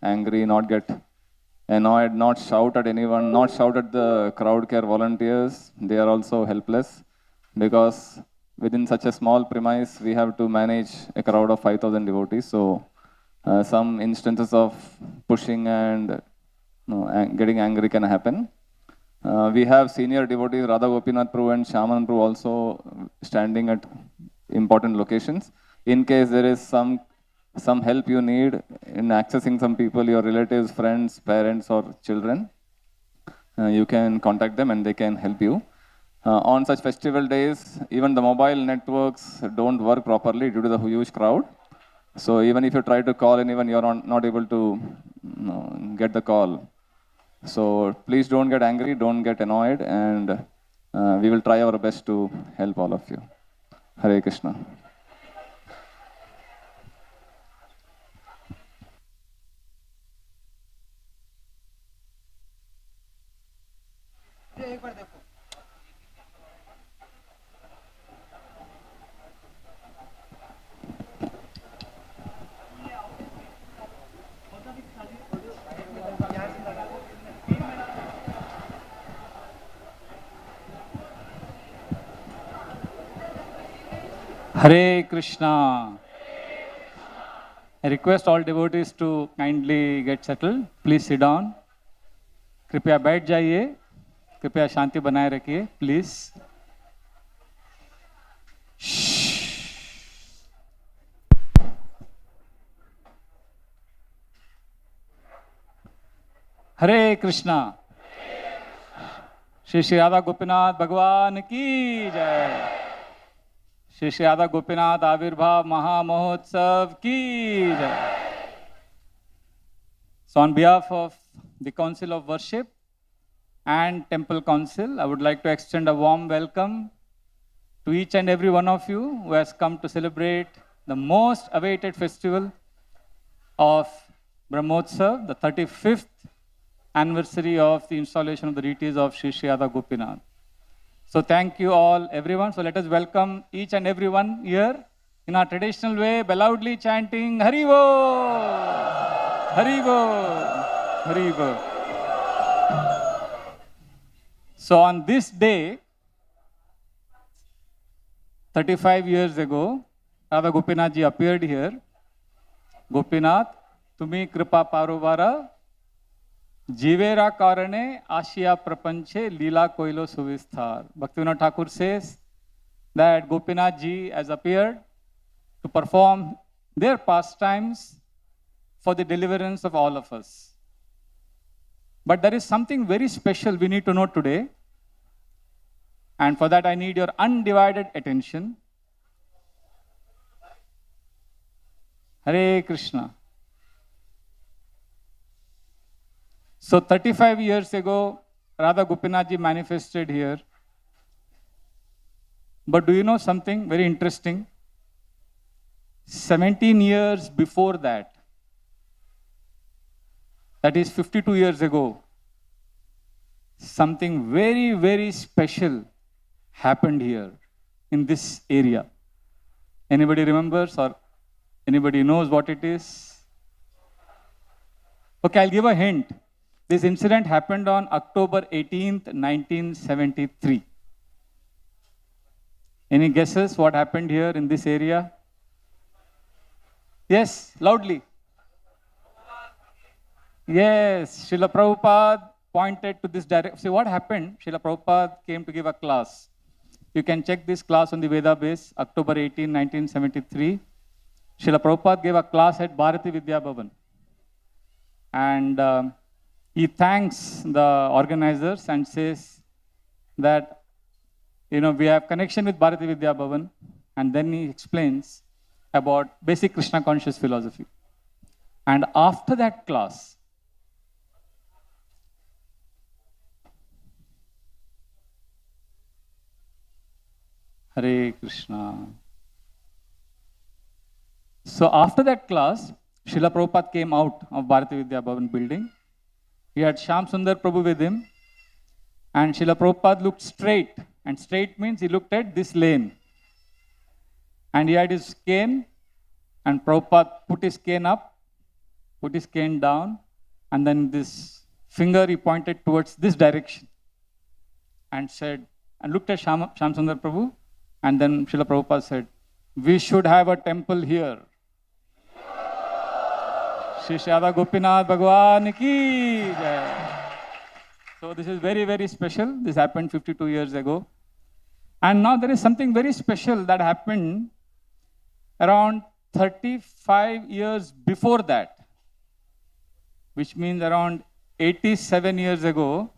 angry, not get annoyed, not shout at anyone, not shout at the crowd care volunteers. They are also helpless because within such a small premise, we have to manage a crowd of 5,000 devotees. So some instances of pushing and getting angry can happen. We have senior devotees, Radha Gopinath Prabhu and Shaman Prabhu also standing at important locations. In case there is some help you need in accessing some people, your relatives, friends, parents or children, you can contact them and they can help you. On such festival days, even the mobile networks don't work properly due to the huge crowd. So even if you try to call anyone, you're not able to get the call. So please don't get angry, don't get annoyed, and we will try our best to help all of you. Hare Krishna. Hare Krishna. I request all devotees to kindly get settled. Please sit down. कृपया बैठ जाइए. कृपया शांति बनाए रखिए. Please. हरे कृष्णा. श्री श्री राधा गोपीनाथ भगवान की जय. श्री श्री राधा गोपीनाथ आविर्भाव महामहोत्सव की जय. So on behalf of the Council of Worship and Temple Council, I would like to extend a warm welcome to each and every one of you who has come to celebrate the most awaited festival of Brahmotsav, the 35th anniversary of the installation of the deities of Sri Sri Radha Gopinath. So thank you all, everyone. So let us welcome each and everyone here in our traditional way by loudly chanting Hari Bo, Hari Bo, Hari Bo. So on this day, 35 years ago, Radha Gopinath ji appeared here. Gopinath, tumi kripa parovara, जीवेरा कारणे आशिया प्रपंचे लीला कोइलो सुविस्तार. Bhaktivinoda Thakur says that Gopinath ji has appeared to perform their pastimes for the deliverance of all of us. But there is something very special we need to know today, and for that I need your undivided attention. Hare Krishna. So 35 years ago, Radha Gopinath ji manifested here. But do you know something very interesting? 17 years before that, that is 52 years ago, something very, very special happened here in this area. Anybody remembers or anybody knows what it is? Okay, I'll give a hint. This incident happened on October 18th, 1973. Any guesses what happened here in this area? Yes, loudly. Yes, Srila Prabhupada pointed to this direction. See what happened? Srila Prabhupada came to give a class. You can check this class on the Veda base, October 18, 1973. Srila Prabhupada gave a class at Bharati Vidya Bhavan. And he thanks the organizers and says that, we have connection with Bharati Vidya Bhavan. And then he explains about basic Krishna conscious philosophy. And after that class, Hare Krishna. So after that class, Srila Prabhupada came out of Bharati Vidya Bhavan building. He had Shyam Sundar Prabhu with him. And Srila Prabhupada looked straight. And straight means he looked at this lane. And he had his cane. And Prabhupada put his cane up. put his cane down, and then this finger he pointed towards this direction and said, and looked at Shyam Sundar Prabhu, and then Srila Prabhupada said, "We should have a temple here." Shri Radha Gopinath Bhagwan ki jai. So this is very, very special. This happened 52 years ago. And now there is something very special that happened around 35 years before that, which means around 87 years ago,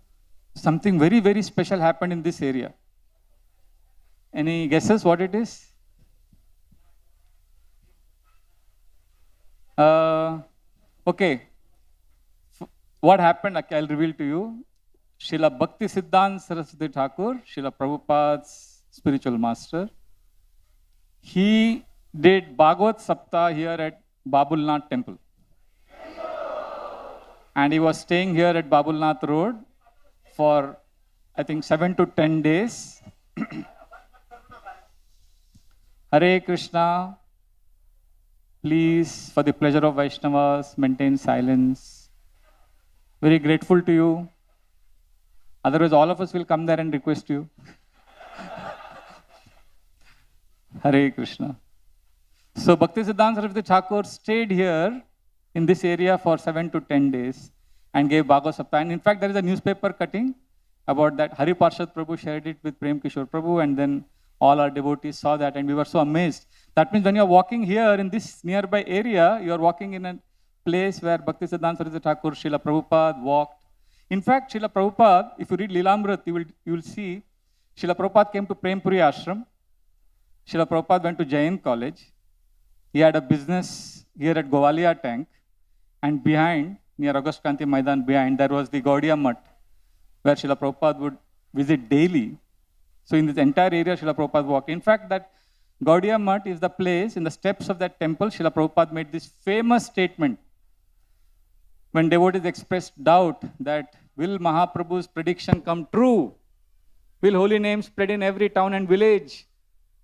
something very, very special happened in this area. Any guesses what it is? Okay. What happened, I'll reveal to you. Srila Bhakti Siddhanta Saraswati Thakur, Srila Prabhupada's spiritual master, he did Bhagavad Saptah here at Babulnath temple. And he was staying here at Babulnath Road for, I think, 7 to 10 days. Hare Krishna, please, for the pleasure of Vaishnavas, maintain silence. Very grateful to you. Otherwise, all of us will come there and request you. Hare Krishna. So, Bhakti Siddhanta Saraswati Thakur stayed here in this area for 7 to 10 days and gave Bhagavad Saptah. And in fact, there is a newspaper cutting about that. Hari Parshad Prabhu shared it with Prem Kishore Prabhu, and then all our devotees saw that, and we were so amazed. That means when you are walking here in this nearby area, you are walking in a place where Bhakti Siddhanta Saraswati Thakur, Srila Prabhupada walked. In fact, Srila Prabhupada, if you read Lilamrit, you will see Srila Prabhupada came to Prempuri Ashram. Srila Prabhupada went to Jain College. He had a business here at Govalia Tank. And behind, near August Kranti Maidan, behind, there was the Gaudiya Mutt, where Srila Prabhupada would visit daily. So in this entire area, Srila Prabhupada walked. In fact, that Gaudiya Mutt is the place, in the steps of that temple, Srila Prabhupada made this famous statement. When devotees expressed doubt that, will Mahaprabhu's prediction come true? Will holy names spread in every town and village?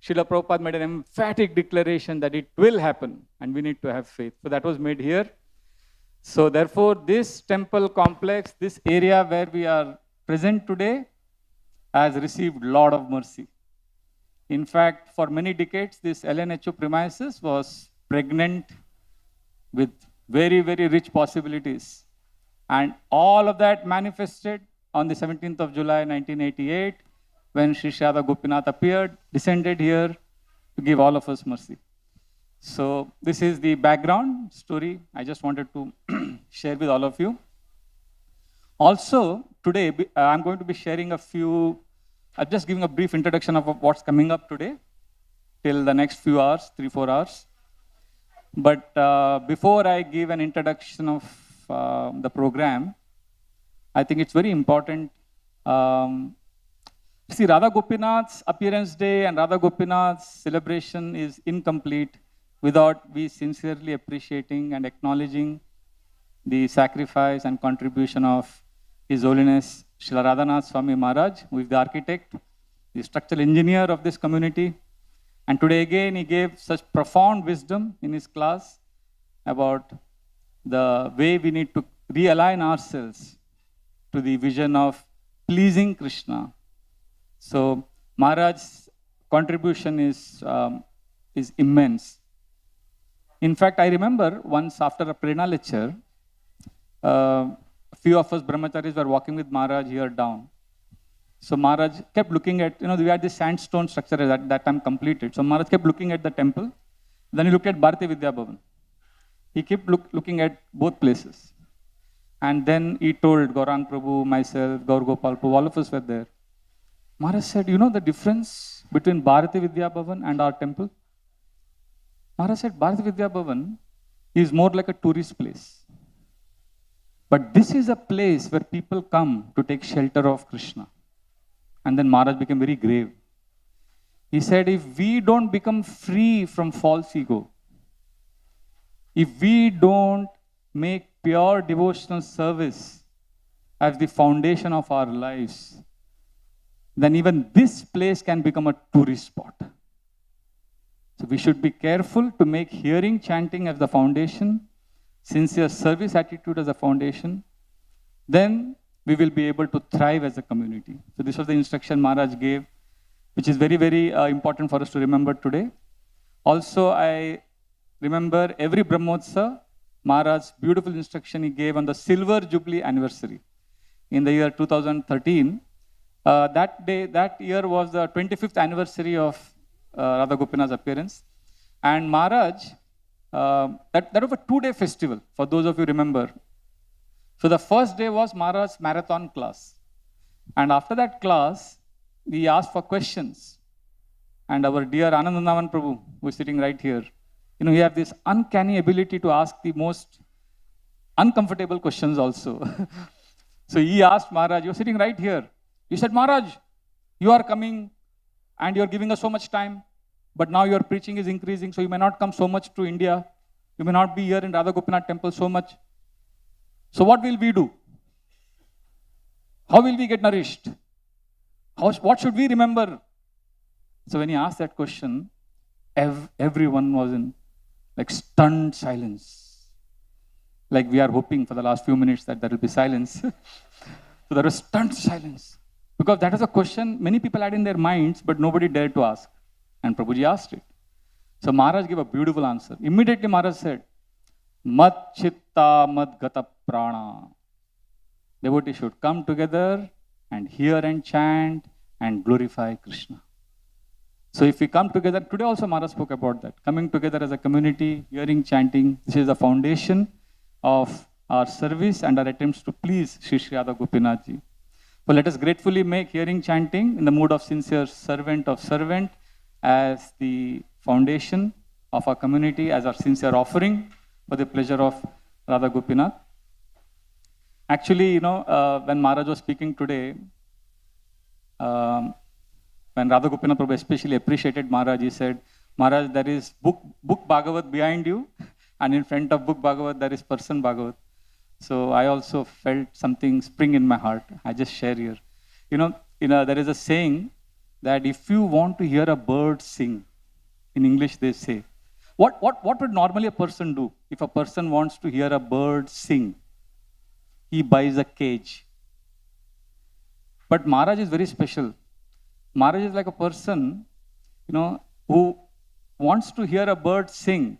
Srila Prabhupada made an emphatic declaration that it will happen, and we need to have faith. So that was made here. So therefore, this temple complex, this area where we are present today, has received a lot of mercy. In fact, for many decades, this LNHO premises was pregnant with very, very rich possibilities. And all of that manifested on the 17th of July, 1988, when Sri Radha Gopinath appeared, descended here to give all of us mercy. So this is the background story I just wanted to share with all of you. Also, today, I'm going to be sharing a few, I'm just giving a brief introduction of what's coming up today, till the next few hours, 3-4 hours. But before I give an introduction of the program, I think it's very important. See, Radha Gopinath's appearance day and Radha Gopinath's celebration is incomplete without we sincerely appreciating and acknowledging the sacrifice and contribution of His Holiness Srila Radhanath Swami Maharaj, who is the architect, the structural engineer of this community. And today again, he gave such profound wisdom in his class about the way we need to realign ourselves to the vision of pleasing Krishna. So Maharaj's contribution is immense. In fact, I remember once after a Prerna lecture, a few of us brahmacharis were walking with Maharaj here down. So Maharaj kept looking at, we had this sandstone structure at that time completed. So Maharaj kept looking at the temple. Then he looked at Bharati Vidya Bhavan. He kept looking at both places. And then he told Gaurang Prabhu, myself, Gaur Gopal Prabhu, all of us were there. Maharaj said, you know the difference between Bharati Vidya Bhavan and our temple? Maharaj said, Bharati Vidya Bhavan is more like a tourist place. But this is a place where people come to take shelter of Krishna. And then Maharaj became very grave. He said, if we don't become free from false ego, if we don't make pure devotional service as the foundation of our lives, then even this place can become a tourist spot. So we should be careful to make hearing, chanting as the foundation, sincere service attitude as a foundation, then we will be able to thrive as a community. So this was the instruction Maharaj gave, which is very, very important for us to remember today. Also, I remember every Brahmotsav, Maharaj's beautiful instruction he gave on the Silver Jubilee anniversary in the year 2013. That year was the 25th anniversary of Radha Gopinath's appearance. And Maharaj, that was a 2-day festival, for those of you remember. So the first day was Maharaj's marathon class. And after that class, we asked for questions. And our dear Anandandavan Prabhu, who is sitting right here, he has this uncanny ability to ask the most uncomfortable questions also. So he asked Maharaj, you're sitting right here. He said, Maharaj, you are coming and you're giving us so much time, but now your preaching is increasing, so you may not come so much to India. You may not be here in Radha Gopinath temple so much. So what will we do? How will we get nourished? What should we remember? So when he asked that question, everyone was in stunned silence. Like we are hoping for the last few minutes that there will be silence. So there was stunned silence. Because that is a question many people had in their minds, but nobody dared to ask. And Prabhuji asked it. So Maharaj gave a beautiful answer. Immediately Maharaj said, Mat chitta mad gata prana. Devotees should come together and hear and chant and glorify Krishna. So if we come together, today also Maharaj spoke about that. Coming together as a community, hearing, chanting, this is the foundation of our service and our attempts to please Sri Sri Radha Gopinath Ji. So let us gratefully make hearing, chanting in the mood of sincere servant of servant as the foundation of our community, as our sincere offering for the pleasure of Radha Gopinath. Actually, when Maharaj was speaking today, when Radha Gopinath Prabhu especially appreciated Maharaj, he said, Maharaj, there is book Bhagavat behind you, and in front of book Bhagavat, there is person Bhagavat. So I also felt something spring in my heart. I just share here. There is a saying that if you want to hear a bird sing, in English they say, what would normally a person do if a person wants to hear a bird sing? He buys a cage. But Maharaj is very special. Maharaj is like a person, who wants to hear a bird sing,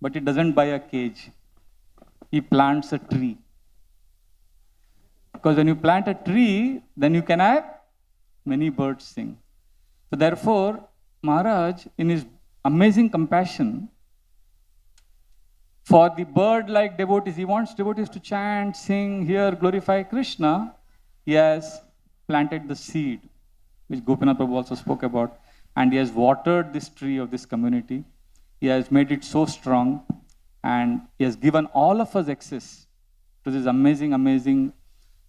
but he doesn't buy a cage. He plants a tree. Because when you plant a tree, then you can have many birds sing. So therefore, Maharaj, in his amazing compassion for the bird-like devotees, he wants devotees to chant, sing, hear, glorify Krishna. He has planted the seed, which Gopinath Prabhu also spoke about. And he has watered this tree of this community. He has made it so strong. And he has given all of us access to this amazing, amazing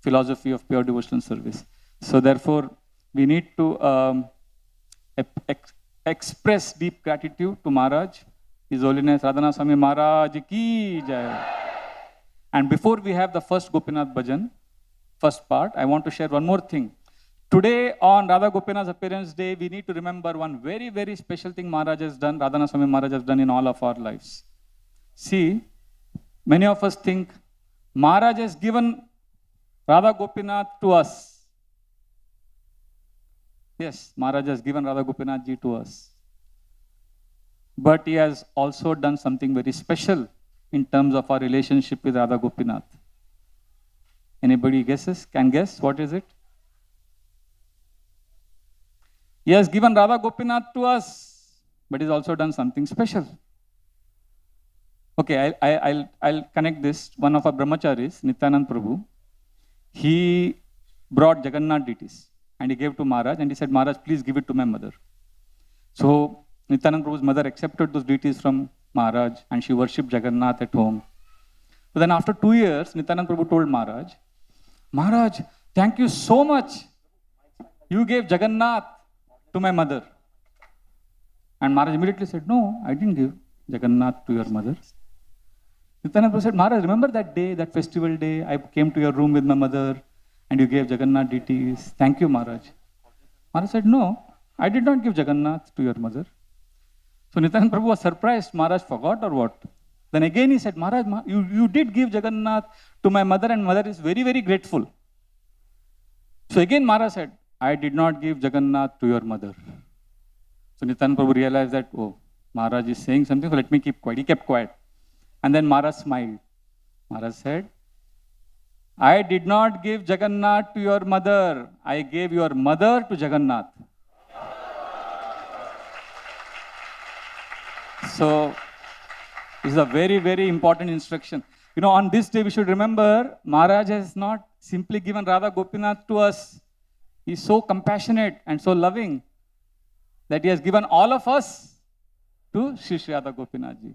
philosophy of pure devotional service. So therefore, we need to express deep gratitude to Maharaj, His Holiness Radhana Swami Maharaj Ki Jai. And before we have the first Gopinath Bhajan, first part, I want to share one more thing. Today on Radha Gopinath's appearance day, we need to remember one very, very special thing Maharaj has done, Radhana Swami Maharaj has done in all of our lives. See, many of us think Maharaj has given Radha Gopinath to us. Yes, Maharaj has given Radha Gopinath Ji to us. But he has also done something very special in terms of our relationship with Radha Gopinath. Anybody can guess what is it? He has given Radha Gopinath to us, but he's also done something special. Okay, I'll connect this. One of our brahmacharis, Nityanand Prabhu, he brought Jagannath deities and he gave to Maharaj and he said, Maharaj, please give it to my mother. So Nityanand Prabhu's mother accepted those deities from Maharaj and she worshipped Jagannath at home. So then after 2 years, Nityanand Prabhu told Maharaj, Maharaj, thank you so much. You gave Jagannath to my mother. And Maharaj immediately said, no, I didn't give Jagannath to your mother. Nityanand Prabhu said, Maharaj, remember that day, that festival day, I came to your room with my mother and you gave Jagannath deities. Thank you, Maharaj. Maharaj said, no, I did not give Jagannath to your mother. So Nityanand Prabhu was surprised. Maharaj forgot or what? Then again he said, Maharaj, you did give Jagannath to my mother, and mother is very, very grateful. So again Maharaj said, I did not give Jagannath to your mother. So Nityananda Prabhu realized that, oh, Maharaj is saying something, so let me keep quiet. He kept quiet. And then Maharaj smiled. Maharaj said, I did not give Jagannath to your mother. I gave your mother to Jagannath. So, this is a very, very important instruction. You know, on this day we should remember, Maharaj has not simply given Radha Gopinath to us. He is so compassionate and so loving that he has given all of us to Shri Shri Radha Gopinath ji.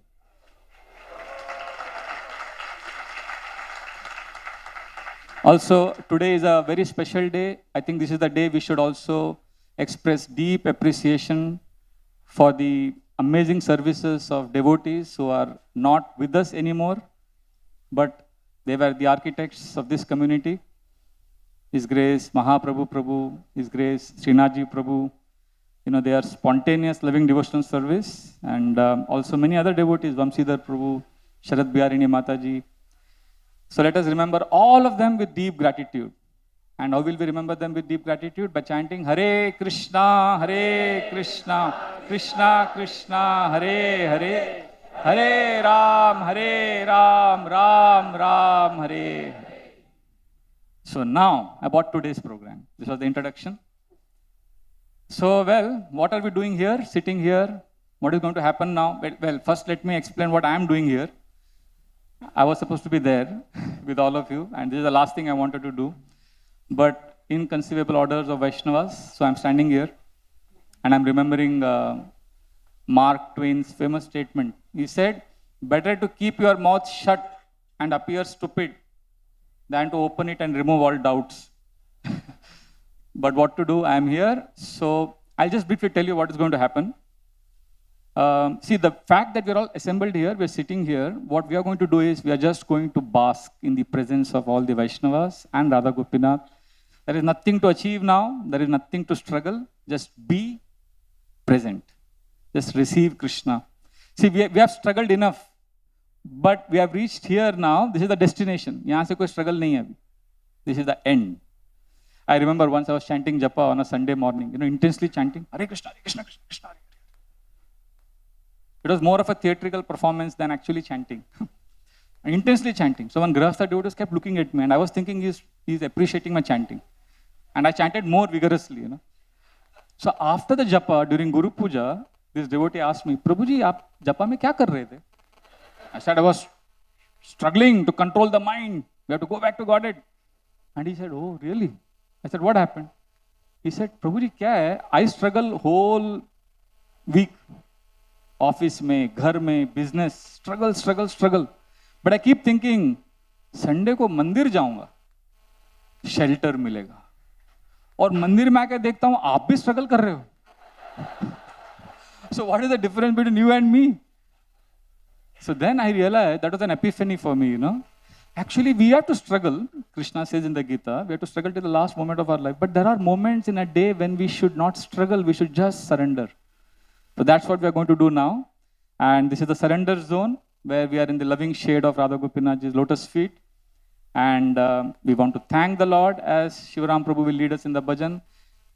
Also, today is a very special day. I think this is the day we should also express deep appreciation for the amazing services of devotees who are not with us anymore, but they were the architects of this community. His Grace Mahaprabhu Prabhu, His Grace Srinathji Prabhu, you know, they are spontaneous loving devotional service, and also many other devotees, Vamsidhar Prabhu, Sharad Biharini Mataji. So let us remember all of them with deep gratitude. And how will we remember them with deep gratitude? By chanting Hare Krishna, Krishna Krishna, Hare Hare, Hare Ram, Ram Ram, Hare Hare. So now, about today's program. This was the introduction. So, well, what are we doing here, sitting here? What is going to happen now? Well, first let me explain what I am doing here. I was supposed to be there with all of you, and this is the last thing I wanted to do. But inconceivable orders of Vaishnavas, so I'm standing here, and I'm remembering Mark Twain's famous statement. He said, better to keep your mouth shut and appear stupid than to open it and remove all doubts. But what to do? I'm here, so I'll just briefly tell you what is going to happen. See, the fact that we're all assembled here, we're sitting here, what we are going to do is we are just going to bask in the presence of all the Vaishnavas and Radha Gopinath. There is nothing to achieve now. There is nothing to struggle. Just be present. Just receive Krishna. See, we have struggled enough, but we have reached here now. This is the destination. Yahan se koi struggle nahi hai abhi. This is the end. I remember once I was chanting japa on a Sunday morning, intensely chanting, Hare Krishna, Hare Krishna, Krishna Krishna, Hare Hare. It was more of a theatrical performance than actually chanting. Intensely chanting. So one Grahastha devotees kept looking at me, and I was thinking he's appreciating my chanting. And I chanted more vigorously, So after the japa, during Guru Puja, this devotee asked me, Prabhuji, aap japa mein kya kar rahe the? I said, I was struggling to control the mind. We have to go back to Godhead. And he said, oh, really? I said, what happened? He said, Prabhuji, kya hai? I struggle whole week. Office mein, ghar mein, business, struggle. But I keep thinking, Sunday ko mandir jaunga, shelter milega. और मंदिर में आके देखता हूँ आप भी struggle कर रहे हो. So what is the difference between you and me? So then I realized that was an epiphany for me, Actually, we have to struggle. Krishna says in the Gita, we have to struggle to the last moment of our life. But there are moments in a day when we should not struggle. We should just surrender. So that's what we are going to do now. And this is the surrender zone where we are in the loving shade of Radha Gopinathji's lotus feet. And we want to thank the Lord as Shivaram Prabhu will lead us in the bhajan.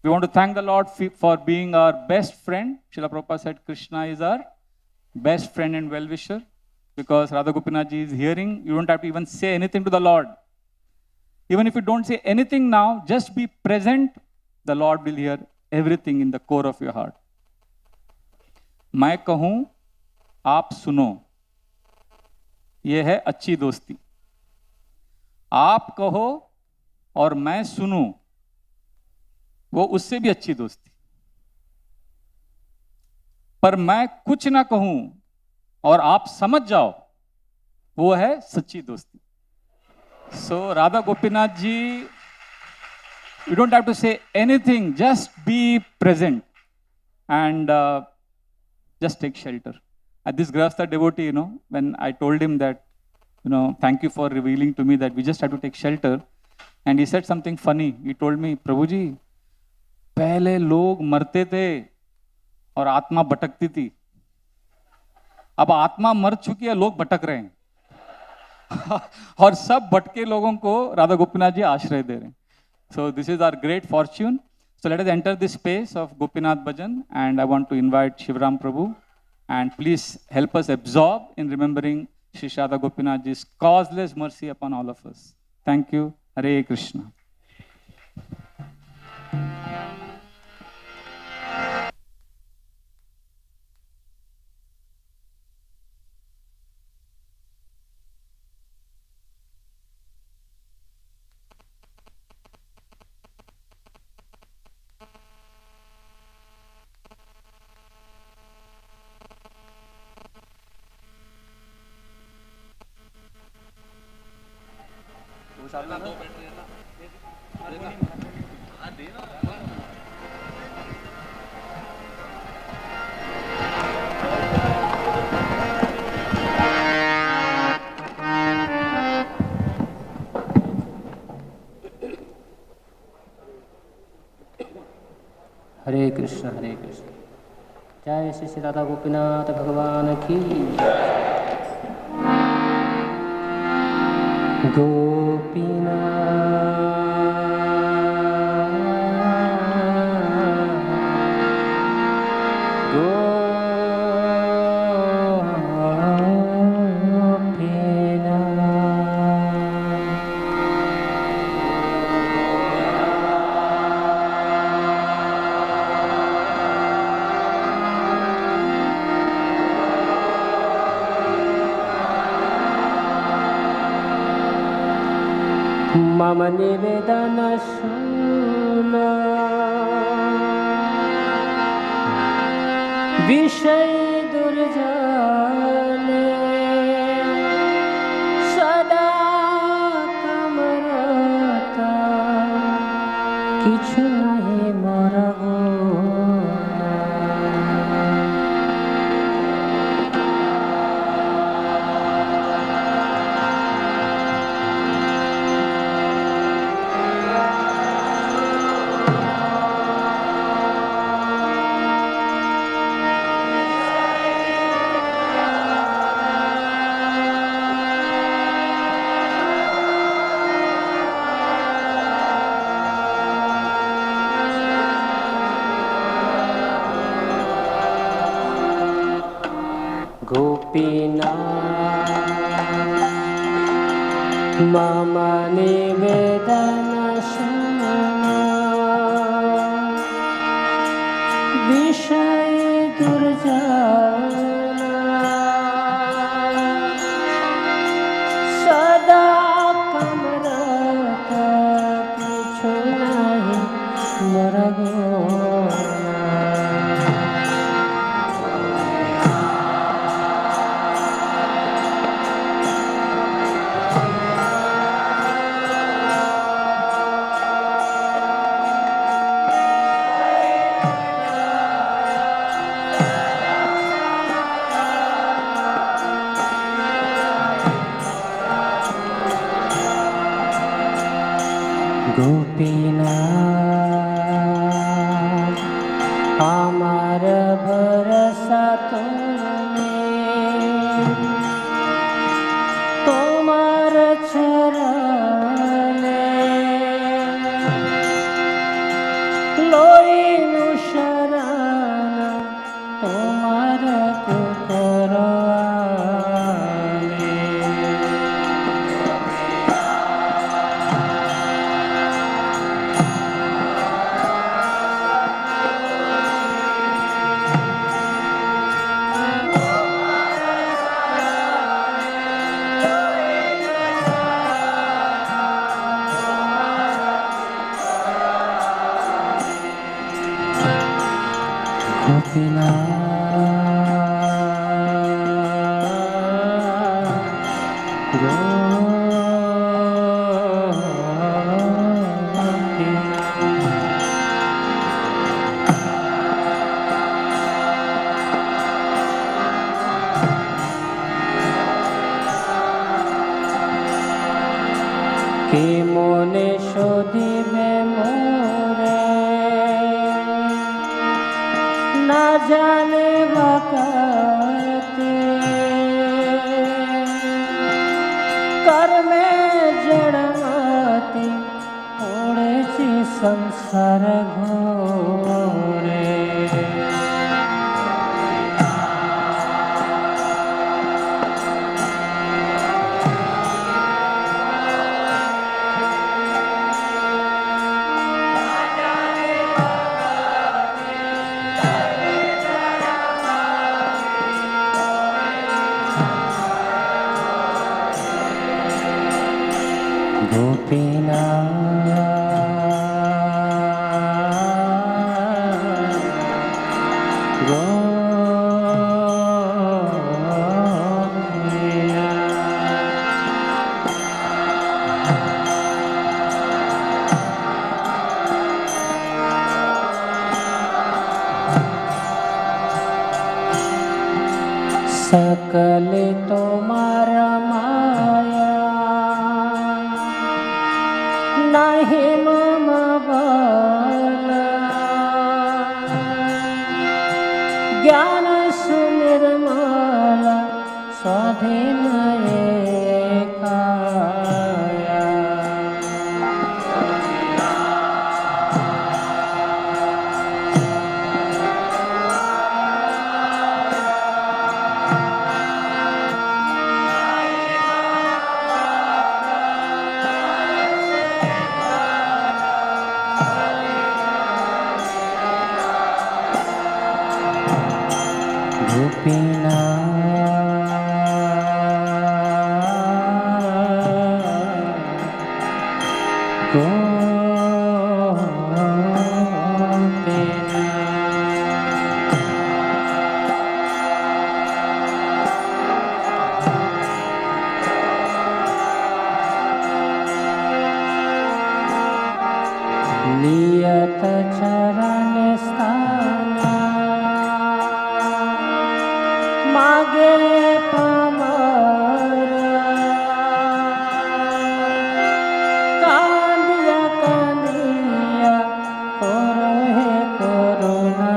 We want to thank the Lord for being our best friend. Srila Prabhupada said Krishna is our best friend and well-wisher. Because Radha Gopinathji is hearing, you don't have to even say anything to the Lord. Even if you don't say anything now, just be present, the Lord will hear everything in the core of your heart. मैं कहूं, आप सुनो. यह है अच्छी दोस्ती. आप कहो और मैं सुनूं, वो उससे भी अच्छी दोस्ती. पर मैं कुछ ना कहूं और आप समझ जाओ, वो है सच्ची दोस्ती. So Radha Gopinath ji, you don't have to say anything, just be present and just take shelter. At this Grahastha devotee, when I told him that, thank you for revealing to me that we just have to take shelter, and he said something funny. He told me, Prabhuji, पहले लोग मरते थे और आत्मा भटकती थी. अब आत्मा मर चुकी है, लोग भटक रहे हैं और सब भटके लोगों को राधा गोपीनाथ जी आश्रय दे रहे हैं. So this is our great fortune. So let us enter this space of Gopinath Bhajan, and I want to invite Shivram Prabhu, and please help us absorb in remembering Shri Radha Gopinath Ji's causeless mercy upon all of us. Thank you. Hare Krishna. हरे कृष्ण हरे कृष्ण. जय श्री श्री राधा गोपीनाथ भगवान की. मम निवेदन सुनो, विषय दुर्जने सदा कमरता, किछु नहीं मोर गुना. गोपीनाथ मम निवेदन सुनो, विषय दुर्जना सदा कमरता, किछु नहीं मोर गुना. गोपीनाथ हमार भरोसा तुम्हें, तुम्हार चरण लोइनु शरण, तुम्हार कुकरवाले. कि मोने शोधिबे मोरे न जाने बकते संसार घोरे सकल तुम्हार माया नहीं मम बल ज्ञान सुनिर्मल स्वाधीन काया नियत चरण स्थाना मागे पमर कांदिया कांदिया करो हे करुणा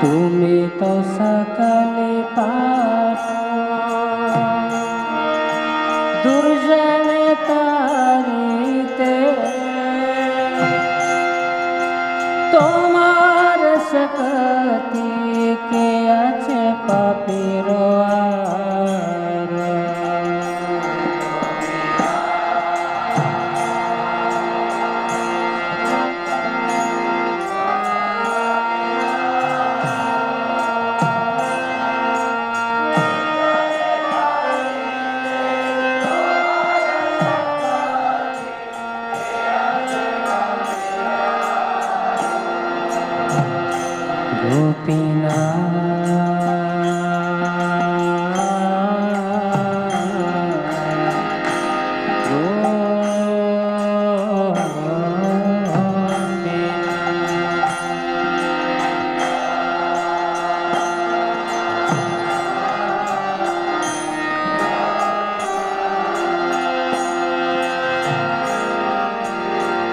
तुम्हें तो सकल पाप दुर्जन तारिते तुम्हार सकती के अच्छे पापीरो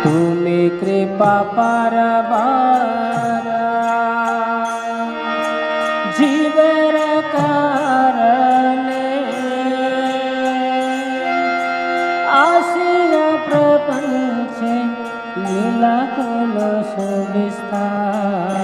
तुम्हें कृपा परबार जीवर कारणे आसिया प्रपंच लीला कुलो सुविस्तार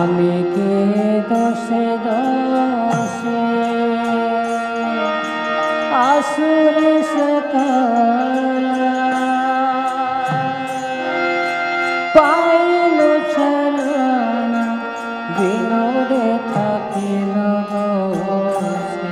আমি কে দোষে দোষে আসুরে পাইল চরণ বিনোদে থাকিল দোষে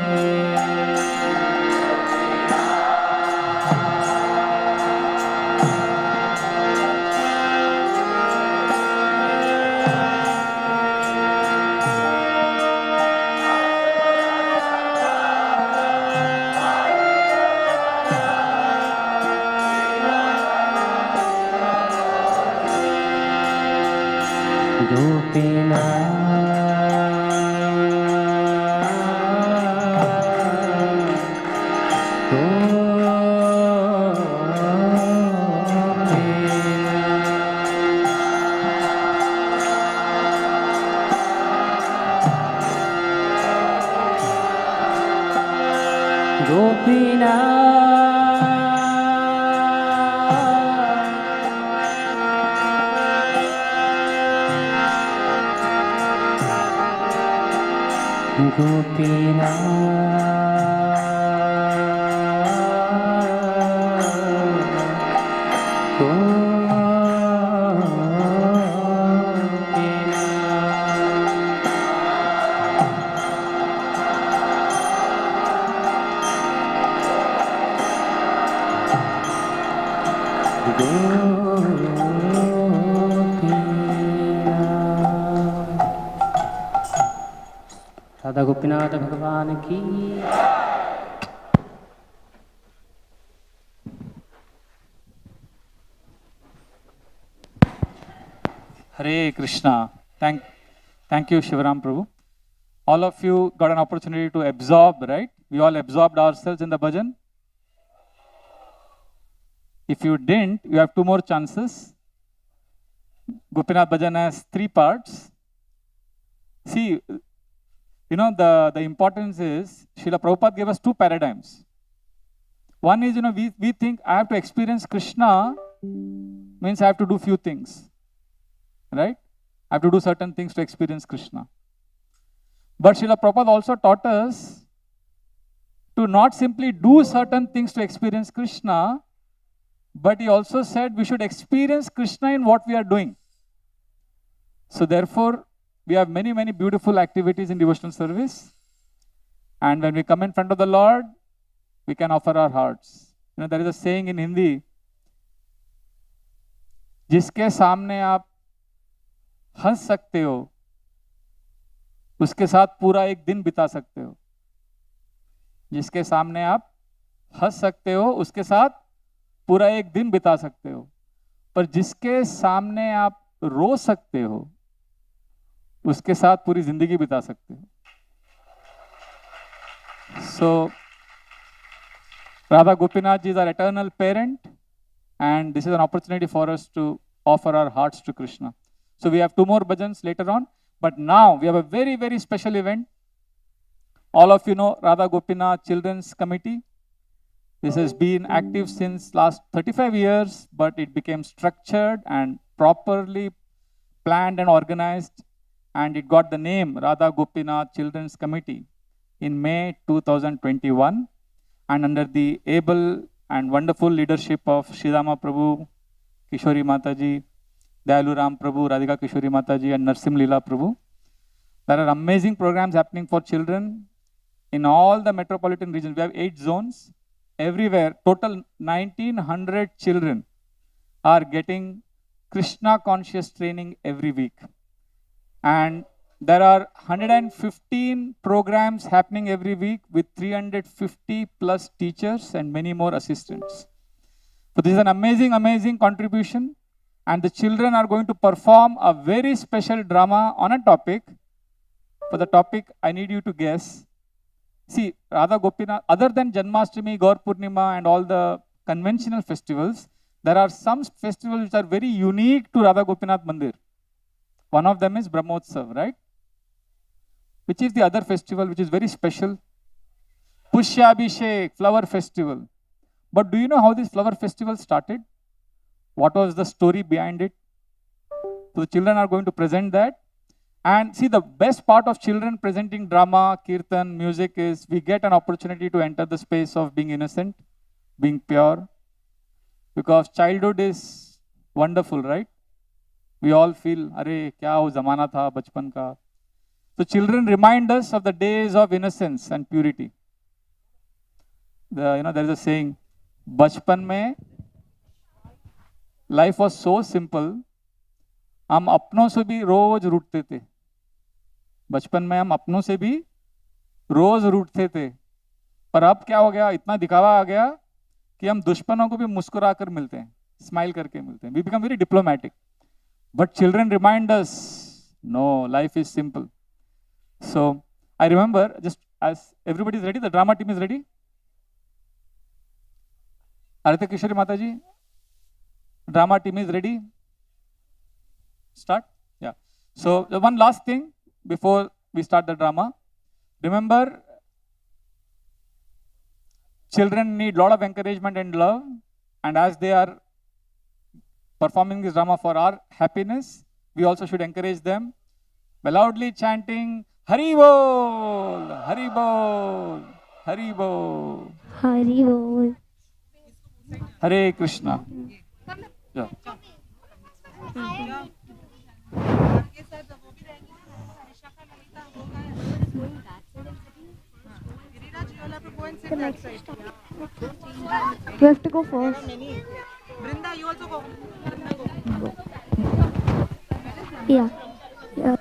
राधा गोपीनाथ भगवान की Hare Krishna. Thank you, Shivaram Prabhu. All of you got an opportunity to absorb, right? We all absorbed ourselves in the bhajan. If you didn't, you have two more chances. Gopinath bhajan has 3 parts. See, you know, the importance is, Srila Prabhupada gave us 2 paradigms. One is, you know, we think I have to experience Krishna means I have to do few things, right? I have to do certain things to experience Krishna. But Srila Prabhupada also taught us to not simply do certain things to experience Krishna, but he also said we should experience Krishna in what we are doing. So therefore, we have many, many beautiful activities in devotional service. And when we come in front of the Lord, we can offer our hearts. You know, there is a saying in Hindi, जिसके सामने आप हंस सकते हो, उसके साथ पूरा एक दिन बिता सकते हो. जिसके सामने आप हंस सकते हो, उसके साथ पूरा एक दिन बिता सकते हो. पर जिसके सामने आप रो सकते हो, उसके साथ पूरी जिंदगी बिता सकते हो. So, Radha Gopinath ji is our eternal parent, and this is an opportunity for us to offer our hearts to Krishna. So we have 2 more bhajans later on, but now we have a very, very special event. All of you know Radha Gopinath Children's Committee. This has been active since last 35 years, but it became structured and properly planned and organized, and it got the name Radha Gopinath Children's Committee in May 2021, and under the able and wonderful leadership of Sridama Prabhu, Kishori Mataji, Dayalu Ram Prabhu, Radhika Kishori Mataji, and Narsim Leela Prabhu. There are amazing programs happening for children in all the metropolitan regions. We have 8 zones. Everywhere, total 1900 children are getting Krishna conscious training every week. And there are 115 programs happening every week with 350 plus teachers and many more assistants. So this is an amazing, amazing contribution. And the children are going to perform a very special drama on a topic. For the topic, I need you to guess. See, Radha Gopinath, other than Janmashtami, Gaur Purnima and all the conventional festivals, there are some festivals which are very unique to Radha Gopinath Mandir. One of them is Brahmotsav, right? Which is the other festival which is very special? Pushyabhishek, flower festival. But do you know how this flower festival started? What was the story behind it? So the children are going to present that. And see, the best part of children presenting drama, kirtan, music is we get an opportunity to enter the space of being innocent, being pure. Because childhood is wonderful, right? We all feel, Arey, kya wo zamana tha bachpan ka. So children remind us of the days of innocence and purity. There is a saying, बचपन में life was so simple, हम अपनों से भी रोज रूठते थे. बचपन में हम अपनों से भी रोज रूठते थे, पर अब क्या हो गया, इतना दिखावा आ गया कि हम दुश्मनों को भी मुस्कुरा कर मिलते हैं, स्माइल करके मिलते हैं. We become very diplomatic. But children remind us, no, life is simple. So I remember, just as everybody is ready, the drama team is ready. Arita Kishori Mataji, drama team is ready. Start? Yeah. So the one last thing before we start the drama. Remember, children need a lot of encouragement and love, and as they are performing this drama for our happiness, we also should encourage them by loudly chanting, Hari Bol, Hari Bol, Hari Bol, Hari Bol. Hare Krishna. Yeah. You have to go first. Brinda, you also go. Yeah. Yeah.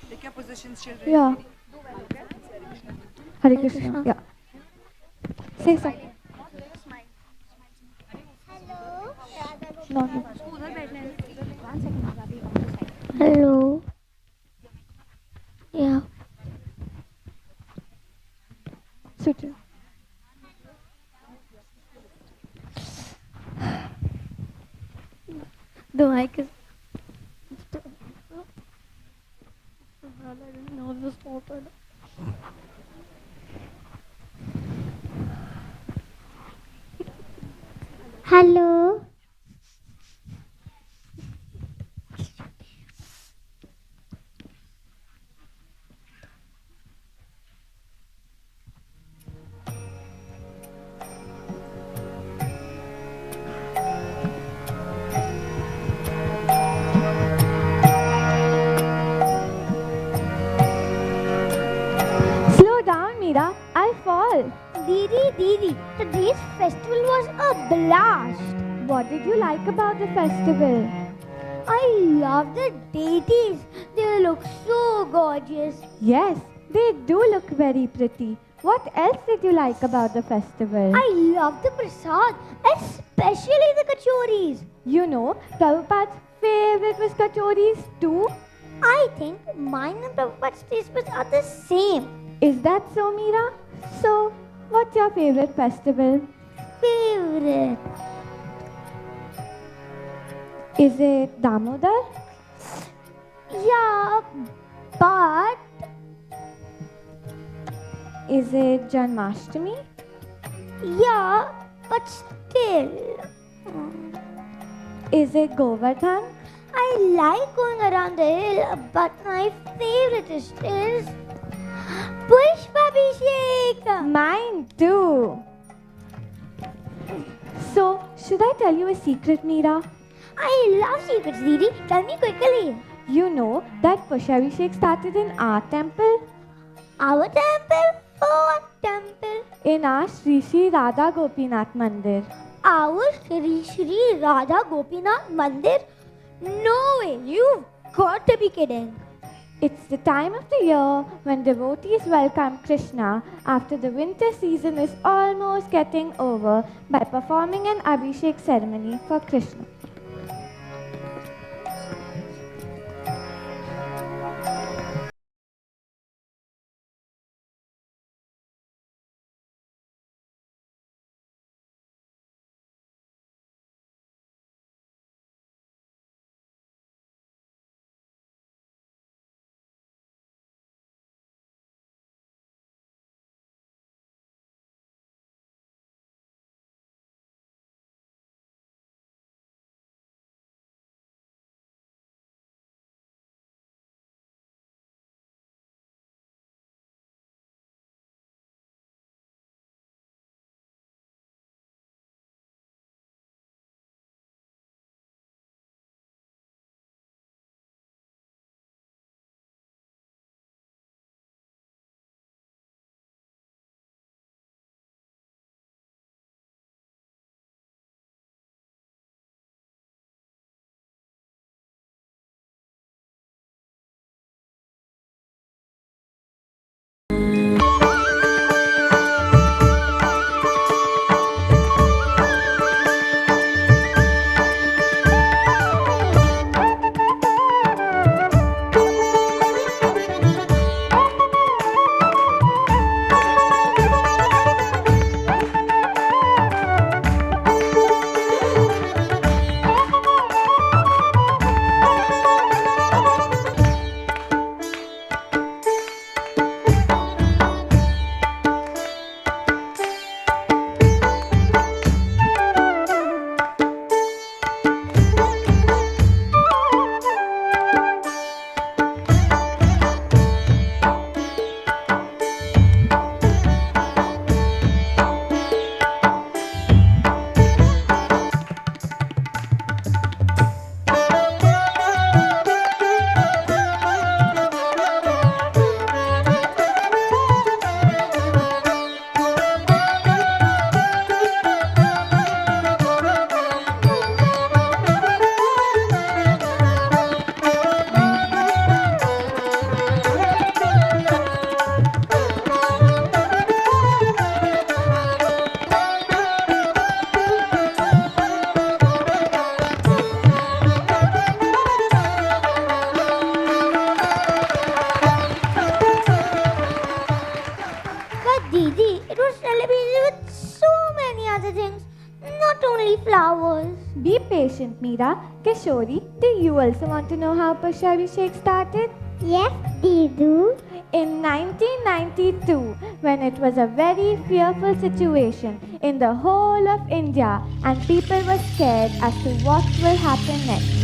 Take your positions, children. Yeah. Hare Krishna. Yeah. Say something. No, no. Hello. Yeah. Sit here. The mic is. I didn't know this opened. Hello. Slow down, Meera. I'll fall. Didi, today's festival was a blast. What did you like about the festival? I love the deities. They look so gorgeous. Yes, they do look very pretty. What else did you like about the festival? I love the prasad, especially the kachoris. You know, Prabhupada's favorite was kachoris too. I think mine and Prabhupada's taste buds are the same. Is that so, Meera? So, what's your favorite festival? Favorite? Is it Damodar? Yeah, but Is it Janmashtami? yeah, but still. Is it Govardhan? I like going around the hill, but my favorite is Pushpabhishek. Mine too. So, should I tell you a secret, Meera? I love secrets, Didi. Tell me quickly. You know that Pushabhishek started in our temple? Our temple? What temple? In our Sri Sri Radha Gopinath Mandir. Our Shri Radha Gopinath Mandir? No way, you've got to be kidding. It's the time of the year when devotees welcome Krishna after the winter season is almost getting over by performing an Abhishek ceremony for Krishna. patient, Meera. Kishori, do you also want to know how Pushabhishek started? Yes, they do. In 1992, when it was a very fearful situation in the whole of India and people were scared as to what will happen next.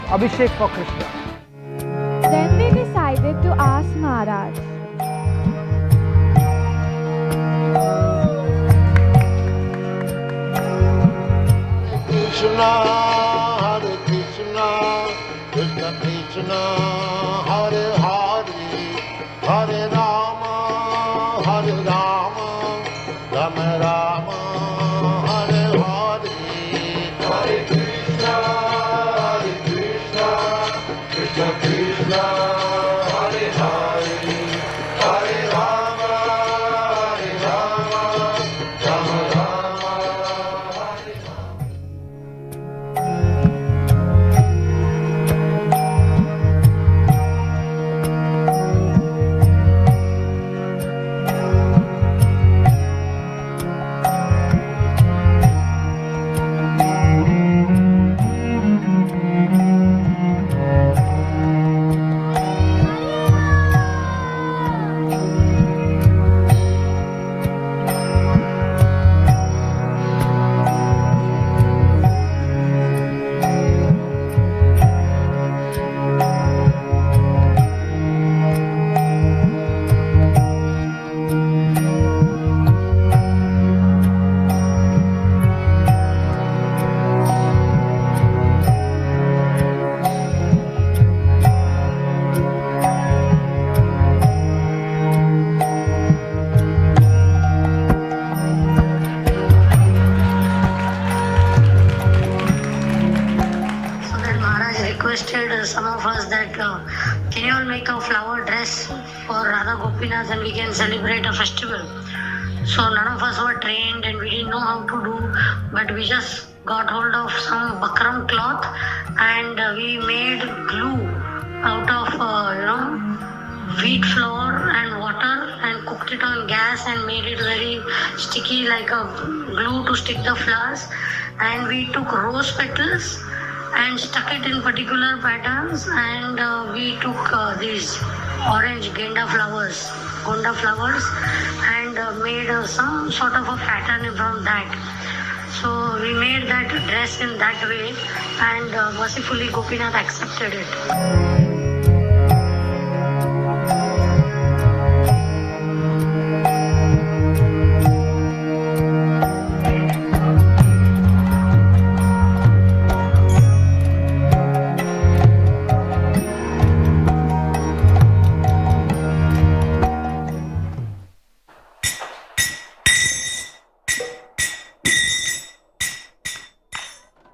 Abhishek for Krishna. Then they decided to ask Maharaj. Krishna, Hare Krishna, Krishna Krishna, Hare Hare, Hare Rama, Hare Rama, Rama Rama, Hare Hare, Hare Krishna, Krishna Krishna, Hare Hare, Hare Rama, Rama Rama, Hare requested some of us that can you all make a flower dress for Radha Gopinath and we can celebrate a festival. So none of us were trained and we didn't know how to do, but we just got hold of some bakram cloth and we made glue out of wheat flour and water and cooked it on gas and made it very sticky like a glue to stick the flowers. And we took rose petals and stuck it in particular patterns, and we took these orange genda flowers gonda flowers and made some sort of a pattern from that. So we made that dress in that way, and mercifully Gopinath accepted it.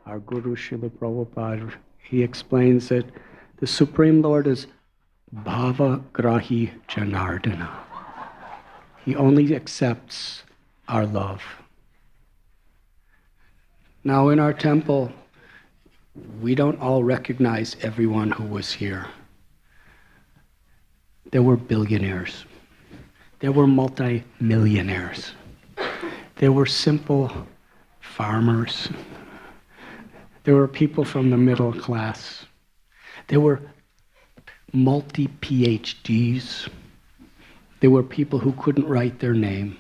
Our Guru Srila Prabhupada, he explains that the Supreme Lord is Bhava Grahi Janardana. He only accepts our love. Now in our temple, we don't all recognize everyone who was here. There were billionaires. There were multi-millionaires. There were simple farmers. There were people from the middle class. There were multi-PhDs. There were people who couldn't write their name,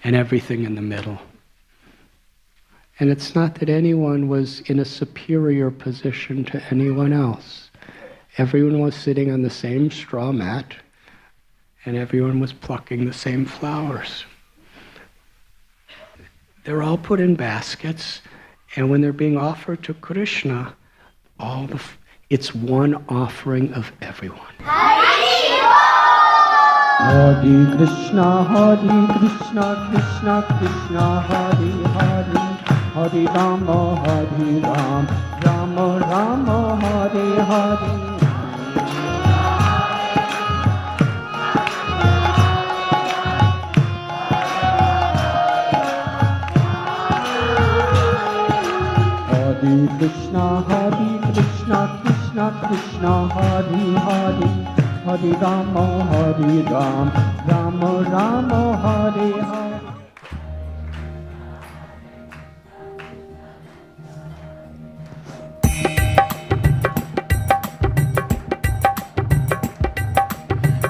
and everything in the middle. And it's not that anyone was in a superior position to anyone else. Everyone was sitting on the same straw mat, and everyone was plucking the same flowers. They're all put in baskets, and when they're being offered to Krishna, it's one offering of everyone. Hare Krishna, Krishna Krishna, Hare Hare, Hare Rama, Hare Rama, Rama Rama, Hare Hare. Hare Krishna, Krishna Krishna, Hare Hare, Hare Rama, Hare Rama, Rama Rama, Hare Hare.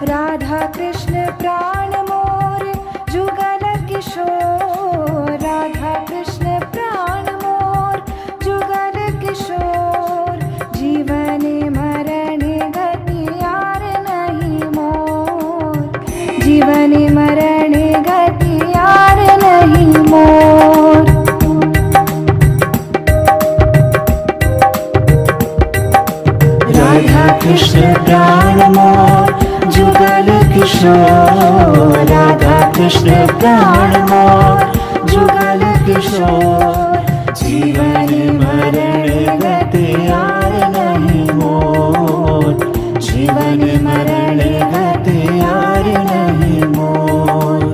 Radha Krishna Pran More Jugal Kishore, Radha Krishna Pran More Jugal Kishore, Jeevane Marane Gati Yaar Nahi More, Jeevane Marane Gati Yaar Nahi More. Radha Krishna Pran More Jugal Kishore, Radha Krishna Pran More Jugal Kishore, Jeevane Marane Gati Yaar Nahi More, Jeevane Marane Gati Yaar Nahi More.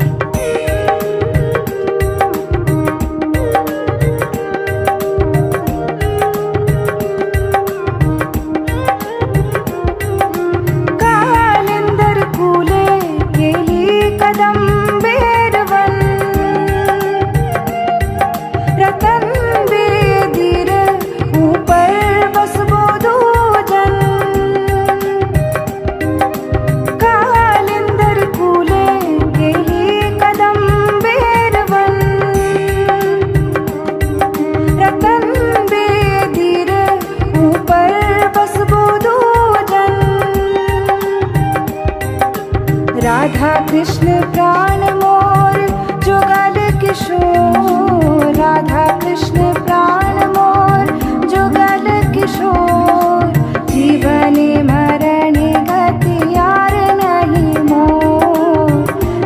Radha Krishna Pran More Jugal Kishore, Radha Krishna Pran More Jugal Kishore, Jeevane Marane Gati Yaar Nahi More,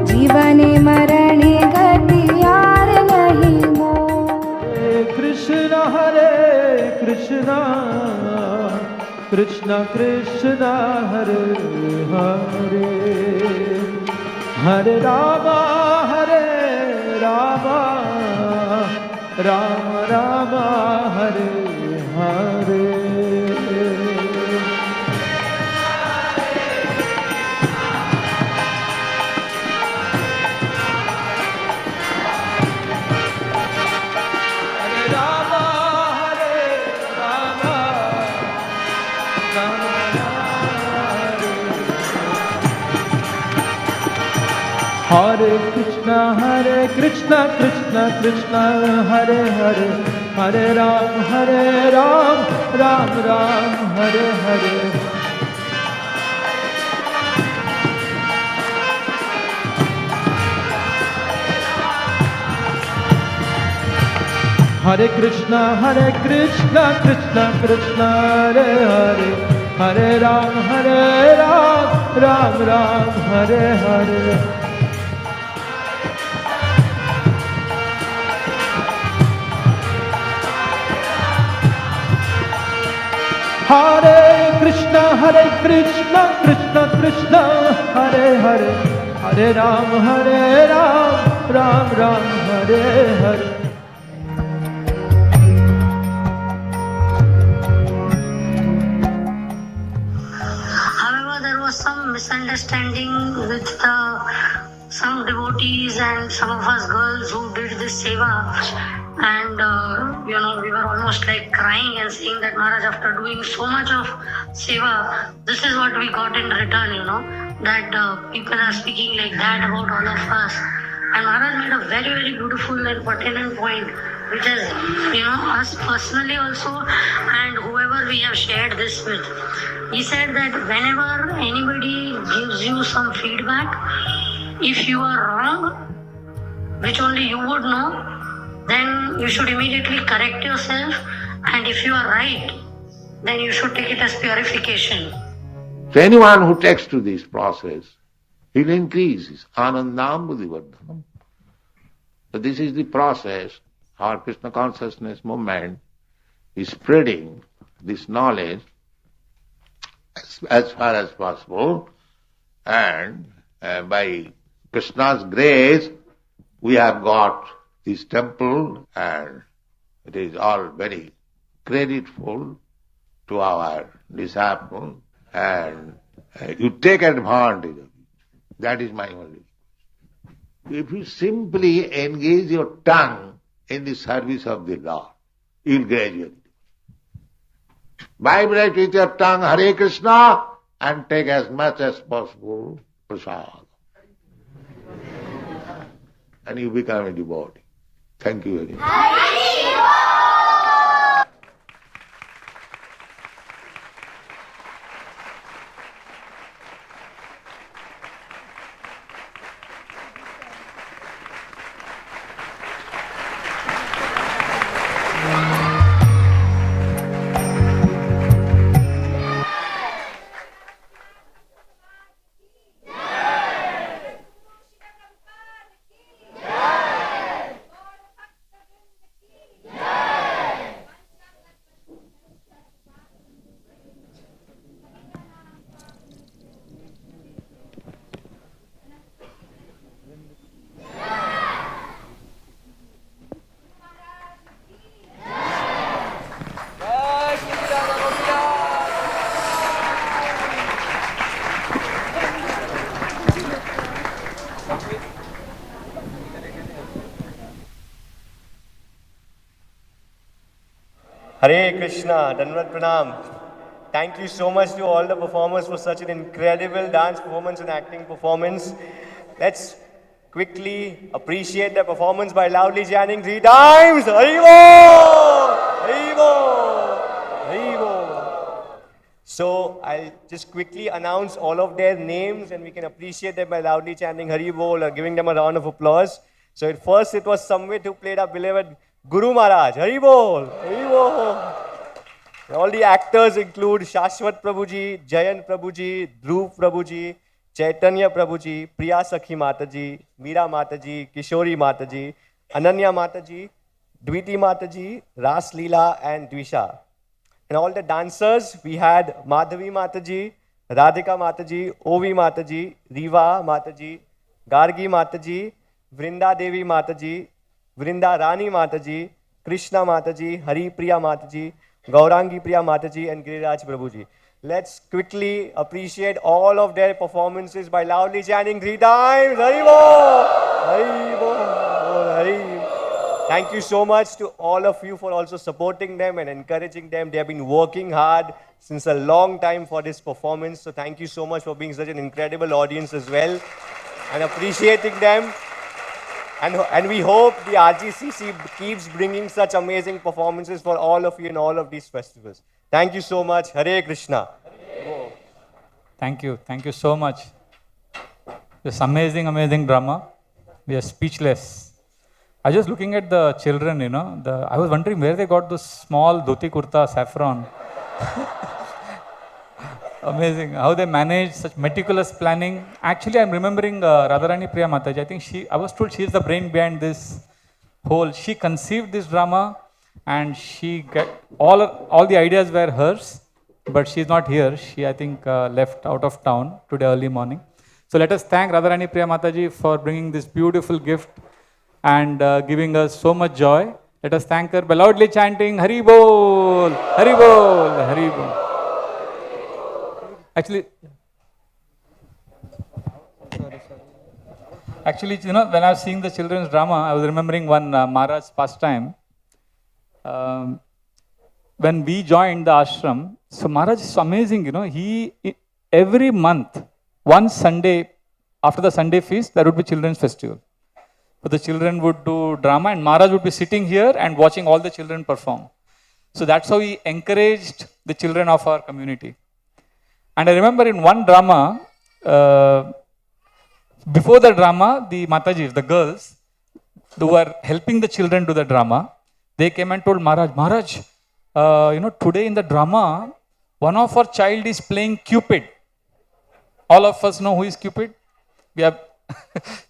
Jeevane Marane Gati Yaar Nahi More. Hare Krishna, Krishna Krishna, Hare Hare, Hare Rama, Rama Rama, Hare Hare. Hare Krishna Krishna Krishna Hare Hare, Hare Ram Ram Ram Hare Hare. Hare Krishna Krishna Krishna Hare Hare, Hare Ram Ram Ram Hare Hare. Hare Krishna Krishna Krishna Hare Hare, Hare Ram Ram Ram Hare Hare. However, there was some misunderstanding with some devotees and some of us girls who did this seva. And, we were almost like crying and saying that Maharaj, after doing so much of seva, this is what we got in return, that people are speaking like that about all of us. And Maharaj made a very, very beautiful and pertinent point, which is, us personally also and whoever we have shared this with. He said that whenever anybody gives you some feedback, if you are wrong, which only you would know, then you should immediately correct yourself, and if you are right, then you should take it as purification. So anyone who takes to this process, he'll increase his anandambudivardhanam. So this is the process. Our Krishna consciousness movement is spreading this knowledge as far as possible, and by Krishna's grace we have got this temple, and it is all very creditful to our disciple, and you take advantage of it. That is my only. If you simply engage your tongue in the service of the Lord, you will gradually vibrate with your tongue Hare Krishna and take as much as possible prasad. And you become a devotee. Thank you very much. Hare Krishna, Dandavat Pranam. Thank you so much to all the performers for such an incredible dance performance and acting performance. Let's quickly appreciate the performance by loudly chanting 3 times. Haribo! Haribo! Haribo! So I'll just quickly announce all of their names and we can appreciate them by loudly chanting Haribo or giving them a round of applause. So at first it was Samvit who played our beloved Guru Maharaj. Haribol! Haribol! All the actors include Shashwat Prabhuji, Jayant Prabhuji, Dhruv Prabhuji, Chaitanya Prabhuji, Priya Sakhi Mataji, Meera Mataji, Kishori Mataji, Ananya Mataji, Dviti Mataji, Ras Leela and Dvisha. And all the dancers, we had Madhavi Mataji, Radhika Mataji, Ovi Mataji, Riva Mataji, Gargi Mataji, Vrinda Devi Mataji, Vrinda Rani Mataji, Krishna Mataji, Hari Priya Mataji, Gaurangi Priya Mataji and Giriraj Prabhuji. Let's quickly appreciate all of their performances by loudly chanting 3 times. Haribo! Haribo! Haribo! Thank you so much to all of you for also supporting them and encouraging them. They have been working hard since a long time for this performance. So thank you so much for being such an incredible audience as well. and appreciating them. And we hope the RGCC keeps bringing such amazing performances for all of you in all of these festivals. Thank you so much. Hare Krishna. Thank you. Thank you so much. This amazing, amazing drama. We are speechless. I was just looking at the children, you know. I was wondering where they got those small dhoti kurta saffron. Amazing. How they manage such meticulous planning. Actually, I'm remembering Radharani Priya Mataji. I think I was told she is the brain behind this whole. She conceived this drama and she all the ideas were hers. But she's not here. She, I think, left out of town today early morning. So let us thank Radharani Priya Mataji for bringing this beautiful gift and giving us so much joy. Let us thank her by loudly chanting Hari Bol, Hari Bol, Hari Bol. Actually, you know, when I was seeing the children's drama, I was remembering one Maharaj's pastime. When we joined the ashram, so Maharaj is amazing, you know, every month, one Sunday, after the Sunday feast, there would be children's festival. So the children would do drama and Maharaj would be sitting here and watching all the children perform. So that's how he encouraged the children of our community. And I remember in one drama, before the drama, the Matajis, the girls, who were helping the children do the drama, they came and told Maharaj, you know, today in the drama, one of our child is playing Cupid. All of us know who is Cupid. We have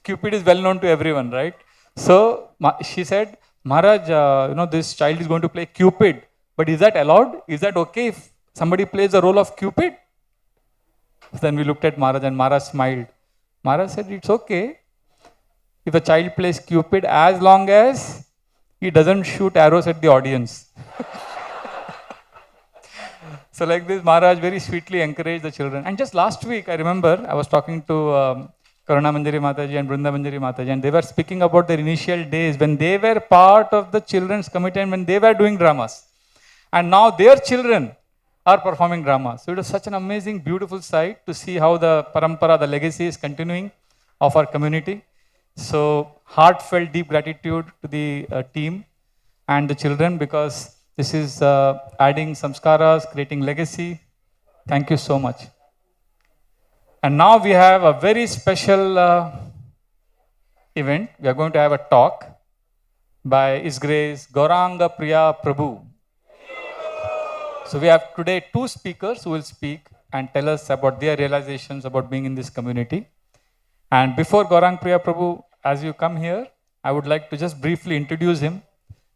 Cupid is well known to everyone, right? So she said, Maharaj, you know, this child is going to play Cupid. But is that allowed? Is that okay if somebody plays the role of Cupid? Then we looked at Maharaj and Maharaj smiled. Maharaj said, it's okay if a child plays Cupid as long as he doesn't shoot arrows at the audience. So like this, Maharaj very sweetly encouraged the children. And just last week, I remember, I was talking to Karuna Manjari Mataji and Brinda Manjari Mataji, and they were speaking about their initial days when they were part of the children's committee and when they were doing dramas. And now their children are performing dramas. So it was such an amazing, beautiful sight to see how the parampara, the legacy is continuing of our community. So heartfelt, deep gratitude to the team and the children, because this is adding samskaras, creating legacy. Thank you so much. And now we have a very special event. We are going to have a talk by His Grace Gauranga Priya Prabhu. So we have today two speakers who will speak and tell us about their realizations about being in this community. And before Gauranga Priya Prabhu, as you come here, I would like to just briefly introduce him.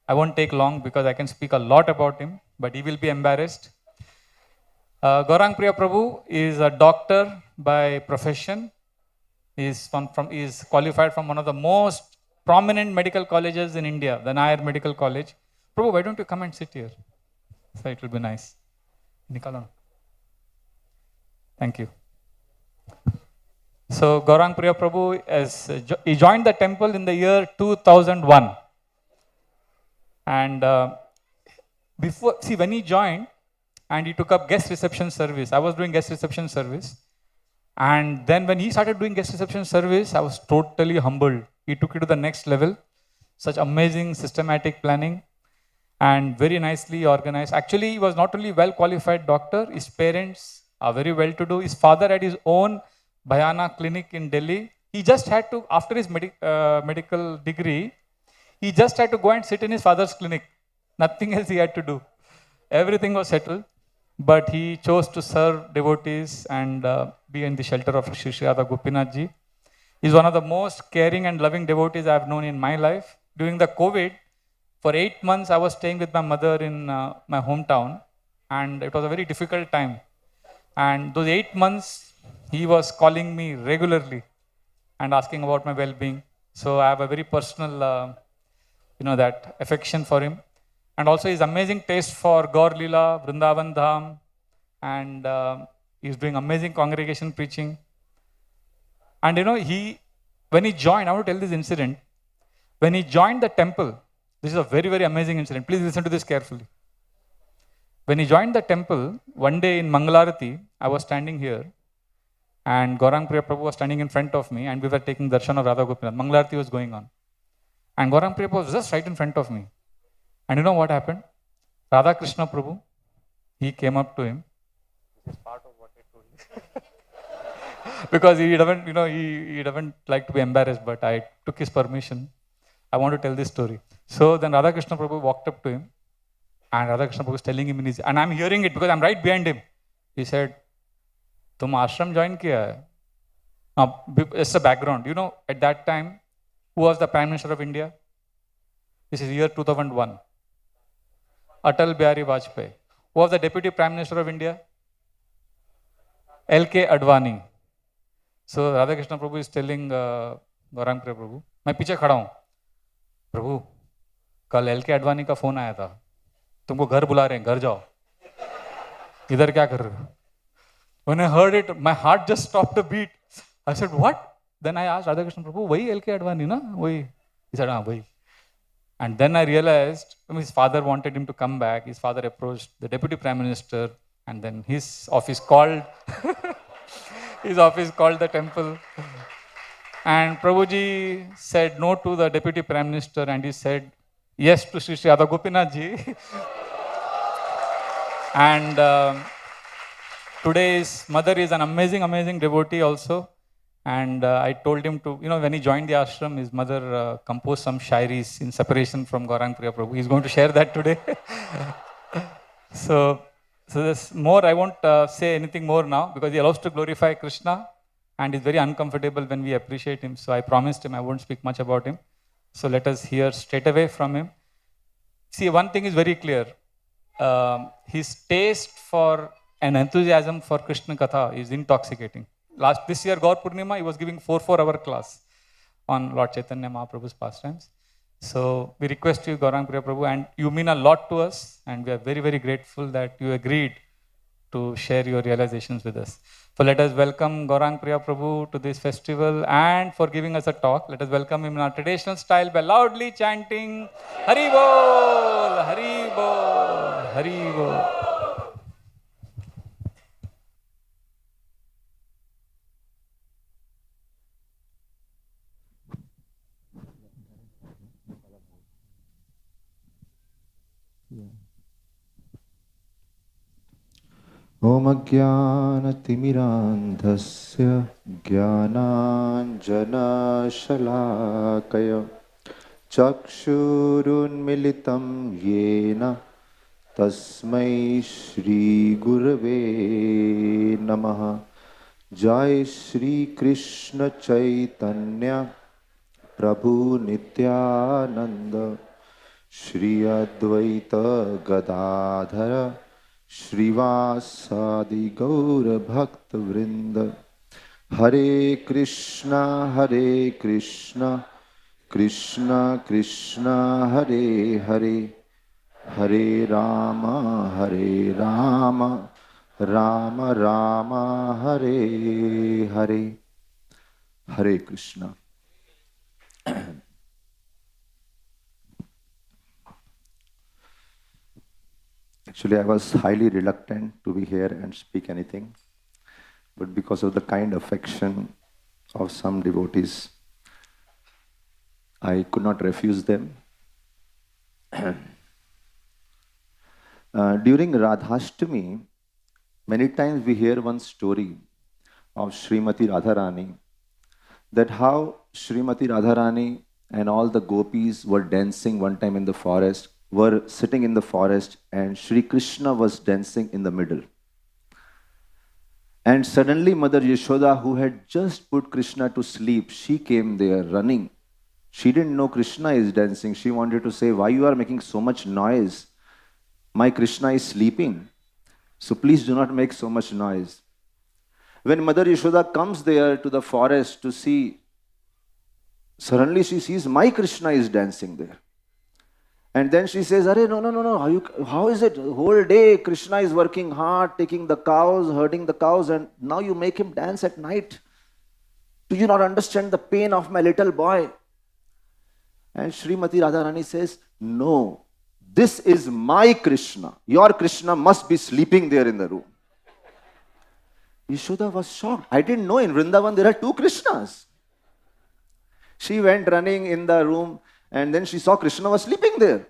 I won't take long because I can speak a lot about him, but he will be embarrassed. Gauranga Priya Prabhu is a doctor by profession. He is qualified from one of the most prominent medical colleges in India, the Nair Medical College. Prabhu, why don't you come and sit here? So it will be nice. Thank you. So Gauranga Priya Prabhu, he joined the temple in the year 2001. And when he joined and he took up guest reception service, I was doing guest reception service. And then when he started doing guest reception service, I was totally humbled. He took it to the next level. Such amazing systematic planning and very nicely organized. Actually, he was not only well-qualified doctor, his parents are very well-to-do. His father had his own Bhajans clinic in Delhi. He just had to, after his medical degree, he just had to go and sit in his father's clinic. Nothing else he had to do. Everything was settled. But he chose to serve devotees and be in the shelter of Shri Radha Gopinath ji. He's one of the most caring and loving devotees I've known in my life. During the COVID, for 8 months, I was staying with my mother in my hometown. And it was a very difficult time. And those 8 months, he was calling me regularly and asking about my well-being. So I have a very personal that affection for him. And also his amazing taste for Gaur Leela, Vrindavan Dham, and he's doing amazing congregation preaching. And when he joined, I want to tell this incident. When he joined the temple, this is a very, very amazing incident. Please listen to this carefully. When he joined the temple, one day in Mangalarati, I was standing here, And Gaurang Priya Prabhu was standing in front of me, and we were taking darshan of Radha Gopinath. Mangalarti was going on. And Gaurang Priya Prabhu was just right in front of me. And you know what happened? Radha Krishna Prabhu, he came up to him. This is part of what I told you. Because he doesn't, he doesn't like to be embarrassed, but I took his permission. I want to tell this story. So then Radha Krishna Prabhu walked up to him, and Radha Krishna Prabhu was telling him in his, and I'm hearing it because I'm right behind him. He said, "Tum ashram join kiya hai?" Now, it's a background. At that time, who was the Prime Minister of India? This is year 2001. Atal Bihari Vajpayee. Who was the Deputy Prime Minister of India? L.K. Advani. So Radha Krishna Prabhu is telling Gaurang Priya Prabhu, मैं पीछे खड़ा हूँ, प्रभु कल L.K. Advani का phone आया था, तुमको घर बुला रहे हैं, घर जाओ, इधर क्या कर रहे हो? When I heard it, my heart just stopped a beat. I said, what? Then I asked Radha Krishna Prabhu, वही L.K. Advani ना? वही. He said, हाँ वही. And then I realized his father wanted him to come back. His father approached the Deputy Prime Minister, and then his office called the temple. And Prabhuji said no to the Deputy Prime Minister, and he said yes to Sri Radha Gopinath ji. And today's mother is an amazing devotee also. And I told him to, when he joined the ashram, his mother composed some shairis in separation from Gaurang Priya Prabhu. He's going to share that today. So there's more. I won't say anything more now because he loves to glorify Krishna and is very uncomfortable when we appreciate him. So I promised him I won't speak much about him. So let us hear straight away from him. See, one thing is very clear. His taste for and enthusiasm for Krishna Katha is intoxicating. This year, Gaur Purnima, he was giving 4-hour class on Lord Chaitanya Mahaprabhu's pastimes. So we request you, Gaurang Priya Prabhu, and you mean a lot to us, and we are very grateful that you agreed to share your realizations with us. So let us welcome Gaurang Priya Prabhu to this festival and for giving us a talk. Let us welcome him in our traditional style by loudly chanting Hari Bol, Hari Bol, Hari Bol. Om Ajnana-timirandhasya Jnananjana-shalakaya Chakshurunmilitam Yena Tasmai Shri Gurave Namaha. Jai Shri Krishna Chaitanya Prabhu Nityananda Shri Advaita Gadadhara Shrivasadi Gaura Bhakta Vrinda. Hare Krishna, Krishna Krishna, Hare Hare, Hare Rama, Rama Rama, Hare Hare. Hare Krishna. Actually, I was highly reluctant to be here and speak anything, but because of the kind affection of some devotees, I could not refuse them. During Radhashtami, many times we hear one story of Srimati Radharani, that how Srimati Radharani and all the gopis were dancing one time in the forest, were sitting in the forest, and Shri Krishna was dancing in the middle. And suddenly Mother Yashoda, who had just put Krishna to sleep, she came there running. She didn't know Krishna is dancing. She wanted to say, why you are making so much noise? My Krishna is sleeping. So please do not make so much noise. When Mother Yashoda comes there to the forest to see, suddenly she sees my Krishna is dancing there. And then she says, Arey, no, how is it? The whole day Krishna is working hard, taking the cows, herding the cows, and now you make him dance at night. Do you not understand the pain of my little boy? And Srimati Radharani says, no, this is my Krishna. Your Krishna must be sleeping there in the room. Yashoda was shocked. I didn't know in Vrindavan there are 2 Krishnas. She went running in the room and then she saw Krishna was sleeping there.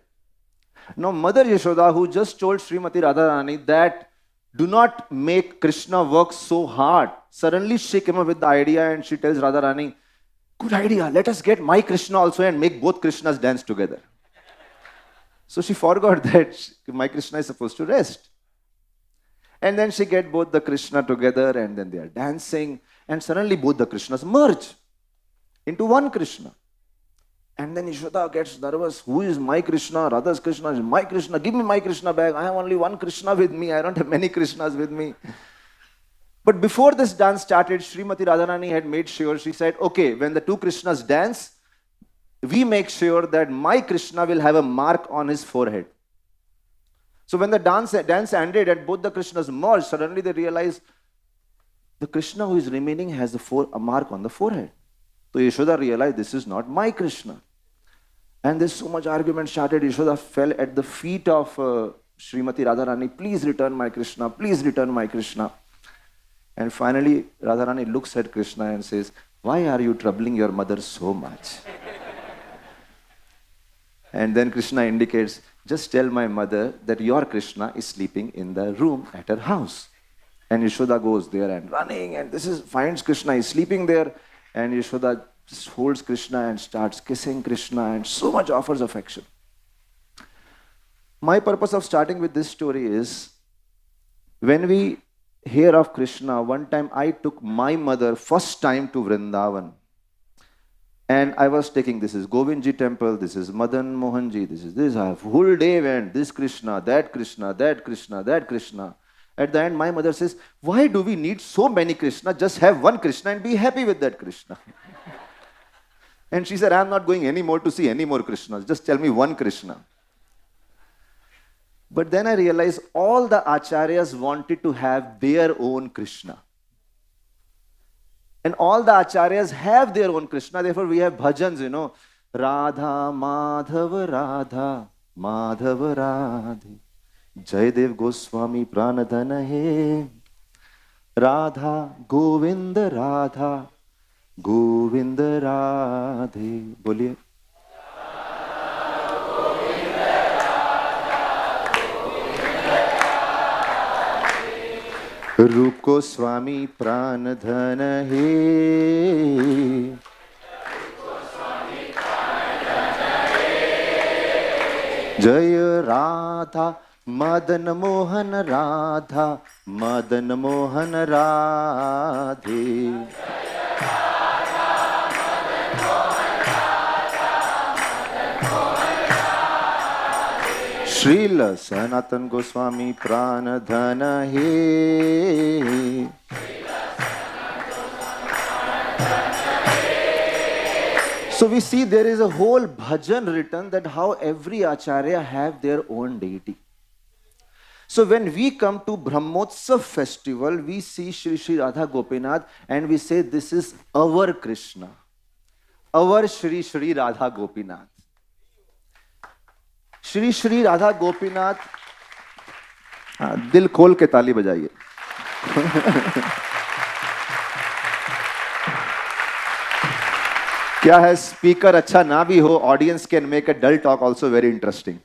Now Mother Yashoda, who just told Srimati Radharani that do not make Krishna work so hard, suddenly she came up with the idea and she tells Radharani, good idea, let us get my Krishna also and make both Krishnas dance together. So she forgot that my Krishna is supposed to rest. And then she get both the Krishna together and then they are dancing and suddenly both the Krishnas merge into one Krishna. And then Yashoda gets nervous. Who is my Krishna? Radha's Krishna is my Krishna. Give me my Krishna back. I have only one Krishna with me. I don't have many Krishnas with me. But before this dance started, Srimati Radharani had made sure, she said, okay, when the 2 Krishnas dance, we make sure that my Krishna will have a mark on his forehead. So when the dance ended and both the Krishnas merged, suddenly they realized the Krishna who is remaining has a mark on the forehead. So Yashoda realized this is not my Krishna. And there's so much argument started. Yashoda fell at the feet of Srimati Radharani. Please return my Krishna. Please return my Krishna. And finally, Radharani looks at Krishna and says, why are you troubling your mother so much? And then Krishna indicates, just tell my mother that your Krishna is sleeping in the room at her house. And Yashoda goes there and running and finds Krishna is sleeping there. And Yashoda just holds Krishna and starts kissing Krishna and so much offers affection. My purpose of starting with this story is, when we hear of Krishna, one time I took my mother first time to Vrindavan. And I was taking, this is Govindji temple, this is Madan Mohanji, this is this. I whole day went, this Krishna, that Krishna, that Krishna, that Krishna. At the end, my mother says, why do we need so many Krishna? Just have one Krishna and be happy with that Krishna. And she said, I'm not going anymore to see any more Krishnas. Just tell me one Krishna. But then I realized all the acharyas wanted to have their own Krishna. And all the acharyas have their own Krishna. Therefore, we have bhajans, Radha, Madhava, Radha, Madhava, Radhe. Jayadev Goswami Pranadhana He. Radha, Govinda, Radha, Govinda, Radhe. Boliye. रूप को स्वामी प्राण धन हे जय राधा मदन मोहन राधा मदन मोहन राधे श्रील सनातन गोस्वामी प्राण धन हे So we see there is a whole bhajan written that how every acharya have their own deity. So when we come to Brahmotsav festival, we see Shri Radha Gopinath and we say this is our Krishna, our Shri Radha Gopinath. Shri Radha Gopinath, दिल खोल के ताली बजाइए. क्या है, speaker अच्छा ना भी हो, audience can make a dull talk also very interesting.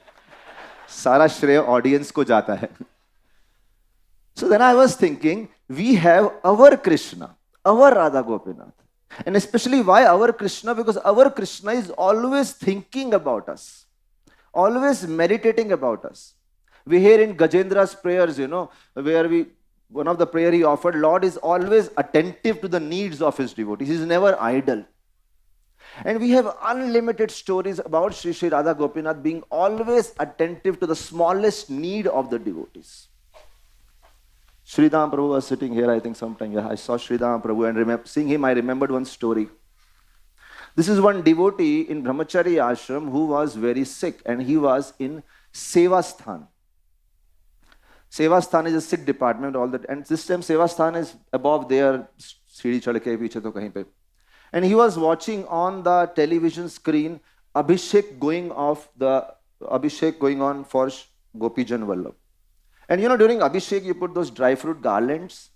सारा श्रेय ऑडियंस को जाता है. So then I was thinking, we have our Krishna, our Radha Gopinath. And especially why our Krishna? Because our Krishna is always thinking about us, always meditating about us. We hear in Gajendra's prayers, where one of the prayer he offered, Lord is always attentive to the needs of his devotees. He is never idle. And we have unlimited stories about Shri Radha Gopinath being always attentive to the smallest need of the devotees. Sridham Prabhu was sitting here, I think sometime. Yeah, I saw Sridham Prabhu and seeing him, I remembered one story. This is one devotee in Brahmachari ashram who was very sick and he was in Sevasthan. Sevasthan is a sick department, all that. And this time Sevasthan is above there, Siri chad ke piche to kahin pe. And he was watching on the television screen Abhishek going on for Gopijan Vallabh. And during Abhishek, you put those dry fruit garlands.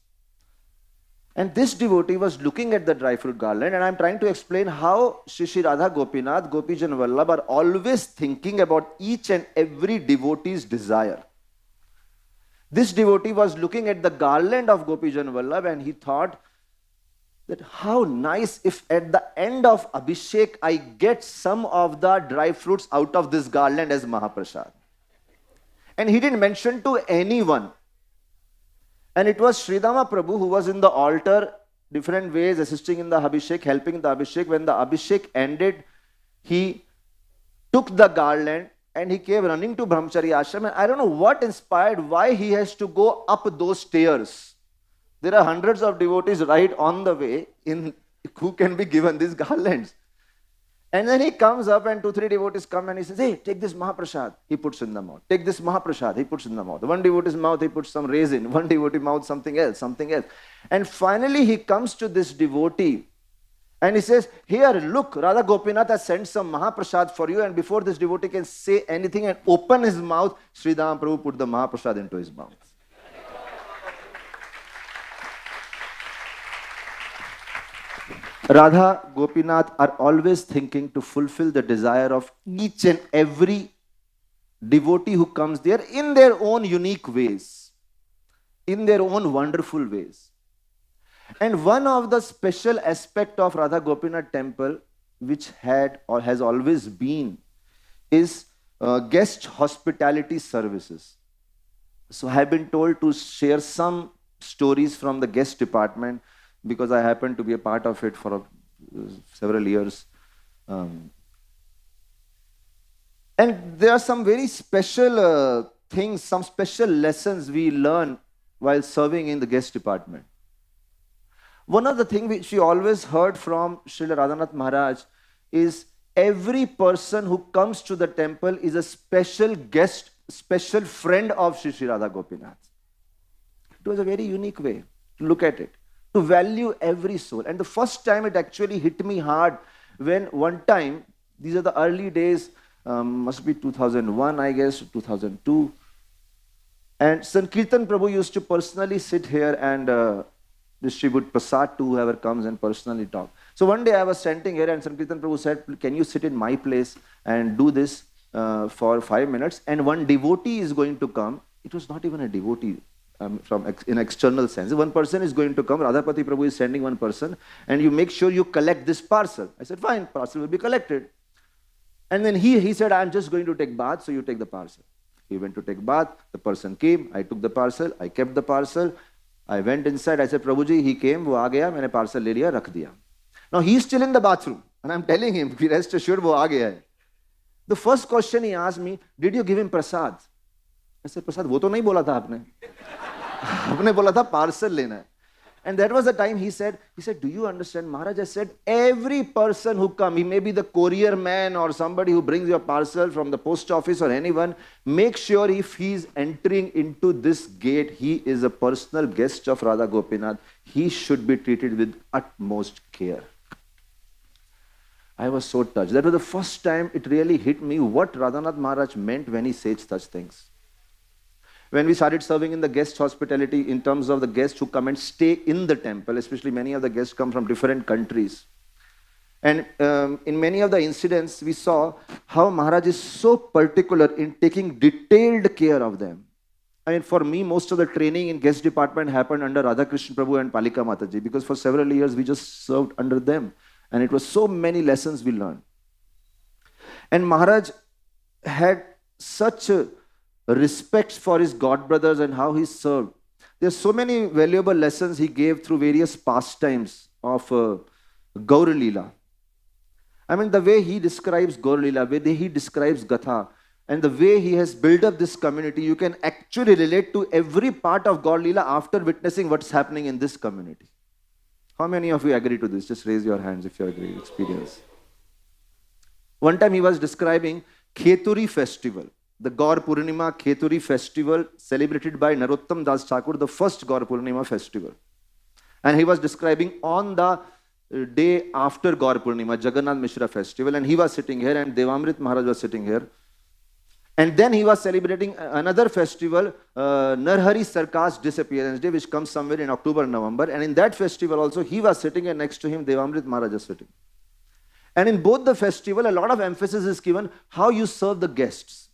And this devotee was looking at the dry fruit garland, and I'm trying to explain how Shri Radha Gopinath, Gopijan Vallabh are always thinking about each and every devotee's desire. This devotee was looking at the garland of Gopijan Vallabh and he thought that how nice if at the end of Abhishek I get some of the dry fruits out of this garland as Mahaprasad. And he didn't mention to anyone. And it was Sridhama Prabhu who was in the altar, different ways, assisting in the Abhishek, helping the Abhishek. When the Abhishek ended, he took the garland and he came running to Brahmachari Ashram. And I don't know what inspired, why he has to go up those stairs. There are hundreds of devotees right on the way in who can be given these garlands. And then he comes up and 2-3 devotees come and he says, hey, take this Mahaprasad. He puts in the mouth. Take this Mahaprasad. He puts in the mouth. One devotee's mouth, he puts some raisin. One devotee mouth, something else, something else. And finally he comes to this devotee and he says, here, look, Radha Gopinath has sent some Mahaprasad for you. And before this devotee can say anything and open his mouth, Sridham Prabhu put the Mahaprasad into his mouth. Radha Gopinath are always thinking to fulfill the desire of each and every devotee who comes there in their own unique ways, in their own wonderful ways. And one of the special aspect of Radha Gopinath temple, which had or has always been, is guest hospitality services. So I have been told to share some stories from the guest department, because I happened to be a part of it for several years. And there are some very special things, some special lessons we learn while serving in the guest department. One of the things which we always heard from Srila Radhanath Maharaj is every person who comes to the temple is a special guest, special friend of Sri Radha Gopinath. It was a very unique way to look at it, to value every soul. And the first time it actually hit me hard when one time, these are the early days, must be 2001, I guess, 2002. And Sankirtan Prabhu used to personally sit here and distribute prasad to whoever comes and personally talk. So one day I was standing here and Sankirtan Prabhu said, can you sit in my place and do this for 5 minutes? And one devotee is going to come. It was not even a devotee. In external sense. One person is going to come, Radhapati Prabhu is sending one person, and you make sure you collect this parcel. I said, fine, parcel will be collected. And then he said, I'm just going to take bath, so you take the parcel. He went to take bath, the person came, I took the parcel, I kept the parcel, I went inside, I said, Prabhuji, he came, wo aa gaya, maine parcel le liya, rakh diya. Now he's still in the bathroom, and I'm telling him, rest assured, wo aa gaya hai. The first question he asked me, did you give him prasad? I said, prasad, wo to nahi bola tha aapne. आपने बोला था parcel लेना है. And that was the time he said, do you understand? Maharaj has said, every person who come, he may be the courier man or somebody who brings your parcel from the post office or anyone, make sure if he is entering into this gate, he is a personal guest of Radha Gopinath. He should be treated with utmost care. I was so touched. That was the first time it really hit me what Radhanath Maharaj meant when he said such things. When we started serving in the guest hospitality in terms of the guests who come and stay in the temple, especially many of the guests come from different countries. And in many of the incidents, we saw how Maharaj is so particular in taking detailed care of them. I mean, for me, most of the training in guest department happened under Radha Krishna Prabhu and Palika Mataji, because for several years we just served under them. And it was so many lessons we learned. And Maharaj had such a respect for his god brothers and how he served. There are so many valuable lessons he gave through various pastimes of Gaur Leela. I mean, the way he describes Gaur Leela, the way he describes Gatha, and the way he has built up this community, you can actually relate to every part of Gaur Leela after witnessing what's happening in this community. How many of you agree to this? Just raise your hands if you agree, experience. One time he was describing Kheturi festival. The Gaur Purnima Kheturi festival celebrated by Narottam Das Thakur, the first Gaur Purnima festival. And he was describing on the day after Gaur Purnima, Jagannath Mishra festival, and he was sitting here and Devamrit Maharaj was sitting here. And then he was celebrating another festival, Narhari Sarkar's Disappearance Day, which comes somewhere in October, November. And in that festival also, he was sitting and next to him, Devamrit Maharaj is sitting. And in both the festival, a lot of emphasis is given how you serve the guests.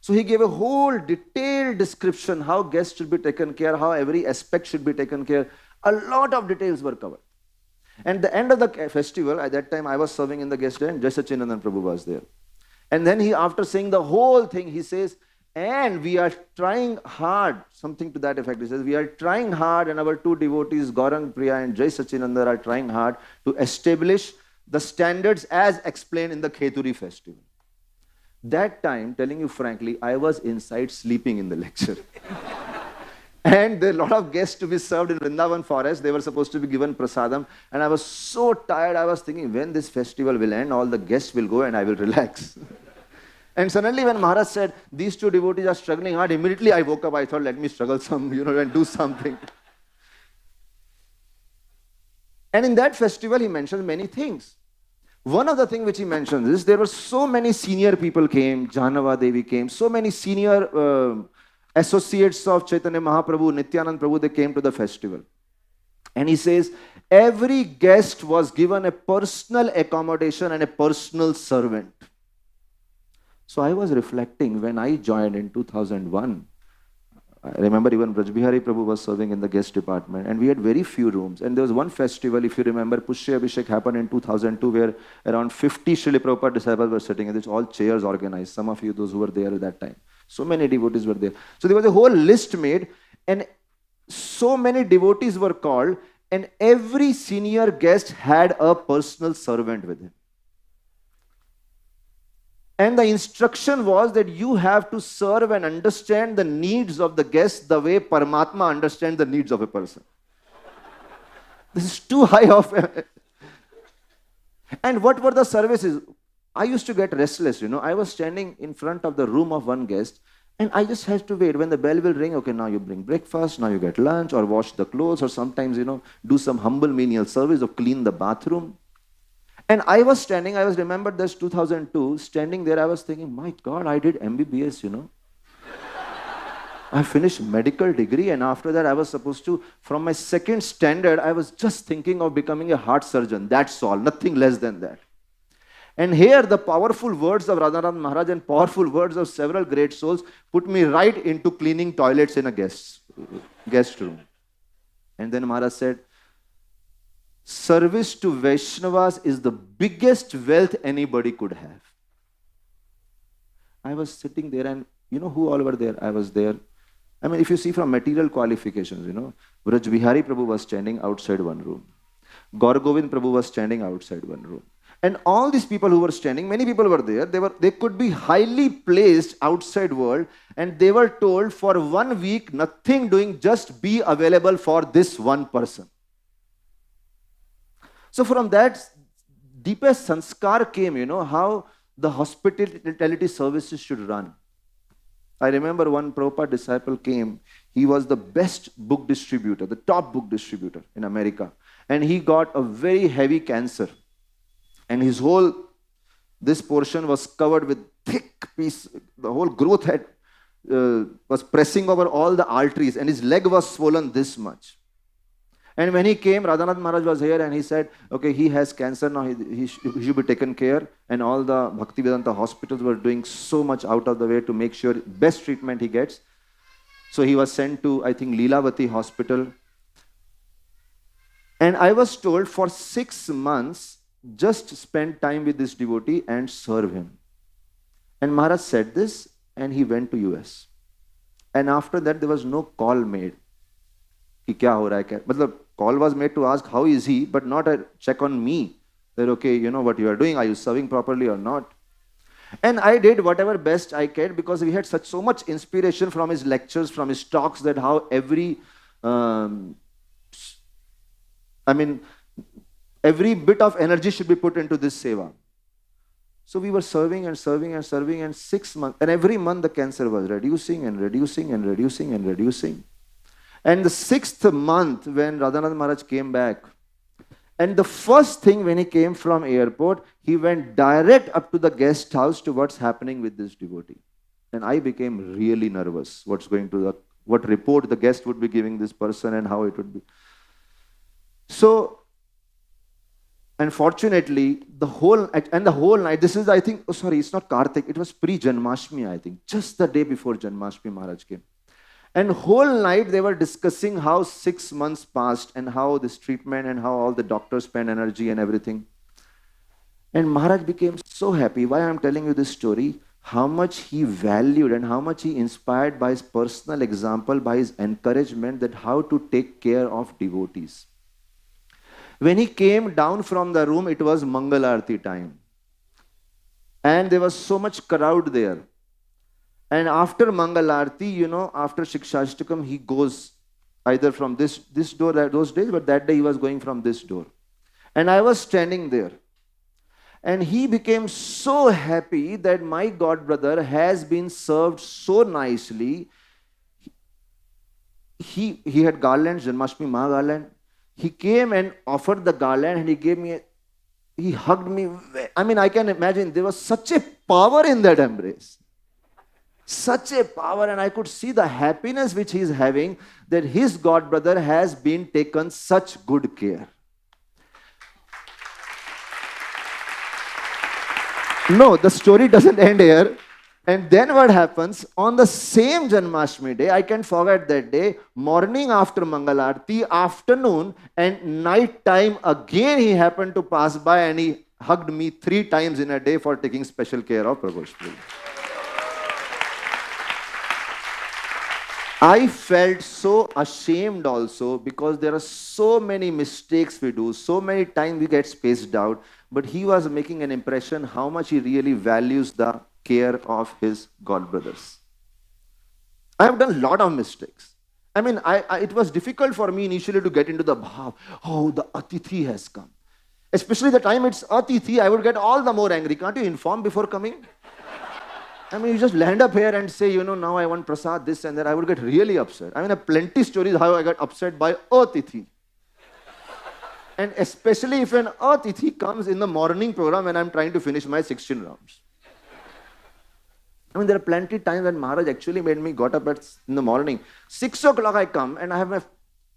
So he gave a whole detailed description how guests should be taken care, how every aspect should be taken care. A lot of details were covered. And at the end of the festival, at that time I was serving in the guest and Jai Sachinandan Prabhu was there. And then he, after saying the whole thing, he says, and we are trying hard, something to that effect. He says, we are trying hard, and our two devotees, Gaurang Priya and Jai Sachinandar, are trying hard to establish the standards as explained in the Kheturi festival. That time, telling you frankly, I was inside sleeping in the lecture. And there are a lot of guests to be served in Vrindavan forest. They were supposed to be given prasadam. And I was so tired, I was thinking, when this festival will end, all the guests will go and I will relax. And suddenly when Maharaj said, these two devotees are struggling hard, immediately I woke up. I thought, let me struggle some, and do something. And in that festival, he mentioned many things. One of the things which he mentions is, there were so many senior people came, Janava Devi came, so many senior associates of Chaitanya Mahaprabhu, Nityanand Prabhu, they came to the festival. And he says, every guest was given a personal accommodation and a personal servant. So I was reflecting when I joined in 2001. I remember even Braj Bihari Prabhu was serving in the guest department and we had very few rooms. And there was one festival, if you remember, Pushya Abhishek happened in 2002 where around 50 Srila Prabhupada disciples were sitting and it's all chairs organized. Some of you, those who were there at that time. So many devotees were there. So there was a whole list made and so many devotees were called and every senior guest had a personal servant with him. And the instruction was that you have to serve and understand the needs of the guest the way Paramatma understands the needs of a person. This is too high of a... And what were the services? I used to get restless, I was standing in front of the room of one guest and I just had to wait. When the bell will ring, okay, now you bring breakfast, now you get lunch or wash the clothes or sometimes, do some humble menial service or clean the bathroom. And I was standing, I was remembered this 2002, standing there, I was thinking, my God, I did MBBS, I finished medical degree and after that I was supposed to, from my second standard, I was just thinking of becoming a heart surgeon. That's all, nothing less than that. And here the powerful words of Radharani Maharaj and powerful words of several great souls put me right into cleaning toilets in a guest room. And then Maharaj said, service to Vaishnavas is the biggest wealth anybody could have. I was sitting there and who all were there? I was there. I mean, if you see from material qualifications, Braj Bihari Prabhu was standing outside one room. Gaur Govind Prabhu was standing outside one room. And all these people who were standing, many people were there, they could be highly placed outside world and they were told for 1 week, nothing doing, just be available for this one person. So from that, deepest sanskar came, how the hospitality services should run. I remember one Prabhupada disciple came, he was the best book distributor, the top book distributor in America. And he got a very heavy cancer. And his whole, this portion was covered with thick piece, the whole growth had, was pressing over all the arteries and his leg was swollen this much. And when he came, Radhanath Maharaj was here and he said, okay, he has cancer now, he should be taken care. And all the Bhaktivedanta hospitals were doing so much out of the way to make sure best treatment he gets. So he was sent to, I think, Leelavati hospital. And I was told for 6 months, just spend time with this devotee and serve him. And Maharaj said this and he went to US. And after that, there was no call made. Ki kya ho raha hai? Matlab, call was made to ask how is he, but not a check on me. That okay, what you are doing, are you serving properly or not? And I did whatever best I could because we had so much inspiration from his lectures, from his talks, that how every bit of energy should be put into this seva. So we were serving and serving and serving, and 6 months, and every month the cancer was reducing and reducing and reducing and reducing. And the 6th month when Radhanath Maharaj came back, and the first thing when he came from airport, he went direct up to the guest house to what's happening with this devotee. And I became really nervous. What report the guest would be giving this person and how it would be. So, unfortunately, the whole night, this is, I think, oh sorry, it's not Kartik, it was pre-Janmashtami, I think, just the day before Janmashtami Maharaj came. And whole night they were discussing how 6 months passed and how this treatment and how all the doctors spend energy and everything. And Maharaj became so happy. Why I'm telling you this story? How much he valued and how much he inspired by his personal example, by his encouragement that how to take care of devotees. When he came down from the room, it was Mangal Aarti time. And there was so much crowd there. And after Mangal Aarti, after Shikshashtakam, he goes either from this door those days, but that day he was going from this door. And I was standing there. And he became so happy that my godbrother has been served so nicely. He had garlands, Janmashtami Maha garland. He came and offered the garland and he hugged me. I mean, I can imagine there was such a power in that embrace. Such a power, and I could see the happiness which he is having that his godbrother has been taken such good care. No, the story doesn't end here. And then what happens? On the same Janmashtami day, I can't forget that day, morning after Mangal Aarti, afternoon and night time, again he happened to pass by and he hugged me 3 times in a day for taking special care of Prabhu's place. I felt so ashamed also because there are so many mistakes we do, so many times we get spaced out, but he was making an impression how much he really values the care of his godbrothers. I have done a lot of mistakes. I mean, it was difficult for me initially to get into the bhav. Oh, the Atithi has come. Especially the time it's Atithi, I would get all the more angry. Can't you inform before coming? I mean, you just land up here and say, now I want prasad, this and that. I would get really upset. I mean, I have plenty stories how I got upset by Atithi. And especially if an Atithi comes in the morning program when I'm trying to finish my 16 rounds. I mean, there are plenty times when Maharaj actually made me got up in the morning. 6 o'clock I come and I have my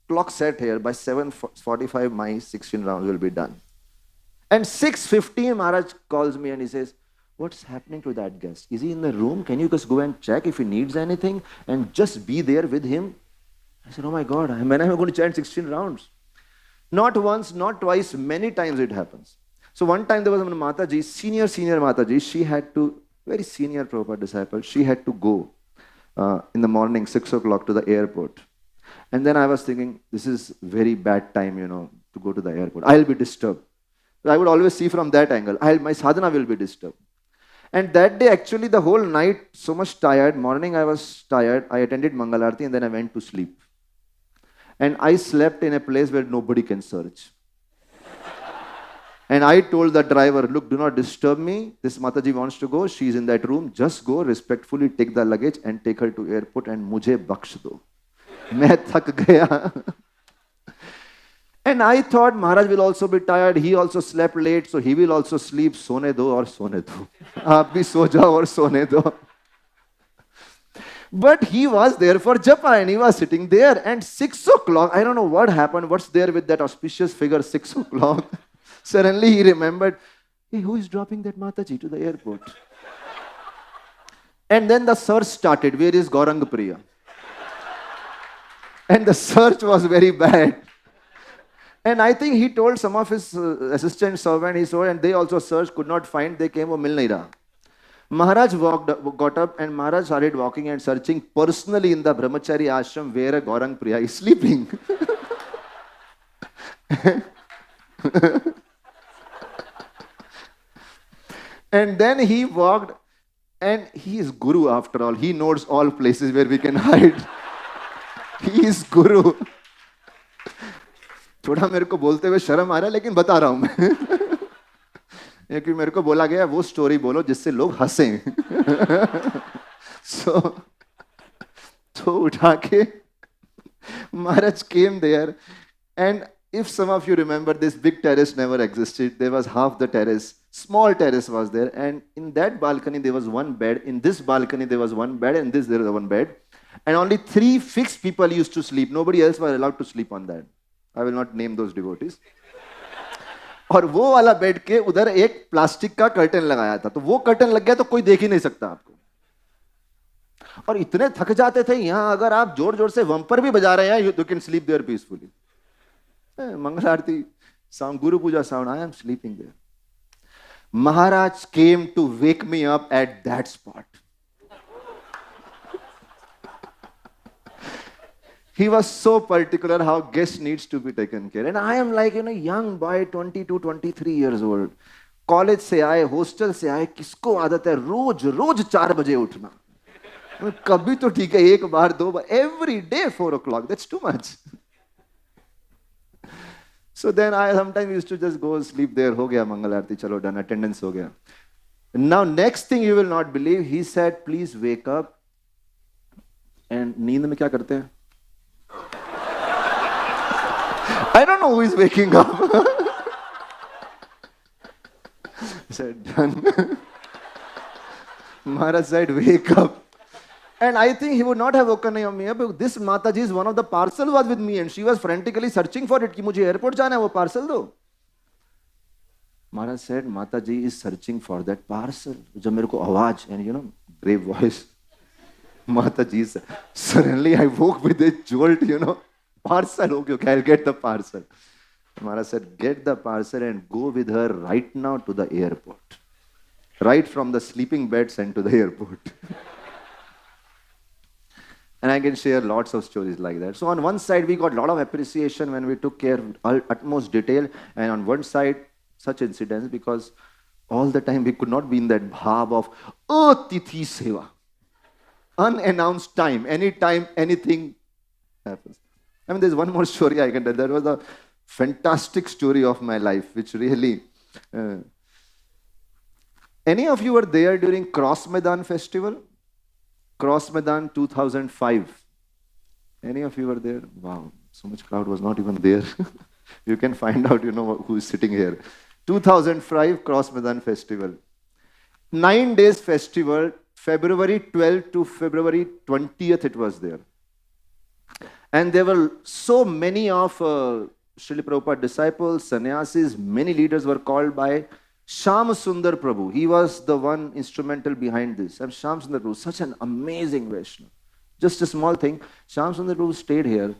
clock set here. By 7:45 my 16 rounds will be done. And 6:15 Maharaj calls me and he says, what's happening to that guest? Is he in the room? Can you just go and check if he needs anything and just be there with him? I said, oh my God, when am I going to chant 16 rounds? Not once, not twice, many times it happens. So one time there was a Mataji, senior Mataji, she had to, very senior Prabhupada disciple, she had to go in the morning, 6 o'clock to the airport. And then I was thinking, this is very bad time, to go to the airport. I'll be disturbed. I would always see from that angle, my sadhana will be disturbed. And that day, actually, the whole night, so much tired. Morning, I was tired. I attended Mangal Aarti and then I went to sleep. And I slept in a place where nobody can search. And I told the driver, look, do not disturb me. This Mataji wants to go. She's in that room. Just go, respectfully take the luggage and take her to airport and mujhe baksh do. Main thak gaya. And I thought Maharaj will also be tired. He also slept late, so he will also sleep. Sone do or sone do. Aap bhi so jao or sone do. But he was there for japa and he was sitting there. And 6 o'clock, I don't know what happened. What's there with that auspicious figure, 6 o'clock? Suddenly he remembered, hey, who is dropping that Mataji to the airport? And then the search started. Where is Gaurang Priya? And the search was very bad. And I think he told some of his assistant servant, and they also searched, could not find, they came, mil nahi raha. Maharaj got up and Maharaj started walking and searching personally in the Brahmachari ashram where a Gaurang Priya is sleeping. And then he walked, and he is Guru after all. He knows all places where we can hide. He is Guru. थोड़ा मेरे को बोलते हुए शर्म आ रहा है लेकिन बता रहा हूं मैं क्योंकि मेरे को बोला गया वो स्टोरी बोलो जिससे लोग हंसें तो उठा के Maharaj came there and if some of you remember, this big terrace never existed. There was half the terrace. Small terrace was there. And in that balcony, there was one bed. In this balcony, there was one bed. And this, there was one bed. And only 3 fixed people used to sleep. Nobody else was allowed to sleep on that. I will not name those devotees. और वो वाला bed के उधर एक plastic का curtain लगाया था, तो वो कर्टन लग गया तो कोई देख ही नहीं सकता आपको। और इतने थक जाते थे, यहां अगर आप जोर जोर से वंपर भी बजा रहे हैं, you can sleep there peacefully. Mangal Aarti sound, guru puja sound, I am sleeping there. Maharaj came to wake me up at that spot. He was so particular how guest needs to be taken care. And I am like, young boy, 22, 23 years old. College से आए, hostel से आए, किसको आदत है रोज 4 बजे उठना? कभी तो ठीक है, 1 बार 2 बार, every day 4 o'clock. That's too much. So then I sometimes used to just go sleep there. हो गया मंगल आरती, चलो done, attendance हो गया. Now next thing you will not believe, he said, please wake up. And नींद में क्या करते हैं? I don't know who is waking up. I said, done. Maharaj said, wake up. And I think he would not have woken me up. This Mataji is one of the parcel was with me and she was frantically searching for it. कि मुझे airport जाना है, वो parcel दो. Maharaj said, Mataji is searching for that parcel. जब मेरे को आवाज, and grave voice. Mataji said, suddenly I woke with a jolt, Parcel, okay, I'll get the parcel. Maharaj said, get the parcel and go with her right now to the airport. Right from the sleeping bed sent to the airport. And I can share lots of stories like that. So on one side, we got a lot of appreciation when we took care of utmost detail. And on one side, such incidents, because all the time we could not be in that bhav of, Tithi Seva. Unannounced time. Anytime, anything happens. I mean, there's one more story I can tell. That was a fantastic story of my life, which really... Any of you were there during Cross Maidan festival? Cross Maidan 2005. Any of you were there? Wow, so much crowd was not even there. You can find out, who is sitting here. 2005 Cross Maidan festival. 9 days festival, February 12th to February 20th it was there. And there were so many of Srila Prabhupada disciples, sannyasis, many leaders were called by Shyam Sundar Prabhu. He was the one instrumental behind this. And Shyam Sundar Prabhu, such an amazing Vaishnava. Just a small thing, Shyam Sundar Prabhu stayed here.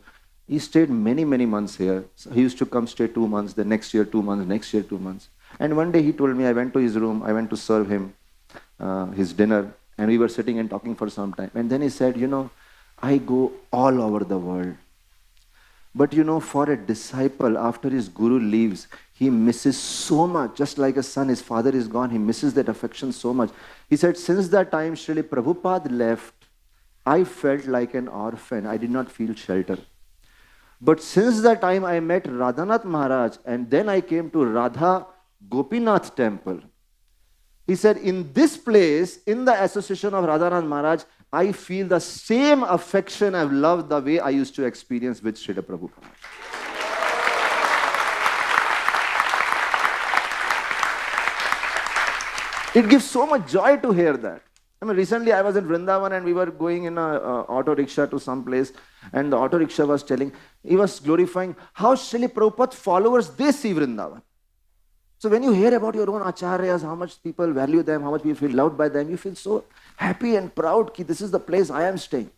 He stayed many, many months here. So he used to come stay 2 months, the next year 2 months, next year 2 months. And one day he told me, I went to his room, I went to serve him his dinner, and we were sitting and talking for some time. And then he said, I go all over the world. But for a disciple, after his guru leaves, he misses so much. Just like a son, his father is gone, he misses that affection so much. He said, since that time Srila Prabhupada left, I felt like an orphan. I did not feel shelter. But since that time I met Radhanath Maharaj, and then I came to Radha Gopinath temple. He said, in this place, in the association of Radhanath Maharaj, I feel the same affection I've loved the way I used to experience with Srila Prabhupada. It gives so much joy to hear that. I mean, recently I was in Vrindavan and we were going in a auto rickshaw to some place, and the auto rickshaw was telling, he was glorifying how Srila Prabhupada followers, they see Vrindavan. So when you hear about your own acharyas, how much people value them, how much you feel loved by them, you feel so happy and proud that this is the place I am staying.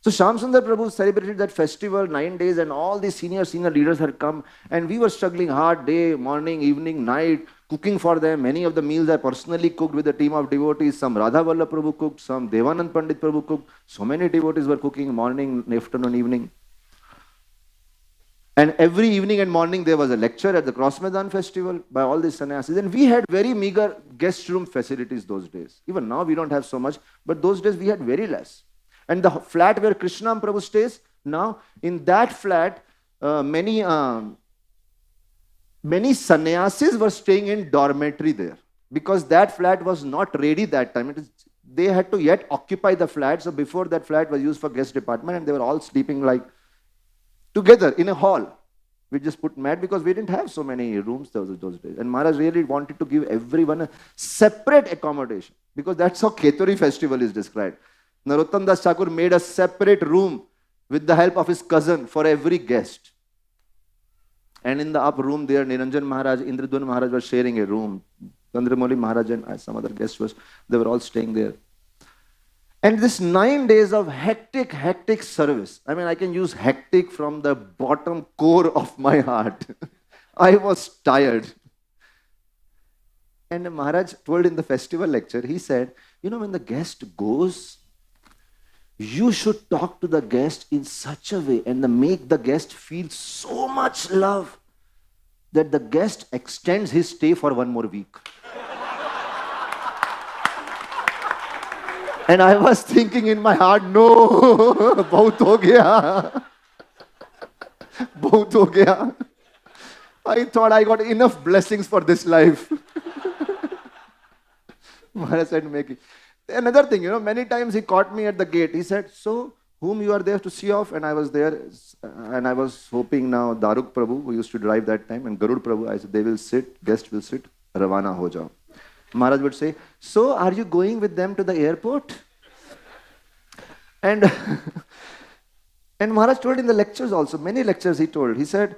So Shyam Sundar Prabhu celebrated that festival 9 days, and all these senior leaders had come, and we were struggling hard day, morning, evening, night, cooking for them. Many of the meals I personally cooked with a team of devotees. Some Radha Vallabh Prabhu cooked, some Devanand Pandit Prabhu cooked. So many devotees were cooking morning, afternoon, evening. And every evening and morning there was a lecture at the Cross Maidan festival by all these sannyasis. And we had very meager guest room facilities those days. Even now we don't have so much, but those days we had very less. And the flat where Krishnam Prabhu stays, now in that flat, many sannyasis were staying in dormitory there, because that flat was not ready that time. They had to yet occupy the flat. So before that flat was used for guest department, and they were all sleeping like together in a hall We just put mat because we didn't have so many rooms those days. And Maharaj really wanted to give everyone a separate accommodation because that's how Kheturi festival is described. Narottam Das Thakur made a separate room with the help of his cousin for every guest. And in the up room there, Niranjan Maharaj, Indradwan Maharaj was sharing a room. Chandramoli Maharaj and some other guests they were all staying there. And this 9 days of hectic service. I mean, I can use hectic from the bottom core of my heart. I was tired. And Maharaj told in the festival lecture, he said, you know, when the guest goes, you should talk to the guest in such a way and make the guest feel so much love that the guest extends his stay for 1 more week. And I was thinking in my heart, no, bahut ho gaya. Bahut ho gaya. I thought I got enough blessings for this life. Maharaj said, make it. Another thing, you know, many times he caught me at the gate. He said, so, whom you are there to see off? And I was there, and I was hoping now Daruk Prabhu, who used to drive that time, and Garud Prabhu, I said, they will sit, guest will sit, Ravana ho jao. Maharaj would say, so, are you going with them to the airport? And Maharaj told in the lectures also, many lectures he told, he said,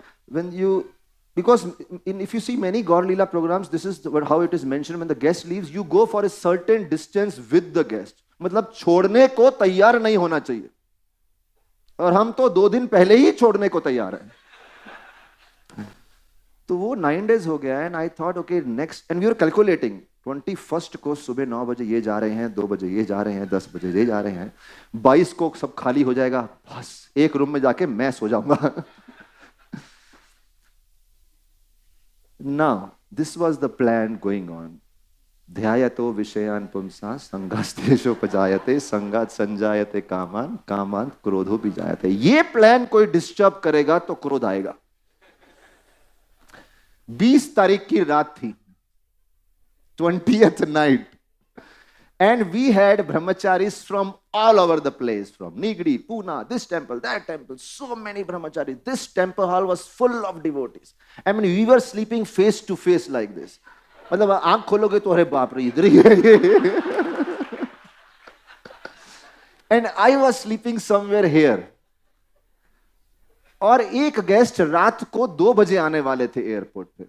because if you see many Gaur Leela programs, this is how it is mentioned, when the guest leaves, you go for a certain distance with the guest. मतलब छोड़ने को तैयार नहीं होना चाहिए. और हम तो 2 दिन पहले ही छोड़ने को तैयार हैं. तो वो 9 days हो गया, and I thought, okay, next, and we were calculating. 21st को सुबह 9 बजे ये जा रहे हैं, 2 बजे ये जा रहे हैं, 10 बजे ये जा रहे हैं, 22 को सब खाली हो जाएगा, बस एक रूम में जाके मैं सो जाऊंगा. Now, this was the plan going on. Dhyayato vishayan pumsa sangastesho pajayate sangat sanjayate kaman kaman krodho bijayate. ये प्लान कोई डिस्टर्ब करेगा तो क्रोध आएगा. 20 तारीख की रात थी, 20th night, and we had brahmacharis from all over the place, from Nigri, Pune, this temple, that temple, so many brahmacharis. This temple hall was full of devotees. I mean, we were sleeping face to face like this. मतलब आंख खोलोगे तो अरे बाप रे इधर ही है. And I was sleeping somewhere here. और एक गेस्ट रात को 2 बजे आने वाले थे एयरपोर्ट पे.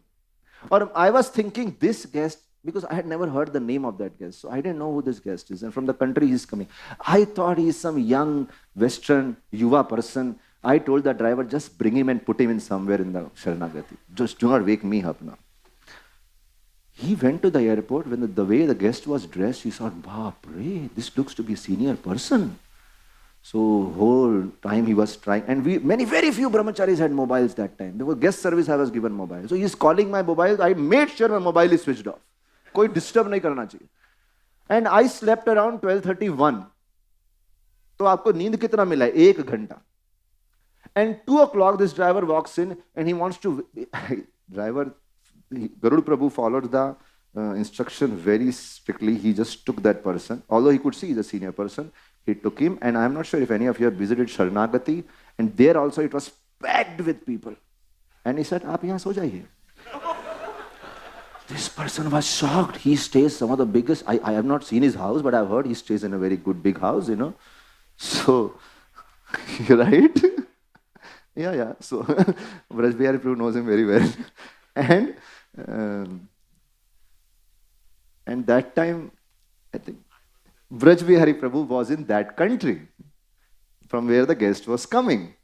और I was thinking this guest, because I had never heard the name of that guest, so I didn't know who this guest is, and from the country he's coming. I thought he's some young Western Yuva person. I told the driver, just bring him and put him in somewhere in the Sharanagati. Just do not wake me up now. He went to the airport. When the way the guest was dressed, he thought, baap re, this looks to be a senior person. So whole time he was trying, and very few brahmacharis had mobiles that time. There was guest service, I was given mobile. So he's calling my mobile. I made sure my mobile is switched off. कोई disturb नहीं करना चाहिए. And I slept around 12:31. तो आपको नींद कितना मिला है? 1 घंटा. And 2 o'clock this driver walks in and he wants to, Garud Prabhu followed the instruction very strictly. He just took that person. Although he could see he's a senior person, he took him, and I'm not sure if any of you have visited Sharanagati, and there also it was packed with people. And he said, "Aap yahan so jaiye." This person was shocked. He stays some of the biggest, I have not seen his house, but I've heard he stays in a very good big house, you know. So, right? Yeah. So, Braj Bihari Prabhu knows him very well. And that time, I think, Braj Bihari Prabhu was in that country from where the guest was coming.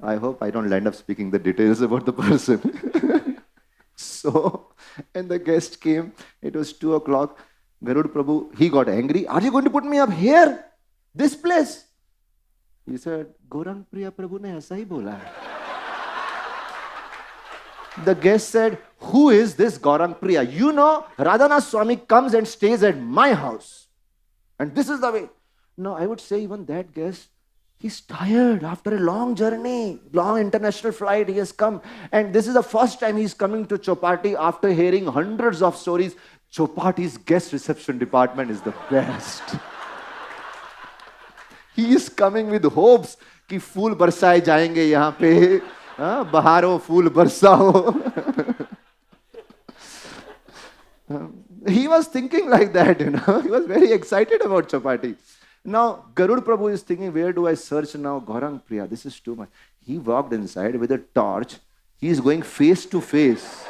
I hope I don't end up speaking the details about the person. So, and the guest came, it was 2 o'clock. Garud Prabhu, he got angry. Are you going to put me up here? This place? He said, Gaurang Priya Prabhu ne aisa hi bola hai. The guest said, who is this Gaurang Priya? You know, Radhanath Swami comes and stays at my house. And this is the way. No, I would say even that guest, he's tired after a long journey, long international flight. He has come. And this is the first time he's coming to Chowpatty after hearing hundreds of stories. Chowpatty's guest reception department is the best. He is coming with hopes कि फूल बरसाए जाएंगे यहाँ पे, Baharo fool barsao. He was thinking like that, you know. He was very excited about chapati. Now, Garud Prabhu is thinking, where do I search now? Gaurang Priya, this is too much. He walked inside with a torch. He is going face to face.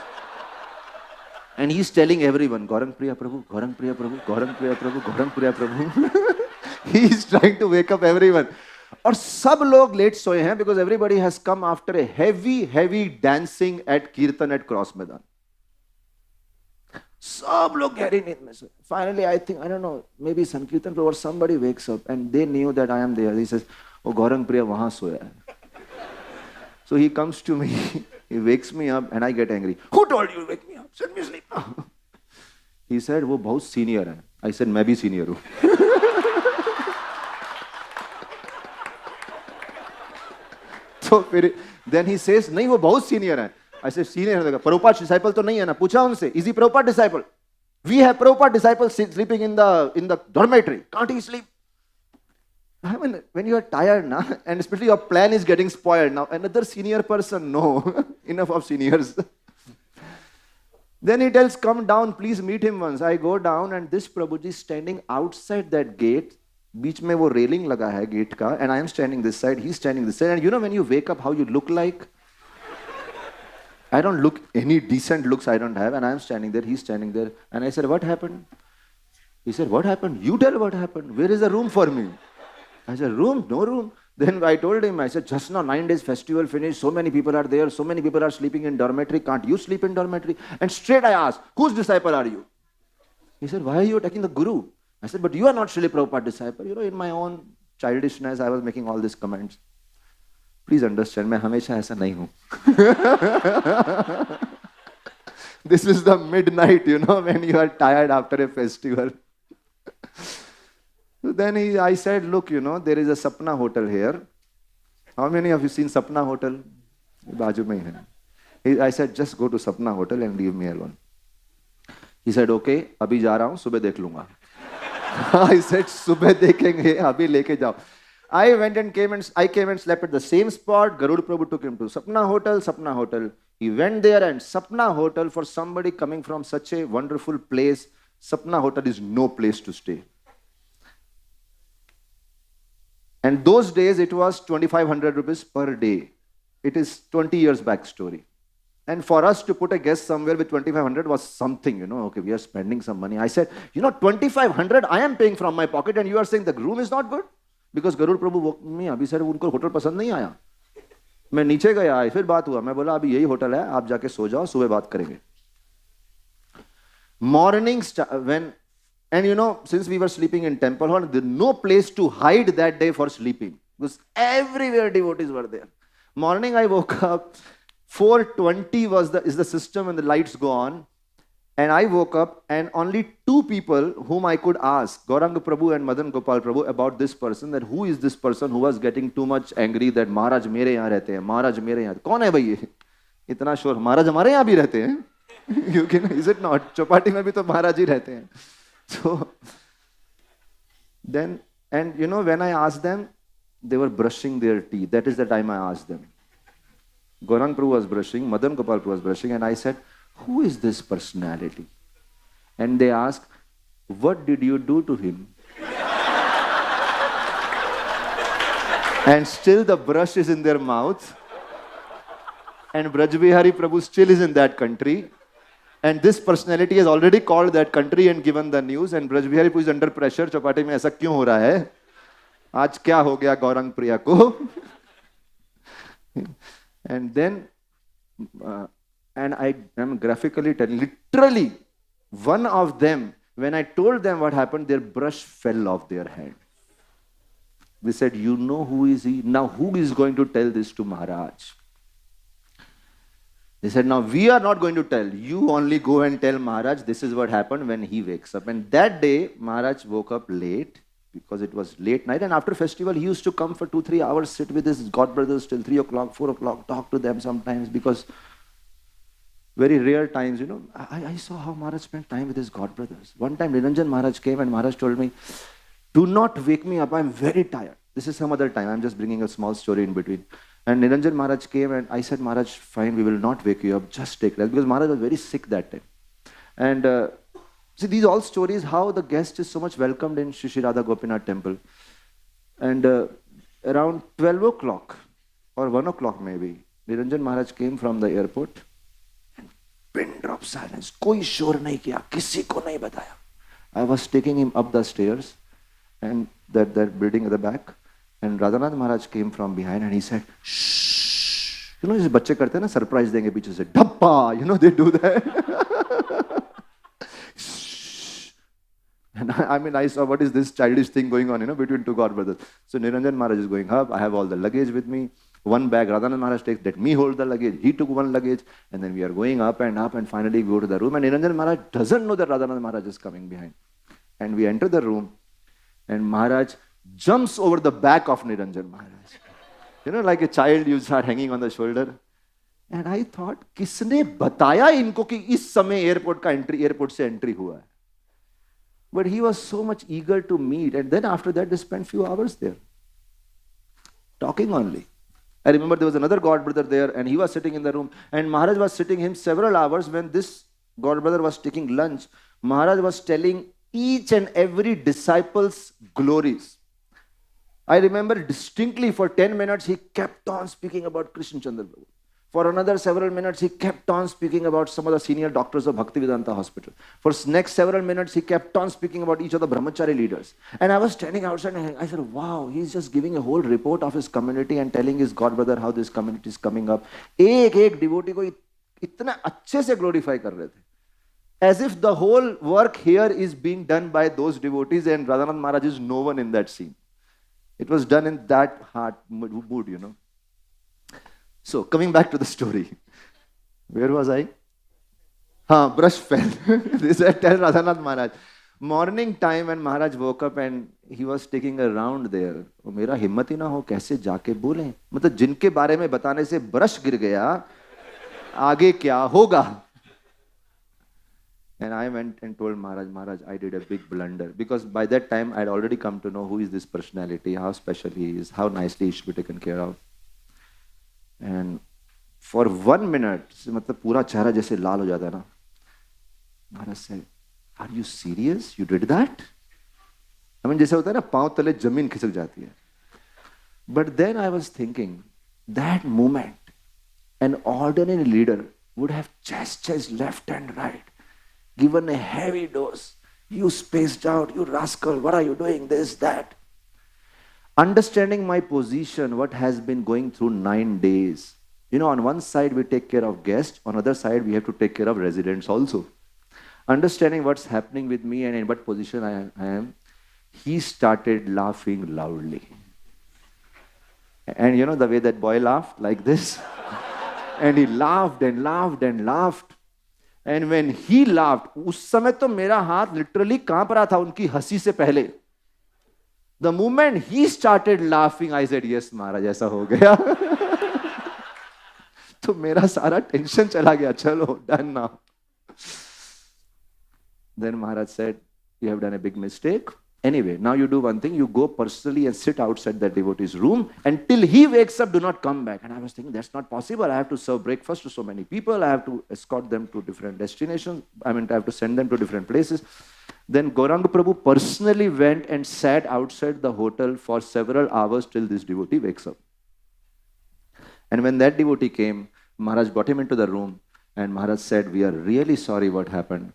And he's telling everyone, Gaurang Priya Prabhu, Gaurang Priya Prabhu, Gaurang Priya Prabhu, Gaurang Priya Prabhu. He is trying to wake up everyone. और सब लोग late सोए हैं because everybody has come after a heavy dancing at Kirtan at Cross Maidan. सब लोग गहरी नींद में सोए. Finally, I think, I don't know, maybe Sankirtan or somebody wakes up and they knew that I am there. He says, oh, Gaurang Priya वहाँ सोया है. So he comes to me, he wakes me up and I get angry. Who told you to wake me up? Send me sleep now. He said, वो बहुत senior है. I said, मैं भी senior हूँ. तो फिर then he says, नहीं वो बहुत senior है. I said, senior है. Prabhupada's disciple तो नहीं है ना. पूछा उनसे, is he Prabhupada's disciple? We have Prabhupada's disciples sleeping in the dormitory. Can't he sleep? I mean, when you are tired now, and especially your plan is getting spoiled now, another senior person, no, enough of seniors. Then he tells, come down, please meet him once. I go down and this Prabhuji is standing outside that gate. बीच में वो railing लगा है gate का, and I am standing this side, he's standing this side. And you know when you wake up, how you look like? I don't look, any decent looks I don't have, and I am standing there, he's standing there. And I said, what happened? He said, what happened? You tell what happened. Where is the room for me? I said, room? No room. Then I told him, I said, just now 9 days festival finished, so many people are there, so many people are sleeping in dormitory, can't you sleep in dormitory? And straight I asked, whose disciple are you? He said, why are you attacking the Guru? I said, but you are not Srila Prabhupada's disciple. You know, in my own childishness, I was making all these comments. Please understand, मैं हमेशा ऐसा नहीं हूँ. This is the midnight, you know, when you are tired after a festival. So then I said, look, you know, there is a Sapna hotel here. How many of you seen Sapna hotel? बाजू में ही है. I said, just go to Sapna hotel and leave me alone. He said, okay, अभी जा रहा हूँ, सुबह देख लूँगा. I said, सुबह देखेंगे, अभी लेके जाओ. I went and came and slept at the same spot. Garud Prabhu took him to Sapna hotel. He went there, and Sapna hotel, for somebody coming from such a wonderful place, Sapna hotel is no place to stay. And those days it was 2,500 rupees per day. It is 20 years back story. And for us to put a guest somewhere with 2,500 was something, you know, okay, we are spending some money. I said, you know, 2,500 I am paying from my pocket, and you are saying the room is not good? Because Garud Prabhu woke me up. He said, उनको hotel पसंद नहीं आया. मैं नीचे गया, फिर बात हुआ. मैं बोला, अभी यही होटल है, आप जाके सो जाओ, सुबह बात करेंगे. Morning, and you know, since we were sleeping in temple hall, there was no place to hide that day for sleeping. Because everywhere devotees were there. Morning I woke up, 4:20 is the system when the lights go on. And I woke up, and only 2 people whom I could ask, Gaurang Prabhu and Madan Gopal Prabhu, about this person, that who is this person who was getting too much angry that Maharaj mere yahan rehte hain, Maharaj mere yahan. Kaun hai bhai ye? Itna shor, Maharaj hamare yahan bhi rehte hain. You can, is it not? Chowpatty mein bhi to Maharaj hi rehte hain. So, then, and you know, when I asked them, they were brushing their teeth. That is the time I asked them. Gaurang Prabhu was brushing, Madan Gopal Prabhu was brushing, and I said, who is this personality? And they asked, what did you do to him? And still the brush is in their mouth. And Braj Bihari Prabhu still is in that country. And this personality has already called that country and given the news. And Braj Bihari Prabhu is under pressure. Chowpatty mein aisa kyun ho raha hai? Aaj kya ho gaya Gaurang Priya ko? And then, and I am graphically telling, literally, one of them, when I told them what happened, their brush fell off their hand. They said, you know who is he? Now who is going to tell this to Maharaj? They said, now we are not going to tell. You only go and tell Maharaj this is what happened when he wakes up. And that day, Maharaj woke up late because it was late night. And after festival, he used to come for 2-3 hours, sit with his godbrothers till 3 o'clock, 4 o'clock, talk to them sometimes, because very rare times, you know, I saw how Maharaj spent time with his godbrothers. One time, Niranjan Maharaj came and Maharaj told me, do not wake me up, I'm very tired. This is some other time, I'm just bringing a small story in between. And Niranjan Maharaj came and I said, Maharaj, fine, we will not wake you up, just take rest. Because Maharaj was very sick that time. And see, these all stories, how the guest is so much welcomed in Shri Radha Gopinath temple. And around 12 o'clock or 1 o'clock maybe, Niranjan Maharaj came from the airport and pin drop silence. Koi shor nahi kiya, kisi ko nahi bataya. I was taking him up the stairs and that building at the back. And Radhanath Maharaj came from behind and he said, shh. You know, these bacche karte na, surprise denge piche se. Dhappa! You know, they do that. Shh. And I mean, I saw what is this childish thing going on, you know, between two god brothers. So Niranjan Maharaj is going up. I have all the luggage with me. One bag Radhanath Maharaj takes, let me hold the luggage. He took one luggage. And then we are going up and finally we go to the room. And Niranjan Maharaj doesn't know that Radhanath Maharaj is coming behind. And we enter the room and Maharaj jumps over the back of Niranjan Maharaj. You know, like a child, you start hanging on the shoulder. And I thought, किसने बताया इनको कि इस समय airport से entry हुआ है? But he was so much eager to meet. And then after that, they spent few hours there. Talking only. I remember there was another god brother there and he was sitting in the room. And Maharaj was sitting him several hours. When this god brother was taking lunch, Maharaj was telling each and every disciple's glories. I remember distinctly for 10 minutes, he kept on speaking about Krishna Chandra Prabhu. For another several minutes, he kept on speaking about some of the senior doctors of Bhaktivedanta Hospital. For next several minutes, he kept on speaking about each of the brahmachari leaders. And I was standing outside and I said, wow, he's just giving a whole report of his community and telling his god brother how this community is coming up. एक devotee को इतना अच्छे से glorify कर रहे थे. As if the whole work here is being done by those devotees and Radhanath Maharaj is no one in that scene. It was done in that heart mood, you know. So, coming back to the story. Where was I? Brush fell. This I tell Radhanath Maharaj. Morning time when Maharaj woke up and he was taking a round there. मेरा हिम्मत ही ना हो कैसे जाके बोले. मतलब जिनके बारे में बताने से brush गिर गया, आगे क्या होगा? And I went and told Maharaj, I did a big blunder. Because by that time, I had already come to know who is this personality, how special he is, how nicely he should be taken care of. And for 1 minute, मतलब पूरा चेहरा जैसे लाल हो जाता है ना. Maharaj said, are you serious? You did that? I mean, जैसे होता है ना, पाँव तले जमीन खिसक जाती है. But then I was thinking, that moment, an ordinary leader would have chastised left and right. Given a heavy dose, you spaced out, you rascal, what are you doing, this, that. Understanding my position, what has been going through 9 days. You know, on one side we take care of guests, on the other side we have to take care of residents also. Understanding what's happening with me and in what position I am, he started laughing loudly. And you know the way that boy laughed, like this? And he laughed and laughed and laughed. And when he laughed, उस समय तो मेरा हाथ literally कांप रहा था उनकी हंसी से पहले. The moment he started laughing, I said, yes, Maharaj, ऐसा हो गया. तो मेरा सारा tension चला गया. चलो, done now. Then Maharaj said, you have done a big mistake. Anyway, now you do one thing. You go personally and sit outside that devotee's room. And till he wakes up, do not come back. And I was thinking, that's not possible. I have to serve breakfast to so many people. I have to escort them to different destinations. I mean, I have to send them to different places. Then Gauranga Prabhu personally went and sat outside the hotel for several hours till this devotee wakes up. And when that devotee came, Maharaj brought him into the room. And Maharaj said, we are really sorry what happened.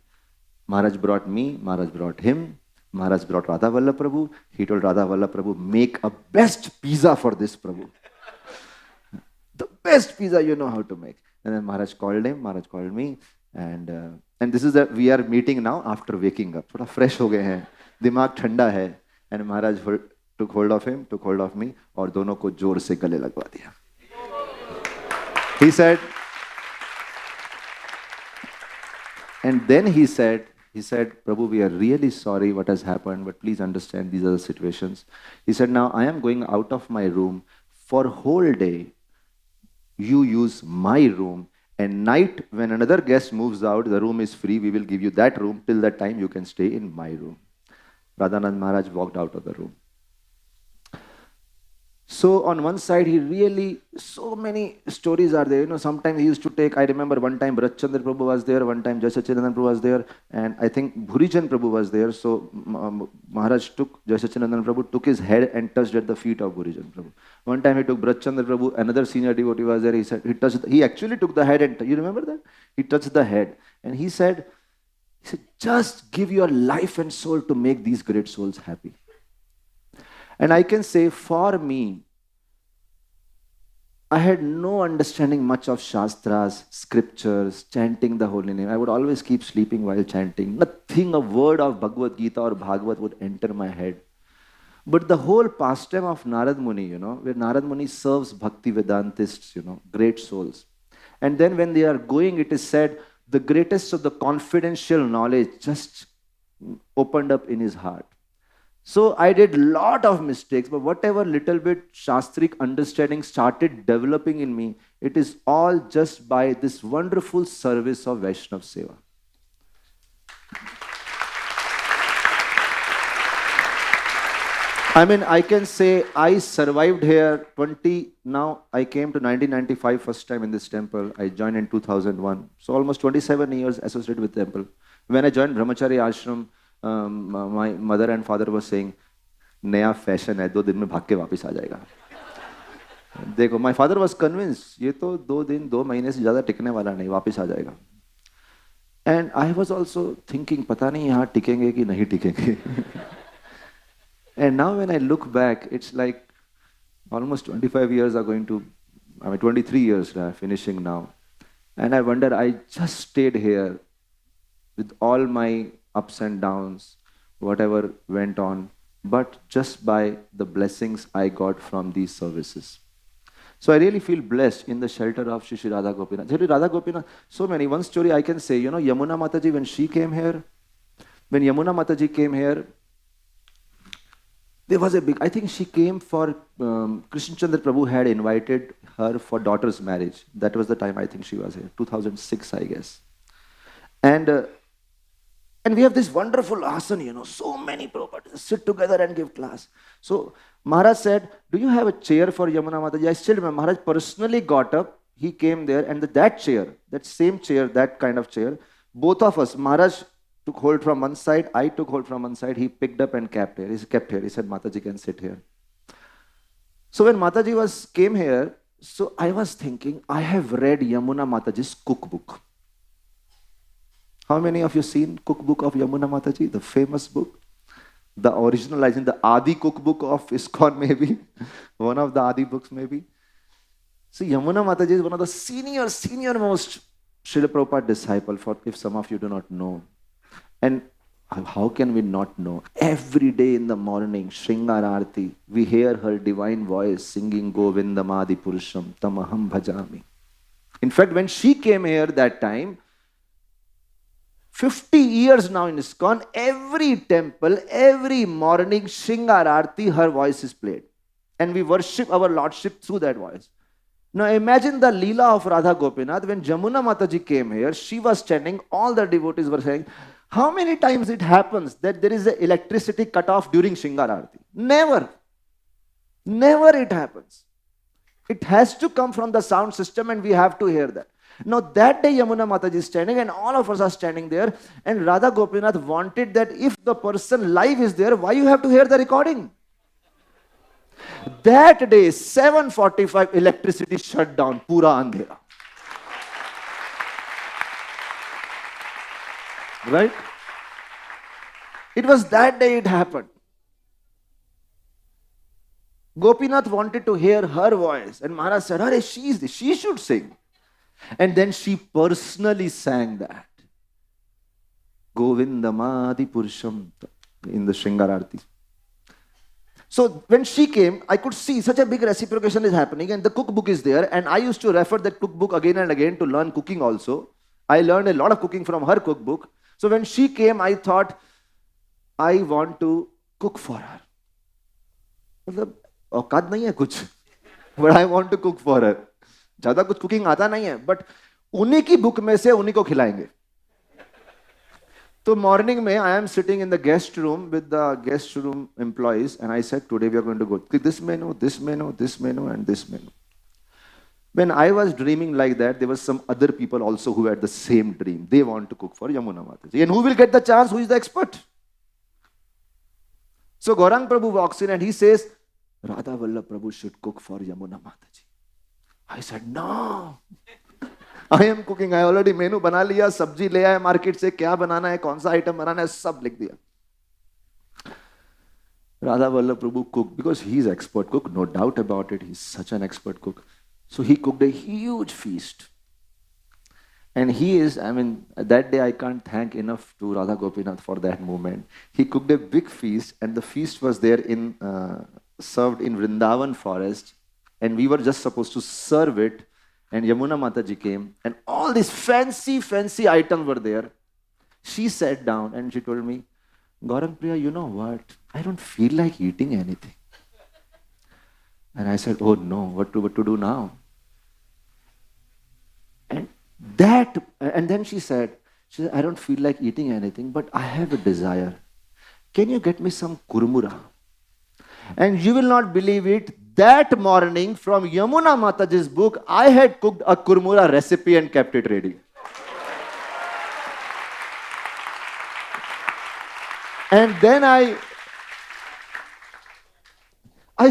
Maharaj brought me, Maharaj brought him. Maharaj brought Radha Vallabh Prabhu. He told Radha Vallabh Prabhu, make a best pizza for this Prabhu. The best pizza you know how to make. And then Maharaj called him, Maharaj called me. And this is that we are meeting now after waking up. Thoda fresh ho gaye hain. Dimag thanda hai. And Maharaj took hold of him, took hold of me. और दोनों को जोर से गले लगवा दिया. He said, and then he said, Prabhu, we are really sorry what has happened, but please understand these are the situations. He said, now I am going out of my room for whole day. You use my room, and night when another guest moves out, the room is free. We will give you that room. Till that time, you can stay in my room. Radhanand Maharaj walked out of the room. So on one side, he really, so many stories are there. You know, sometimes he used to take, I remember one time Brajchandra Prabhu was there, one time Jai Satchidanand Prabhu was there, and I think Bhurijan Prabhu was there. So Maharaj took, Jai Satchidanand Prabhu took his head and touched at the feet of Bhurijan Prabhu. One time he took Brajchandra Prabhu, another senior devotee was there, he said, he actually took the head and, you remember that? He touched the head and he said, just give your life and soul to make these great souls happy. And I can say, for me, I had no understanding much of Shastras, scriptures, chanting the holy name. I would always keep sleeping while chanting. Nothing, a word of Bhagavad Gita or Bhagavad would enter my head. But the whole pastime of Narad Muni, you know, where Narad Muni serves Bhakti Vedantists, you know, great souls. And then when they are going, it is said, the greatest of the confidential knowledge just opened up in his heart. So I did a lot of mistakes, but whatever little bit Shastric understanding started developing in me, it is all just by this wonderful service of Vaishnav Seva. I mean, I can say I survived here now I came to 1995 first time in this temple. I joined in 2001. So almost 27 years associated with the temple. When I joined Brahmachari Ashram, my mother and father were saying, नया fashion है, 2 दिन में भाग के वापस आ जाएगा. देखो, my father was convinced, ये तो 2 दिन 2 महीने से ज़्यादा टिकने वाला नहीं, वापस आ जाएगा. And I was also thinking, पता नहीं यहाँ टिकेंगे कि नहीं टिकेंगे. And now when I look back, it's like almost 25 years are going to, 23 years finishing now. And I wonder, I just stayed here with all my ups and downs, whatever went on, but just by the blessings I got from these services. So I really feel blessed in the shelter of Shri Radha Gopinath. Shri Radha Gopinath, so many. One story I can say, you know, Yamuna Mataji, when she came here, when Yamuna Mataji came here, there was a big, I think she came for, Krishna Chandra Prabhu had invited her for daughter's marriage. That was the time I think she was here, 2006, I guess. And we have this wonderful asana, you know, so many properties, sit together and give class. So Maharaj said, do you have a chair for Yamuna Mataji? I still remember, Maharaj personally got up, he came there, and that chair, that same chair, that kind of chair, both of us, Maharaj took hold from one side, I took hold from one side, he picked up and kept here. He kept here. He said, Mataji can sit here. So when Mataji came here, so I was thinking, I have read Yamuna Mataji's cookbook. How many of you seen cookbook of Yamuna Mataji, the famous book? The original, I think the Adi cookbook of ISKCON maybe, one of the Adi books maybe. So Yamuna Mataji is one of the senior-most Srila Prabhupada disciple, for if some of you do not know. And how can we not know? Every day in the morning, Shringar Arati, we hear her divine voice singing Govindamadi Purusham Tamaham Bhajami. In fact, when she came here that time, 50 years now in ISKCON, every temple, every morning, Shringar Arati, her voice is played. And we worship our Lordship through that voice. Now imagine the Leela of Radha Gopinath. When Yamuna Mataji came here, she was chanting, all the devotees were saying, how many times it happens that there is an electricity cut off during Shringar Arati? Never. Never it happens. It has to come from the sound system and we have to hear that. Now that day Yamuna Mataji is standing and all of us are standing there, and Radha Gopinath wanted that if the person live is there, why you have to hear the recording? That day, 7:45, electricity shut down, pura andhera. Right? It was that day it happened. Gopinath wanted to hear her voice, and Maharaj said, "Arey, she should sing." And then she personally sang that. Govindamadi Purusham in the Shringar Arati. So when she came, I could see such a big reciprocation is happening, and the cookbook is there, and I used to refer that cookbook again and again to learn cooking also. I learned a lot of cooking from her cookbook. So when she came, I thought, I want to cook for her. मतलब औकात नहीं है कुछ, but I want to cook for her. ज़्यादा कुछ cooking आता नहीं है, but उन्हीं की book में से उन्हीं को खिलाएंगे. So morning mein, I am sitting in the guest room with the guest room employees, and I said, today we are going to go this menu, this menu, this menu, and this menu. When I was dreaming like that, there were some other people also who had the same dream. They want to cook for Yamuna Mataji. And who will get the chance? Who is the expert? So Gaurang Prabhu walks in and he says, Radha Vallabh Prabhu should cook for Yamuna Mataji. I said, no. I am cooking. I already menu bana liya, sabji le aaya market se, kya banana hai, kaun sa item banana hai, sab likh diya. Radha Vallabh Prabhu cooked because he is expert cook, no doubt about it. He's such an expert cook. So he cooked a huge feast. And he is, that day I can't thank enough to Radha Gopinath for that moment. He cooked a big feast, and the feast was there served in Vrindavan forest. And we were just supposed to serve it. And Yamuna Mataji came, and all these fancy items were there. She sat down and she told me, Gaurang Priya, you know what? I don't feel like eating anything. And I said, oh no, what to do now? And then she said, I don't feel like eating anything, but I have a desire. Can you get me some kurmura? And you will not believe it, that morning from Yamuna Mataji's book, I had cooked a kurmura recipe and kept it ready. And then I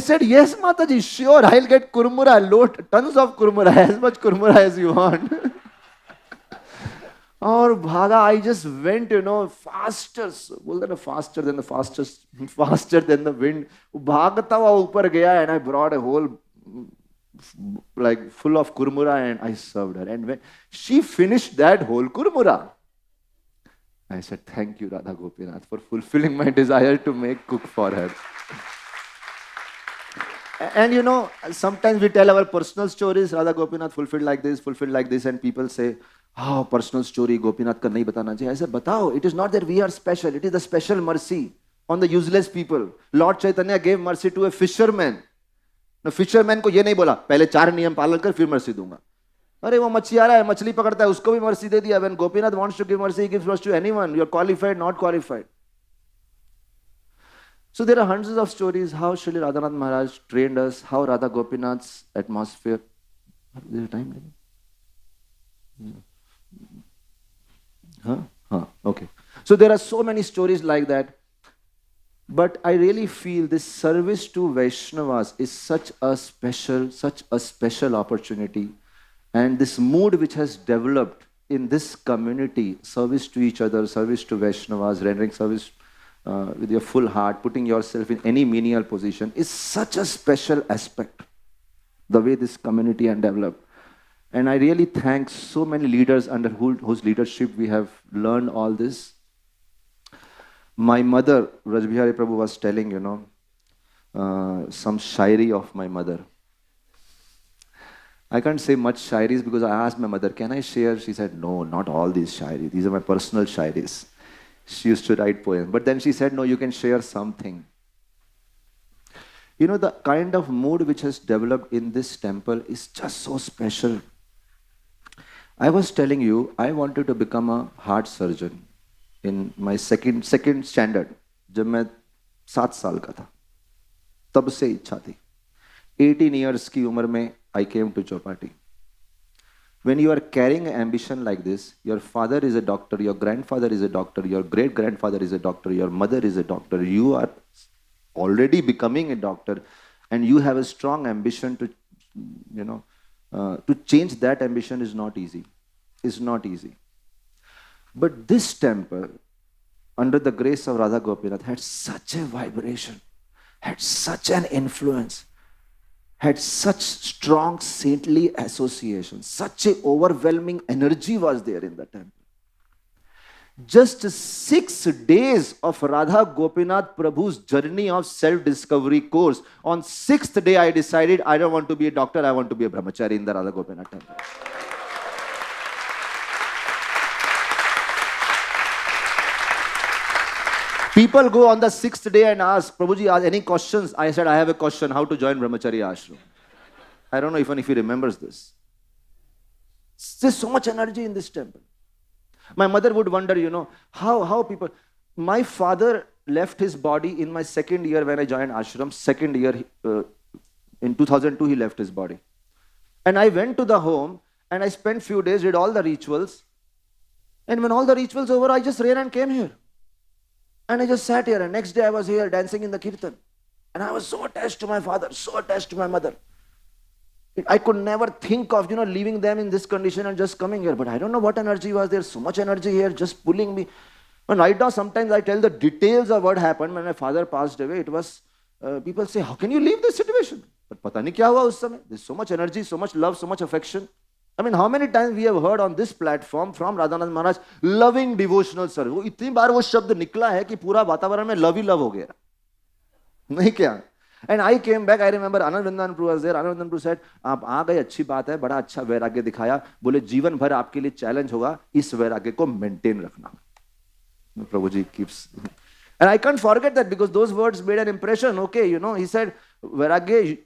said, yes, Mataji, sure, I'll get kurmura, load tons of kurmura, as much kurmura as you want. Or bhaga, I just went, faster than the wind. Bhagata hua upar gaya, and I brought a whole, full of kurmura, and I served her. And when she finished that whole kurmura, I said, thank you, Radha Gopinath, for fulfilling my desire to cook for her. And sometimes we tell our personal stories, Radha Gopinath fulfilled like this, and people say, oh, personal story, Gopinath ka nahi batana chahiye. I said, batao, it is not that we are special, it is the special mercy on the useless people. Lord Chaitanya gave mercy to a fisherman. Now, fisherman ko ye nahi bola, pehle 4 niyam palan kar, fir mercy dunga. Arey, wo machhi aa raha hai, machli pakadta hai, usko bhi mercy de diya. When Gopinath wants to give mercy, he gives mercy to anyone. You are qualified, not qualified. So there are hundreds of stories how Srila Radhanath Maharaj trained us, how Radha Gopinath's atmosphere. Is there a time limit? Okay. So there are so many stories like that. But I really feel this service to Vaishnavas is such a special opportunity. And this mood which has developed in this community, service to each other, service to Vaishnavas, rendering service with your full heart, putting yourself in any menial position, is such a special aspect, the way this community has developed. And I really thank so many leaders under whose leadership we have learned all this. My mother, Rajbihari Prabhu, was telling, some shairi of my mother. I can't say much shairis because I asked my mother, can I share? She said, no, not all these shairis. These are my personal shairis. She used to write poems. But then she said, no, you can share something. The kind of mood which has developed in this temple is just so special. I was telling you, I wanted to become a heart surgeon in my second standard. जब मैं 7 साल का था, तब से इच्छा थी. 18 years की उम्र में I came to Chowpatty. When you are carrying an ambition like this, your father is a doctor, your grandfather is a doctor, your great-grandfather is a doctor, your mother is a doctor, you are already becoming a doctor, and you have a strong ambition to, to change that ambition is not easy. It's not easy. But this temple, under the grace of Radha Gopinath, had such a vibration, had such an influence, had such strong saintly association, such a overwhelming energy was there in the temple. Just 6 days of Radha Gopinath Prabhu's journey of self-discovery course. On 6th day, I decided I don't want to be a doctor, I want to be a brahmachari in the Radha Gopinath temple. People go on the 6th day and ask, Prabhuji, any questions? I said, I have a question, how to join brahmachari ashram. I don't know even if he remembers this. There's so much energy in this temple. My mother would wonder, how people. My father left his body in my second year when I joined ashram. Second year, in 2002, he left his body. And I went to the home and I spent few days, did all the rituals. And when all the rituals over, I just ran and came here. And I just sat here. And next day I was here dancing in the kirtan. And I was so attached to my father, so attached to my mother. I could never think of, leaving them in this condition and just coming here. But I don't know what energy was there. So much energy here just pulling me. And right now, sometimes I tell the details of what happened when my father passed away. It was, people say, how can you leave this situation? But pata nahi kya hua us samay. There's so much energy, so much love, so much affection. I mean, how many times we have heard on this platform from Radhanand Maharaj, loving devotional service. वो इतनी बार वो शब्द निकला है कि पूरा वातावरण में लव ही लव हो गया. नहीं क्या? And I came back, I remember Anand Vrindanpur was there. Anand Vrindanpur said, आप आ गए अच्छी बात है, बड़ा अच्छा वैराग्य दिखाया. बोले जीवन भर आपके लिए चैलेंज होगा, इस वैराग्य को मेंटेन रखना. Prabhu ji keeps. And I can't forget that because those words made an impression. Okay, he said, वैराग्य,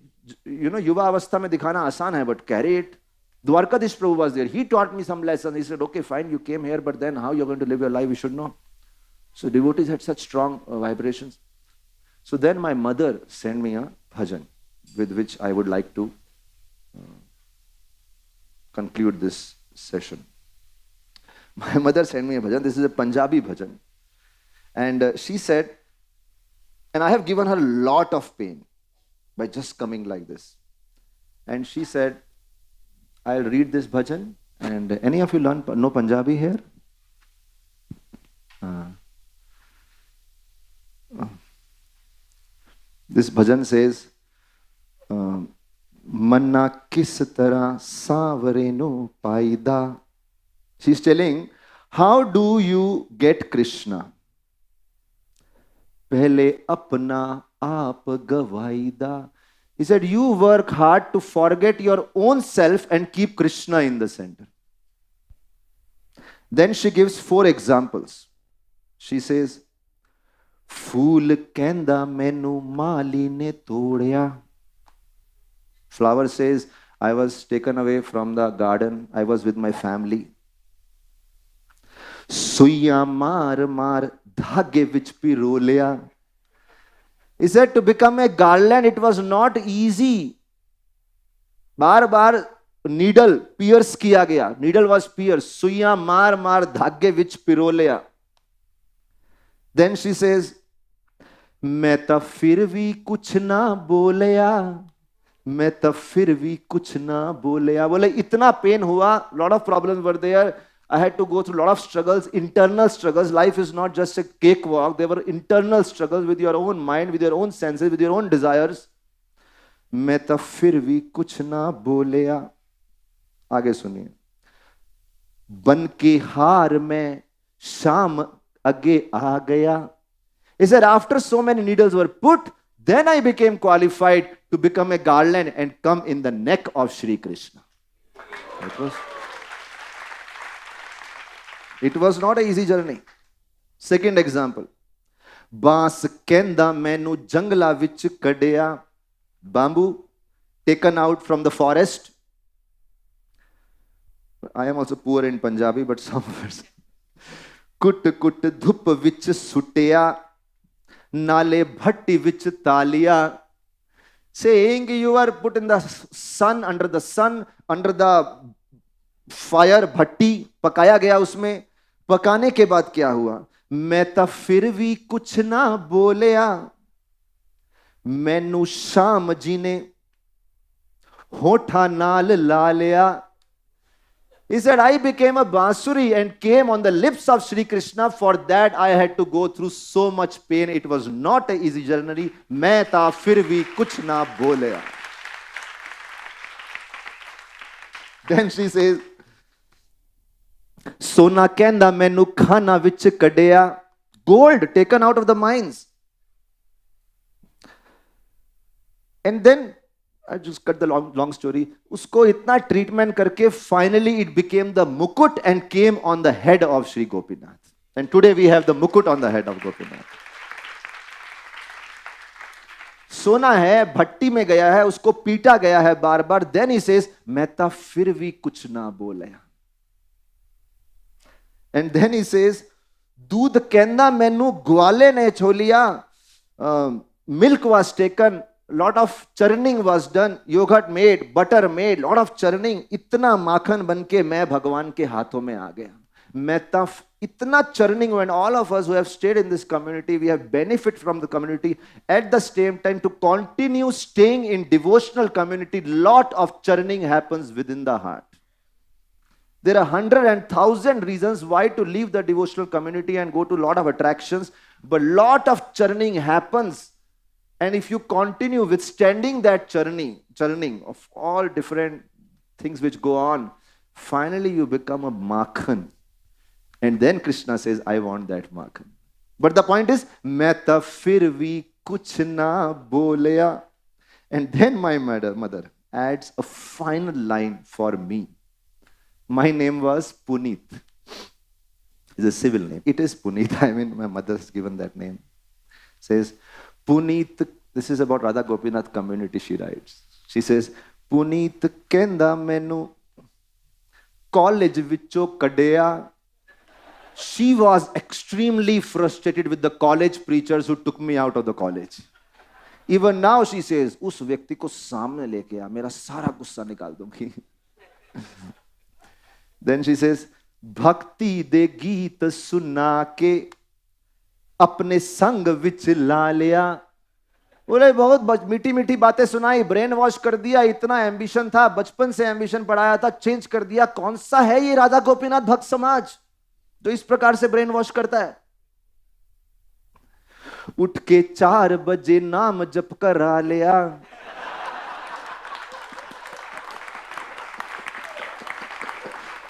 युवा अवस्था में दिखाना आसान है, but carry it. Dwarkadish Prabhu was there. He taught me some lessons. He said, okay, fine, you came here, but then how you're going to live your life, you should know. So devotees had such strong vibrations. So then my mother sent me a bhajan with which I would like to conclude this session. My mother sent me a bhajan. This is a Punjabi bhajan. And she said, and I have given her a lot of pain by just coming like this. And she said, I'll read this bhajan. And any of you know Punjabi here? This bhajan says, Manna kis tarah saavare no paida. She's telling, how do you get Krishna? Pehle apna aap gavaida. He said, you work hard to forget your own self and keep Krishna in the center. Then she gives 4 examples. She says, Fool kenda menu mali ne todya. Flower says, I was taken away from the garden. I was with my family. Suya mar mar dhage vich pirolya. He said, to become a garland, it was not easy. Bar bar needle pierce kiya gaya. Needle was pierced. Suya mar mar dhage vich pirolya. Then she says, मैं तो फिर भी कुछ ना बोलया. मैं तो फिर भी कुछ ना बोलया. बोले इतना पेन हुआ. Lot of problems were there. I had to go through a lot of struggles, internal struggles. Life is not just a cakewalk. There were internal struggles with your own mind, with your own senses, with your own desires. मैं तो फिर भी कुछ ना बोलया. आगे सुनिए. बन के हार में शाम आगे आ गया. He said, after so many needles were put, then I became qualified to become a garland and come in the neck of Shri Krishna. It was not an easy journey. Second example. Baas kenda menu jangla vich kadya. Bamboo taken out from the forest. I am also poor in Punjabi, but some words. Kut kut dhup vich sutya. Nale bhatti vich taliya. Saying you are put in the sun, under the fire, bhatti, pakaya gaya usme. पकाने के बाद क्या हुआ? मैं तो फिर भी कुछ ना बोलिया. मैनू शाम जी ने होठा नाल ला लिया. He said, I became a bansuri and came on the lips of Shri Krishna. For that I had to go through so much pain. It was not an easy journey. मैं तो फिर भी कुछ ना बोलिया. Then she says, Sona kenda menu khana vich kadya. Gold taken out of the mines. And then, I just cut the long story. Usko itna treatment karke, finally it became the mukut and came on the head of Shri Gopinath. And today we have the mukut on the head of Gopinath. सोना है, भट्टी में गया है, उसको पीटा गया है बार बार. Then he says, मैं तो फिर भी कुछ ना बोलया. And then he says, दूध कहना मैनू ग्वाले ने Chholiya. Milk was taken, lot of churning was done, yogurt made, butter made, lot of churning. इतना माखन बन के मैं भगवान के हाथों में आ गया. मैं तब itna churning, when all of us who have stayed in this community, we have benefit from the community, at the same time to continue staying in devotional community, lot of churning happens within the heart. There are 100 and 1,000 reasons why to leave the devotional community and go to lot of attractions, but lot of churning happens. And if you continue withstanding that churning of all different things which go on, finally you become a makhan. And then Krishna says, I want that makhan. But the point is, मैं तब फिर भी कुछ ना बोलिया. And then my mother adds a final line for me. My name was Puneet. It's a civil name. It is Puneet. I mean, my mother has given that name. Says, Puneet, this is about Radha Gopinath community, she writes. She says, Puneet kenda menu college vicho kadea. She was extremely frustrated with the college preachers who took me out of the college. Even now she says, उस व्यक्ति को सामने लेके आ, मेरा सारा गुस्सा निकाल दूंगी. Then she says, भक्ति दे गीत सुना के अपने संग विच ला लिया. बोले बहुत मीठी मीठी बातें सुनाई, ब्रेन वॉश कर दिया. इतना एम्बिशन था, बचपन से एम्बिशन पढ़ाया था, चेंज कर दिया. कौन सा है ये राधा गोपीनाथ भक्त समाज जो इस प्रकार से ब्रेन वॉश करता है? उठ के 4 बजे नाम जप करा लिया.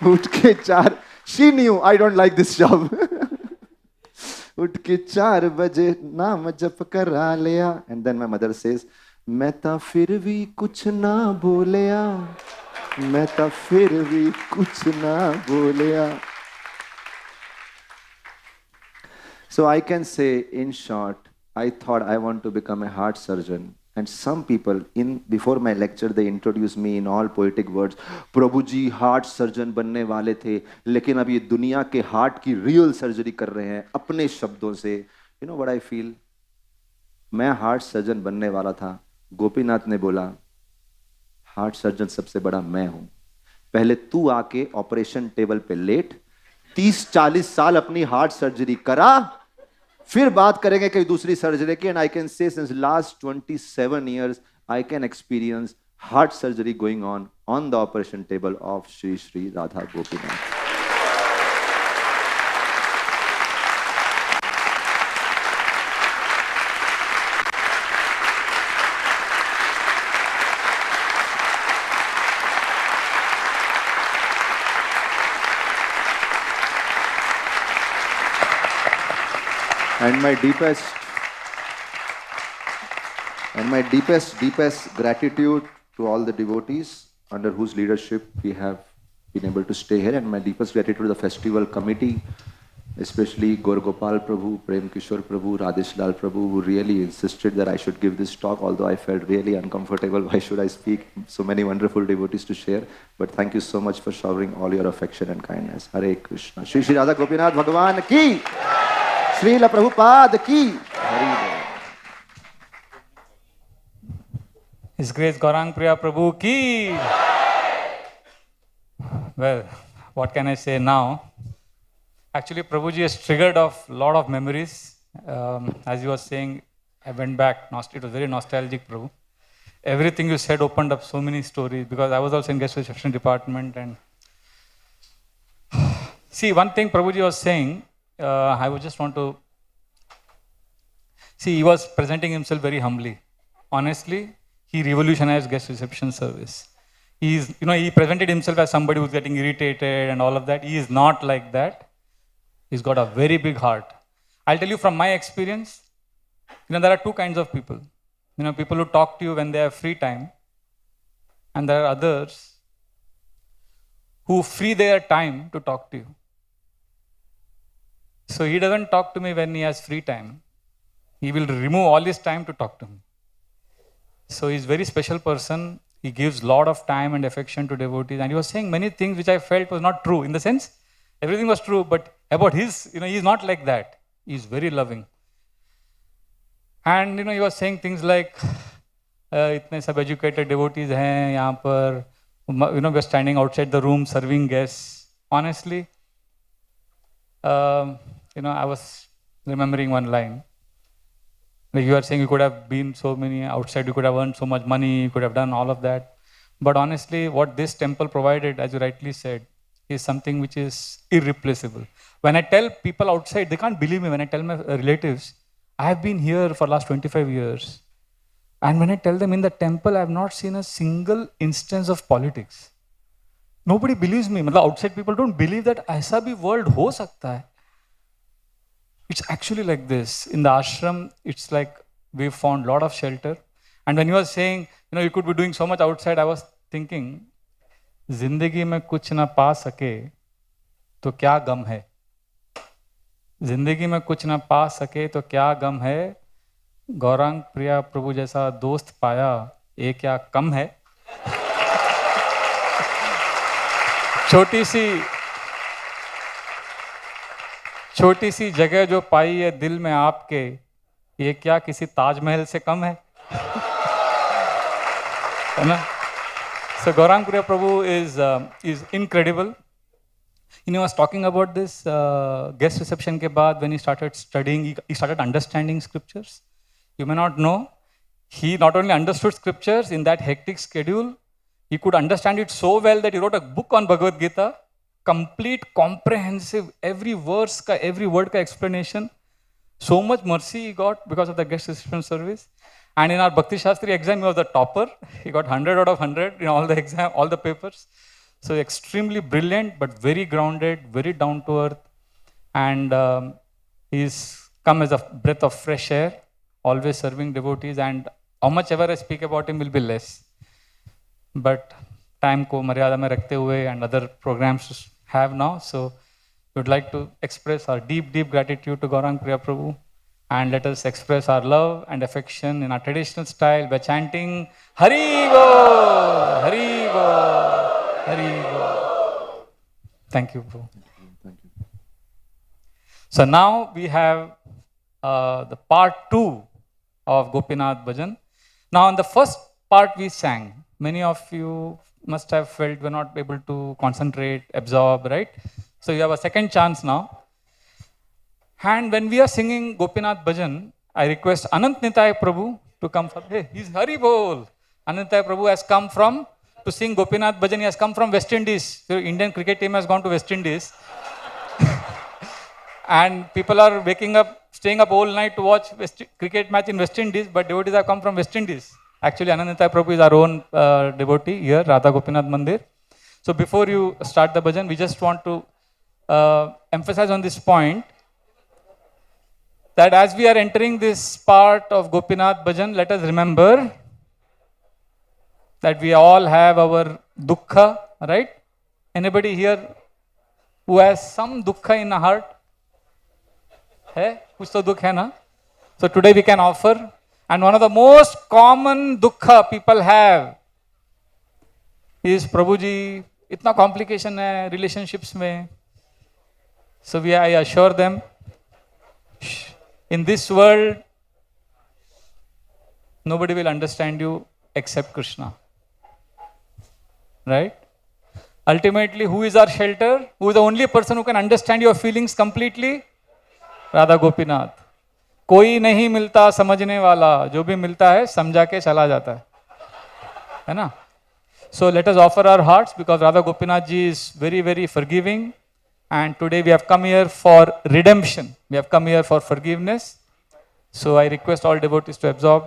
उठ के 4, she knew I don't like this job. उठ के 4 बजे नाम जप करा लिया. And then my mother says, मैं ता फिर भी कुछ ना बोलिया. मैं ता फिर भी कुछ ना बोलिया. So I can say, in short, I thought I want to become a heart surgeon. And some people, before my lecture, they introduced me in all poetic words. Prabhu ji heart surgeon बनने वाले थे, लेकिन अब ये दुनिया के हार्ट की real surgery कर रहे हैं अपने शब्दों से. You know what I feel? मैं हार्ट सर्जन बनने वाला था. गोपीनाथ ने बोला, हार्ट सर्जन सबसे बड़ा मैं हूं. पहले तू आके ऑपरेशन टेबल पे लेट, 30-40 साल अपनी हार्ट सर्जरी करा, फिर बात करेंगे कहीं दूसरी सर्जरी की. And I can say since last 27 years I can experience heart surgery going on the operation table of Shri Shri Radha Gopinath. And my deepest gratitude to all the devotees under whose leadership we have been able to stay here, and my deepest gratitude to the festival committee, especially Gaur Gopal Prabhu, Prem Kishore Prabhu, Radhesh Lal Prabhu, who really insisted that I should give this talk, although I felt really uncomfortable. Why should I speak? So many wonderful devotees to share. But thank you so much for showering all your affection and kindness. Hare Krishna. Shri Shri Radha Gopinath Bhagavan ki. Srila Prabhupada ki. His Grace Gaurang Priya Prabhu ki. Well, what can I say now? Actually, Prabhuji has triggered off a lot of memories. As he was saying, I went back. It was very nostalgic, Prabhu. Everything you said opened up so many stories, because I was also in guest reception department. And see, one thing Prabhuji was saying, I would just want to see, he was presenting himself very humbly. Honestly, he revolutionized guest reception service. He presented himself as somebody who's getting irritated and all of that. He is not like that. He's got a very big heart. I'll tell you from my experience, there are two kinds of people. People who talk to you when they have free time, and there are others who free their time to talk to you. So he doesn't talk to me when he has free time. He will remove all his time to talk to me. So he's a very special person. He gives a lot of time and affection to devotees. And he was saying many things which I felt was not true. In the sense, everything was true, but about his, he's not like that. He's very loving. And, he was saying things like, itne sab educated devotees hain yahan par, we're standing outside the room serving guests. Honestly, I was remembering one line. Like you are saying, you could have been so many outside, you could have earned so much money, you could have done all of that. But honestly, what this temple provided, as you rightly said, is something which is irreplaceable. When I tell people outside, they can't believe me. When I tell my relatives, I have been here for the last 25 years. And when I tell them in the temple, I have not seen a single instance of politics. Nobody believes me. Outside people don't believe that aisa bhi world ho sakta hai. It's actually like this. In the ashram, it's like we've found a lot of shelter. And when you were saying, you could be doing so much outside, I was thinking, Zindagi mein kuch na pa sake, to kya gam hai? Zindagi mein kuch na pa sake, to kya gam hai? Gaurang Priya Prabhu जैसा दोस्त पाया, ये क्या कम है? छोटी सी जगह जो पाई है दिल में आपके, ये क्या किसी ताजमहल से कम है? है ना? So Gaurang Priya Prabhu is incredible. He was talking about this guest reception ke baad, when he started studying, he started understanding scriptures. You may not know, he not only understood scriptures in that hectic schedule, he could understand it so well that he wrote a book on Bhagavad Gita, complete, comprehensive, every verse, every word ka explanation. So much mercy he got because of the guest reception service. And in our Bhakti Shastri exam, he was the topper. He got 100 out of 100 in all the exam, all the papers. So extremely brilliant, but very grounded, very down to earth. And he's come as a breath of fresh air, always serving devotees. And how much ever I speak about him will be less. But time ko maryada mein rakhte hue and other programs to have now. So we would like to express our deep, deep gratitude to Gaurang Priya Prabhu. And let us express our love and affection in our traditional style by chanting Hari Bol, Hari Bol, Hari Bol. Thank you, Prabhu. Thank you. So now we have the part 2 of Gopinath Bhajan. Now in the first part we sang. Many of you must have felt we're not able to concentrate, absorb, right? So you have a second chance now. And when we are singing Gopinath Bhajan, I request Anant Nitai Prabhu to come for, hey, he's Hari Bol. Anant Nitai Prabhu has come to sing Gopinath Bhajan. He has come from West Indies. So Indian cricket team has gone to West Indies. And people are waking up, staying up all night to watch cricket match in West Indies, but devotees have come from West Indies. Actually, Anant Nitai Prabhu is our own devotee here, Radha Gopinath Mandir. So before you start the bhajan, we just want to emphasize on this point, that as we are entering this part of Gopinath Bhajan, let us remember that we all have our dukkha, right? Anybody here who has some dukkha in the heart? Hai? Kuch to dukh hai na? So today we can offer. And one of the most common dukkha people have is Prabhuji, itna complication hai relationships mein. So I assure them, in this world, nobody will understand you except Krishna. Right? Ultimately, who is our shelter? Who is the only person who can understand your feelings completely? Radha Gopinath. कोई नहीं मिलता समझने वाला, जो भी मिलता है समझा के चला जाता है ना? So let us offer our hearts, because Radha Gopinath ji is very, very forgiving. And today we have come here for redemption. We have come here for forgiveness. So I request all devotees to absorb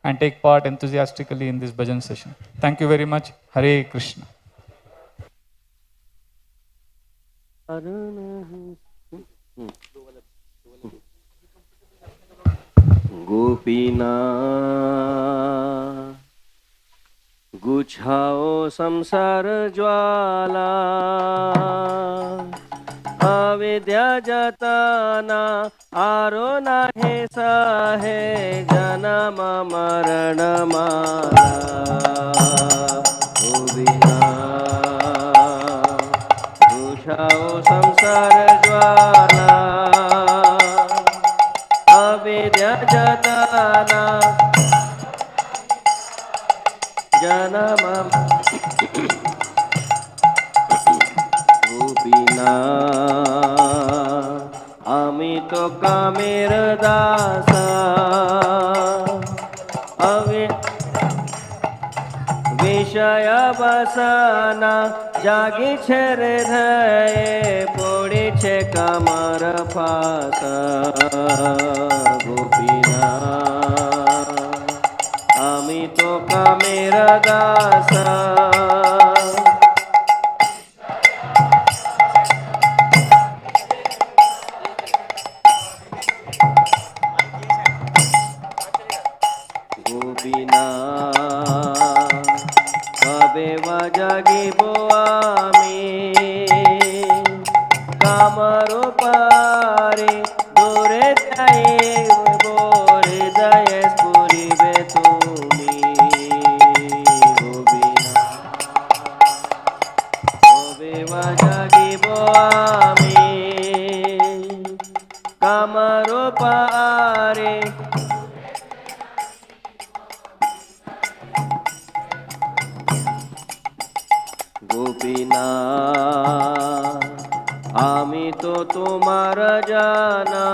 and take part enthusiastically in this bhajan session. Thank you very much. Hare Krishna. Gopinath, गुच्छाओ संसार ज्वाला, अविद्या जताना आरो नाहे साहे जन्म मरण माला। गोविना बुझाओ संसार ज्वाला अविद्या जताना जन्म गोपीना আমি তো কামের দাসা বিষয় বাসনা জাগিছে হৃদয়ে পড়েছে কামার ফাঁসা গোপীনা আমি তো কামের দাসা গোপীনা কবে জাগিব আমি কামর পারে দূরে যাইব হৃদয়ে স্ফুরিবে তুমি গোপীনা কবে জাগিব আমি কামর পারে গোপীনা আমি তো তোমার জানা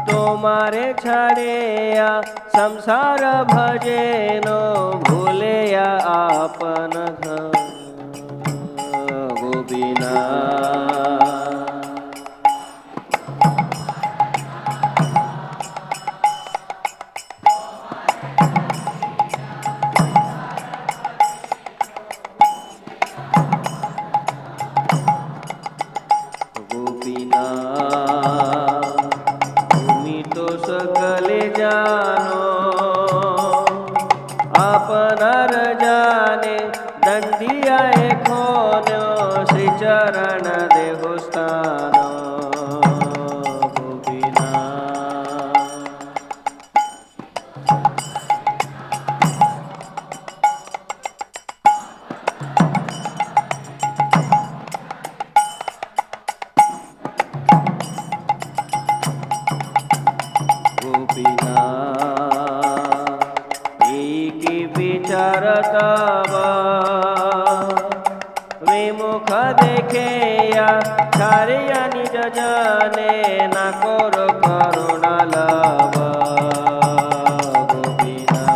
তোমারে ছাড়িয়া সংসার ভজেন ভুলিয়া আপন ঘর গোপীনা গোপীনা তুমি তো সকলে জানো আপনার জানে দণ্ডিয়া এখন শ্রী চরণ দেহ স্থান গোপীনা গোপীনা এই কি বিচারতাবা বিমুখ দেখেয়া ছাড়িয়া নিজ জানে না কর করুণা লাভ গোপীনা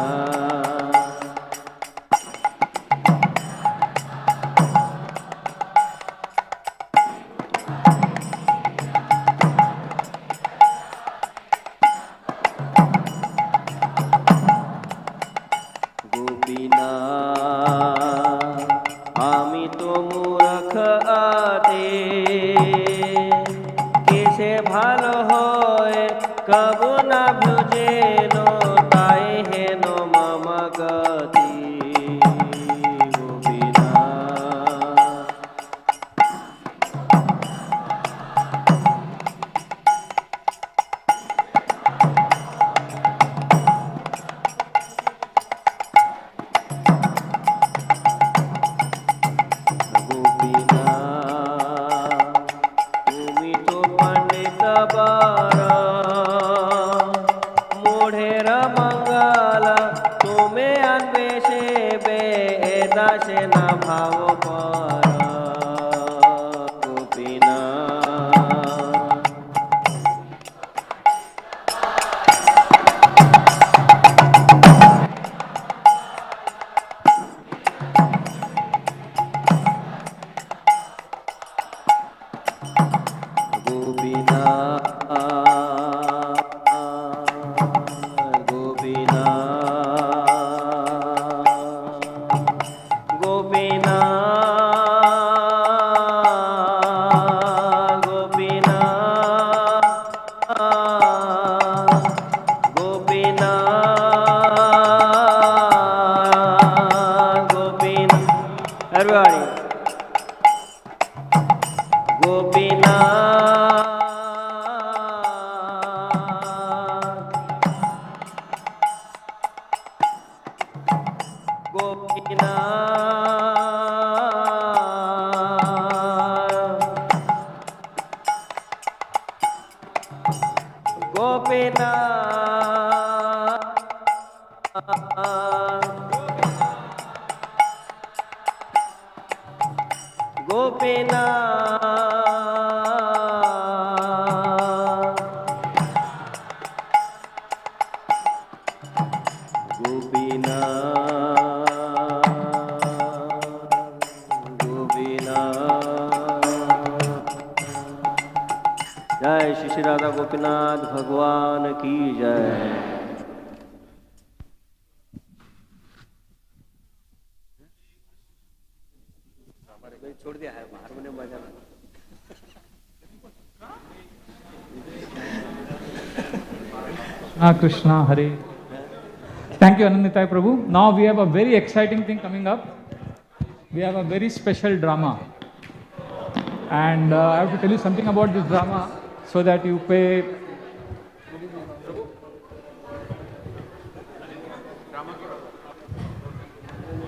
গোপীনা আমি তো মূর্খ আদে কিসে ভালো হয় কব না বুঝেন তাই হেন মম গতি গোপীনা গোপীনা তুমি তো পণ্ডিত বারা মোঢ়ের মঙ্গলা তুমি আনবেশে বে দাসে না ভাব পারা গোপীনা গোপীনা গোপীনা গোপীনা গোপীনা গোপীনা গোপীনা everybody গোপীনা গোপীনা जय श्री श्री राधा गोपीनाथ भगवान की जय। छोड़ दिया है हारमोनियम बजाना। Krishna Hare. Thank you, Ananditai Prabhu. Now we have a very exciting thing coming up. We have a very special drama. And I have to tell you something about this drama so that you pay.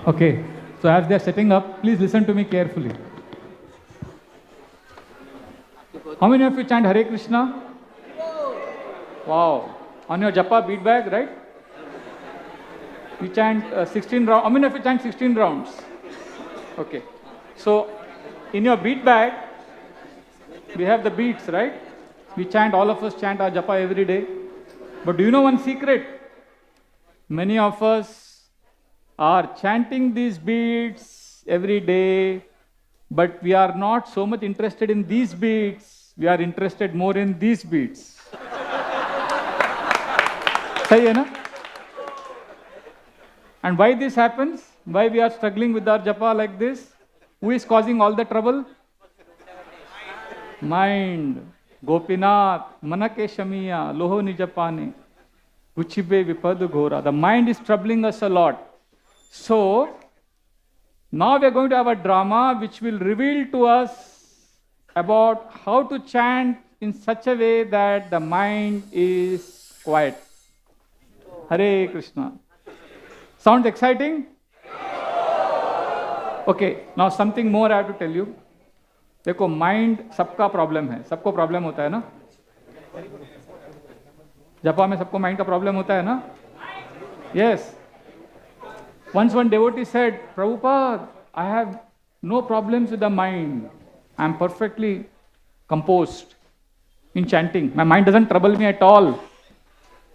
Okay, so as they are setting up, please listen to me carefully. How many of you chant Hare Krishna? Wow. On your japa beat bag, right? You chant 16 rounds. How many of you chant 16 rounds? Okay. So, in your beat bag, we have the beats, right? We chant, all of us chant our japa every day. But do you know one secret? Many of us are chanting these beats every day, but we are not so much interested in these beats. We are interested more in these beats. Sahi hai na? And why this happens? Why we are struggling with our japa like this? Who is causing all the trouble? Mind. Gopinath, manake shamiya, loho nijapane, uchibe vipad ghora. The mind is troubling us a lot. So, now we are going to have a drama which will reveal to us about how to chant in such a way that the mind is quiet. Hare Krishna. Sounds exciting? Okay, now something more I have to tell you. देखो mind सबका problem है, सबको problem होता है ना? जपा में सबको माइंड का प्रॉब्लम होता है ना? Yes. Once one devotee said, Prabhupada, I have no problems with the mind. I am perfectly composed in chanting. My mind doesn't trouble me at all.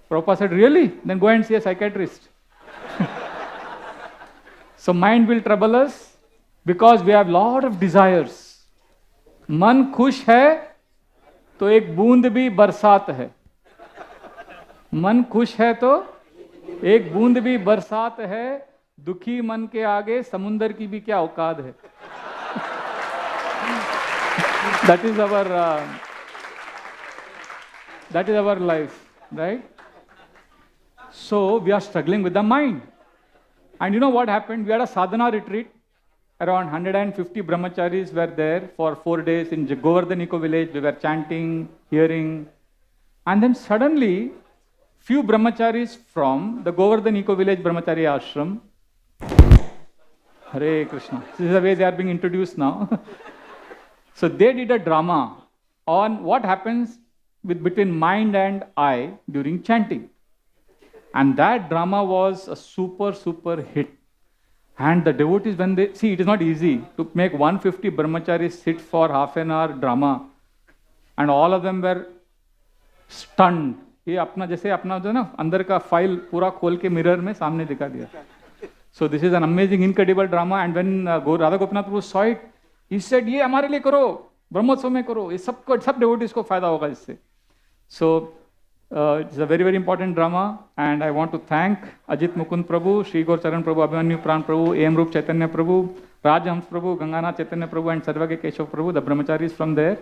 Prabhupada said, really? Then go and see a psychiatrist. So mind will trouble us because we have lot of desires. मन खुश है तो एक बूंद भी बरसात है. मन खुश है तो एक बूंद भी बरसात है. दुखी मन के आगे समुंदर की भी क्या औकात है. That is our life, right? So we are struggling with the mind. And you know what happened? We had a sadhana retreat. Around 150 brahmacharis were there for 4 days in Govardhan Eco Village. We were chanting, hearing. And then suddenly, few brahmacharis from the Govardhan Eco Village Brahmachari Ashram, Hare Krishna, this is the way they are being introduced now. So they did a drama on what happens between mind and eye during chanting. And that drama was a super, super hit. And the devotees, when they see, it is not easy to make 150 brahmacharis sit for half an hour drama, and all of them were stunned. ये अपना जैसे अपना जो ना अंदर का file पूरा खोल के मिरर में सामने दिखा दिया. So this is an amazing, incredible drama. And when Radha Gopinath Prabhu saw it, he said, ये हमारे लिए करो, ब्रह्मोत्सव में करो, ये सब devotees को फायदा होगा इससे. So it's a very, very important drama, and I want to thank Ajit Mukund Prabhu, Shri Gaur Charan Prabhu, Abhimanyu Pran Prabhu, A.M. Rup Chaitanya Prabhu, Rajhams Prabhu, Ganganath Chaitanya Prabhu, and Sarvage Keshav Prabhu, the brahmacharis from there,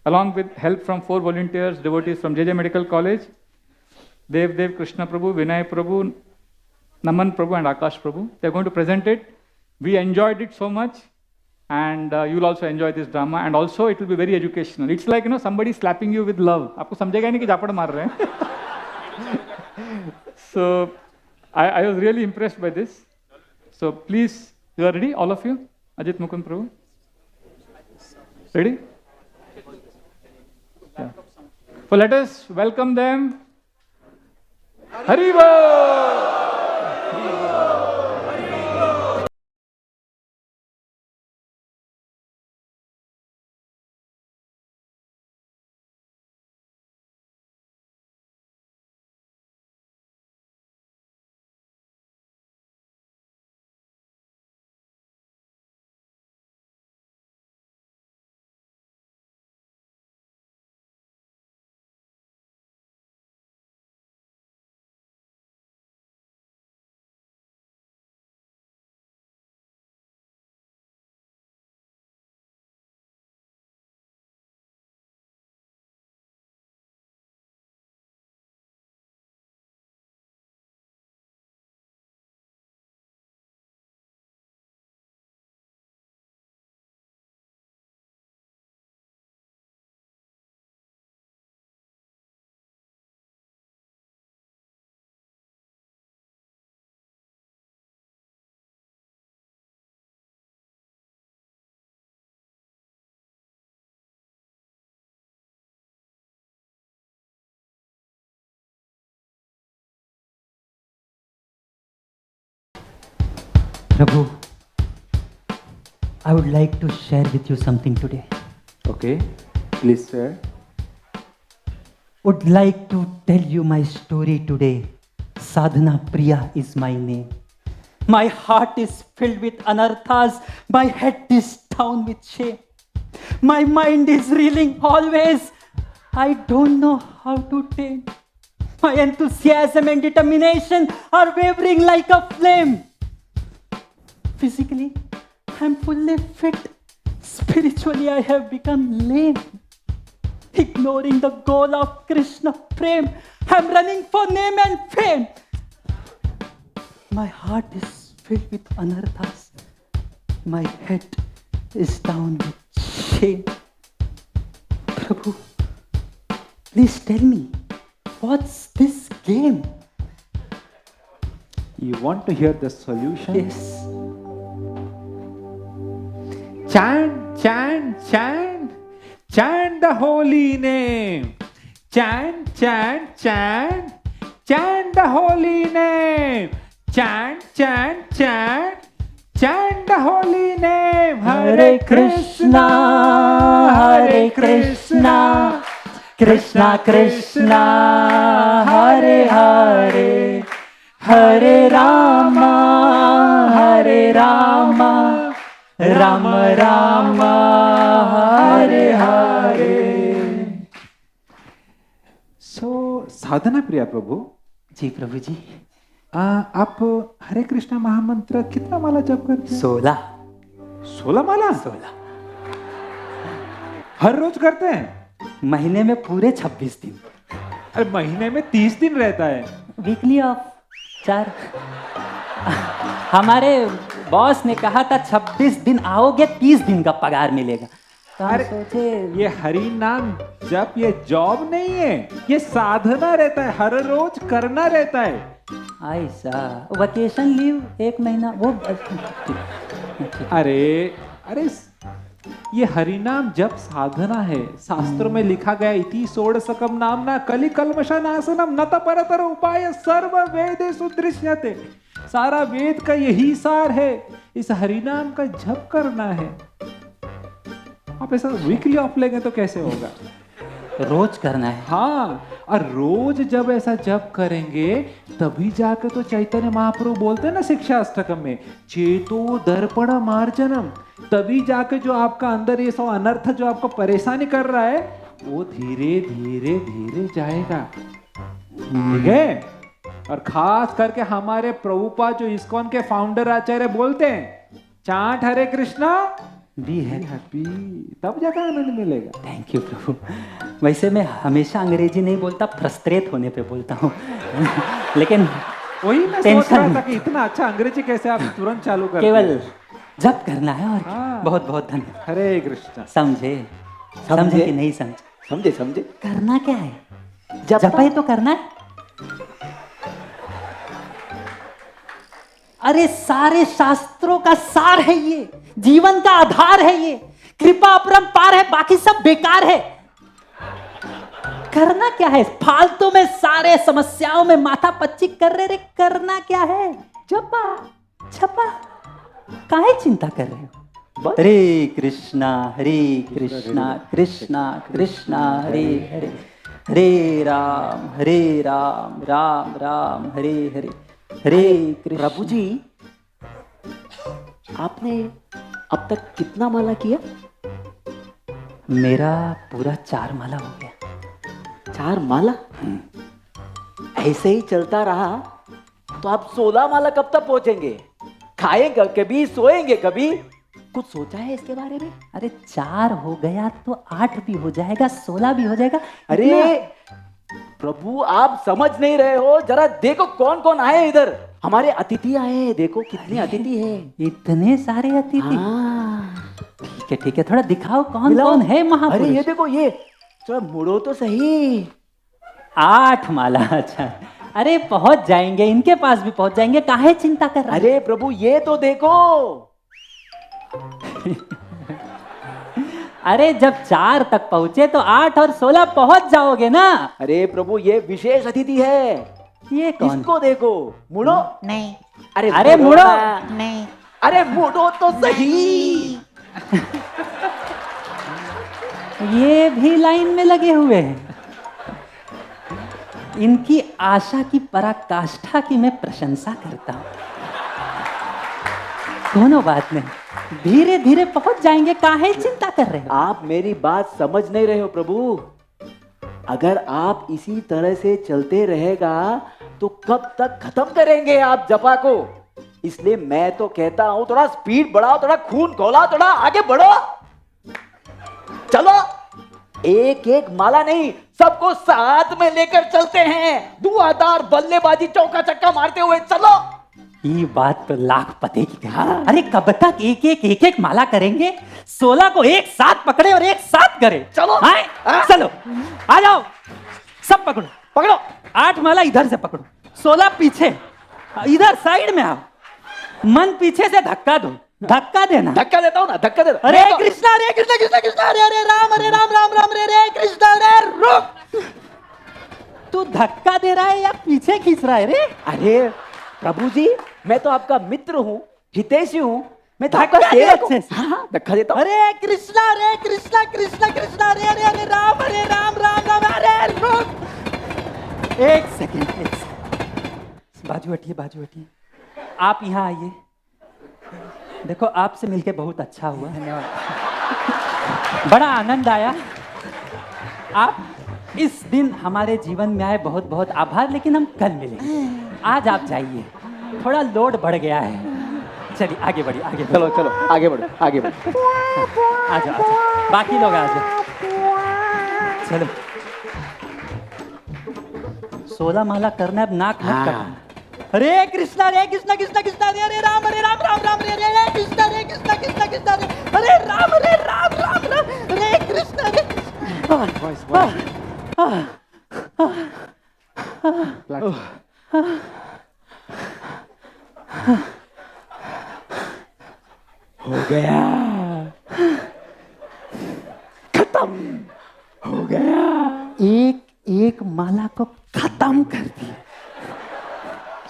along with help from 4 volunteers, devotees from JJ Medical College, Dev Krishna Prabhu, Vinay Prabhu, Naman Prabhu, and Akash Prabhu. They are going to present it. We enjoyed it so much, and you will also enjoy this drama, and also it will be very educational. It's like, somebody slapping you with love. आपको समझेगा नहीं कि जापड़ मार रहे हैं. So I was really impressed by this. So please, you are ready, all of you? Ajit Mukund Prabhu? Ready? Yeah. So let us welcome them Hari बोल। Prabhu, I would like to share with you something today. Okay, please share. Would like to tell you my story today. Sadhana Priya is my name. My heart is filled with anarthas. My head is down with shame. My mind is reeling always. I don't know how to tame. My enthusiasm and determination are wavering like a flame. Physically, I'm fully fit. Spiritually, I have become lame. Ignoring the goal of Krishna Prem, I'm running for name and fame. My heart is filled with anarthas. My head is down with shame. Prabhu, please tell me, what's this game? You want to hear the solution? Yes. Chant, chant, chant. Chant the holy name. Chant, chant, chant. Chant the holy name. Chant, chant, chant. Chant the holy name. Hare Krishna, Hare Krishna, Krishna Krishna, Hare Hare, Hare Rama, Hare Rama, Rama Rama, Hare Hare. So, साधना प्रिया प्रभु जी प्रभु जी, आप हरे कृष्णा महामंत्र कितना माला जप करते हैं? 16 माला? 16 हर रोज करते हैं? महीने में पूरे 26 दिन। अरे महीने में 30 दिन रहता है। Weekly off 4। हमारे बॉस ने कहा था 26 दिन आओगे 30 दिन का पगार मिलेगा। तो हम सोचे ये हरि नाम जप ये जॉब नहीं है, ये साधना रहता है, हर रोज करना रहता है। ऐसा वेकेशन लीव 1 महीना वो अरे ये हरि नाम जप साधना है। शास्त्रों में लिखा गया इति षोडशकम नामना कलि कल्मषा नाशनम नत परतर उपाय सर्व वेदेषु दृश्यते। सारा वेद का यही सार है, इस हरि नाम का जप करना है। आप ऐसा वीकली ऑफ लेंगे तो कैसे होगा? रोज करना है। हाँ, और रोज जब ऐसा जप करेंगे तभी जाकर तो चैतन्य महाप्रभु बोलते हैं ना शिक्षा अष्टकम में, चेतो दर्पण मार्जनम। तभी जाके जो आपका अंदर ये सब अनर्थ जो आपको परेशानी कर रहा है वो धीरे धीरे धीरे जाएगा। ठीक है? और खास करके हमारे प्रभुपाद जो इस्कॉन के फाउंडर आचार्य बोलते हैं, chant Hare Krishna be happy, तब जाकर आनंद मिलेगा। थैंक यू प्रभु। वैसे मैं हमेशा अंग्रेजी नहीं बोलता, फ्रस्ट्रेट होने पे बोलता हूँ। लेकिन वही मैं सोच रहा था कि इतना अच्छा अंग्रेजी कैसे आप तुरंत चालू कर केवल जप करना है और बहुत बहुत धन्यवाद। हरे कृष्णा। समझे कि नहीं समझे? समझे। करना क्या है? जप ही तो करना है। अरे सारे शास्त्रों का सार है ये, जीवन का आधार है ये, कृपा अपरंपार है, बाकी सब बेकार है। करना क्या है? फालतू में सारे समस्याओं में माथा पच्ची कर रहे रे, करना क्या है? जपा छपा, काहे चिंता कर रहे हो? हरे कृष्णा कृष्णा कृष्णा हरे हरे, हरे राम राम राम हरे हरे, हरे कृष्ण। प्रभु जी, आपने अब तक कितना माला किया? मेरा पूरा 4 माला हो गया। 4 माला? ऐसे ही चलता रहा तो आप 16 माला कब तक पहुंचेंगे? खाएंगे कभी, सोएंगे कभी? कुछ सोचा है इसके बारे में? अरे 4 हो गया तो 8 भी हो जाएगा, 16 भी हो जाएगा। अरे प्रभु, आप समझ नहीं रहे हो। जरा देखो कौन कौन आए इधर। हमारे अतिथि आए, देखो कितने अतिथि हैं। इतने सारे अतिथि? ठीक है, थोड़ा दिखाओ कौन कौन है महापुरुष। अरे ये देखो, ये थोड़ा मुड़ो तो सही। 8 माला, अच्छा। अरे पहुंच जाएंगे, इनके पास भी पहुंच जाएंगे, काहे चिंता कर रहे? अरे प्रभु, ये तो देखो। अरे जब 4 तक पहुंचे तो 8 और 16 पहुंच जाओगे ना। अरे प्रभु, ये विशेष अतिथि है। ये कौन? इसको देखो, मुड़ो। नहीं। अरे मुड़ो। नहीं। अरे मुड़ो तो सही। ये भी लाइन में लगे हुए हैं। इनकी आशा की पराकाष्ठा की मैं प्रशंसा करता हूं। दोनों बात नहीं, धीरे धीरे पहुंच जाएंगे, काहे चिंता कर रहे हो? आप मेरी बात समझ नहीं रहे हो प्रभु। अगर आप इसी तरह से चलते रहेगा तो कब तक खत्म करेंगे आप जपा को? इसलिए मैं तो कहता हूं, थोड़ा स्पीड बढ़ाओ, थोड़ा खून खौलाओ, थोड़ा आगे बढ़ो। चलो, एक एक माला नहीं, सबको साथ में लेकर चलते हैं, धुआंधार बल्लेबाजी चौका चक्का मारते हुए चलो। ये बात तो लाख पते की कही। हाँ। अरे कब तक एक एक माला करेंगे? 16 को एक साथ पकड़े और एक साथ करे। चलो चलो, आ जाओ, सब पकड़ो पकड़ो। 8 माला इधर से पकड़ो, 16 पीछे, इधर साइड में आओ। मन पीछे से धक्का दो, धक्का देना। धक्का देता हूँ ना, धक्का देता। हरे कृष्णा कृष्णा कृष्णा हरे राम राम राम हरे कृष्णा। अरे रुक, तू धक्का दे रहा है या पीछे खींच रहा है रे? अरे प्रभु जी, मैं तो आपका मित्र हूँ, हितैषी हूँ। मैं तो धक्का दे अच्छे से। हाँ, धक्का देता हूँ। हरे कृष्णा कृष्णा कृष्णा हरे राम राम हरे रुक। एक सेकेंड, बाजू हटिए। आप यहाँ आइए। देखो, आपसे मिलके बहुत अच्छा हुआ, धन्यवाद। बड़ा आनंद आया। आप इस दिन हमारे जीवन में आए, बहुत बहुत आभार। लेकिन हम कल मिलेंगे, आज आप जाइए, थोड़ा लोड बढ़ गया है। चलिए आगे बढ़िए, आगे चलो आगे बढ़ो। आ जाओ, बाकी लोग आ जाओ। चलो, 16 माला करना, अब नाक मत करना। हरे कृष्णा कृष्णा कृष्णा हरे राम राम राम हरे कृष्णा हरे राम हरे कृष्णा हरे। हो गया, खत्म हो गया। एक माला को खत्म कर दिया।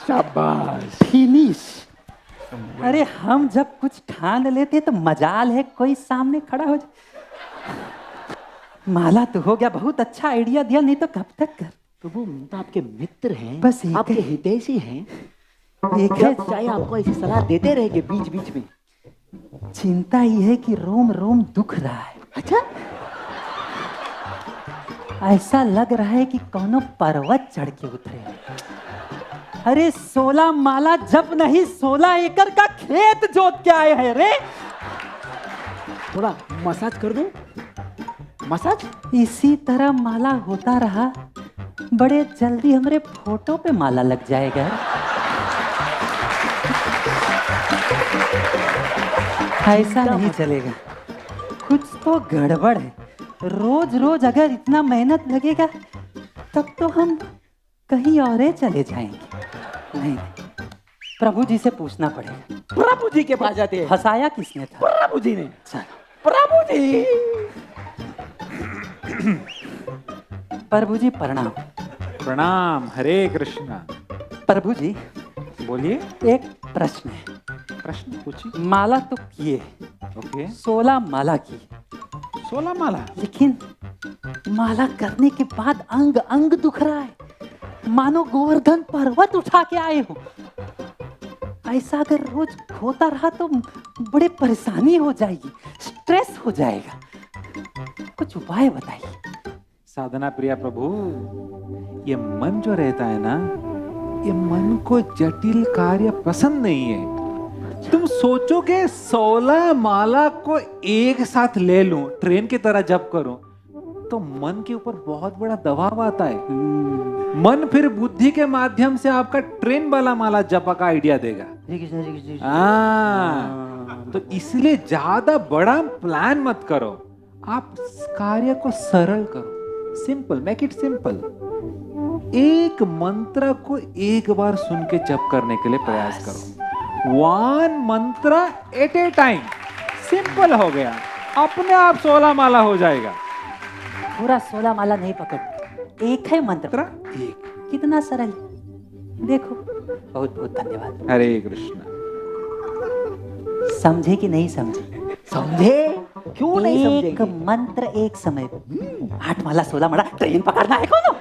शाबाश, फिनिश। अरे हम जब कुछ ठान लेते तो मजाल है कोई सामने खड़ा हो जाए। माला तो हो गया, बहुत अच्छा आइडिया दिया, नहीं तो कब तक कर। प्रभु, तो आपके मित्र हैं, बस आपके हितैषी हैं, एक है, चाहे आपको ऐसी सलाह देते रहेंगे बीच बीच में। चिंता ये है कि रोम रोम दुख रहा है। अच्छा, ऐसा लग रहा है कि कौनो पर्वत चढ़ के उतरे। अरे 16 माला जब नहीं, 16 एकड़ का खेत जोत के आए हैं रे। थोड़ा मसाज कर दो, मसाज। इसी तरह माला होता रहा, बड़े जल्दी हमारे फोटो पे माला लग जाएगा। ऐसा नहीं चलेगा, कुछ तो गड़बड़ है। रोज रोज अगर इतना मेहनत लगेगा तब तो हम कहीं और चले जाएंगे। नहीं, प्रभु जी से पूछना पड़ेगा। प्रभु जी के पास जाते हैं। हंसाया किसने था? प्रभु जी ने। प्रभु जी, प्रभु जी प्रणाम। प्रणाम। हरे कृष्णा। प्रभु जी बोलिए। एक प्रश्न है। प्रश्न पूछिए। माला तो किए, ओके, 16 माला की, 16 माला, लेकिन माला करने के बाद अंग अंग दुख रहा है, मानो गोवर्धन पर्वत उठा के आए हो। ऐसा अगर रोज होता रहा तो बड़े परेशानी हो जाएगी, स्ट्रेस हो जाएगा, कुछ उपाय बताइए। साधना प्रिया प्रभु, ये मन जो रहता है ना, ये मन को जटिल कार्य पसंद नहीं है। तुम सोचोगे 16 माला को एक साथ ले लूं, ट्रेन की तरह जप करूं, तो मन के ऊपर बहुत बड़ा दबाव आता है। मन फिर बुद्धि के माध्यम से आपका ट्रेन वाला माला जप का आइडिया देगा। तो इसलिए ज्यादा बड़ा प्लान मत करो, आप कार्य को सरल करो, सिंपल, मेक इट सिंपल। एक मंत्र को एक बार सुन के जप करने के लिए प्रयास करो, 1 मंत्र एट ए टाइम, सिंपल हो गया, अपने आप 16 माला हो जाएगा। पूरा 16 माला नहीं पकड़, एक है मंत्र, एक, कितना सरल, देखो। बहुत बहुत धन्यवाद। हरे कृष्णा। समझे कि नहीं समझे? समझे? क्यों नहीं समझेंगे? एक मंत्र एक समय, 8 माला 16 माला, ट्रेन पकड़ना है कौन?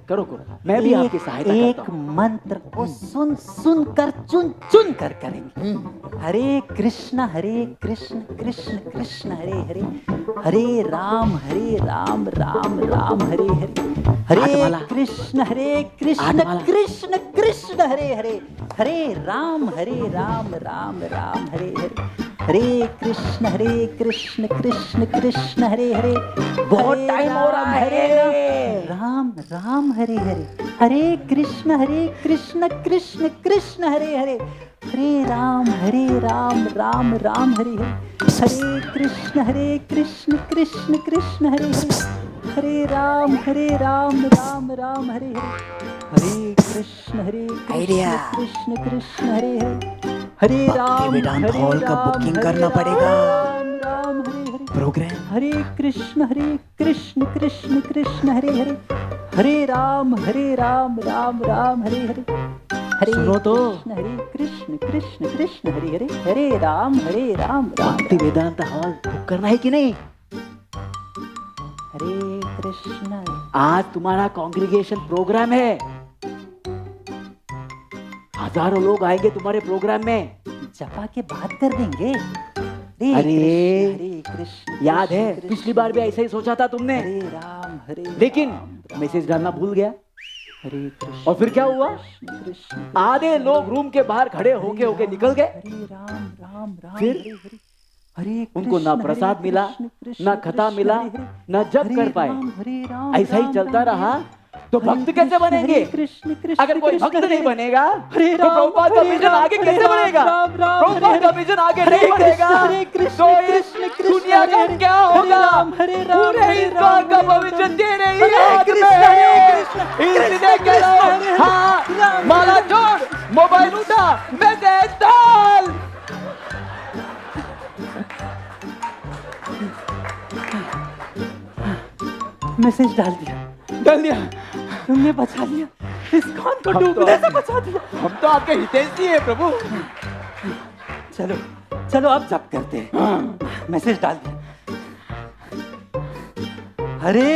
करो करो, मैं भी आपकी सहायता एक करता हूं। मंत्र को सुन सुन कर चुन चुन कर करेंगे। हरे कृष्ण कृष्ण कृष्ण हरे हरे, हरे राम राम राम हरे हरे, हरे कृष्ण कृष्ण कृष्ण हरे हरे, हरे राम राम राम हरे हरे, हरे कृष्ण कृष्ण कृष्ण हरे हरे। बहुत टाइम हो रहा है। राम राम हरे हरे, हरे कृष्ण कृष्ण कृष्ण हरे हरे, हरे राम राम राम हरे हरे, हरे कृष्ण कृष्ण कृष्ण हरे हरे, हरे राम राम हरे हरे, हरे कृष्ण कृष्ण कृष्ण हरे हरे, हरे राम वेदांत हॉल का बुकिंग करना पड़ेगा। राम हरे हरे, प्रोग्राम। हरे कृष्ण कृष्ण कृष्ण हरे हरे, हरे राम राम हरे हरे, हरे सुनो तो। कृष्ण कृष्ण हरे हरे, हरे राम राम। भक्ति वेदांत हॉल बुक करना है कि नहीं? हरे कृष्ण। आज तुम्हारा कांग्रेगेशन प्रोग्राम है, हजारों लोग आएंगे तुम्हारे प्रोग्राम में। जपा के बात कर देंगे। अरे याद है पिछली बार भी ऐसे ही सोचा था तुमने, हरे राम लेकिन मैसेज डालना भूल गया। हरे कृष्ण। और फिर क्या हुआ? आधे लोग रूम के बाहर खड़े होके निकल गए। हरे राम फिर हरे उनको ना प्रसाद मिला, ना खता मिला, ना जप कर पाए। ऐसा ही चलता रहा तो भक्त कैसे बनेंगे? अगर कोई भक्त नहीं बनेगा तो प्रभुपाद का विजन आगे कैसे बढ़ेगा? प्रभुपाद का विजन आगे नहीं बढ़ेगा तो इस दुनिया का क्या होगा? पूरे ISKCON का भविष्य तेरे ही हाथ में है। इसलिए करो, हाँ, माला छोड़, मोबाइल उठा, मैसेज डाल। मैसेज डाल दिया, तुमने बचा लिया, ISKCON को डूबने से बचा दिया। हम तो आपके हितैषी हैं प्रभु। चलो चलो अब जप करते हैं। मैसेज डाल दिया। अरे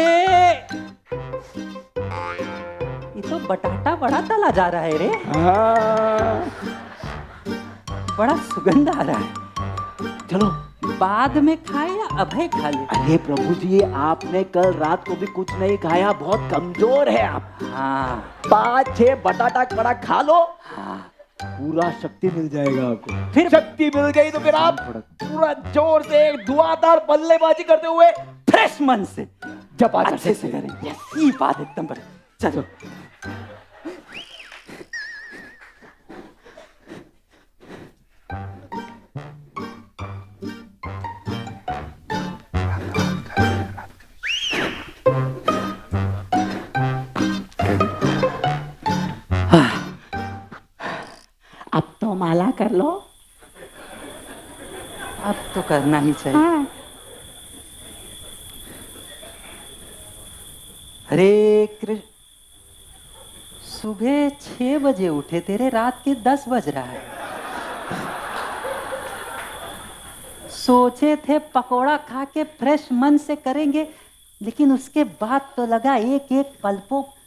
ये तो बटाटा बड़ा तला जा रहा है रे। बड़ा सुगंध आ रहा है। चलो बाद में खाए या अभय खा ले? अरे प्रभु जी, आपने कल रात को भी कुछ नहीं खाया, बहुत कमजोर है आप। हाँ, 5-6 बटाटा बड़ा खा लो, हाँ, पूरा शक्ति मिल जाएगा आपको। फिर शक्ति मिल गई तो फिर आप पूरा जोर से धुआंधार बल्लेबाजी करते हुए फ्रेश मन से जप अच्छे से करेंगे। ये बात एकदम बड़ी। चलो अब तो माला कर लो। अब तो करना ही चाहिए। हरे कृष्ण। सुबह 6 बजे उठे, तेरे रात के 10 बज रहा है। सोचे थे पकोड़ा खा के फ्रेश मन से करेंगे, लेकिन उसके बाद तो लगा एक एक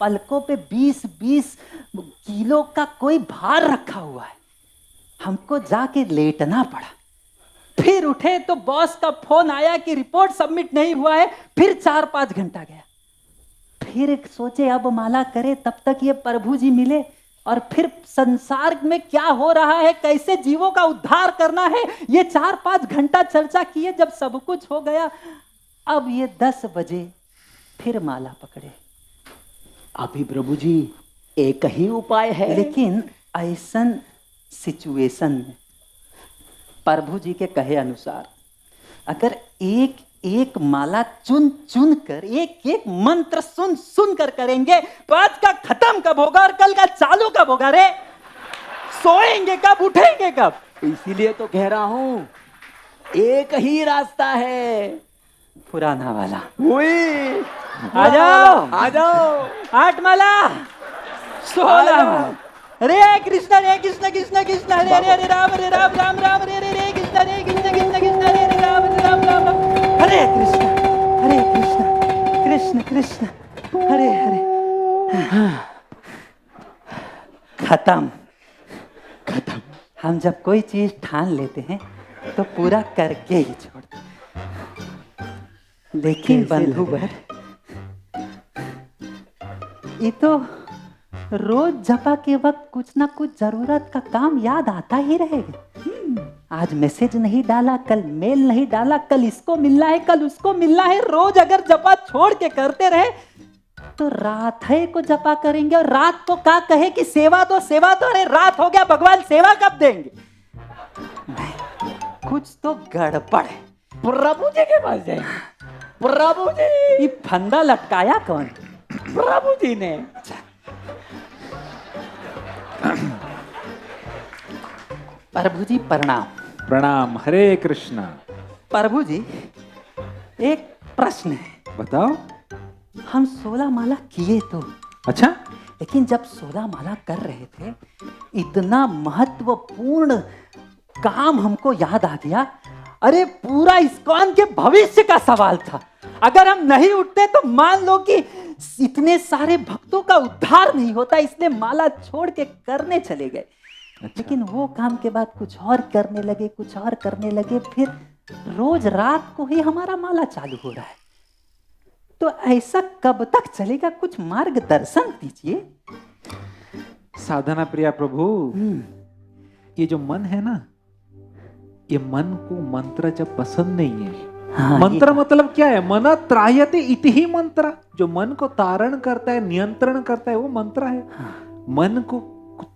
पलकों पे 20-20 किलो का कोई भार रखा हुआ है। हमको जाके लेटना पड़ा। फिर उठे तो बॉस का फोन आया कि रिपोर्ट सबमिट नहीं हुआ है। फिर 4-5 घंटा गया। फिर सोचे अब माला करे, तब तक ये प्रभु जी मिले, और फिर संसार में क्या हो रहा है, कैसे जीवों का उद्धार करना है, ये 4-5 घंटा चर्चा किए। जब सब कुछ हो गया, अब ये 10 बजे फिर माला पकड़े। अभी प्रभु जी एक ही उपाय है, लेकिन ऐसन सिचुएशन में प्रभु जी के कहे अनुसार अगर एक एक माला चुन चुन कर, एक एक मंत्र सुन सुन कर करेंगे, तो आज का खत्म कब होगा और कल का चालू कब होगा रे? सोएंगे कब, उठेंगे कब? इसीलिए तो कह रहा हूं एक ही रास्ता है, पुराना वाला। आ जाओ, आ जाओ। 8 माला, 16 माला। हरे कृष्ण कृष्ण कृष्ण हरे हरे हरे राम राम राम हरे हरे कृष्ण कृष्ण हरे हरे राम राम हरे कृष्ण कृष्ण कृष्ण हरे हरे। खत्म। हम जब कोई चीज ठान लेते हैं तो पूरा करके ही छोड़ते हैं। लेकिन बंधुवर, ये तो रोज जपा के वक्त कुछ ना कुछ जरूरत का काम याद आता ही रहेगा। आज मैसेज नहीं डाला, कल मेल नहीं डाला, कल इसको मिलना है, कल उसको मिलना है। रोज अगर जपा छोड़ के करते रहे तो रात है को जपा करेंगे, और रात को क्या कहे कि सेवा तो अरे रात हो गया, भगवान सेवा कब देंगे? कुछ तो गड़बड़ है। प्रभु जी के पास जाए। प्रभु जी, ये फंदा लटकाया कौन? प्रभु जी ने। प्रभु जी प्रणाम। प्रणाम। हरे कृष्णा। प्रभु जी एक प्रश्न है। बताओ। हम 16 माला किए तो अच्छा, लेकिन जब 16 माला कर रहे थे, इतना महत्वपूर्ण काम हमको याद आ गया। अरे पूरा इस्कॉन के भविष्य का सवाल था। अगर हम नहीं उठते तो मान लो कि इतने सारे भक्तों का उद्धार नहीं होता, इसलिए माला छोड़ के करने चले गए। अच्छा। लेकिन वो काम के बाद कुछ और करने लगे, कुछ और करने लगे, फिर रोज रात को ही हमारा माला चालू हो रहा है। तो ऐसा कब तक चलेगा? कुछ मार्गदर्शन दीजिए। साधना प्रिया प्रभु, ये जो मन है ना, ये मन को मंत्र जब पसंद नहीं है। हाँ, मंत्र मतलब क्या है? मन त्रायते इति ही मंत्र। जो मन को तारण करता है, नियंत्रण करता है, वो मंत्र है। हाँ। मन को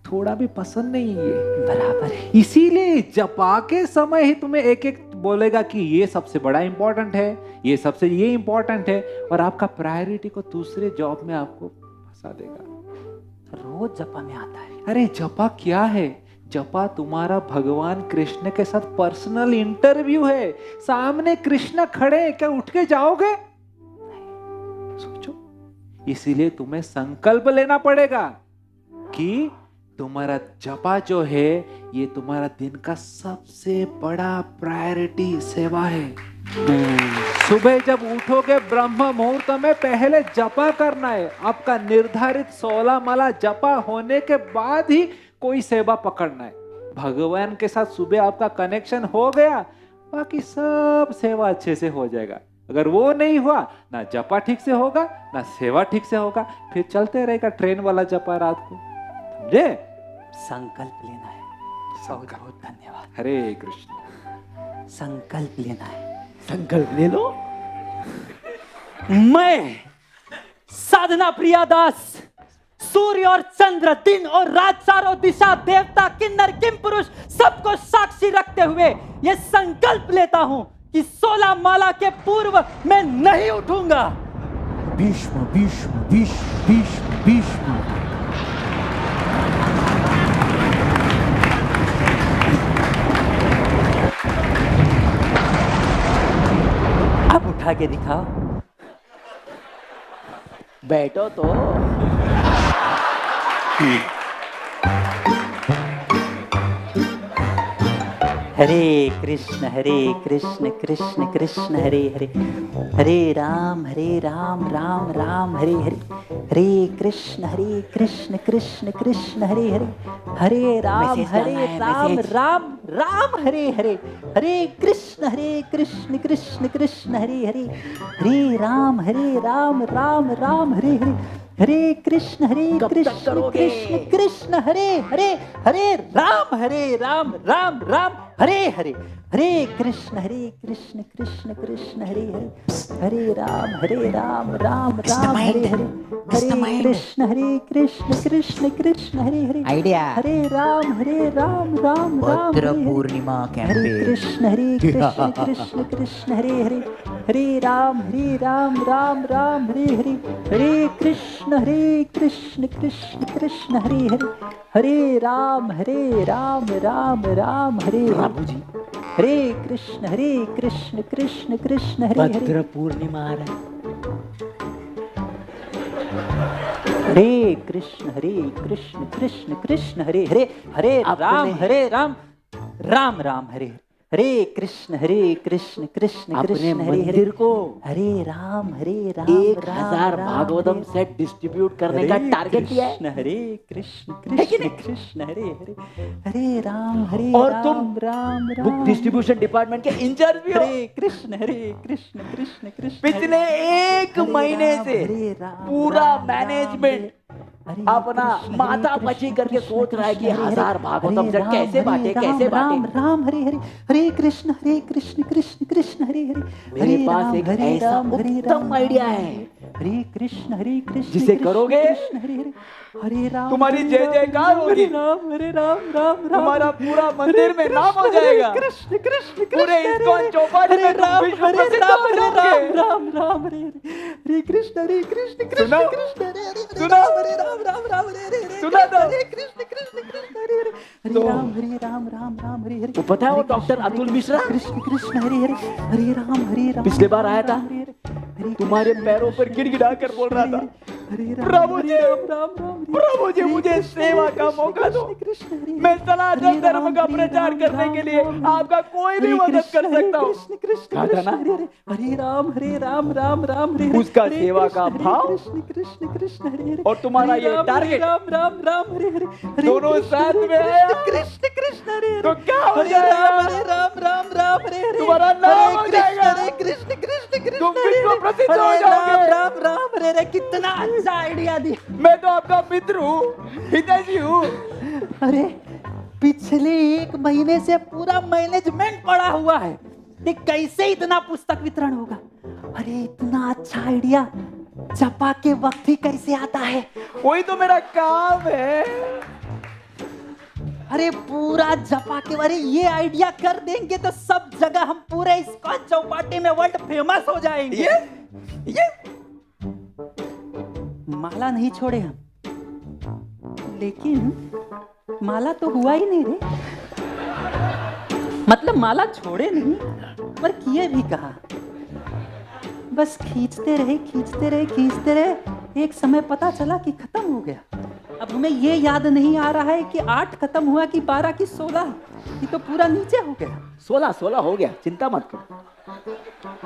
थोड़ा भी पसंद नहीं है, बराबर है। इसीलिए जपा के समय ही तुम्हें एक एक बोलेगा कि ये सबसे बड़ा इंपॉर्टेंट है, ये सबसे ये इंपॉर्टेंट है, और आपका प्रायोरिटी को दूसरे जॉब में आपको फंसा देगा। रोज जपा में आता है। अरे जपा क्या है? जपा तुम्हारा भगवान कृष्ण के साथ पर्सनल इंटरव्यू है। सामने कृष्ण खड़े हैं, क्या उठ के जाओगे? सोचो। इसीलिए तुम्हें संकल्प लेना पड़ेगा कि तुम्हारा जपा जो है, ये तुम्हारा दिन का सबसे बड़ा प्रायोरिटी सेवा है। सुबह जब उठोगे ब्रह्म मुहूर्त में पहले जपा करना है। आपका निर्धारित 16 माला जपा होने के बाद ही कोई सेवा पकड़ना है। भगवान के साथ सुबह आपका कनेक्शन हो गया, बाकी सब सेवा अच्छे से हो जाएगा। अगर वो नहीं हुआ, ना जपा ठीक से होगा, ना सेवा ठीक से होगा, फिर चलते रहेगा ट्रेन वाला जपा रात को। समझे? संकल्प लेना है। बहुत बहुत धन्यवाद। हरे कृष्ण। संकल्प लेना है। संकल्प ले लो। मैं साधना प्रिया दास, सूर्य और चंद्र, दिन और रात, चारों दिशा, देवता, किन्नर, किम पुरुष, सबको साक्षी रखते हुए ये संकल्प लेता हूं कि 16 माला के पूर्व मैं नहीं उठूंगा। भीष्म भीष्म भीष्म भीष्म भीष्म। अब उठा के दिखाओ। बैठो तो। हरे कृष्ण कृष्ण कृष्ण हरे हरे, हरे राम राम राम हरे हरे, हरे कृष्ण कृष्ण कृष्ण हरे हरे, हरे राम राम राम हरे हरे, हरे कृष्ण कृष्ण कृष्ण हरे हरे, हरे राम राम राम हरे हरे, हरे कृष्ण कृष्ण कृष्ण हरे हरे, हरे राम राम राम हरे हरे, हरे कृष्ण कृष्ण कृष्ण हरे हरे, हरे राम राम राम हरे हरे, हरे कृष्ण कृष्ण कृष्ण हरे हरे, आइडिया, हरे राम राम राम भद्र पूर्णिमा हरे कृष्ण कृष्ण कृष्ण हरे हरे, हरे राम राम राम हरे हरे, हरे कृष्ण कृष्ण कृष्ण हरे हरे, हरे राम राम राम हरे प्रभु जी, हरे कृष्ण कृष्ण कृष्ण हरे हरे। भद्र पूर्णिमा आ रहा है। हरे कृष्ण कृष्ण कृष्ण हरे हरे, हरे राम राम राम हरे, हरे कृष्ण कृष्ण कृष्ण अपने हरे मंदिर को हरे राम 1000 भागवतम सेट डिस्ट्रीब्यूट करने का टारगेट दिया है। हरे कृष्ण कृष्ण हरे हरे, हरे राम और तुम बुक डिस्ट्रीब्यूशन डिपार्टमेंट के इंचार्ज भी हो। हरे कृष्ण कृष्ण पिछले 1 महीने से पूरा मैनेजमेंट अपना माथा पची करके सोच रहा है कि 1000 भागवतम सेट कैसे बांटे राम हरे हरे, हरे कृष्ण कृष्ण कृष्ण हरे हरे, मेरे पास एक ऐसा उत्तम आइडिया है, हरे कृष्ण जिसे करोगे हरे राम, तुम्हारी जय जयकार होगी, हरे राम तुम्हारा पूरा मंदिर में नाम हो जाएगा, कृष्ण पूरे ISKCON चौपाटी में तुम विश्व प्रसिद्ध हो जाओगे। राम हरे कृष्ण कृष्ण हरे सुनो राम हरे हरे, सुना दो। हरे कृष्ण हरे हरे, हरे राम हरे हरे। वो पता है वो डॉक्टर अतुल मिश्रा कृष्ण हरे हरे, हरे राम पिछले बार आया था, तुम्हारे पैरों पर गिड़गिड़ा कर बोल रहा था, प्रभु जी मुझे सेवा का मौका दो, मैं सनातन धर्म का प्रचार करने के लिए आपका कोई भी मदद कर सकता हूँ। कहा था ना, हरे राम राम हरे, उसका सेवा का भाव कृष्ण हरे हरे, और तुम्हारा ये टारगेट राम हरे हरे, दोनों साथ में आया कृष्ण हरे तो क्या हो जाएगा? राम हरे हरे, तुम्हारा नाम हो जाएगा, हरे कृष्ण तुम विश्व प्रसिद्ध हो जाओगे। राम हरे हरे, कितना अच्छा आइडिया दी। मैं तो आपका मित्र हूँ, हितैषी हूँ। अरे पिछले 1 महीने से पूरा मैनेजमेंट पड़ा हुआ है कि कैसे इतना पुस्तक वितरण होगा। अरे इतना अच्छा आइडिया जपा के वक्त ही कैसे आता है? वही तो मेरा काम है। अरे पूरा जपा के, अरे ये आइडिया कर देंगे तो सब जगह हम पूरे ISKCON चौपाटी में वर्ल्ड फेमस हो जाएंगे। ये माला नहीं छोड़े हम, लेकिन माला तो हुआ ही नहीं रे। मतलब माला छोड़े नहीं पर किए भी कहा, बस खींचते रहे। एक समय पता चला कि खत्म हो गया। अब हमें ये याद नहीं आ रहा है कि 8 खत्म हुआ कि 12 की 16, ये तो पूरा नीचे हो गया। 16 हो गया, चिंता मत करो,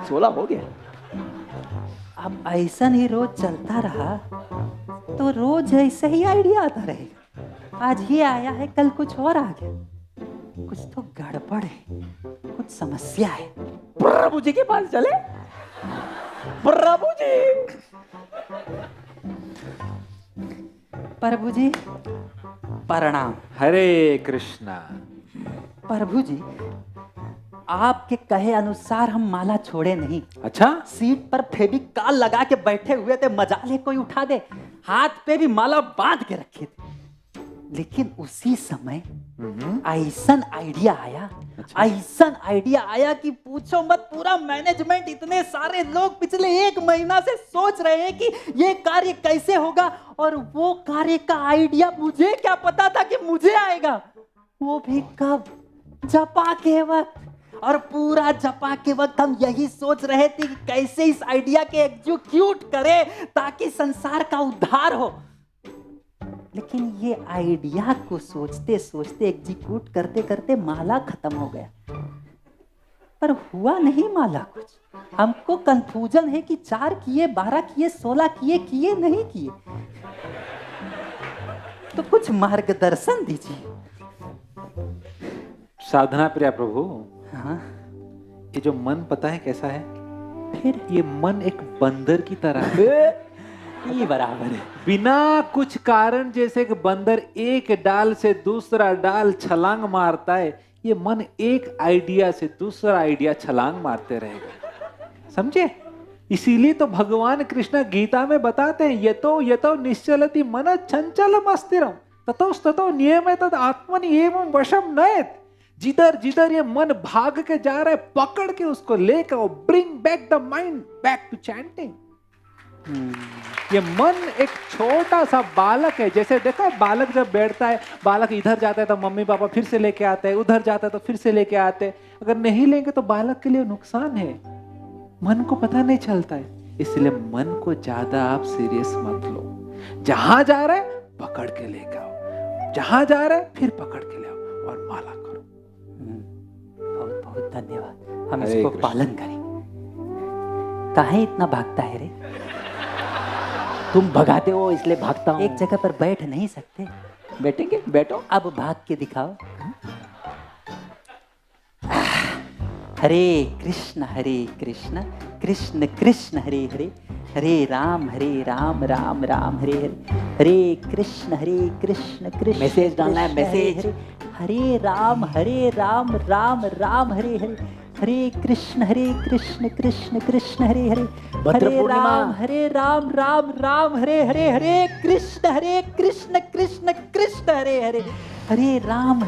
16 हो गया। अब ऐसा ही रोज चलता रहा तो रोज ऐसे ही आइडिया आता रहेगा। आज ये आया है, कल कुछ और आ गया। कुछ तो गड़बड़ है, कुछ समस्या है। प्रभु जी के पास चले। प्रभु जी प्रणाम। हरे कृष्णा। प्रभु जी, आपके कहे अनुसार हम माला छोड़े नहीं। अच्छा, सीट पर फेविकॉल लगा के बैठे हुए थे, मजाले कोई उठा दे, हाथ पे भी माला बांध के रखे थे। लेकिन उसी समय ऐसन आइडिया आया कि पूछो मत। पूरा मैनेजमेंट, इतने सारे लोग पिछले 1 महीना से सोच रहे हैं कि ये कार्य कैसे होगा, और वो कार्य का आइडिया मुझे क्या पता था कि मुझे आएगा। वो भी कब? जपा के वक्त। और पूरा जपा के वक्त हम यही सोच रहे थे कि कैसे इस आइडिया के एग्जीक्यूट करें ताकि संसार का उद्धार हो। लेकिन ये आइडिया को सोचते सोचते एग्जीक्यूट करते करते माला खत्म हो गया, पर हुआ नहीं माला कुछ। हमको कंफ्यूजन है कि 4 किए, 12 किए, 16 किए, किए नहीं किए, तो कुछ मार्गदर्शन दीजिए। साधना प्रिया प्रभु, हाँ? ये जो मन पता है कैसा है? फिर ये मन एक बंदर की तरह है। ये बराबर है। बिना कुछ कारण, जैसे कि बंदर एक डाल से दूसरा डाल छलांग मारता है, ये मन एक आइडिया से दूसरा आइडिया छलांग मारते रहेगा। समझे? इसीलिए तो भगवान कृष्ण गीता में बताते हैं, यतो निश्चलति मन चंचलम अस्थिरम ततो नियमेतद आत्मनि एवं वशम नयेत। जिधर जिधर ये मन भाग के जा रहा है, पकड़ के उसको लेकर bring back the mind back to chanting. ये मन एक छोटा सा बालक है। जैसे देखो बालक जब बैठता है, बालक इधर जाता है तो मम्मी पापा फिर से लेके आते हैं, उधर जाता है तो फिर से लेके आते हैं। अगर नहीं लेंगे तो बालक के लिए नुकसान है, मन को पता नहीं चलता है। इसलिए मन को ज्यादा आप सीरियस मत लो। जहां जा रहा है पकड़ के लेके आओ, जहां जा रहा है फिर पकड़ के ले आओ और माला करो। बहुत बहुत धन्यवाद, हम इसको पालन करेंगे। काहे इतना भागता है रे? तुम भगाते हो इसलिए भागता हूं। एक जगह पर बैठ नहीं सकते? बैठेंगे, बैठो। अब भाग के दिखाओ। हरे कृष्ण कृष्ण कृष्ण हरे हरे, हरे राम राम राम हरे हरे, हरे कृष्ण कृष्ण मैसेज डालना है, मैसेज। हरे राम राम राम हरे हरे, हरे कृष्ण कृष्ण कृष्ण हरे हरे, हरे राम राम हरे हरे, हरे कृष्ण कृष्ण कृष्ण हरे हरे, हरे राम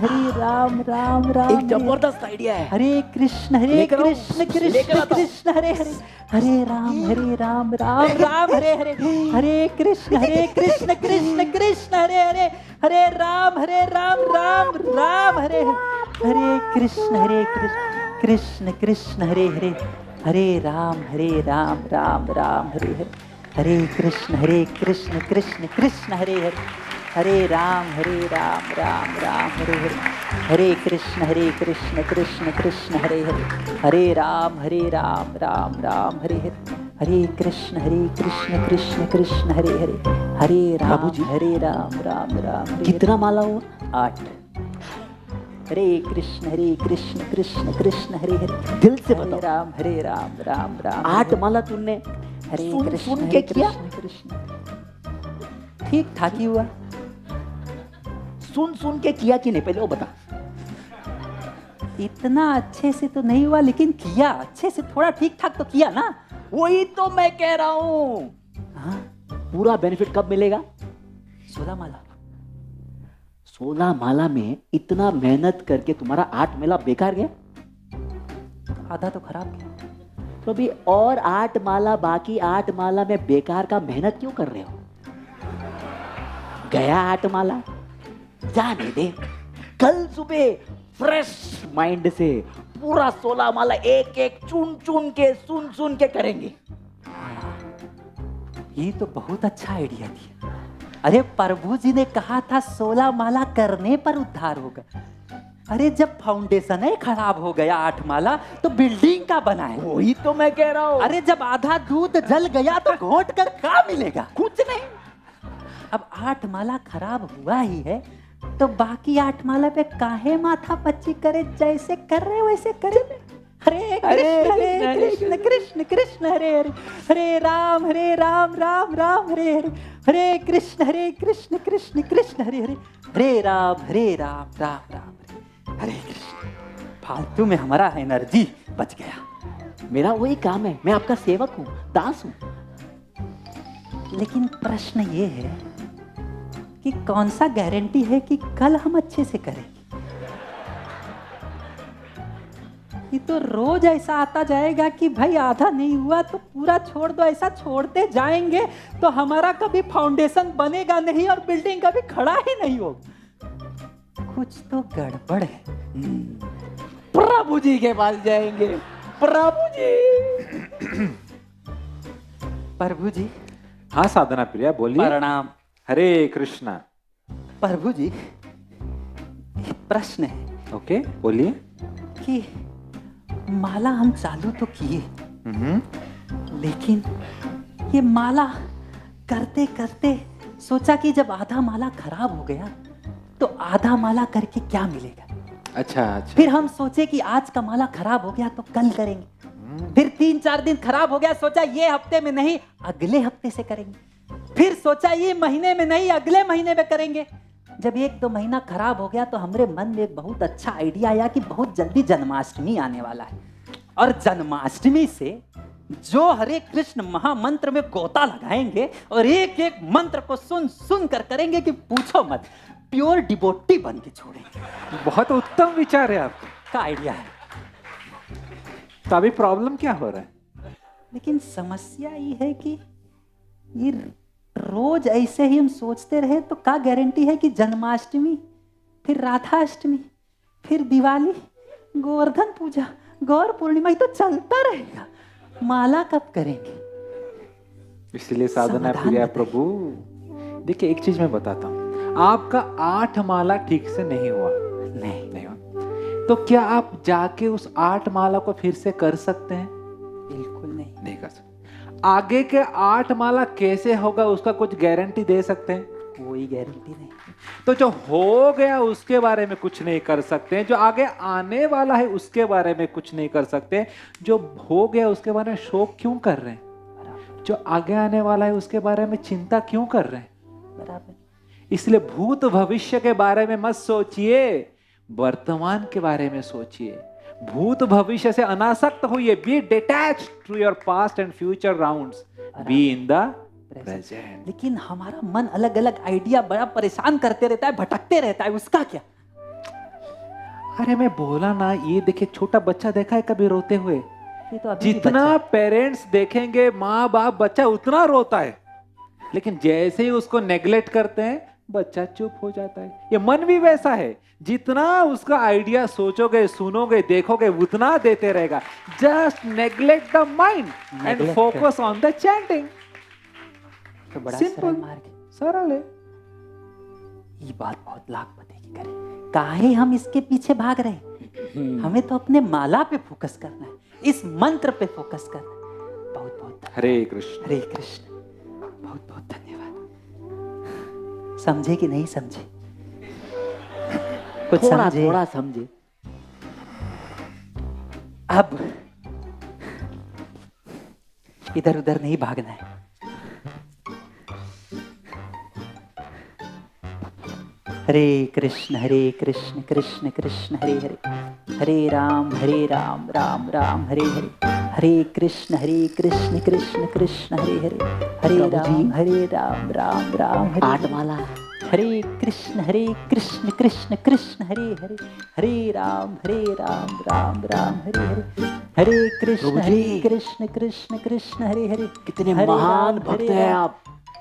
राम। एक जबरदस्त आइडिया है। हरे कृष्ण कृष्ण कृष्ण हरे हरे, हरे राम राम हरे हरे, हरे कृष्ण कृष्ण कृष्ण हरे हरे, हरे राम राम हरे हरे, हरे कृष्ण कृष्ण कृष्ण हरे हरे, हरे राम राम हरे हरे, हरे कृष्ण कृष्ण कृष्ण हरे हरे, हरे राम राम हरे हरे, हरे कृष्ण कृष्ण कृष्ण हरे हरे, हरे राम राम हरे हरे, हरे कृष्ण कृष्ण कृष्ण हरे हरे, हरे राम राम। कितना माला हुआ? 8। हरे कृष्ण कृष्ण कृष्ण हरे हरे। दिल से बताओ। हरे राम 8 माला तुमने हरे सुन के किया? कृष्ण ठीक ठाक ही हुआ। सुन के किया कि नहीं, पहले वो बता। इतना अच्छे से तो नहीं हुआ, लेकिन किया अच्छे से, थोड़ा ठीक ठाक तो किया ना। वही तो मैं कह रहा हूँ। हाँ? पूरा बेनिफिट कब मिलेगा? 16 माला। 16 माला में इतना मेहनत करके तुम्हारा 8 माला बेकार गया? आधा तो खराब गया। तो अभी और 8 माला, बाकी 8 माला में बेकार का मेहनत क्यों कर रहे हो? गया 8 माला, जाने दे। कल सुबह फ्रेश माइंड से पूरा 16 माला एक एक चुन के सुन के करेंगे। ये तो बहुत अच्छा आइडिया दिया। अरे प्रभु जी ने कहा था 16 माला करने पर उद्धार होगा। अरे जब फाउंडेशन ही खराब हो गया 8 माला, तो बिल्डिंग का बनाए? वही तो मैं कह रहा हूँ। अरे जब आधा दूध जल गया तो घोट कर क्या मिलेगा? कुछ नहीं। अब 8 माला खराब हुआ ही है, तो बाकी 8 माला पे काहे माथा पच्ची करे? जैसे कर रहे वैसे करे। हरे कृष्ण कृष्ण कृष्ण हरे हरे, हरे राम राम राम हरे हरे, हरे कृष्ण कृष्ण कृष्ण हरे हरे, हरे राम राम राम हरे कृष्ण। फालतू में हमारा एनर्जी बच गया। मेरा वही काम है, मैं आपका सेवक हूँ, दास हूँ। लेकिन प्रश्न ये है कि कौन सा गारंटी है कि कल हम अच्छे से करेंगे? ये तो रोज ऐसा आता जाएगा कि भाई आधा नहीं हुआ तो पूरा छोड़ दो। ऐसा छोड़ते जाएंगे तो हमारा कभी फाउंडेशन बनेगा नहीं और बिल्डिंग कभी खड़ा ही नहीं होगा। कुछ तो गड़बड़ है। प्रभु जी के पास जाएंगे। प्रभु जी। प्रभु जी। हाँ साधना प्रिया बोलिए। प्रणाम। हरे कृष्णा। प्रभु जी, एक प्रश्न है। ओके बोलिए। कि माला हम चालू तो किए, लेकिन ये माला करते करते सोचा कि जब आधा माला खराब हो गया तो आधा माला करके क्या मिलेगा। अच्छा। फिर हम सोचे कि आज का माला खराब हो गया तो कल करेंगे। फिर 3-4 दिन खराब हो गया, सोचा ये हफ्ते में नहीं अगले हफ्ते से करेंगे। फिर सोचा ये महीने में नहीं अगले महीने में करेंगे। जब 1-2 महीना खराब हो गया तो हमारे मन में एक बहुत अच्छा आइडिया आया कि बहुत जल्दी जन्माष्टमी आने वाला है, और जन्माष्टमी से जो हरे कृष्ण महामंत्र में गोता लगाएंगे और एक एक मंत्र को सुन सुन कर करेंगे कि पूछो मत, प्योर डिवोटी बन के छोड़ेंगे। बहुत उत्तम विचार है आपका। आइडिया है। तो अभी प्रॉब्लम क्या हो रहा है? लेकिन समस्या ये है कि ये रोज ऐसे ही हम सोचते रहे तो क्या गारंटी है कि जन्माष्टमी, फिर राधाष्टमी, फिर दिवाली, गोवर्धन पूजा, गौर पूर्णिमा, ये तो चलता रहेगा। माला कब करेंगे? इसलिए साधना प्रिया प्रभु, देखिए एक चीज मैं बताता हूँ, आपका 8 माला ठीक से नहीं हुआ। नहीं हुआ तो क्या आप जाके उस 8 माला को फिर से कर सकते हैं? बिल्कुल नहीं कर सकते। आगे के 8 माला कैसे होगा उसका कुछ गारंटी दे सकते हैं? कोई गारंटी नहीं। तो जो हो गया उसके बारे में कुछ नहीं कर सकते, जो आगे आने वाला है उसके बारे में कुछ नहीं कर सकते। जो हो गया उसके बारे में शोक क्यों कर रहे हैं? जो आगे आने वाला है उसके बारे में चिंता क्यों कर रहे हैं? बराबर। इसलिए भूत भविष्य के बारे में मत सोचिए, वर्तमान के बारे में सोचिए। भूत भविष्य से अनासक्त होइए। Be detached to your past and future rounds, be in the present. लेकिन हमारा मन अलग अलग आइडिया बड़ा परेशान करते रहता है, भटकते रहता है, उसका क्या? अरे मैं बोला ना, ये देखिए छोटा बच्चा देखा है कभी रोते हुए? तो जितना पेरेंट्स देखेंगे माँ बाप बच्चा उतना रोता है, लेकिन जैसे ही उसको नेग्लेक्ट करते हैं बच्चा चुप हो जाता है। ये मन भी वैसा है, जितना उसका आइडिया सोचोगे, सुनोगे, देखोगे उतना देते रहेगा। Just neglect the mind and focus on the chanting. तो बड़ा सिंपल सरल है। ये बात बहुत लाखपति की करे। काहे हम इसके पीछे भाग रहे हैं? हमें तो अपने माला पे फोकस करना है, इस मंत्र पे फोकस करना है। बहुत बहुत हरे कृष्ण। हरे कृष्ण। बहुत बहुत धन्यवाद। समझे कि नहीं समझे? कुछ समझे? थोड़ा समझे। अब इधर उधर नहीं भागना है। हरे कृष्ण कृष्ण कृष्ण हरे हरे, हरे राम राम राम हरे हरे, हरे कृष्ण कृष्ण कृष्ण हरे हरे, हरे राम राम हरे। 8 माला। हरे कृष्ण कृष्ण कृष्ण हरे हरे, हरे राम राम हरे हरे, हरे कृष्ण कृष्ण कृष्ण हरे हरे। कितने महान भक्त हैं आप।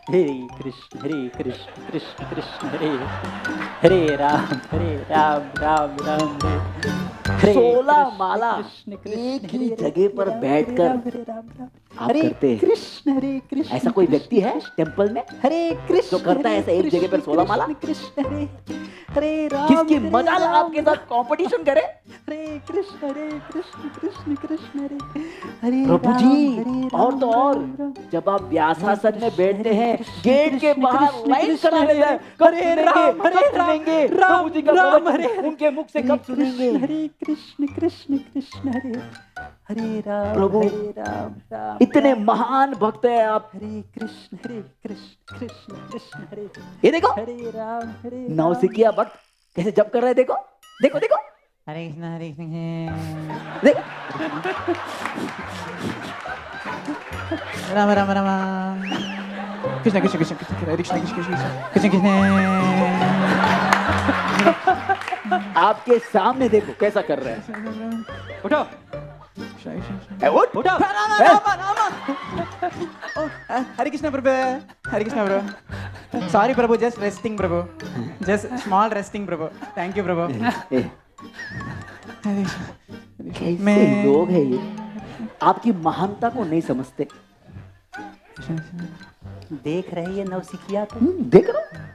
हरे कृष्ण कृष्ण कृष्ण हरे हरे, हरे राम राम हरे। 16 माला एक ही जगह पर बैठकर आप करते हैं। कृष्ण ऐसा कोई व्यक्ति है टेम्पल में हरे कृष्ण जो करता है ऐसा एक जगह पर 16 माला? कृष्ण हरे राम। किसकी मजाल आपके साथ कंपटीशन करे? हरे कृष्ण कृष्ण हरे हरे। प्रभु जी और तो और जब आप व्यासासन में बैठते हैं गेट के बाहर लाइन खड़ा रहता है, कब सुनेंगे प्रभु जी का वचन उनके मुख से, कब सुनेंगे? हरे कृष्ण कृष्ण हरे हरे राम प्रभु राम। इतने महान भक्त हैं आप। हरे कृष्ण कृष्ण हरे। ये देखो हरे राम नौसिखिया भक्त कैसे जप कर रहे हैं, देखो देखो देखो। हरे कृष्ण देखो राम राम राम कृष्ण कृष्ण कृष्ण कृष्ण हरे कृष्ण कृष्ण कृष्ण। आपके सामने देखो कैसा कर रहे हैं। उठो उठ। Hare Krishna Prabhu, Hare Krishna Prabhu. Sorry Prabhu, just resting Prabhu, just small resting Prabhu. Thank you Prabhu. कैसे लोग हैं ये, आपकी महानता को नहीं समझते। देख रहे ये नवसिखिया को? देख रहा।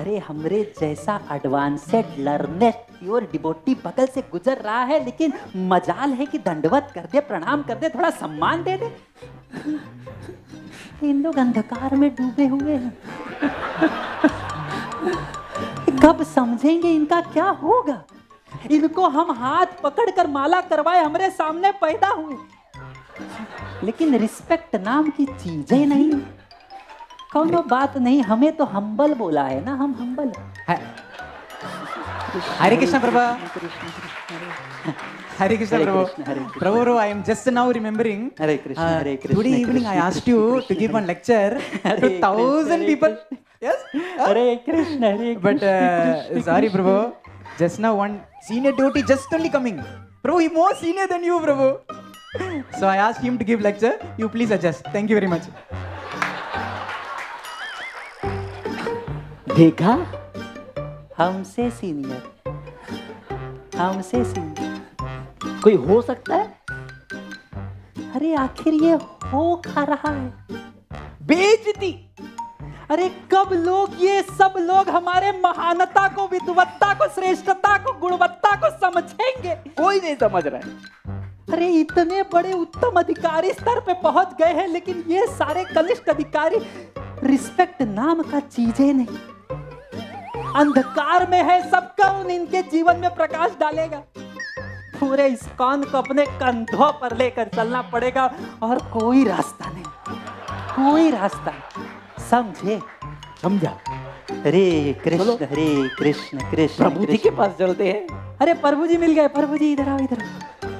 अरे हमरे जैसा एडवांसेड लर्नेड प्योर डिवोटी बगल से गुजर रहा है, लेकिन मजाल है कि दंडवत कर दे, प्रणाम कर दे, थोड़ा सम्मान दे दे। इन लोग अंधकार में डूबे हुए हैं। कब समझेंगे इनका क्या होगा? इनको हम हाथ पकड़कर माला करवाए, हमारे सामने पैदा हुए, लेकिन रिस्पेक्ट नाम की चीज ही नहीं। कौन बात नहीं, हमें तो हम्बल बोला है ना, हम हम्बल है। हरे कृष्ण प्रभु, हरे कृष्ण प्रभु, प्रभु प्रभु, I am just now remembering. Hare Krishna, Hare Krishna. Today evening I asked you to give one lecture to 1,000 people. Yes. Hare Krishna, Hare Krishna. But sorry, Prabhu. Just now one senior devotee just only coming. Prabhu, he more senior than you, Prabhu. So I asked him to give lecture. You please adjust. Thank you very much. देखा, हमसे senior, हमसे senior कोई हो सकता है? अरे आखिर ये हो खा रहा है बेइज्जती। अरे कब लोग, ये सब लोग हमारे महानता को, विद्वत्ता को, श्रेष्ठता को, गुणवत्ता को समझेंगे? कोई नहीं समझ रहा है। अरे इतने बड़े उत्तम अधिकारी स्तर पे पहुंच गए हैं, लेकिन ये सारे कनिष्ठ अधिकारी रिस्पेक्ट नाम का चीजें नहीं। अंधकार में है सब, कौन इनके जीवन में प्रकाश डालेगा? पूरे इस्कॉन को अपने कंधों पर लेकर चलना पड़ेगा, और कोई रास्ता नहीं, कोई रास्ता नहीं। समझे? समझा। हरे कृष्ण, हरे कृष्ण, कृष्ण प्रभु जी के पास चलते हैं। अरे प्रभु जी मिल गए, प्रभु जी इधर आओ, इधर आओ।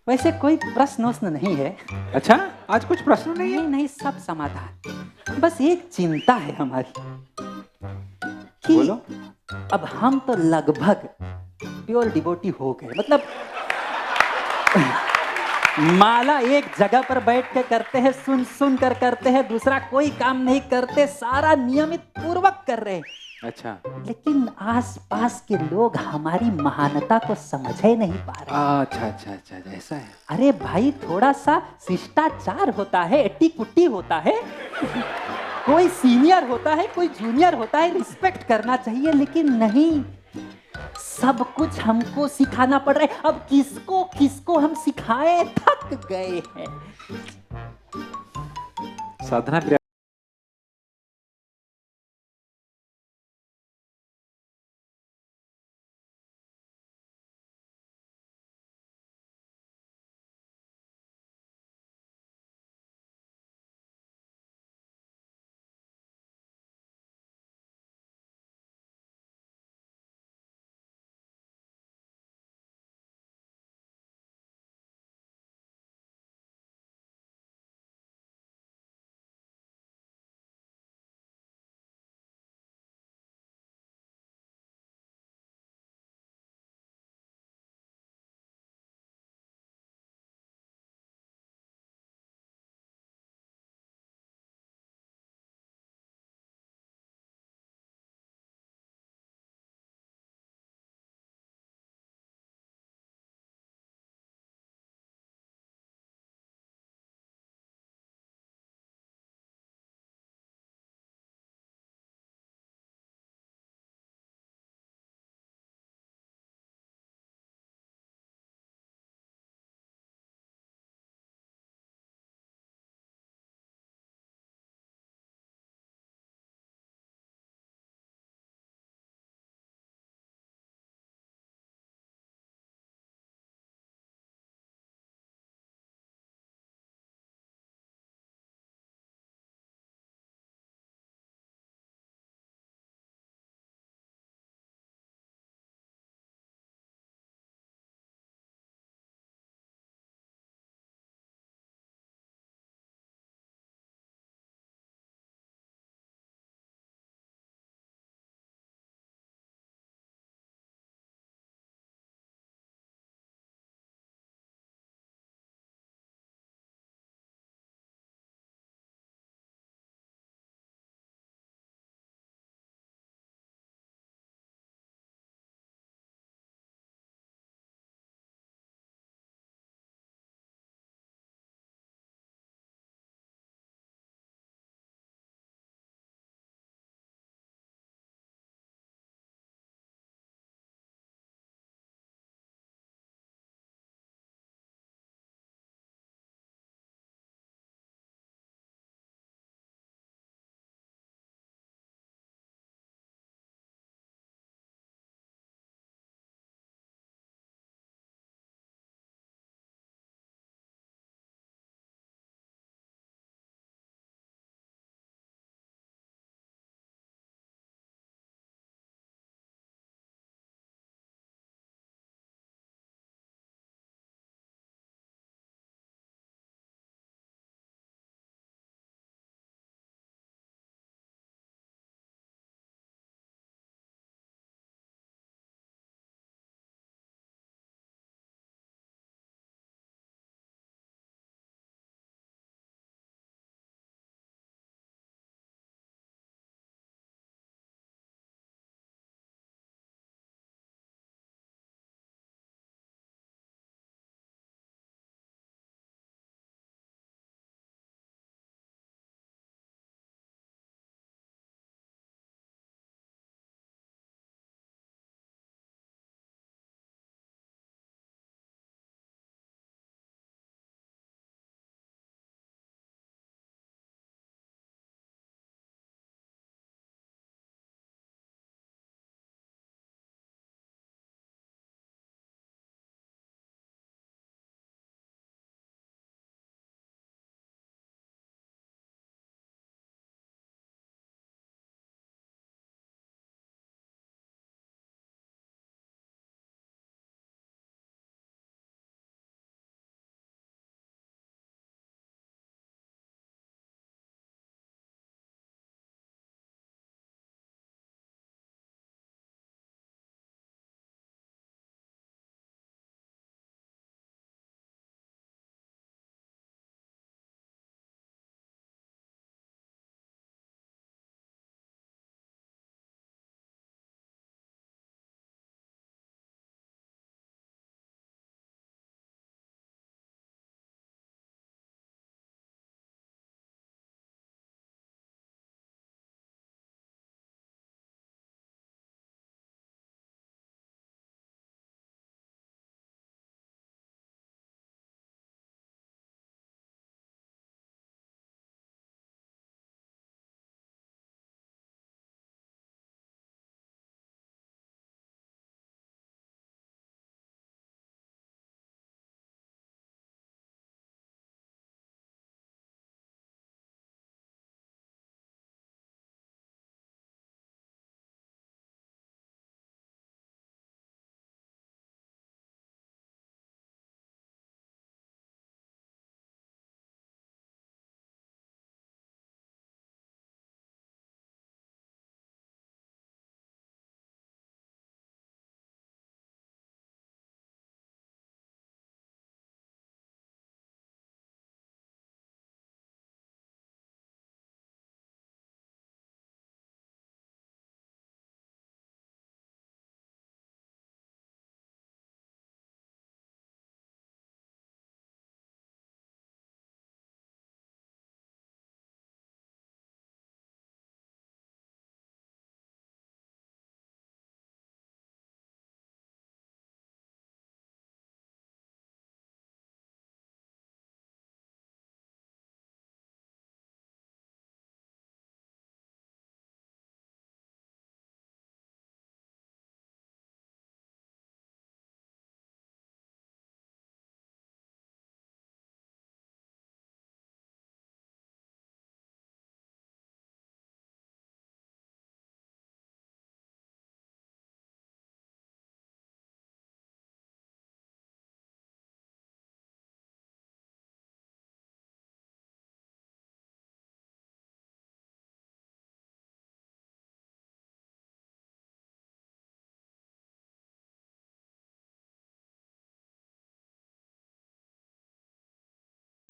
वैसे कोई प्रश्न नहीं है। अच्छा, आज कुछ प्रश्न नहीं है? नहीं, सब समाधान। बस एक चिंता है हमारी कि बोलो। अब हम तो लगभग प्योर डिवोटी हो गए, मतलब माला एक जगह पर बैठ के करते हैं, सुन सुन कर करते हैं, दूसरा कोई काम नहीं करते, सारा नियमित पूर्वक कर रहे हैं। अच्छा, लेकिन आस-पास के लोग हमारी महानता को समझ ही नहीं पा रहे। अच्छा अच्छा अच्छा, ऐसा है। अरे भाई, थोड़ा सा शिष्टाचार होता है, एट्टी कुट्टी होता है। कोई सीनियर होता है, कोई जूनियर होता है, रिस्पेक्ट करना चाहिए, लेकिन नहीं, सब कुछ हमको सिखाना पड़ रहा है। अब किसको किसको हम सिखाएं, थक गए हैं। साधना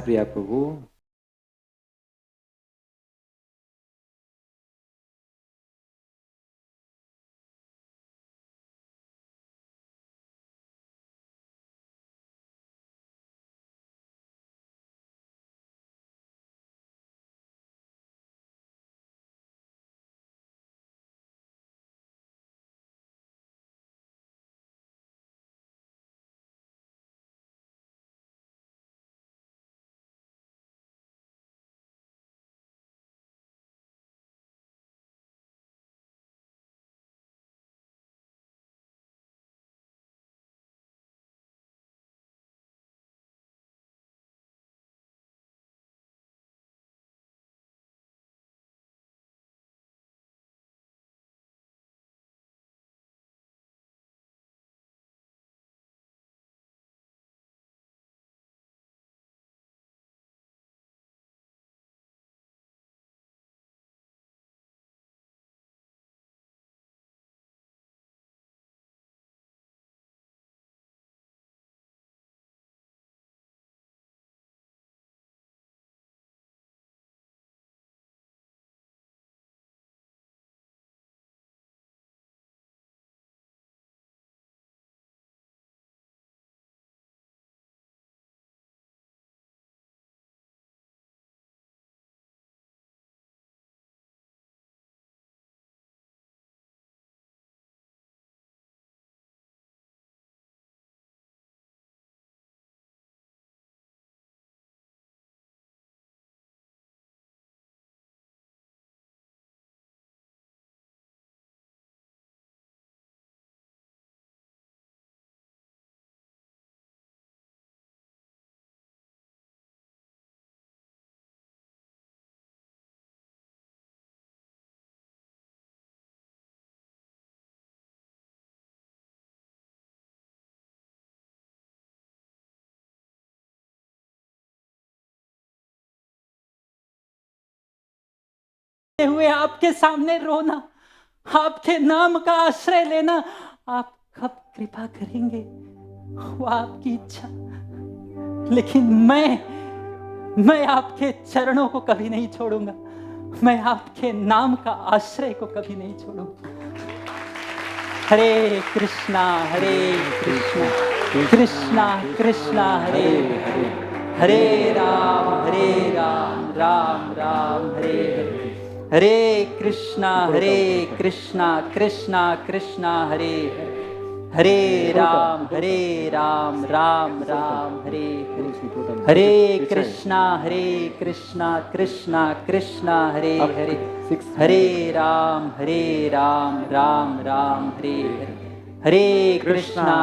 प्रिया प्रभु। हुए आपके सामने रोना, आपके नाम का आश्रय लेना, आप कब कृपा करेंगे वो आपकी इच्छा। लेकिन मैं आपके चरणों को कभी नहीं छोड़ूंगा, मैं आपके नाम का आश्रय को कभी नहीं छोड़ूंगा। हरे कृष्णा कृष्णा कृष्णा हरे हरे, हरे राम राम राम हरे हरे। हरे कृष्णा कृष्णा कृष्णा हरे हरे, हरे राम राम राम हरे हरे। हरे कृष्णा कृष्णा कृष्णा हरे हरे, हरे राम राम राम हरे हरे। हरे कृष्णा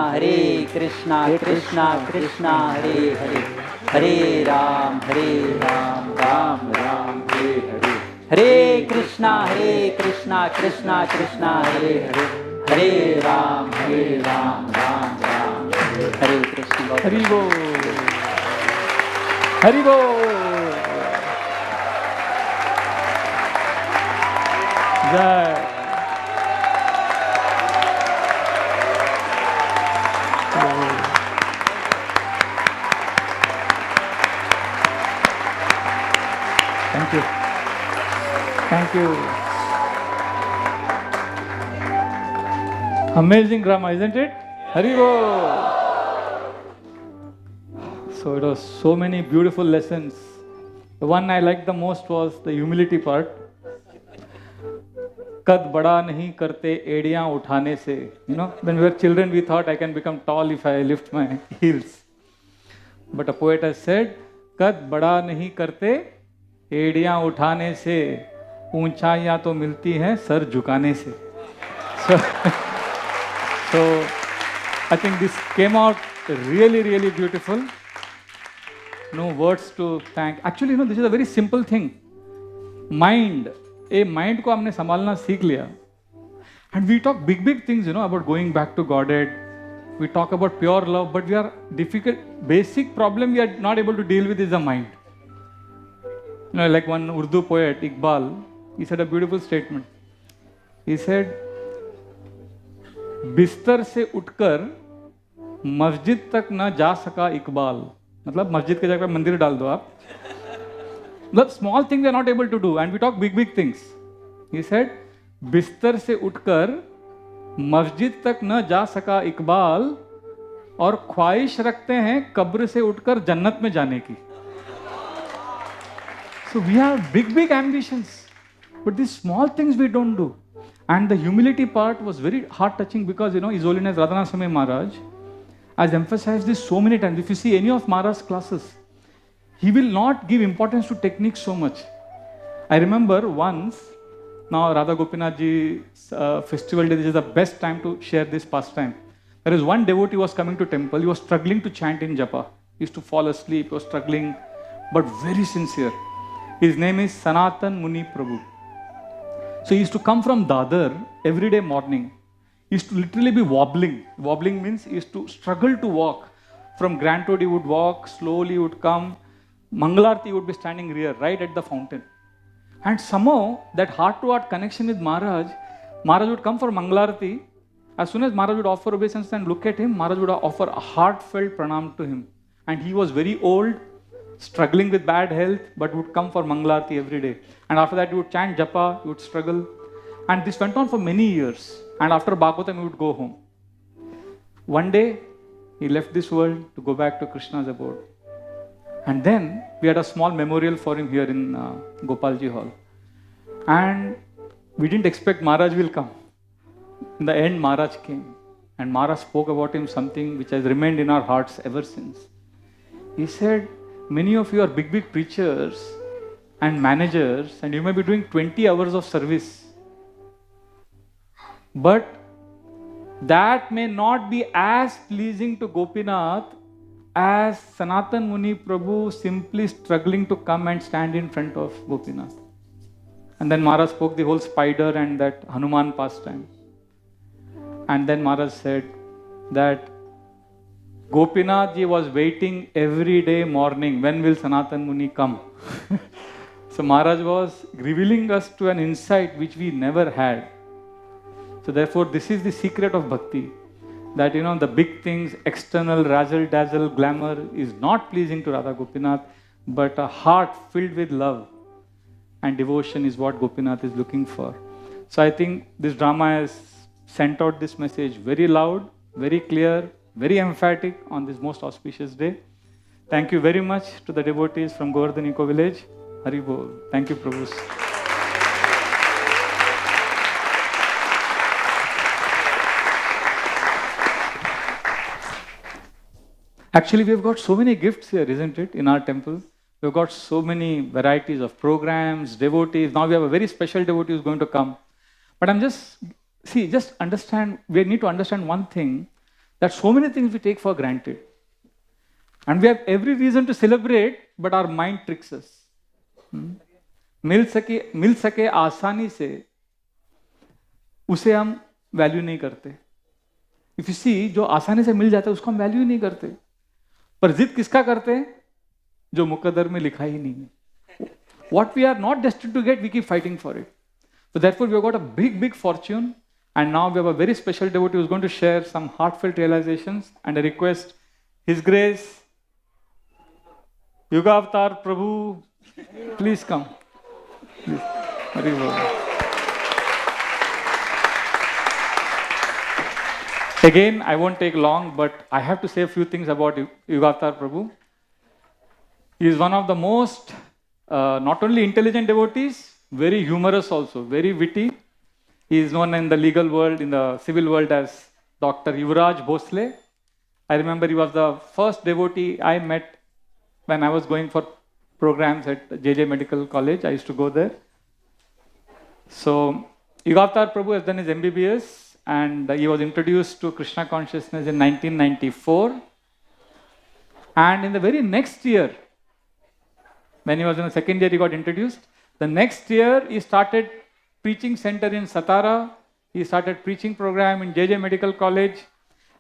कृष्णा कृष्णा हरे हरे, हरे राम राम राम हरे हरे। हरे कृष्णा कृष्णा कृष्णा हरे हरे, हरे राम राम राम हरे हरे। कृष्ण हरि बोल, हरि बोल। जय। Thank you, thank you. Amazing drama, isn't it? Haribo! So it was so many beautiful lessons. The one I liked the most was the humility part. कद बड़ा नहीं करते एड़ियां उठाने से. You know, when we were children, we thought I can become tall if I lift my heels. But a poet has said, कद बड़ा नहीं करते एड़ियां उठाने से, ऊंचाइयां तो मिलती हैं सर झुकाने से. So I think this came out really, really beautiful. No words to thank. Actually, you know, this is a very simple thing. Mind. Mind को हमने संभालना सीख लिया. And we talk big things, you know, about going back to Godhead. We talk about pure love, but we are basic problem we are not able to deal with is the mind. You know, like one Urdu poet, Iqbal, he said a beautiful statement. He said, बिस्तर से उठकर मस्जिद तक न जा सका इकबाल, मतलब मस्जिद की जगह पे मंदिर डाल दो आप. मतलब small things we are not able to do and we talk big things. He said, बिस्तर से उठकर मस्जिद तक न जा सका इकबाल और ख्वाहिश रखते हैं कब्र से उठकर जन्नत में जाने की. So we have big ambitions, but these small things we don't do. And the humility part was very heart-touching because, His Holiness Radha Maharaj has emphasized this so many times. If you see any of Maharaj's classes, he will not give importance to technique so much. I remember once, now Radha Gopinath ji's festival day, this is the best time to share this pastime. There is one devotee who was coming to temple, he was struggling to chant in japa. He used to fall asleep, he was struggling, but very sincere. His name is Sanatan Muni Prabhu. So he used to come from Dadar every day morning. He used to literally be wobbling. Wobbling means he used to struggle to walk. From Grand Road he would walk, slowly he would come. Mangalarti would be standing rear, right at the fountain. And somehow that heart-to-heart connection with Maharaj would come for Mangalarti. As soon as Maharaj would offer obeisance and look at him, Maharaj would offer a heartfelt pranam to him. And he was very old, struggling with bad health, but would come for Mangalarti every day. And after that he would chant japa, he would struggle. And this went on for many years. And after Bhagavatam he would go home. One day he left this world to go back to Krishna's abode. And then we had a small memorial for him here in Gopalji Hall. And we didn't expect Maharaj will come. In the end, Maharaj came. And Maharaj spoke about him something which has remained in our hearts ever since. He said, many of you are big preachers and managers, and you may be doing 20 hours of service. But that may not be as pleasing to Gopinath as Sanatan Muni Prabhu simply struggling to come and stand in front of Gopinath. And then Maharaj spoke the whole spider and that Hanuman pastime. And then Maharaj said that Gopinath ji was waiting every day morning, when will Sanatan Muni come? So Maharaj was revealing us to an insight which we never had. So therefore this is the secret of bhakti. That the big things, external razzle dazzle, glamour is not pleasing to Radha Gopinath, but a heart filled with love and devotion is what Gopinath is looking for. So I think this drama has sent out this message very loud, very clear, very emphatic on this most auspicious day. Thank you very much to the devotees from Govardhan Eco Village. Hari Bol. Thank you, Prabhus. Actually, we've got so many gifts here, isn't it, in our temple? We've got so many varieties of programs, devotees. Now we have a very special devotee who's going to come. But just understand, we need to understand one thing, that so many things we take for granted. And we have every reason to celebrate, but our mind tricks us. मिल सके आसानी से उसे हम value नहीं करते. If you see, जो आसानी से मिल जाता है उसको हम वैल्यू ही नहीं करते. पर जिद किसका करते हैं? जो मुकद्दर में लिखा ही नहीं है. What we are not destined to get, we keep fighting for it. So therefore, we have got a big fortune, and now we have a very special devotee who is going to share some heartfelt realizations. And I request His Grace, Yuga Avatar Prabhu, please come. Please. Hari Bol. Again, I won't take long, but I have to say a few things about Yuga Avatar Prabhu. He is one of the most, not only intelligent devotees, very humorous also, very witty. He is known in the legal world, in the civil world as Dr. Yuvraj Bhosle. I remember he was the first devotee I met when I was going for programs at JJ Medical College. I used to go there. So, Yuga Avatar Prabhu has done his MBBS. And he was introduced to Krishna consciousness in 1994. And in the very next year, when he was in the second year, he got introduced. The next year, he started preaching center in Satara. He started preaching program in JJ Medical College.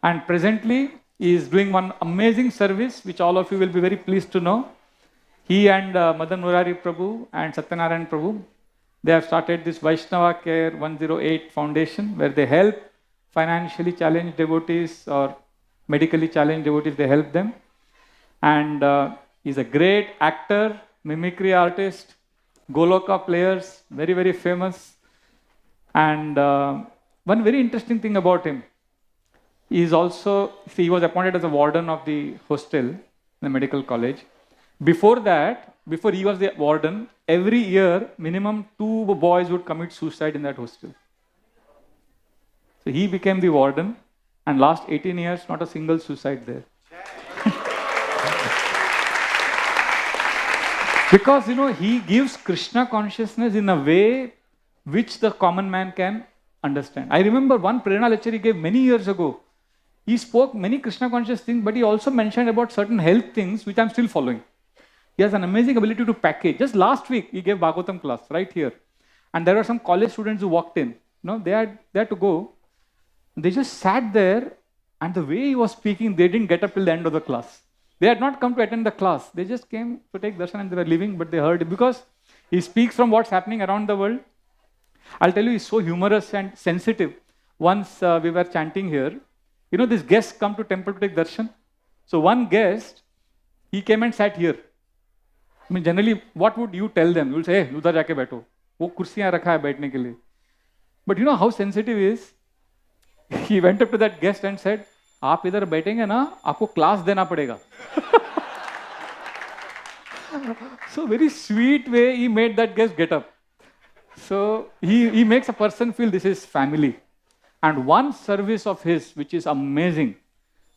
And presently, he is doing one amazing service, which all of you will be very pleased to know. He and Madan Murari Prabhu and Satyanarayan Prabhu, they have started this Vaishnava Care 108 Foundation, where they help financially challenged devotees or medically challenged devotees, they help them. And he's a great actor, mimicry artist, Goloka players, very, very famous. And one very interesting thing about him, he was appointed as a warden of the hostel in the medical college. Before that, before he was the warden, every year, minimum 2 boys would commit suicide in that hostel. So he became the warden, and last 18 years, not a single suicide there. Because, he gives Krishna consciousness in a way which the common man can understand. I remember one Prerna lecture he gave many years ago. He spoke many Krishna conscious things, but he also mentioned about certain health things which I'm still following. He has an amazing ability to package. Just last week, he gave Bhagavatam class right here. And there were some college students who walked in. They had to go. They just sat there, and the way he was speaking, they didn't get up till the end of the class. They had not come to attend the class. They just came to take darshan and they were leaving, but they heard it because he speaks from what's happening around the world. I'll tell you, he's so humorous and sensitive. Once we were chanting here, these guests come to temple to take darshan. So one guest, he came and sat here. I mean, generally, what would you tell them? You will say, hey, udhar jaake baitho. Wo kursiyan rakha hai baithne ke liye. But you know how sensitive he is? He went up to that guest and said, आप इधर बैठेंगे ना, आपको class देना पड़ेगा. So very sweet way he made that guest get up. So he makes a person feel this is family. And one service of his, which is amazing,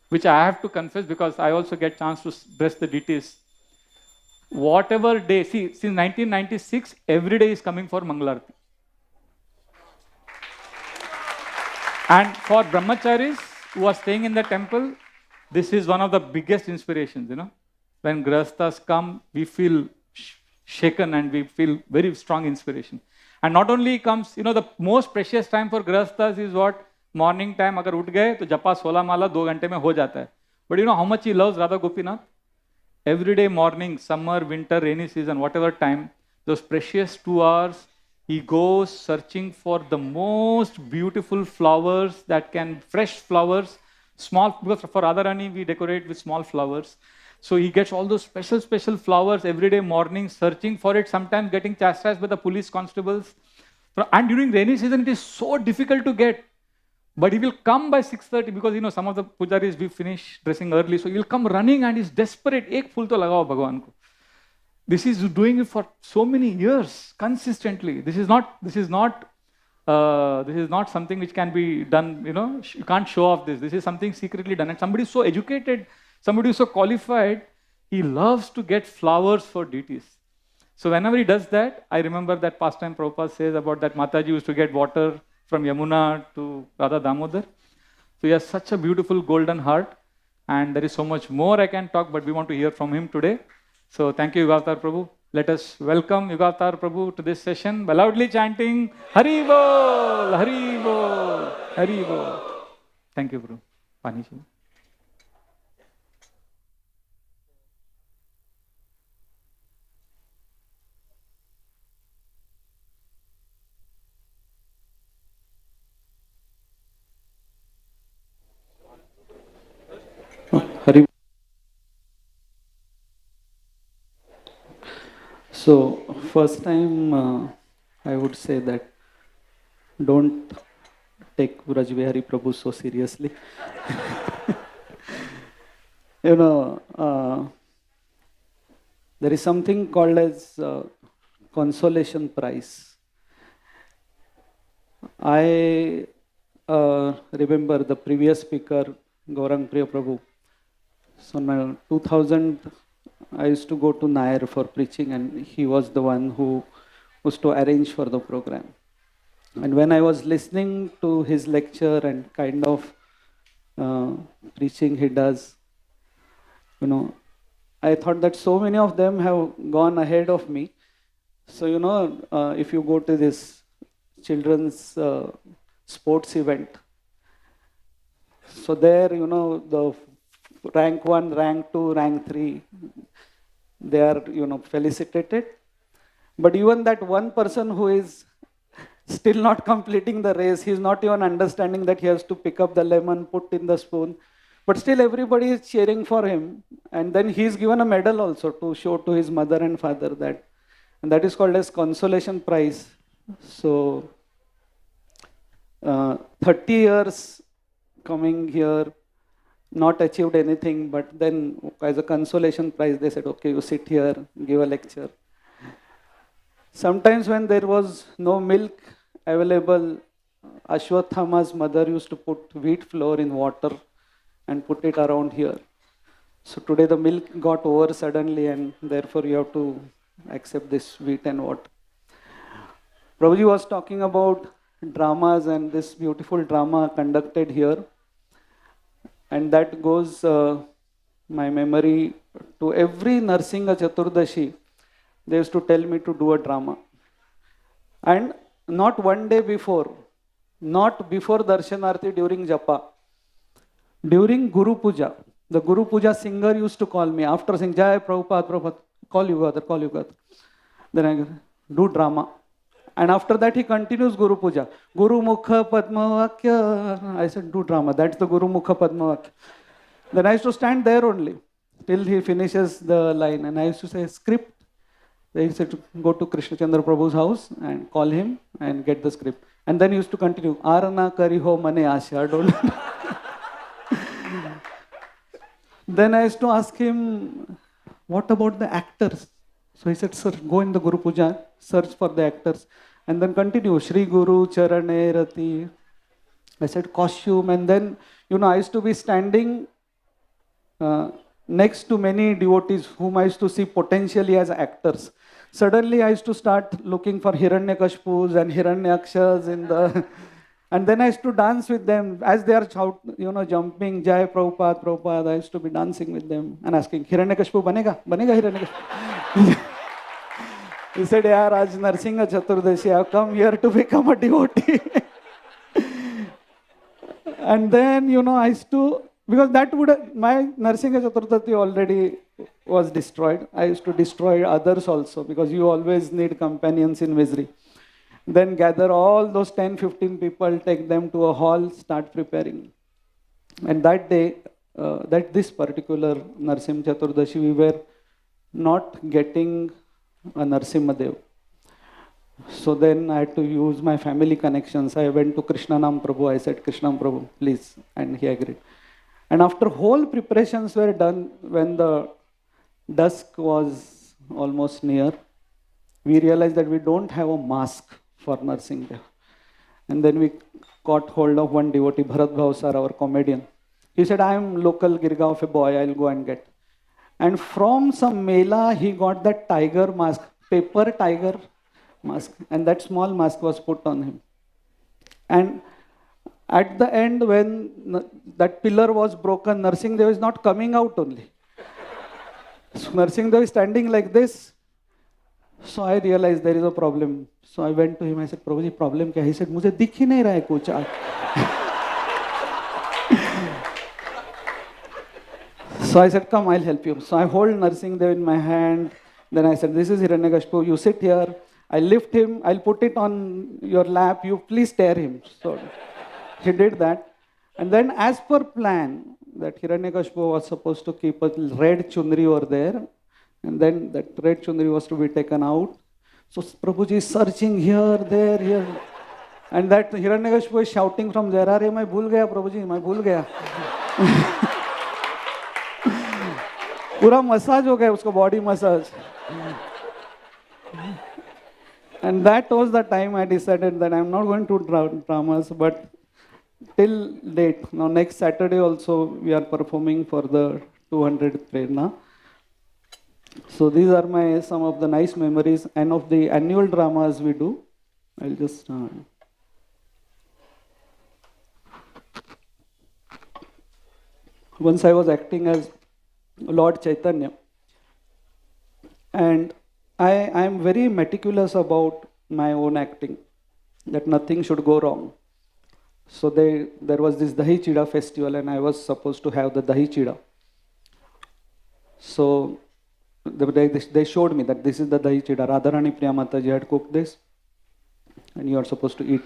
which I have to confess because I also get chance to bless the deities. Whatever day, see, since 1996, every day is coming for Mangalarti. And for brahmacharis who are staying in the temple, this is one of the biggest inspirations, When grahasthas come, we feel shaken and we feel very strong inspiration. And not only comes, the most precious time for grahasthas is what? Morning time, agar ut gaye, to japa 16 mala 2 ghante mein ho jata hai. But you know how much he loves Radha Gopinath? Every day morning, summer, winter, rainy season, whatever time, those precious 2 hours, he goes searching for the most beautiful flowers fresh flowers, small, because for Radharani we decorate with small flowers. So he gets all those special flowers every day morning, searching for it, sometimes getting chastised by the police constables. And during rainy season, it is so difficult to get. But he will come by 6:30 because, some of the pujaris, we finish dressing early. So he will come running and he's desperate. Ek phul to lagao Bhagwan ko. This is doing it for so many years, consistently. This is not something which can be done, you can't show off this. This is something secretly done. And somebody is so educated, somebody is so qualified, he loves to get flowers for deities. So whenever he does that, I remember that pastime Prabhupada says about that Mataji used to get water from Yamuna to Radha Damodar. So he has such a beautiful golden heart. And there is so much more I can talk, but we want to hear from him today. So thank you, Yugaavatar Prabhu. Let us welcome Yugaavatar Prabhu to this session by loudly chanting Hari Bol, Hari Bol, Hari Bol. Thank you, Prabhu. Pani ji. Hari. So, first time I would say that don't take Brajvihari Prabhu so seriously. There is something called as consolation prize. I remember the previous speaker, Gaurang Priya Prabhu. So now 2000, I used to go to Nair for preaching, and he was the one who was to arrange for the program. And when I was listening to his lecture and kind of preaching he does, I thought that so many of them have gone ahead of me. So, if you go to this children's sports event, so there, the rank 1, rank 2, rank 3, they are, felicitated. But even that one person who is still not completing the race, he is not even understanding that he has to pick up the lemon, put in the spoon. But still everybody is cheering for him. And then he's given a medal also to show to his mother and father that. And that is called as consolation prize. So 30 years coming here, not achieved anything, but then as a consolation prize, they said, okay, you sit here, give a lecture. Sometimes when there was no milk available, Ashwathama's mother used to put wheat flour in water and put it around here. So today the milk got over suddenly and therefore you have to accept this wheat and water. Prabhuji was talking about dramas and this beautiful drama conducted here. And that goes my memory to every Narsinga Chaturdashi. They used to tell me to do a drama. And not one day before, not before Darshanarti during Japa, during Guru Puja, the Guru Puja singer used to call me after saying, Jai Prabhupada, Prabhupada, call you Gather. Then I go, do drama. And after that he continues Guru Puja. Guru Mukha Padma Vakya. I said, do drama. That's the Guru Mukha Padma Vakya. Then I used to stand there only till he finishes the line. And I used to say, script. They said to go to Krishna Chandra Prabhu's house and call him and get the script. And then he used to continue, Arana Kariho Mane Asha. Don't. Then I used to ask him, what about the actors? So he said, sir, go in the Guru Puja, search for the actors. And then continue, Shri Guru Charane Rati. I said, costume. And then, I used to be standing next to many devotees whom I used to see potentially as actors. Suddenly I used to start looking for Hiranyakashpus and Hiranyakshas in the... And then I used to dance with them as they are jumping, Jai Prabhupada, Prabhupada. I used to be dancing with them and asking, Hiranyakashpu banega? Banega Hiranyakashpu? He said, yeah, Raj Narsinga Chaturdashi, I have come here to become a devotee. And then, I used to, because that would have, my Narsinga Chaturdashi already was destroyed. I used to destroy others also because you always need companions in misery. Then gather all those 10-15 people, take them to a hall, start preparing. And that day, this particular Narsim Chaturdashi, we were not getting a Narsimhadev. So then I had to use my family connections. I went to Krishnanam Prabhu. I said, Krishnanam Prabhu, please. And he agreed. And after whole preparations were done, when the dusk was almost near, we realized that we don't have a mask for nursing there. And then we caught hold of one devotee, Bharat Bhausar, our comedian. He said, I am local Girgaon boy, I'll go and get. And from some mela, he got that tiger mask, paper tiger mask. And that small mask was put on him. And at the end, when that pillar was broken, Nursing Dev is not coming out only. So Nursing Dev is standing like this. So I realized there is a problem. So I went to him, I said, Prabhuji, problem kya? He said, mujhe dikh hi nahi raha hai kuch. So I said, come, I'll help you. So I hold Nursing Dev in my hand. Then I said, this is Hiranyakashpu, you sit here. I lift him, I'll put it on your lap, you please tear him. So he did that. And then as per plan, that Hiranyakashpu was supposed to keep a red chundri over there. And then that red chundri was to be taken out. So Prabhuji is searching here, there, here. And that Hiranyakashpu is shouting from there, Arey, main bhul gaya, Prabhuji, main bhul gaya. Pura massage ho gaya, usko body massage. And that was the time I decided that I'm not going to dramas, but till date. Now next Saturday also we are performing for the 200th Prerna. So these are some of the nice memories, and of the annual dramas we do. I'll just once I was acting as Lord Chaitanya, and I am very meticulous about my own acting, that nothing should go wrong. So there was this Dahi Chida festival, and I was supposed to have the Dahi Chida. So they showed me that this is the Dahi Chida. Radharani Priya Mataji had cooked this, and you are supposed to eat.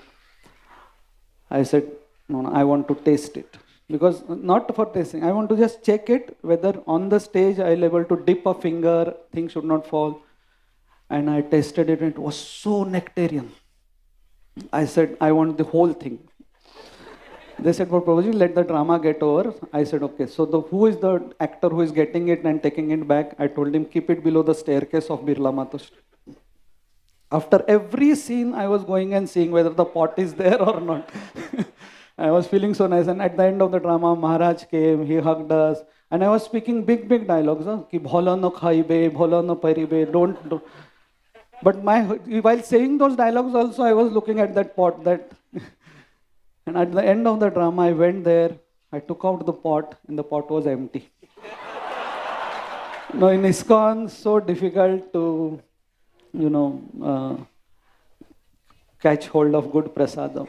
I said, no, I want to taste it. Because not for testing, I want to just check it whether on the stage I'll able to dip a finger, things should not fall. And I tested it and it was so nectarian. I said, I want the whole thing. They said, well, Prabhuji, let the drama get over. I said, okay. So who is the actor who is getting it and taking it back? I told him, keep it below the staircase of Birla Mata. After every scene, I was going and seeing whether the pot is there or not. I was feeling so nice. And at the end of the drama, Maharaj came, he hugged us. And I was speaking big, big dialogues. Ki bhola no khaibe, bhola no paribe, don't. But while saying those dialogues also, I was looking at that pot. And at the end of the drama, I went there, I took out the pot, and the pot was empty. Now in ISKCON, so difficult to, catch hold of good prasadam.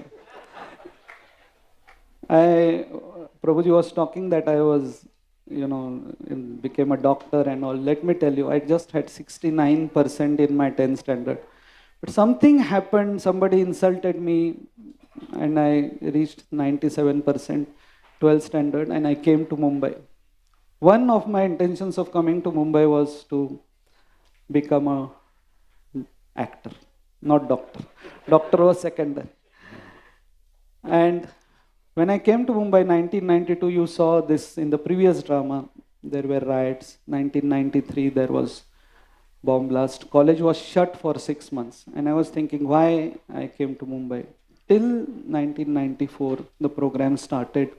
Prabhuji was talking that I was, became a doctor and all. Let me tell you, I just had 69% in my 10th standard. But something happened, somebody insulted me, and I reached 97%, 12th standard, and I came to Mumbai. One of my intentions of coming to Mumbai was to become an actor, not doctor. Doctor was secondary. And when I came to Mumbai 1992, you saw this in the previous drama. There were riots. 1993, there was bomb blast. College was shut for 6 months. And I was thinking why I came to Mumbai. Till 1994, the program started.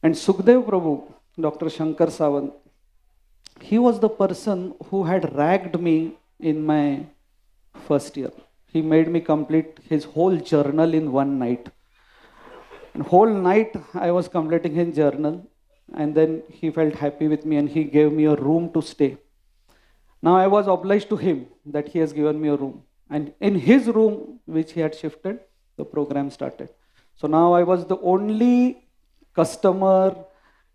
And Sukhdev Prabhu, Dr. Shankar Sawant, he was the person who had ragged me in my first year. He made me complete his whole journal in one night. And whole night I was completing his journal, and then he felt happy with me and he gave me a room to stay. Now I was obliged to him that he has given me a room. And in his room, which he had shifted, the program started. So now I was the only customer,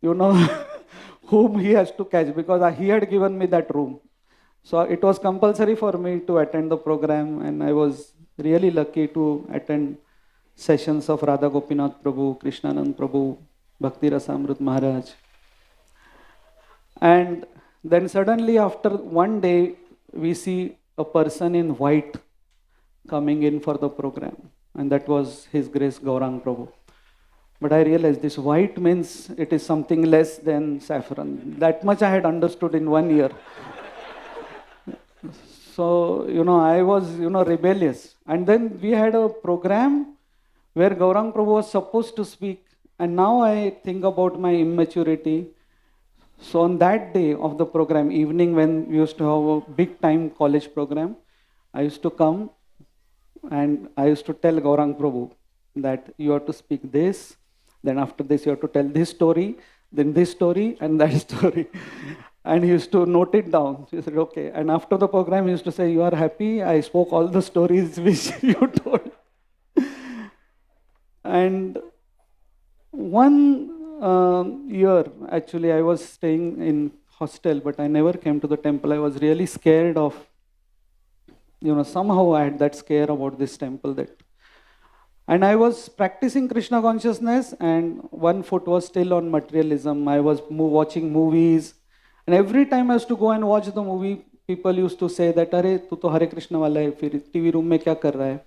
whom he has to catch, because he had given me that room. So it was compulsory for me to attend the program, and I was really lucky to attend sessions of Radha Gopinath Prabhu, Krishnanand Prabhu, Bhakti Rasamrut Maharaj. And then suddenly after one day, we see a person in white coming in for the program. And that was His Grace Gaurang Prabhu. But I realized this white means it is something less than saffron. That much I had understood in 1 year. So, I was, rebellious. And then we had a program where Gaurang Prabhu was supposed to speak. And now I think about my immaturity. So on that day of the program, evening when we used to have a big time college program, I used to come and I used to tell Gaurang Prabhu that you have to speak this, then after this you have to tell this story, then this story and that story. And he used to note it down. He said, okay. And after the program, he used to say, you are happy? I spoke all the stories which you told. And one year, actually, I was staying in hostel, but I never came to the temple. I was really scared of, somehow I had that scare about this temple. And I was practicing Krishna consciousness, and one foot was still on materialism. I was watching movies. And every time I used to go and watch the movie, people used to say that, "Arey, tu to Hare Krishna wala hai, fir TV room mein kya kar raha hai?"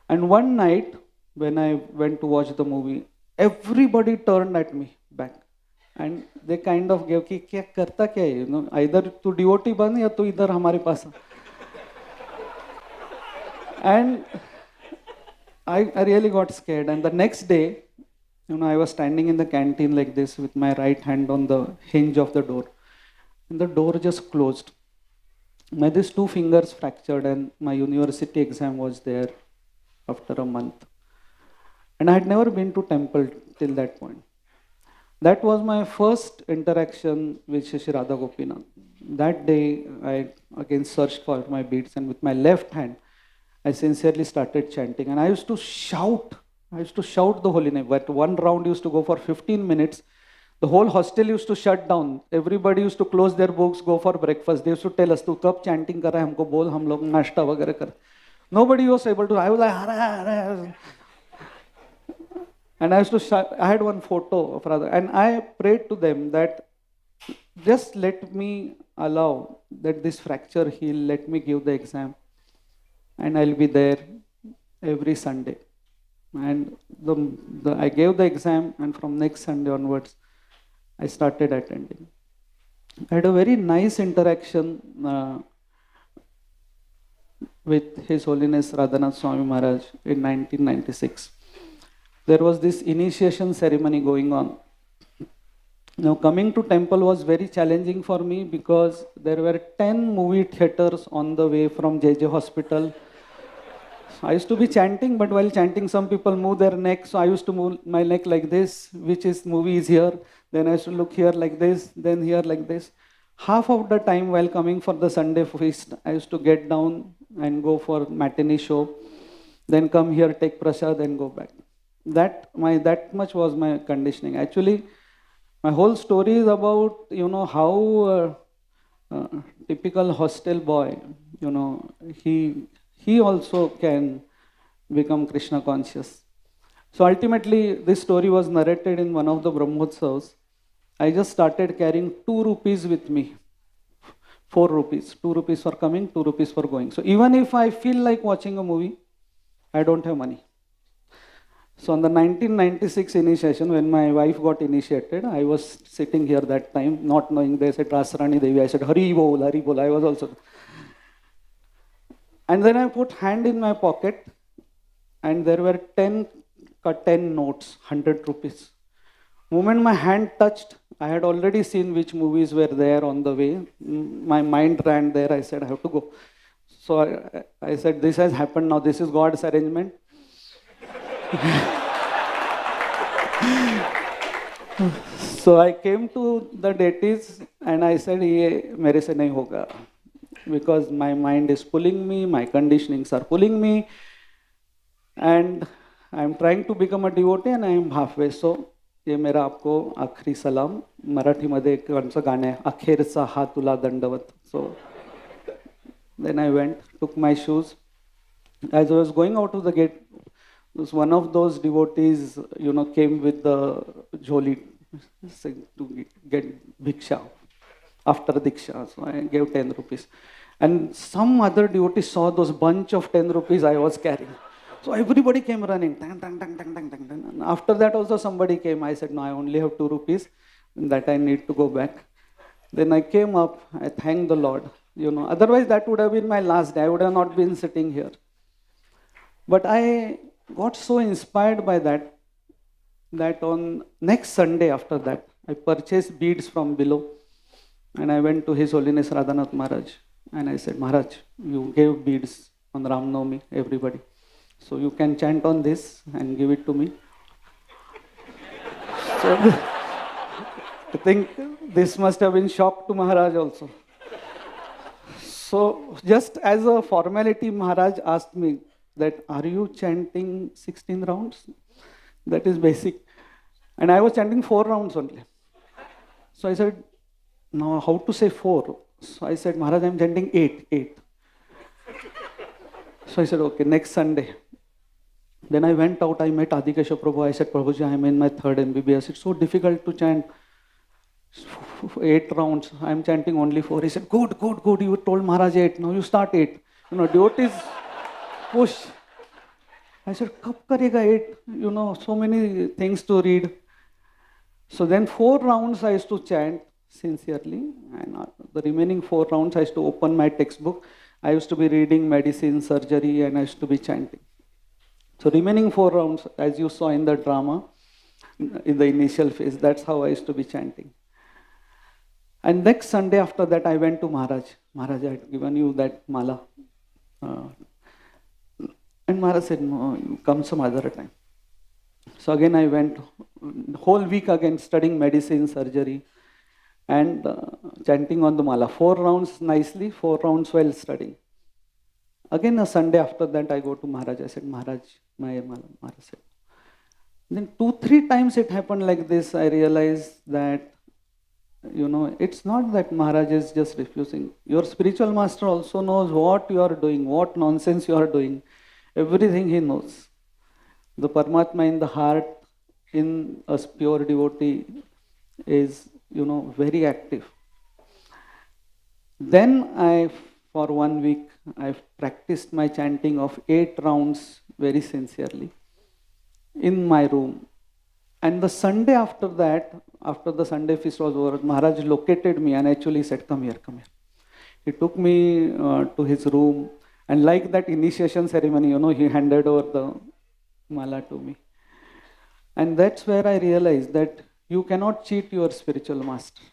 And one night, when I went to watch the movie, everybody turned at me back. And they kind of gave, ki, kya karta kya hai? Either tu devotee ban ya tu idhar hamare paas. And I really got scared. And the next day, I was standing in the canteen like this with my right hand on the hinge of the door. And the door just closed. My these 2 fingers fractured, and my university exam was there after a month. And I had never been to temple till that point. That was my first interaction with Shri Radha Gopinath. That day, I again searched for my beads, and with my left hand, I sincerely started chanting. And I used to shout. I used to shout the holy name. But one round used to go for 15 minutes. The whole hostel used to shut down. Everybody used to close their books, go for breakfast. They used to tell us, "Tu kab chanting kar raha hai? Humko bol, hum log nashta wagera kar." Nobody was able to. I was like, "Hara, hara." And I had one photo of Radha, and I prayed to them that just let me allow that this fracture heal, let me give the exam, and I'll be there every Sunday. And I gave the exam, and from next Sunday onwards, I started attending. I had a very nice interaction with His Holiness Radhanath Swami Maharaj in 1996. There was this initiation ceremony going on. Now, coming to temple was very challenging for me because there were 10 movie theaters on the way from JJ Hospital. I used to be chanting, but while chanting, some people move their neck. So I used to move my neck like this, which is movie is here. Then I used to look here like this, then here like this. Half of the time while coming for the Sunday feast, I used to get down and go for matinee show. Then come here, take prasad, then go back. That much was my conditioning. Actually, my whole story is about, how typical hostel boy, he also can become Krishna conscious. So ultimately, this story was narrated in one of the Brahmotsavas. I just started carrying 2 rupees with me. 4 rupees. 2 rupees for coming, 2 rupees for going. So even if I feel like watching a movie, I don't have money. So on the 1996 initiation, when my wife got initiated, I was sitting here that time, not knowing they said Rasarani Devi. I said, Hari Bol, Hari Bol. I was also. And then I put hand in my pocket, and there were 10 notes, 100 rupees. Moment my hand touched, I had already seen which movies were there on the way. My mind ran there. I said, I have to go. So I said, this has happened now. This is God's arrangement. So I came to the deities and I said, "Ye mere se nahi hoga," because my mind is pulling me, my conditionings are pulling me, and I'm trying to become a devotee and I am halfway. So ये मेरा आपको आखरी सलाम मराठीमध्ये कोणचं गाणं आहे अखेरचा हा तुला दंडवत. So then I went, took my shoes. As I was going out of the gate, one of those devotees, came with the jholi to get bhiksha after diksha. So I gave 10 rupees. And some other devotee saw those bunch of 10 rupees I was carrying. So everybody came running. Tang, tang, tang, tang, tang, tang, tang. And after that also somebody came. I said, no, I only have 2 rupees that I need to go back. Then I came up. I thanked the Lord. Otherwise that would have been my last day. I would have not been sitting here. But I got so inspired by that on next Sunday after that, I purchased beads from below. And I went to His Holiness Radhanath Maharaj. And I said, Maharaj, you gave beads on Ram Navami, everybody. So you can chant on this and give it to me. So I think this must have been shock to Maharaj also. So just as a formality, Maharaj asked me that, are you chanting 16 rounds? That is basic. And I was chanting 4 rounds only. So I said, now how to say 4? So I said, Maharaj, I'm chanting 8. So I said, okay, next Sunday. Then I went out, I met Adikesha Prabhu. I said, Prabhuji, I'm in my 3rd MBBS. It's so difficult to chant 8 rounds. I'm chanting only 4. He said, good. You told Maharaj 8. Now you start 8. Devotees push. I said, Kab karega 8? So many things to read. So then 4 rounds I used to chant sincerely. And the remaining 4 rounds I used to open my textbook. I used to be reading medicine, surgery, and I used to be chanting. So remaining 4 rounds, as you saw in the drama, in the initial phase, that's how I used to be chanting. And next Sunday after that, I went to Maharaj. Maharaj, I had given you that mala. And Maharaj said, no, you come some other time. So again I went, whole week again studying medicine, surgery, and chanting on the mala. 4 rounds nicely, 4 rounds while studying. Again a Sunday after that, I go to Maharaj. I said, Maharaj, my mala. Maharaj said. Then 2-3 times it happened like this. I realized that, it's not that Maharaj is just refusing. Your spiritual master also knows what you are doing, what nonsense you are doing. Everything he knows. The Paramatma in the heart in a pure devotee is, very active. Then for 1 week, I practiced my chanting of 8 rounds very sincerely in my room. And the Sunday after that, after the Sunday feast was over, Maharaj located me and actually said, come here, come here. He took me to his room, and like that initiation ceremony, he handed over the mala to me. And that's where I realized that you cannot cheat your spiritual master.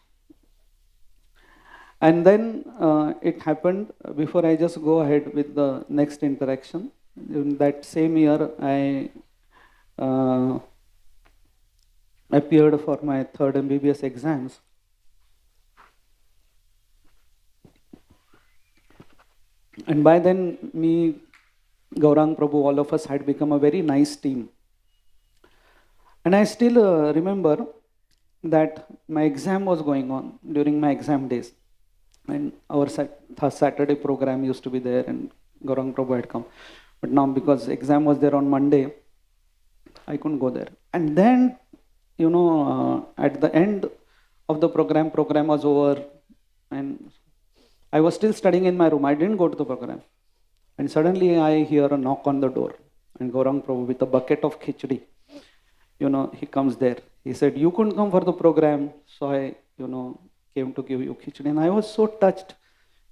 And then it happened, before I just go ahead with the next interaction, in that same year I appeared for my 3rd MBBS exams. And by then, me, Gaurang Prabhu, all of us had become a very nice team. And I still remember that my exam was going on during my exam days. And our Saturday program used to be there, and Gaurang Prabhu had come. But now, because exam was there on Monday, I couldn't go there. And then, at the end of the program was over, and I was still studying in my room. I didn't go to the program. And suddenly I hear a knock on the door. And Gaurang Prabhu with a bucket of khichdi, he comes there. He said, you couldn't come for the program, so I, came to give you khichdi. And I was so touched,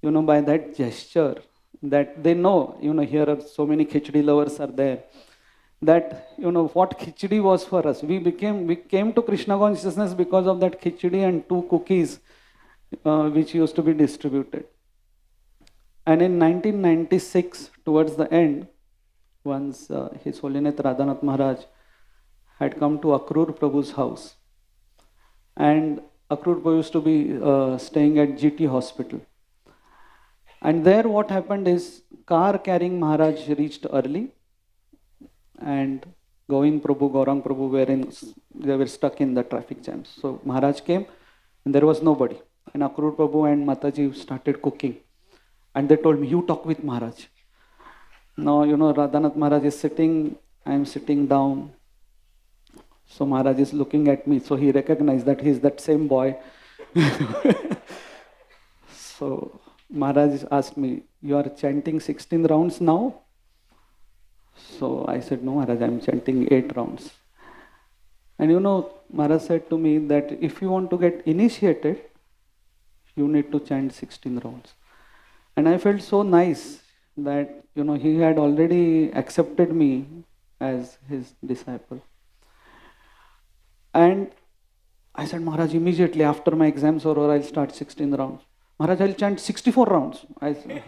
by that gesture, that they know, here are so many khichdi lovers are there, that, what khichdi was for us. We came to Krishna consciousness because of that khichdi and 2 cookies, which used to be distributed. And in 1996, towards the end, once His Holiness Radhanath Maharaj had come to Akrur Prabhu's house, and Akrur Prabhu used to be staying at GT hospital. And there what happened is, car carrying Maharaj reached early, and Govind Prabhu, Gaurang Prabhu they were stuck in the traffic jams. So Maharaj came, and there was nobody. And Akrur Prabhu and Mataji started cooking. And they told me, you talk with Maharaj. Now, Radhanath Maharaj is sitting, I am sitting down. So Maharaj is looking at me, so he recognized that he is that same boy. So Maharaj asked me, you are chanting 16 rounds now? So I said, no Maharaj, I am chanting 8 rounds. And Maharaj said to me that if you want to get initiated, you need to chant 16 rounds. And I felt so nice that, he had already accepted me as his disciple. And I said, Maharaj, immediately after my exams are over, I'll start 16 rounds. Maharaj, I'll chant 64 rounds. I said.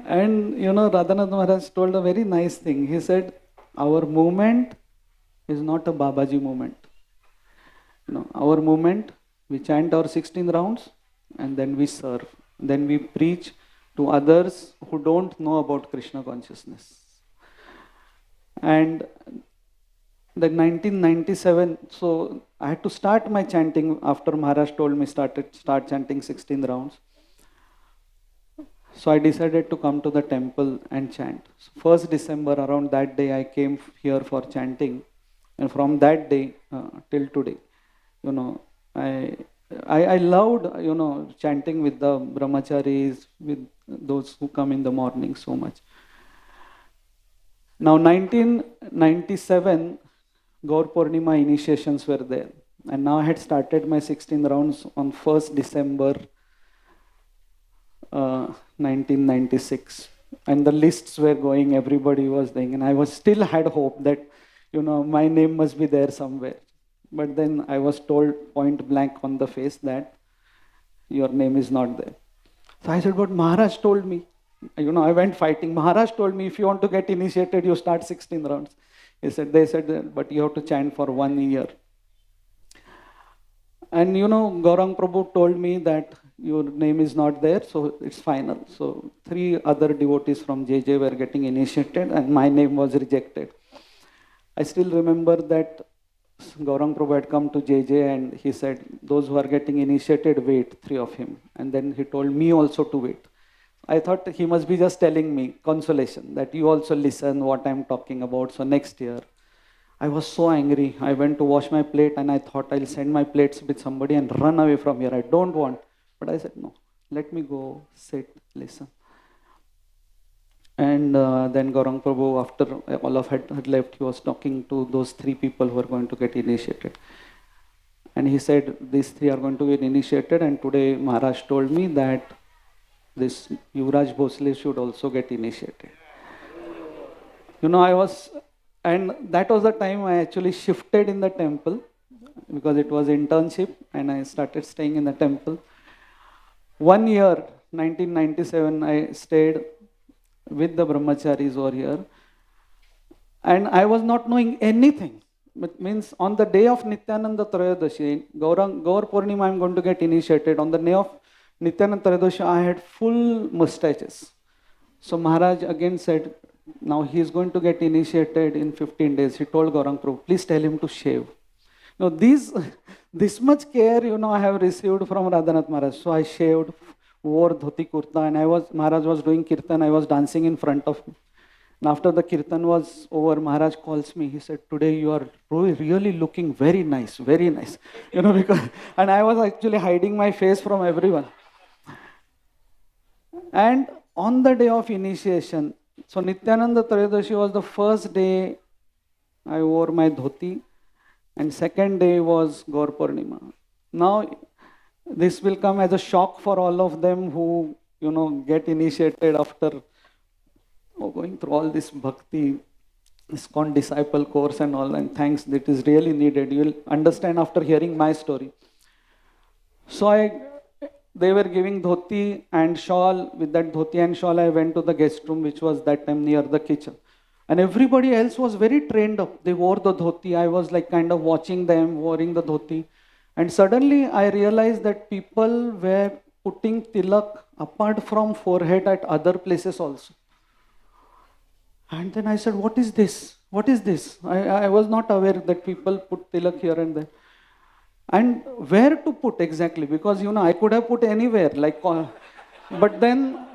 And, Radhanath Maharaj told a very nice thing. He said, our movement is not a Babaji movement. Our movement, we chant our 16 rounds, and then we serve. Then we preach to others who don't know about Krishna consciousness. And then 1997, so I had to start my chanting after Maharaj told me start chanting 16 rounds. So I decided to come to the temple and chant. So 1st December, around that day, I came here for chanting. And from that day till today, I loved, chanting with the brahmacharis, with those who come in the morning so much. Now, 1997, Gaur Purnima initiations were there. And now I had started my 16 rounds on 1st December 1996. And the lists were going, everybody was doing. And I still had hope that, my name must be there somewhere. But then I was told point blank on the face that your name is not there. So I said, but Maharaj told me. I went fighting. Maharaj told me, if you want to get initiated, you start 16 rounds. They said, but you have to chant for 1 year. And Gaurang Prabhu told me that your name is not there, so it's final. So 3 other devotees from JJ were getting initiated, and my name was rejected. I still remember that Gaurang Prabhu had come to JJ and he said, those who are getting initiated, wait, 3 of him. And then he told me also to wait. I thought he must be just telling me consolation, that you also listen what I'm talking about, so next year. I was so angry. I went to wash my plate and I thought I'll send my plates with somebody and run away from here. I don't want. But I said, no, let me go, sit, listen. And then Gaurang Prabhu, after all of had left, he was talking to those 3 people who are going to get initiated. And he said, these 3 are going to get initiated, and today Maharaj told me that this Yuvraj Bhosle should also get initiated. And that was the time I actually shifted in the temple, because it was internship, and I started staying in the temple. 1 year, 1997, I stayed with the brahmacharis over here, and I was not knowing anything. It means on the day of Nityananda Trayodasi, Gaur Purnima, I'm going to get initiated. On the day of Nityananda Trayodasi, I had full mustaches. So Maharaj again said, now he is going to get initiated in 15 days. He told Gaurang Prabhu, please tell him to shave. This much care, I have received from Radhanath Maharaj. So I shaved, wore dhoti kurta, and Maharaj was doing kirtan. I was dancing in front of him. And after the kirtan was over, Maharaj calls me. He said, today you are really looking very nice, very nice. And I was actually hiding my face from everyone. And on the day of initiation, so Nityananda Trayodasi was the first day I wore my dhoti, and second day was Gaur Purnima. Now, this will come as a shock for all of them who, get initiated after going through all this bhakti, ISKCON disciple course and all, and thanks, that is really needed. You will understand after hearing my story. So they were giving dhoti and shawl. With that dhoti and shawl, I went to the guest room, which was that time near the kitchen. And everybody else was very trained up. They wore the dhoti. I was like kind of watching them wearing the dhoti. And suddenly I realized that people were putting tilak apart from forehead at other places also. And then I said, what is this? What is this? I was not aware that people put tilak here and there. And where to put exactly? Because, I could have put anywhere. But then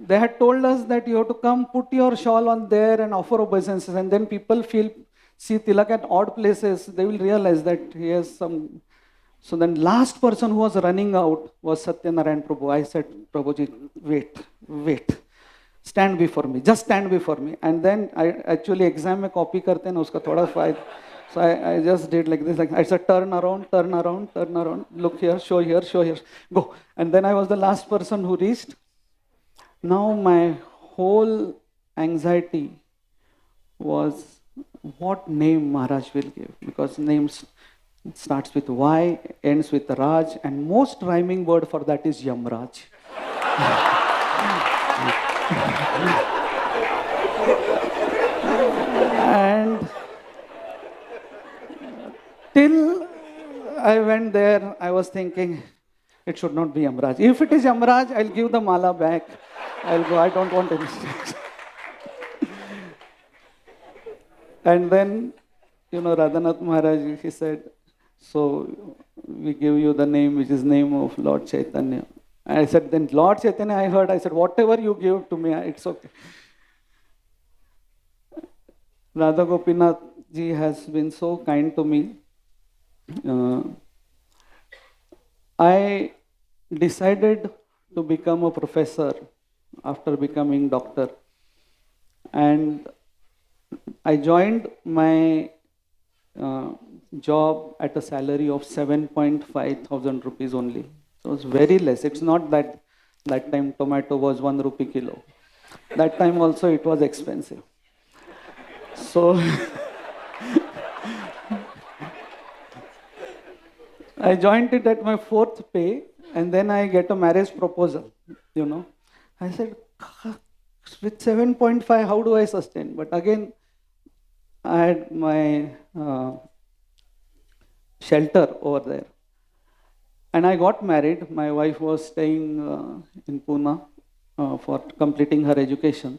they had told us that you have to come put your shawl on there and offer obeisances. And then people see tilak at odd places. They will realize that he has some. So then last person who was running out was Satyanarayan Prabhu. I said, Prabhuji, wait. Stand before me. Just stand before me. And then I actually exam mein copy karte na uska thoda file. So I just did like this. I said, turn around, look here, show here, go. And then I was the last person who reached. Now my whole anxiety was what name Maharaj will give. Because names starts with Y, ends with Raj, and most rhyming word for that is Yamraj. And till I went there, I was thinking, it should not be Yamraj. If it is Yamraj, I'll give the mala back. I'll go, I don't want any strings. And then, Radhanath Maharaj, he said, so we give you the name which is name of Lord Chaitanya. And I said, then Lord Chaitanya, I heard, I said, whatever you give to me, it's okay. Radha Gopinath ji has been so kind to me. I decided to become a professor after becoming doctor. And I joined my job at a salary of 7.5 thousand rupees only. So it was very less. It's not that time tomato was 1 rupee kilo. That time also it was expensive. So I joined it at my 4th pay, and then I get a marriage proposal, I said, with 7.5, how do I sustain? But again, I had my shelter over there. And I got married. My wife was staying in Pune for completing her education.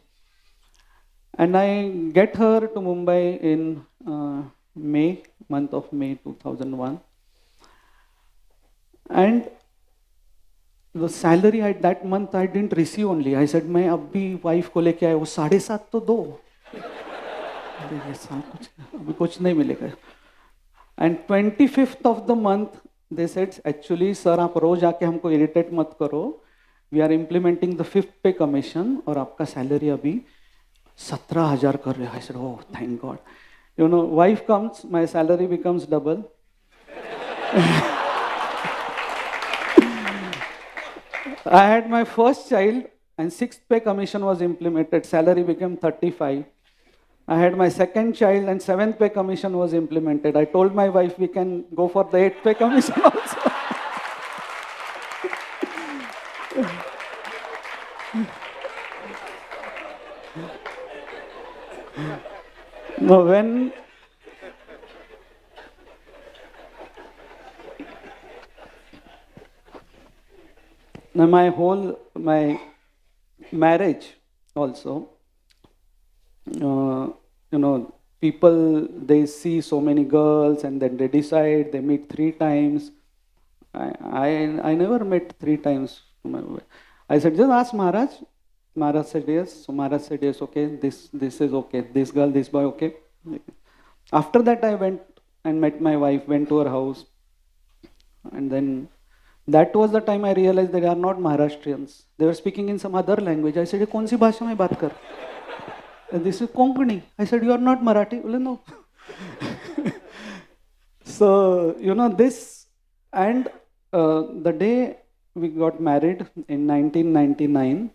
And I get her to Mumbai in month of May 2001. And the salary that month I didn't receive only. I said, मैं अब भी wife को लेके आया वो 7.5 तो दो. अरे ये साल अभी कुछ नहीं मिलेगा. And 25th of the month, they said, actually, sir, आप रोज आके हमको irritate मत करो. We are implementing the 5th pay commission और आपका salary अभी 17,000 कर रहे हैं. I said, oh, thank God. You know, wife comes, my salary becomes double. I had my first child and 6th pay commission was implemented. Salary became 35. I had my second child and 7th pay commission was implemented. I told my wife we can go for the 8th pay commission also. No, when now my marriage also, you know, people, they see so many girls and then they decide, they meet 3 times. I never met 3 times. I said, just ask Maharaj. Maharaj said yes. So Maharaj said yes, okay, this is okay. This girl, this boy, okay. After that I went and met my wife, went to her house. And then that was the time I realized they are not Maharashtrians. They were speaking in some other language. I said, ये कौन सी भाषा में बात कर? And this is Konkani. I said, you are not Marathi? Well, no. So, you know, this, and the day we got married in 1999,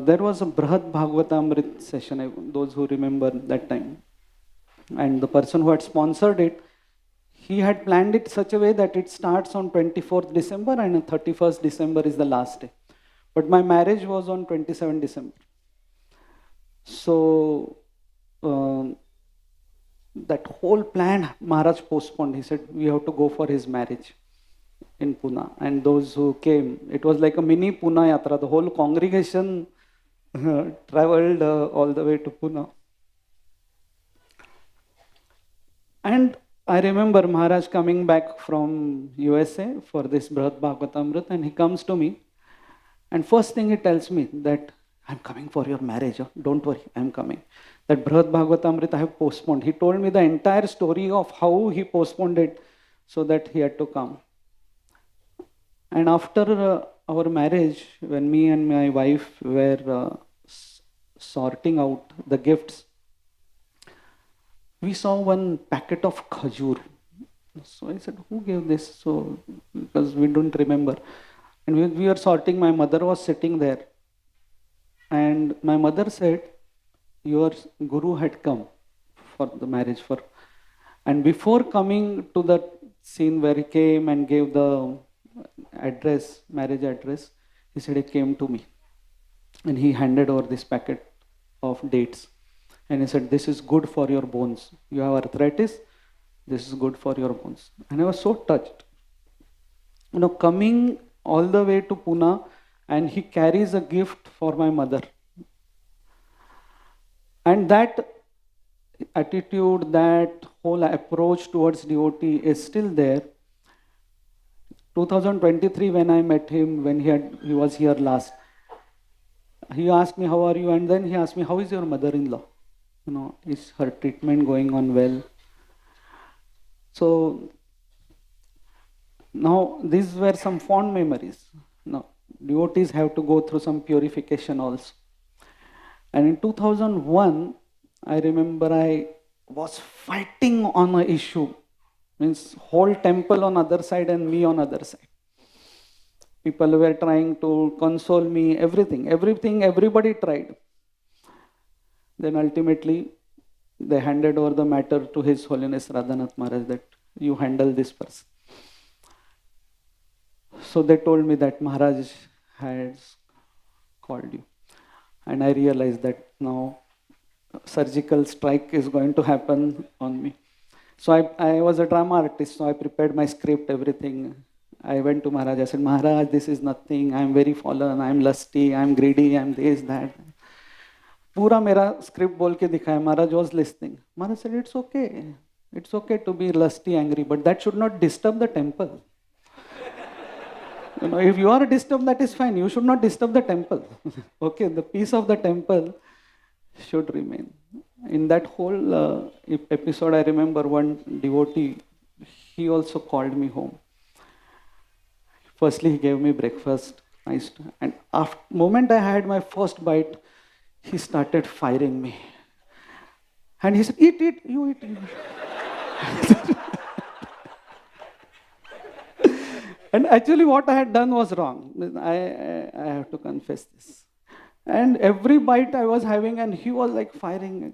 there was a Brihad Bhagavatamrit session, those who remember that time. And the person who had sponsored it, he had planned it such a way that it starts on 24th December and 31st December is the last day. But my marriage was on 27th December. So, that whole plan Maharaj postponed. He said, we have to go for his marriage in Pune. And those who came, it was like a mini Pune Yatra. The whole congregation traveled all the way to Pune. And I remember Maharaj coming back from USA for this Brihad Bhagavatamrit, and he comes to me. And first thing he tells me that, I'm coming for your marriage. Don't worry, I'm coming. That Brihad Bhagavatamrit I have postponed. He told me the entire story of how he postponed it so that he had to come. And after our marriage, when me and my wife were sorting out the gifts, we saw one packet of khajur. So I said, who gave this? So, because we don't remember. And we were sorting, my mother was sitting there. And my mother said, your guru had come for the marriage. And before coming to the scene where he came and gave the address, marriage address, he said he came to me. And he handed over this packet of dates. And he said, this is good for your bones. You have arthritis, this is good for your bones. And I was so touched. You know, coming all the way to Pune, and he carries a gift for my mother. And that attitude, that whole approach towards devotee is still there. 2023, when I met him, when he was here last, he asked me, how are you? And then he asked me, how is your mother-in-law? You know, is her treatment going on well? So, now these were some fond memories. Now, devotees have to go through some purification also. And in 2001, I remember I was fighting on an issue. Means whole temple on other side and me on other side. People were trying to console me, everything, everybody tried. Then ultimately, they handed over the matter to His Holiness Radhanath Maharaj that you handle this person. So they told me that Maharaj has called you. And I realized that now surgical strike is going to happen on me. So I was a drama artist, so I prepared my script, everything. I went to Maharaj, I said, Maharaj, this is nothing, I am very fallen, I am lusty, I am greedy, I am this, that. Pura mera script bol ke dikhaya. Maharaj was listening. Maharaj said, it's okay to be lusty, angry, but that should not disturb the temple. You know, if you are disturbed, that is fine. You should not disturb the temple. Okay, the peace of the temple should remain. In that whole episode, I remember one devotee, he also called me home. Firstly, he gave me breakfast, and after moment I had my first bite, he started firing me. And he said, eat, you eat. And actually what I had done was wrong. I have to confess this. And every bite I was having, and he was like firing.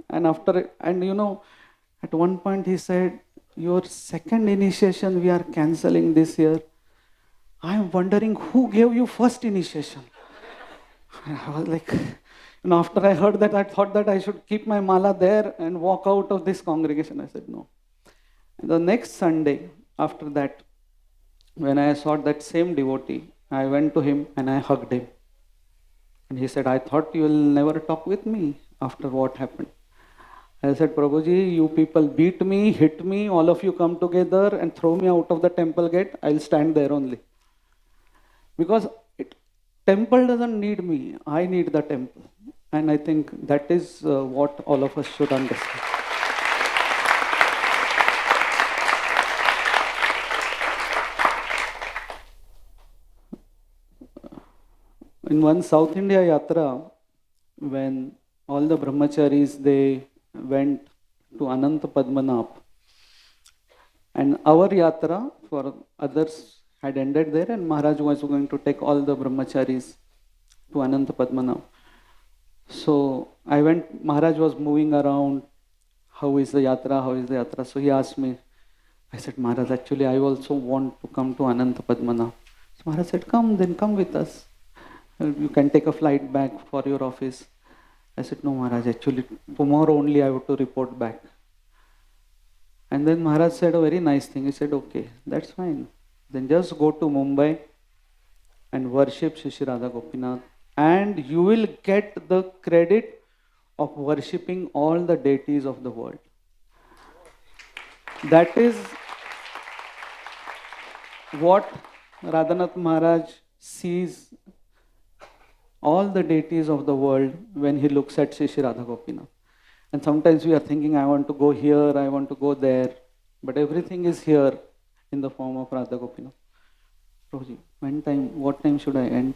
And at one point he said, your second initiation we are cancelling this year. I am wondering who gave you first initiation. And I was like, after I heard that, I thought that I should keep my mala there and walk out of this congregation. I said no. And the next Sunday after that, when I saw that same devotee, I went to him and I hugged him. And he said, I thought you will never talk with me after what happened. I said, Prabhuji, you people beat me, hit me, all of you come together and throw me out of the temple gate. I'll stand there only. Because temple doesn't need me, I need the temple. And I think that is what all of us should understand. In one South India yatra, when all the brahmacharis, they went to Ananta Padmanabh, and our yatra for others had ended there, and Maharaj was going to take all the brahmacharis to Ananta Padmanabh. So I went, Maharaj was moving around, how is the yatra, how is the yatra? So he asked me, I said, Maharaj, actually I also want to come to Ananta Padmanabh. So Maharaj said, come, then come with us. You can take a flight back for your office. I said, no Maharaj, actually tomorrow only I have to report back. And then Maharaj said a very nice thing. He said, okay, that's fine. Then just go to Mumbai and worship Shri Radha Gopinath, and you will get the credit of worshipping all the deities of the world. That is what Radhanath Maharaj sees all the deities of the world when he looks at Shri Radha Gopinath. And sometimes we are thinking, I want to go here, I want to go there, but everything is here in the form of Radha Gopinath. Prabhuji, what time should I end?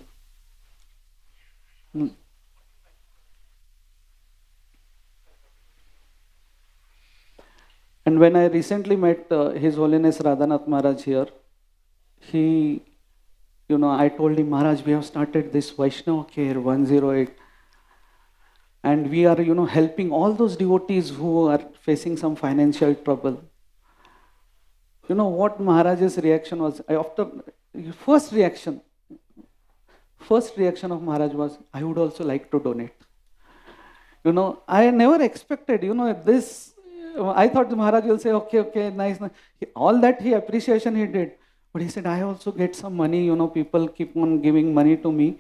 And when I recently met His Holiness Radhanath Maharaj here, I told him, Maharaj, we have started this Vaishnava Care 108. And we are, helping all those devotees who are facing some financial trouble. You know what Maharaj's reaction was? First reaction of Maharaj was, I would also like to donate. I never expected, this. I thought Maharaj will say, okay, nice. All that appreciation he did. But he said, I also get some money, people keep on giving money to me,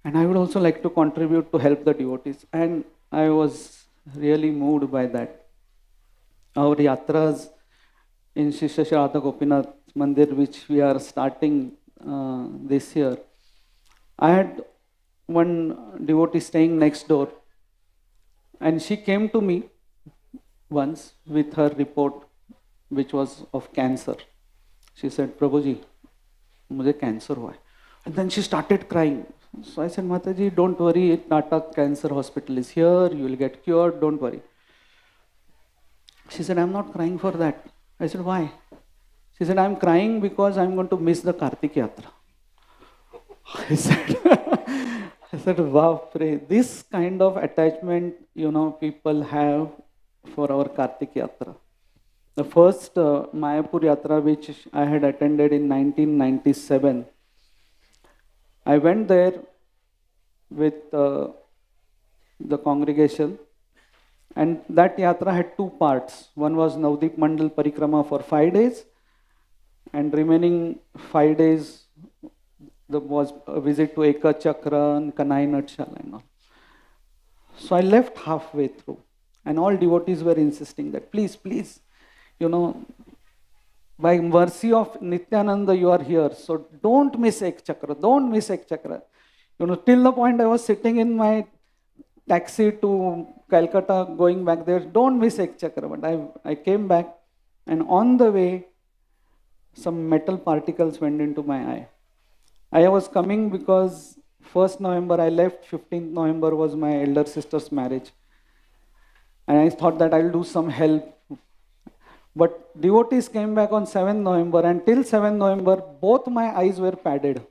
and I would also like to contribute to help the devotees. And I was really moved by that. Our yatras in Shri Radha Gopinath Mandir, which we are starting this year, I had one devotee staying next door, and she came to me once with her report, which was of cancer. She said, Prabhuji, mujhe cancer hua hai. And then she started crying. So I said, Mataji, don't worry, Tata Cancer Hospital is here, you will get cured, don't worry. She said, I'm not crying for that. I said, why? She said, I'm crying because I'm going to miss the Kartik Yatra. I said, wow, pray. This kind of attachment, people have for our Kartik Yatra. The first Mayapur Yatra, which I had attended in 1997, I went there with the congregation, and that yatra had two parts. One was Navdeep Mandal Parikrama for 5 days, and remaining 5 days there was a visit to Eka Chakra and Kanai Natshala and all. So I left halfway through, and all devotees were insisting that please, by mercy of Nityananda, you are here, so don't miss Ek Chakra, don't miss Ek Chakra. Till the point I was sitting in my taxi to Calcutta going back there. Don't miss Ek Chakra. But I came back, and on the way, some metal particles went into my eye. I was coming because 1st November I left, 15th November was my elder sister's marriage. And I thought that I'll do some help. But devotees came back on 7th November, and till 7th November, both my eyes were padded.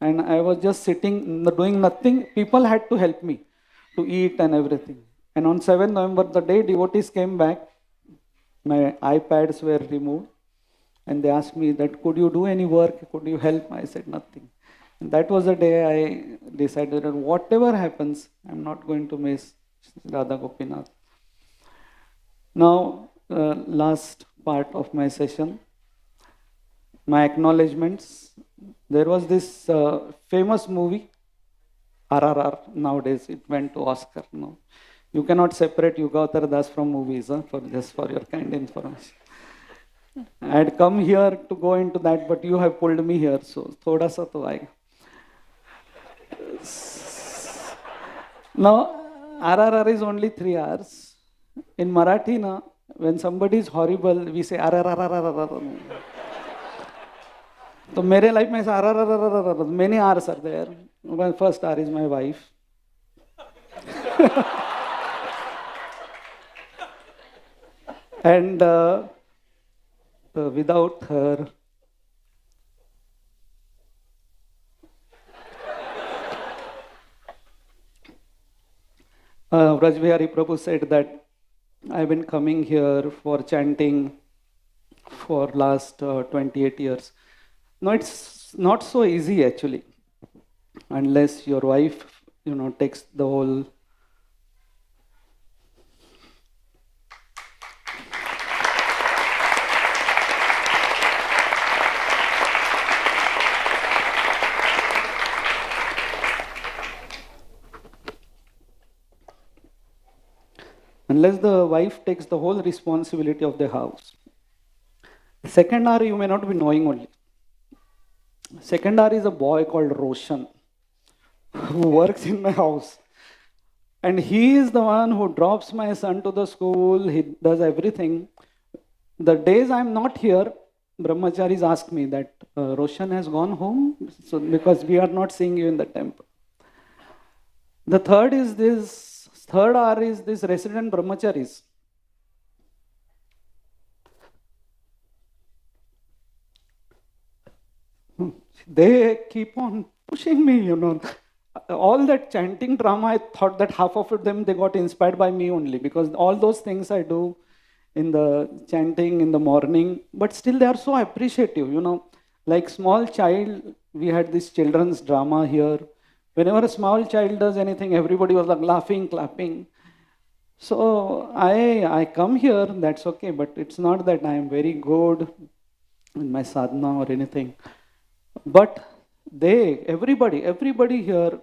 And I was just sitting, doing nothing. People had to help me to eat and everything. And on 7th November, the day devotees came back, my eye pads were removed. And they asked me that, could you do any work? Could you help? I said nothing. And that was the day I decided that whatever happens, I'm not going to miss Radha Gopinath. Now, last part of my session, my acknowledgements. There was this famous movie, RRR. Nowadays, it went to Oscar. No, you cannot separate Yuga Das from movies, just for your kind information. I had come here to go into that, but you have pulled me here, so thoda sa to aayega. Now, RRR is only 3 hours. In Marathi, na, when somebody is horrible, we say RRR. So, mere life mein RRR, many R's are there. My first R is my wife. And without her, Rajbihari Prabhu said that I've been coming here for chanting for last 28 years. No, it's not so easy actually, unless your wife, takes the whole. Unless the wife takes the whole responsibility of the house. Second R, you may not be knowing only. Second R is a boy called Roshan, who works in my house. And he is the one who drops my son to the school, he does everything. The days I'm not here, brahmacharis ask me that Roshan has gone home, so because we are not seeing you in the temple. The third R is this resident brahmacharis. They keep on pushing me, All that chanting drama, I thought that half of them, they got inspired by me only, because all those things I do in the chanting in the morning, but still they are so appreciative, Like small child, we had this children's drama here. Whenever a small child does anything, everybody was like laughing, clapping. So I come here, that's okay, but it's not that I am very good in my sadhana or anything. But everybody here,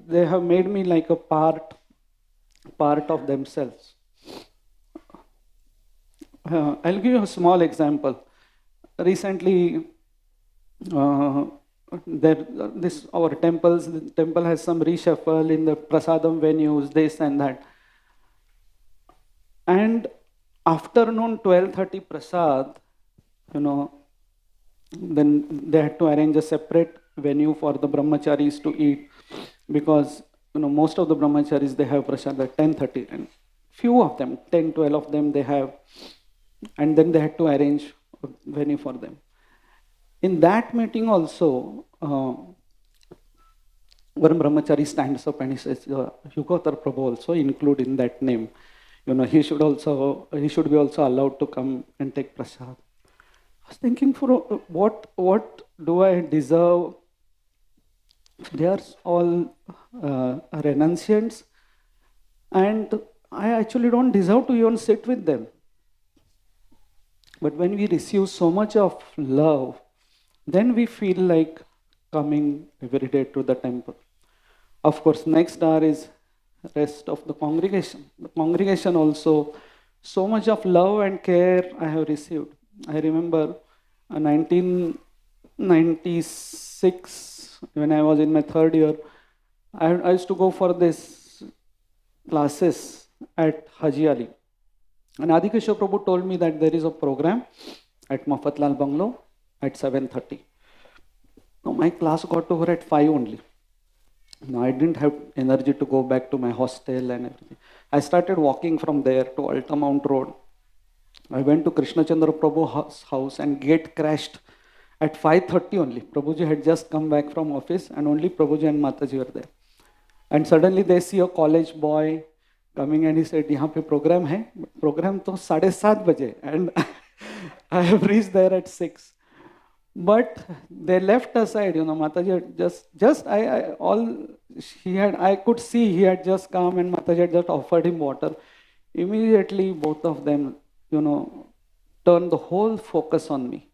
they have made me like a part of themselves. I'll give you a small example. Recently, our temples, the temple has some reshuffle in the prasadam venues, this and that. And afternoon 12:30 prasad, then they had to arrange a separate venue for the brahmacharis to eat, because most of the brahmacharis, they have prasad at 10:30, and few of them, 10, 12 of them they have, and then they had to arrange a venue for them. In that meeting also, one brahmachari stands up and he says, Yugotar Prabhu also include in that name. He should be also allowed to come and take prasad. I was thinking, for what do I deserve? They are all renunciants, and I actually don't deserve to even sit with them. But when we receive so much of love, then we feel like coming every day to the temple. Of course, next hour is rest of the congregation. The congregation also, so much of love and care I have received. I remember 1996, when I was in my third year, I used to go for this classes at Haji Ali. And Adikeshwar Prabhu told me that there is a program at Mafatlal Bungalow at 7:30. Now my class got over at 5 only. Now I didn't have energy to go back to my hostel and everything. I started walking from there to Altamount Road. I went to Krishna Chandra Prabhu's house and gate crashed at 5:30 only. Prabhuji had just come back from office and only Prabhuji and Mataji were there. And suddenly they see a college boy coming and he said, यहाँ पे program है. Program तो 7:30 बजे. And I have reached there at 6. But they left aside, Mataji had I could see he had just come and Mataji had just offered him water. Immediately both of them, turned the whole focus on me.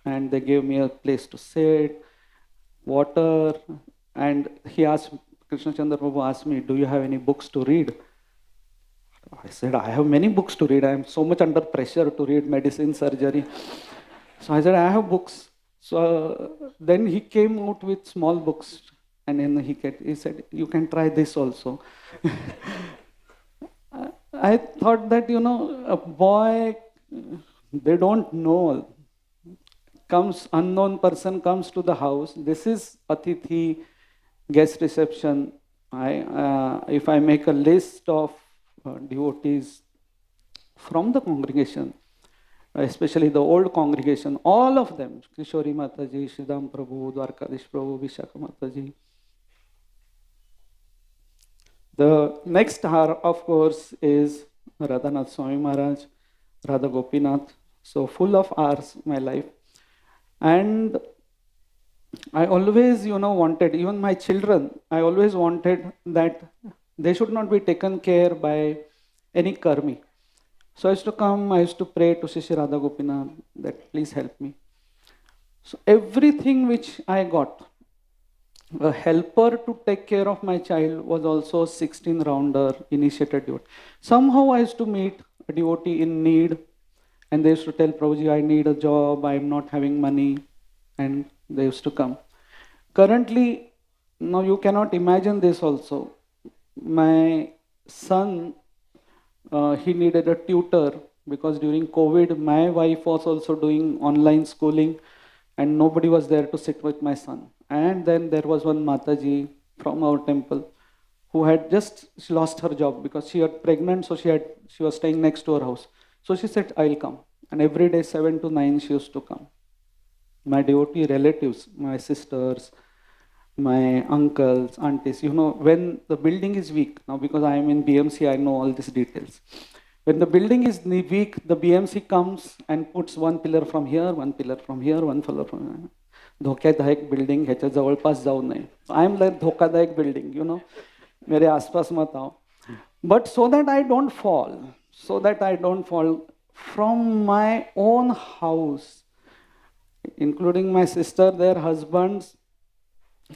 And they gave me a place to sit, water, and Krishna Chandra Prabhu asked me, do you have any books to read? I said, I have many books to read. I am so much under pressure to read medicine, surgery. So I said, I have books. So then he came out with small books and then he said, you can try this also. I thought that, a boy, they don't know, unknown person comes to the house. This is Atithi, guest reception. If I make a list of devotees from the congregation, especially the old congregation, all of them, Kishori Mataji, Shridham Prabhu, Dwarkadish Prabhu, Vishakha Mataji. The next hour, of course, is Radhanath Swami Maharaj, Radha Gopinath. So full of hours, my life. And I always, wanted, even my children, I always wanted that they should not be taken care by any karmi. So I used to come, I used to pray to Shri Radha Gopinath that please help me. So everything which I got, a helper to take care of my child was also a 16-rounder initiated devotee. Somehow I used to meet a devotee in need and they used to tell Prabhuji, I need a job, I am not having money, and they used to come. Currently, now you cannot imagine this also. My son, he needed a tutor because during COVID, my wife was also doing online schooling and nobody was there to sit with my son. And then there was one Mataji from our temple who had she lost her job because she was pregnant, so she was staying next to her house. So she said, I'll come. And every day, 7 to 9, she used to come. My devotee relatives, my sisters, my uncles, aunties, when the building is weak, now because I am in BMC, I know all these details. When the building is weak, the BMC comes and puts one pillar from here, one pillar from here, one pillar from here. धोकादायक building ह्याच्या जवळपास जाऊ नये. I am like धोकादायक building, मेरे आसपास मत आओ. But so that I don't fall, from my own house, including my sister, their husbands,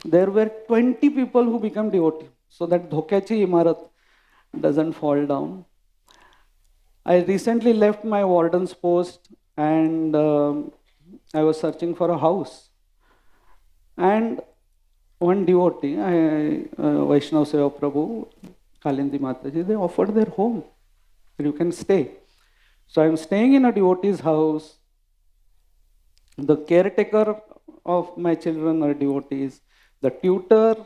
there were 20 people who became devotees, so that dhokyachi imarat doesn't fall down. I recently left my warden's post and I was searching for a house. And one devotee, Vaishnav Seva Prabhu, Kalindi Mataji, they offered their home. You can stay. So I'm staying in a devotee's house. The caretaker of my children are devotees. The tutor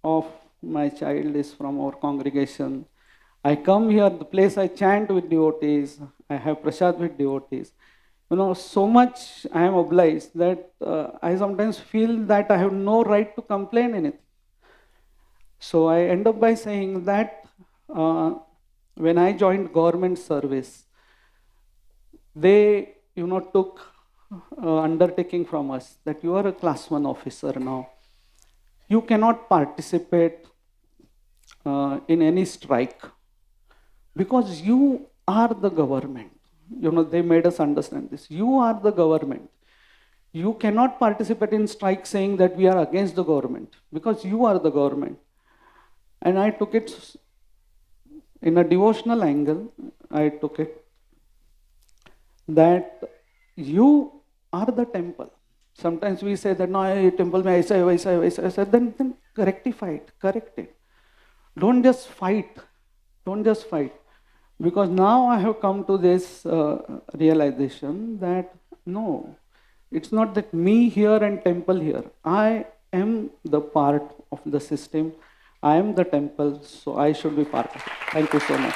of my child is from our congregation. I come here, the place I chant with devotees. I have prasad with devotees. So much I am obliged that I sometimes feel that I have no right to complain anything. So I end up by saying that when I joined government service, they, took undertaking from us that you are a class 1 officer now. You cannot participate in any strike because you are the government. They made us understand this. You are the government. You cannot participate in strike saying that we are against the government because you are the government. And I took it in a devotional angle. I took it that you are the temple. Sometimes we say that no, temple mein aisa hai, waisa hai, waisa hai. Then rectify it, correct it. Don't just fight. Don't just fight. Because now I have come to this realization that no, it's not that me here and temple here. I am the part of the system. I am the temple, so I should be part of it. Thank you so much.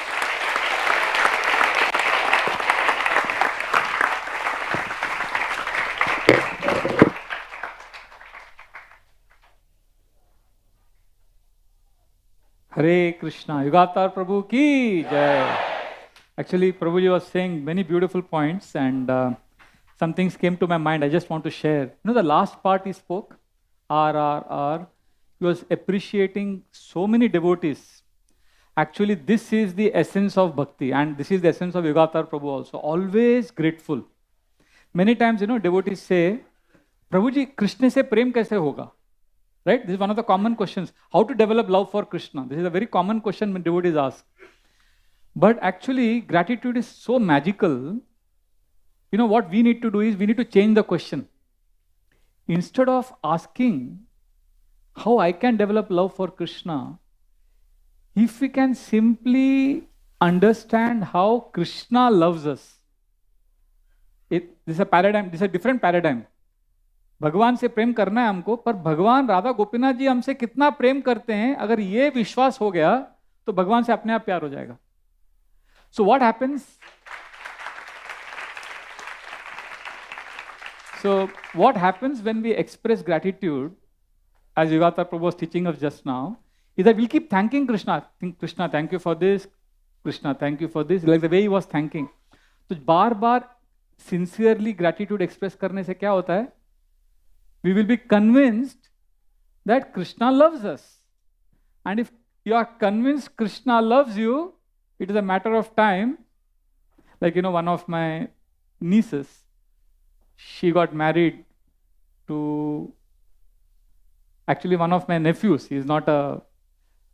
Hare Krishna. Yugatar Prabhu ki jai. Actually, Prabhuji was saying many beautiful points, and some things came to my mind. I just want to share. You know, the last part he spoke, RRR, he was appreciating so many devotees. Actually, this is the essence of bhakti, and this is the essence of Yugatar Prabhu also. Always grateful. Many times, you know, devotees say, Prabhuji, Krishna se prem kaise hoga? Right? This is one of the common questions. How to develop love for Krishna? This is a very common question when devotees ask. But actually, gratitude is so magical. You know, what we need to do is, we need to change the question. Instead of asking how I can develop love for Krishna, if we can simply understand how Krishna loves us, this is a paradigm, this is a different paradigm. भगवान से प्रेम करना है हमको, पर भगवान राधा गोपीनाथ जी हमसे कितना प्रेम करते हैं, अगर ये विश्वास हो गया तो भगवान से अपने आप प्यार हो जाएगा. So what happens? So what happens when we express gratitude, as Yugatar Prabhu was teaching us just now, is that we'll keep thanking Krishna. Krishna, thank you for this. Krishna, thank you for this. Like the way he was thanking. तो बार-बार sincerely gratitude express करने से क्या होता है? We will be convinced that Krishna loves us. And if you are convinced Krishna loves you, it is a matter of time. Like, you know, one of my nieces, she got married to actually one of my nephews. He is not a,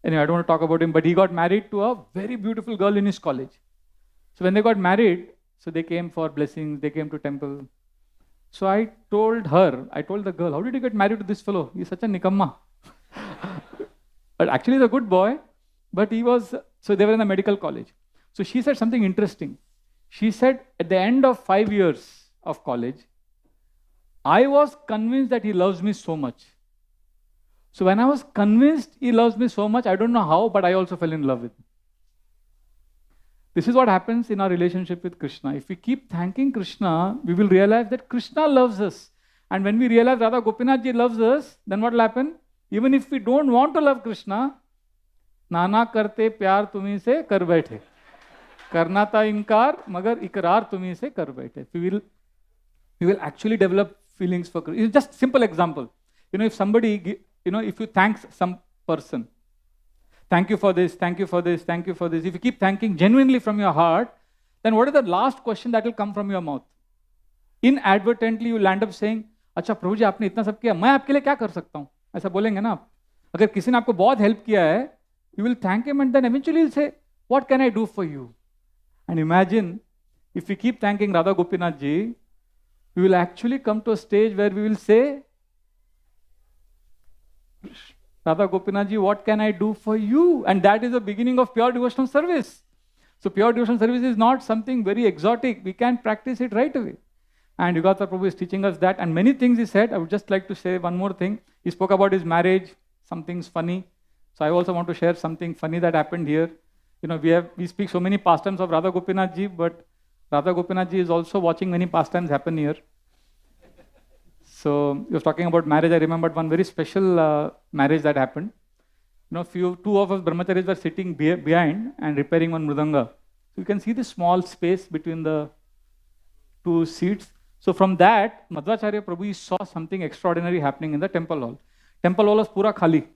anyway, I don't want to talk about him, but he got married to a very beautiful girl in his college. So when they got married, so they came for blessings, they came to temple. So I told the girl, how did you get married to this fellow? He's such a nikamma. But actually he's a good boy, but he was, so they were in a medical college. So she said something interesting. She said, at the end of 5 years of college, I was convinced that he loves me so much. So when I was convinced he loves me so much, I don't know how, but I also fell in love with him. This is what happens in our relationship with Krishna. If we keep thanking Krishna, we will realize that Krishna loves us. And when we realize Radha Gopinath ji loves us, then what will happen? Even if we don't want to love Krishna, नाना करते प्यार तुम्ही से कर बैठे, करना था इनकार मगर इकरार तुम्ही से कर बैठे. We will actually develop feelings for Krishna. It's just simple example. You know, if somebody, you know, if you thank some person, thank you for this, thank you for this, thank you for this. If you keep thanking genuinely from your heart, then what is the last question that will come from your mouth? Inadvertently, you will end up saying, अच्छा प्रभु जी आपने इतना सब किया, मैं आपके लिए क्या कर सकता हूँ? ऐसा बोलेंगे ना आप. अगर किसी ने आपको बहुत हेल्प किया है, you will thank him and then eventually you'll say, what can I do for you? And imagine, if we keep thanking Radha Gopinath ji, we will actually come to a stage where we will say, Radha Gopinath ji, what can I do for you? And that is the beginning of pure devotional service. So pure devotional service is not something very exotic. We can practice it right away. And Yugatar Prabhu is teaching us that. And many things he said. I would just like to say one more thing. He spoke about his marriage, something's funny. So I also want to share something funny that happened here. You know, we speak so many pastimes of Radha Gopinath ji, but Radha Gopinath ji is also watching many pastimes happen here. So he was talking about marriage. I remembered one very special marriage that happened. You know, two of us brahmacharis were sitting behind and repairing one mridanga. So you can see the small space between the two seats. So from that, Madhvacharya Prabhu saw something extraordinary happening in the temple hall. Temple hall was pura khali.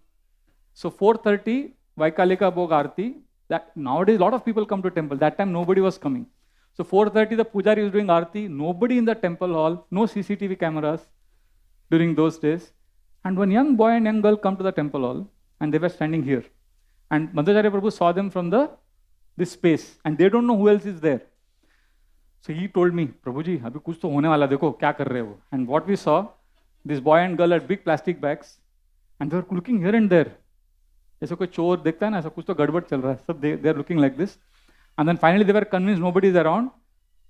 So 4:30, Vaikalika Bhog Aarti. That nowadays a lot of people come to temple. That time nobody was coming. So 4:30, the pujari was doing Aarti. Nobody in the temple hall. No CCTV cameras during those days. And one young boy and young girl come to the temple hall, and they were standing here. And Madhvacharya Prabhu saw them from this space, and they don't know who else is there. So he told me, Prabhuji, abhi kuch to hone wala, dekho, kya kar rahe ho? And what we saw, this boy and girl had big plastic bags, and they were looking here and there. ऐसे कोई चोर देखता है ना, ऐसा कुछ तो गड़बड़ चल रहा है. So they are looking like this. And then finally they were convinced nobody is around.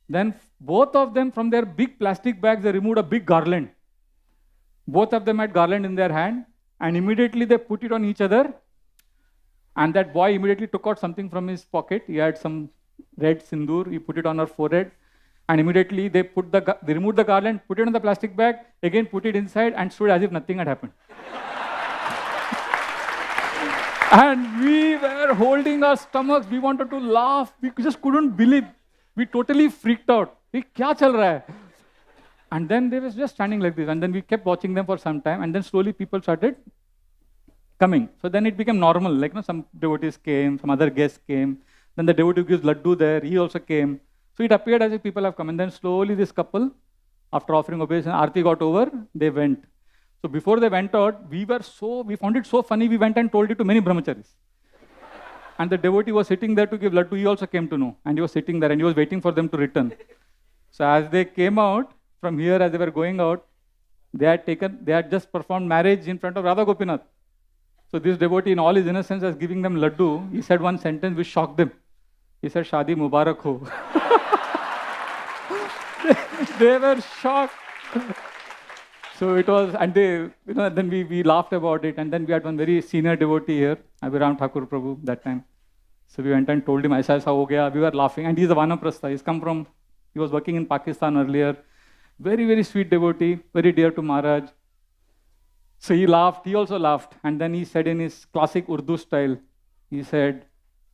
Then both of them from their big plastic bags, they removed a big garland. Both of them had garland in their hand, and immediately they put it on each other. And that boy immediately took out something from his pocket. He had some red sindoor. He put it on her forehead. And immediately they removed the garland, put it on the plastic bag, again put it inside, and stood as if nothing had happened. And we were holding our stomachs. We wanted to laugh. We just couldn't believe. We totally freaked out. Kya chal raha hai? And then they were just standing like this. And then we kept watching them for some time. And then slowly people started coming. So then it became normal. Like, some devotees came, some other guests came. Then the devotee who gives laddu there, he also came. So it appeared as if people have come. And then slowly this couple, after offering obeisance, Aarti got over, they went. So before they went out, we found it so funny, we went and told it to many brahmacharis. And the devotee was sitting there to give laddu, he also came to know. And he was sitting there and he was waiting for them to return. So as they came out from here, as they were going out, they had just performed marriage in front of Radha Gopinath. So this devotee, in all his innocence, was giving them laddu. He said one sentence which shocked them. He said, "Shadi Mubarak ho." They were shocked. So it was, and they, then we laughed about it. And then we had one very senior devotee here, Abhiram Thakur Prabhu, that time. So we went and told him, "Aisa ho gaya." We were laughing. And he's a Vanaprastha. He was working in Pakistan earlier. Very, very sweet devotee, very dear to Maharaj. So he laughed, he also laughed. And then he said in his classic Urdu style, he said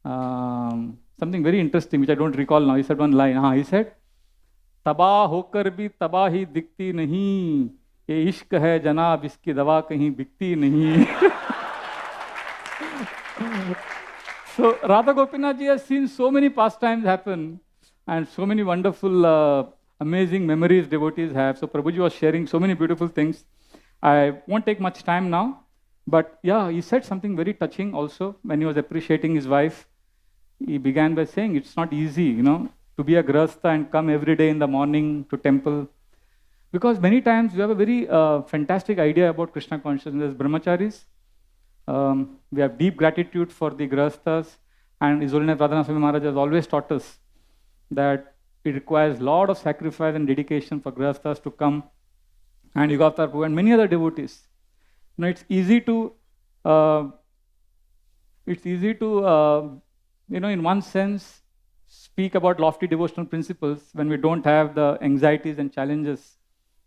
something very interesting, which I don't recall now. He said one line. He said, "Tabah hokar bhi tabahi dikti nahi. Ye ishq hai janab, iski dawa kahin bikti nahi." So Radha Gopinath ji has seen so many pastimes happen and so many wonderful, amazing memories devotees have. So Prabhuji was sharing so many beautiful things. I won't take much time now, but yeah, he said something very touching also when he was appreciating his wife. He began by saying it's not easy, to be a grahastha and come every day in the morning to temple. Because many times you have a very fantastic idea about Krishna consciousness as brahmacharis. We have deep gratitude for the grahasthas, and His Holiness Radha Swami Maharaj has always taught us that it requires a lot of sacrifice and dedication for grahasthas to come, and Yugavatara Prabhu and many other devotees. It's easy to, in one sense, speak about lofty devotional principles when we don't have the anxieties and challenges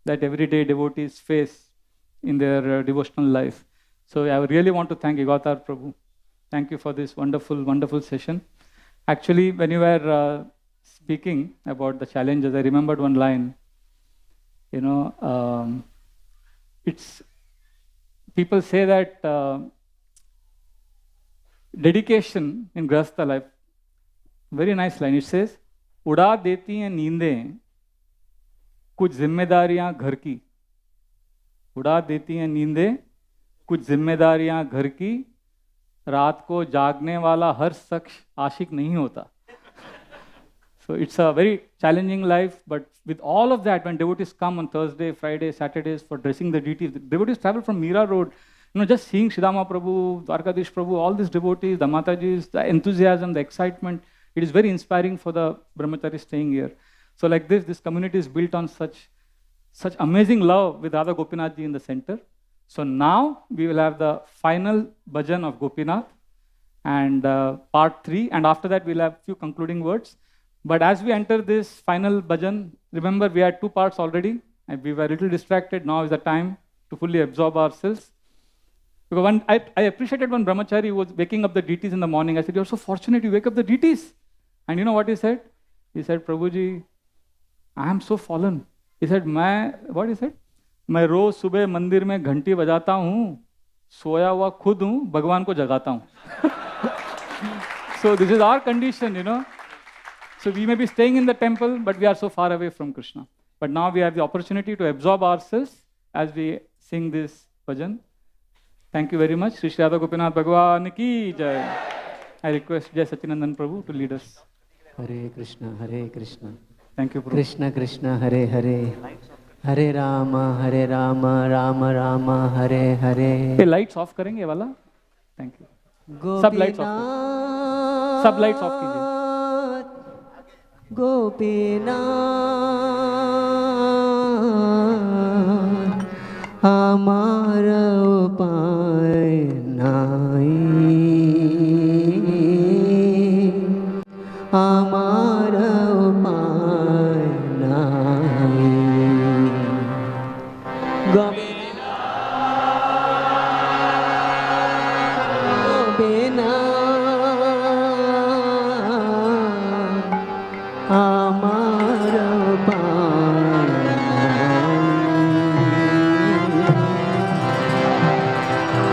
that everyday devotees face in their devotional life. So I really want to thank Yugavatara Prabhu. Thank you for this wonderful, wonderful session. Actually, when you were speaking about the challenges, I remembered one line. People say that dedication in Grahastha life, very nice line. It says, "उड़ा देती हैं नींदें कुछ जिम्मेदारियां घर की, उड़ा देती हैं नींदें कुछ जिम्मेदारियां घर की, रात को जागने वाला हर शख्स आशिक नहीं होता." So it's a very challenging life, but with all of that, when devotees come on Thursday, Friday, Saturdays for dressing the deities, the devotees travel from Meera Road, just seeing Shridama Prabhu, Dwarkadish Prabhu, all these devotees, the Matajis, the enthusiasm, the excitement, it is very inspiring for the brahmacharis staying here. So like this community is built on such amazing love with Radha Gopinath ji in the center. So now we will have the final bhajan of Gopinath and part 3, and after that we'll have few concluding words. But as we enter this final bhajan, remember we had 2 parts already, and we were a little distracted. Now is the time to fully absorb ourselves. Because I appreciated one brahmachari who was waking up the deities in the morning. I said, "You're so fortunate you wake up the deities." And you know what he said? He said, "Prabhuji, I am so fallen." He said, what he said? "मैं रोज सुबह मंदिर में घंटी बजाता हूँ, सोया हुआ खुद हूँ, भगवान को जगाता हूँ." So this is our condition, So we may be staying in the temple, but we are so far away from Krishna. But now we have the opportunity to absorb ourselves as we sing this bhajan. Thank you very much. Shri Radha Gopinath Bhagwan ki jai. I request Jai Sachinandan Prabhu to lead us. Hare Krishna, Hare Krishna. Thank you, Prabhu. Krishna Krishna, Hare Hare. हरे राम राम राम हरे हरे। ये lights off करेंगे ये वाला? Thank you. सब lights off कीजिए, सब lights off कीजिए। गोपीनाथ हमार उपाय नाई, हमार उपाय नाई। हमार उपाय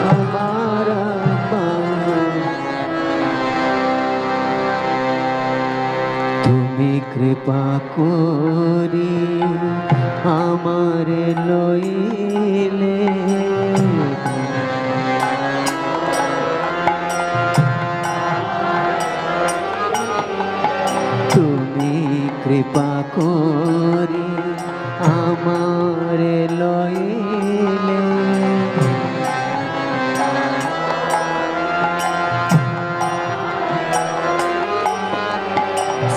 हमार तुम्हें कृपा कोरी हमारे लोइले, कृपा कोरी हमारे लोइले,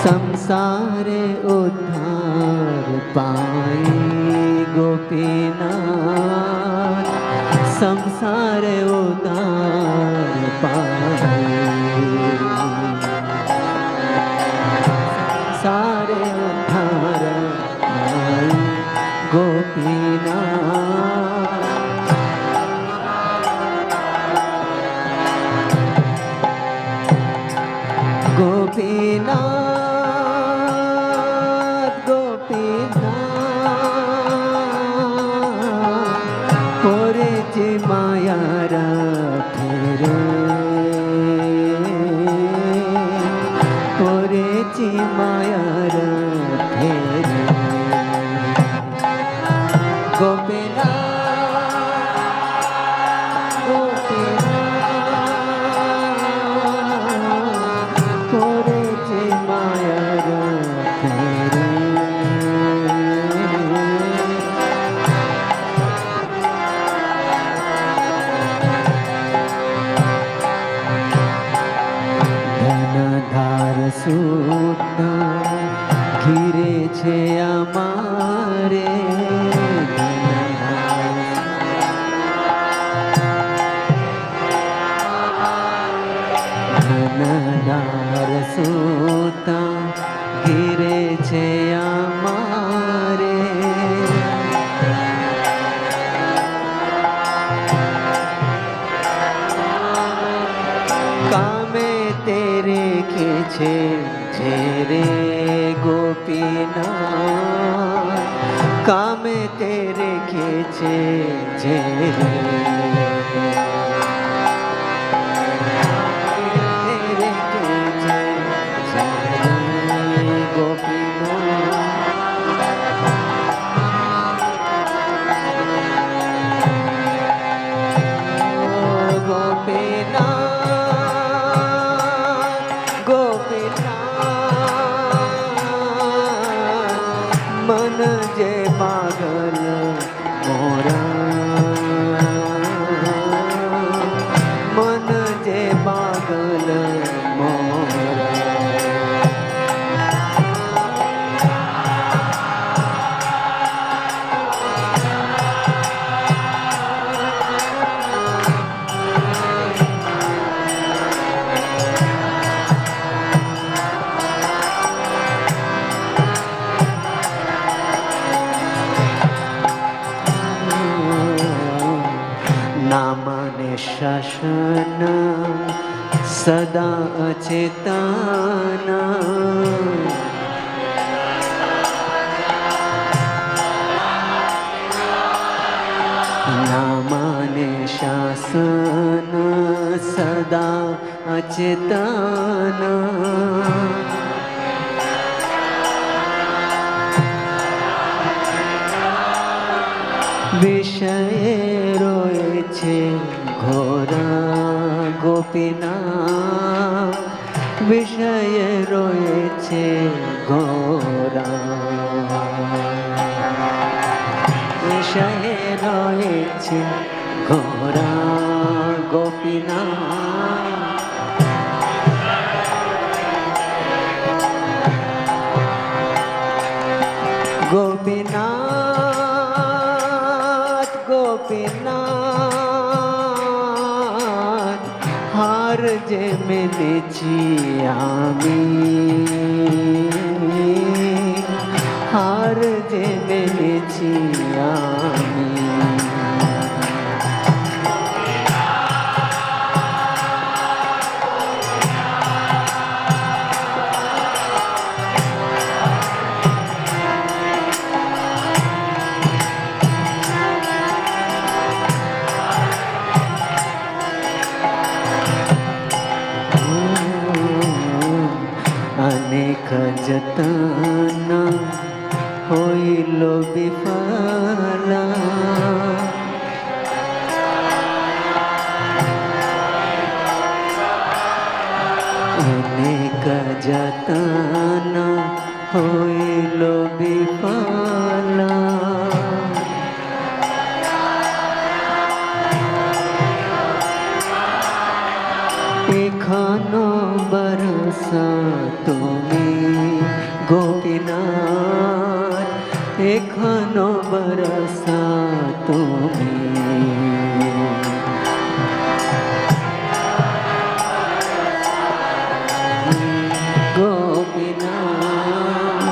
संसारे उद्धार पाए गोपीनाथ, संसारे उद्धार पाए, सारे उद्धार पाए गोपीनाथ। गोपीनाथ गोपीनाथ पोरे जे मायार फेरे, पोरे जे मायार फेरे। गोपीनाथ गोपीनाथ पोरे जे मायार फेरे। धनधार सूत घिरे छे अमारे, धनधार सूत घिरे छे अमारे। कामे तेरे खींचे झेरे गोपीनाथ, कामे तेरे खींचे झेरे, तेरे खींचे झेरे गोपीनाथ। गोपीनाथ गोपीनाथ मन जे पागल मोरा, मन जे पागल मोरा। नामने शासन सदा अचेतन, नामने शासन सदा अचेतन। विषय रोए छे घोरा गोपीनाथ, विषय रोए छे घोरा। বিষয়ে রয়েছে ঘোরা গোপীনাথ। গোপীনাথ গোপীনাথ হার যে মেনেছি আমি, হার যে মেনেছি আমি। अनेक जतन होइल विफला, अनेक जतन होइल विफला। एखनो बरसा তুমি গোপীনাথ, এখনো বরসা তুমি। গোপীনাথ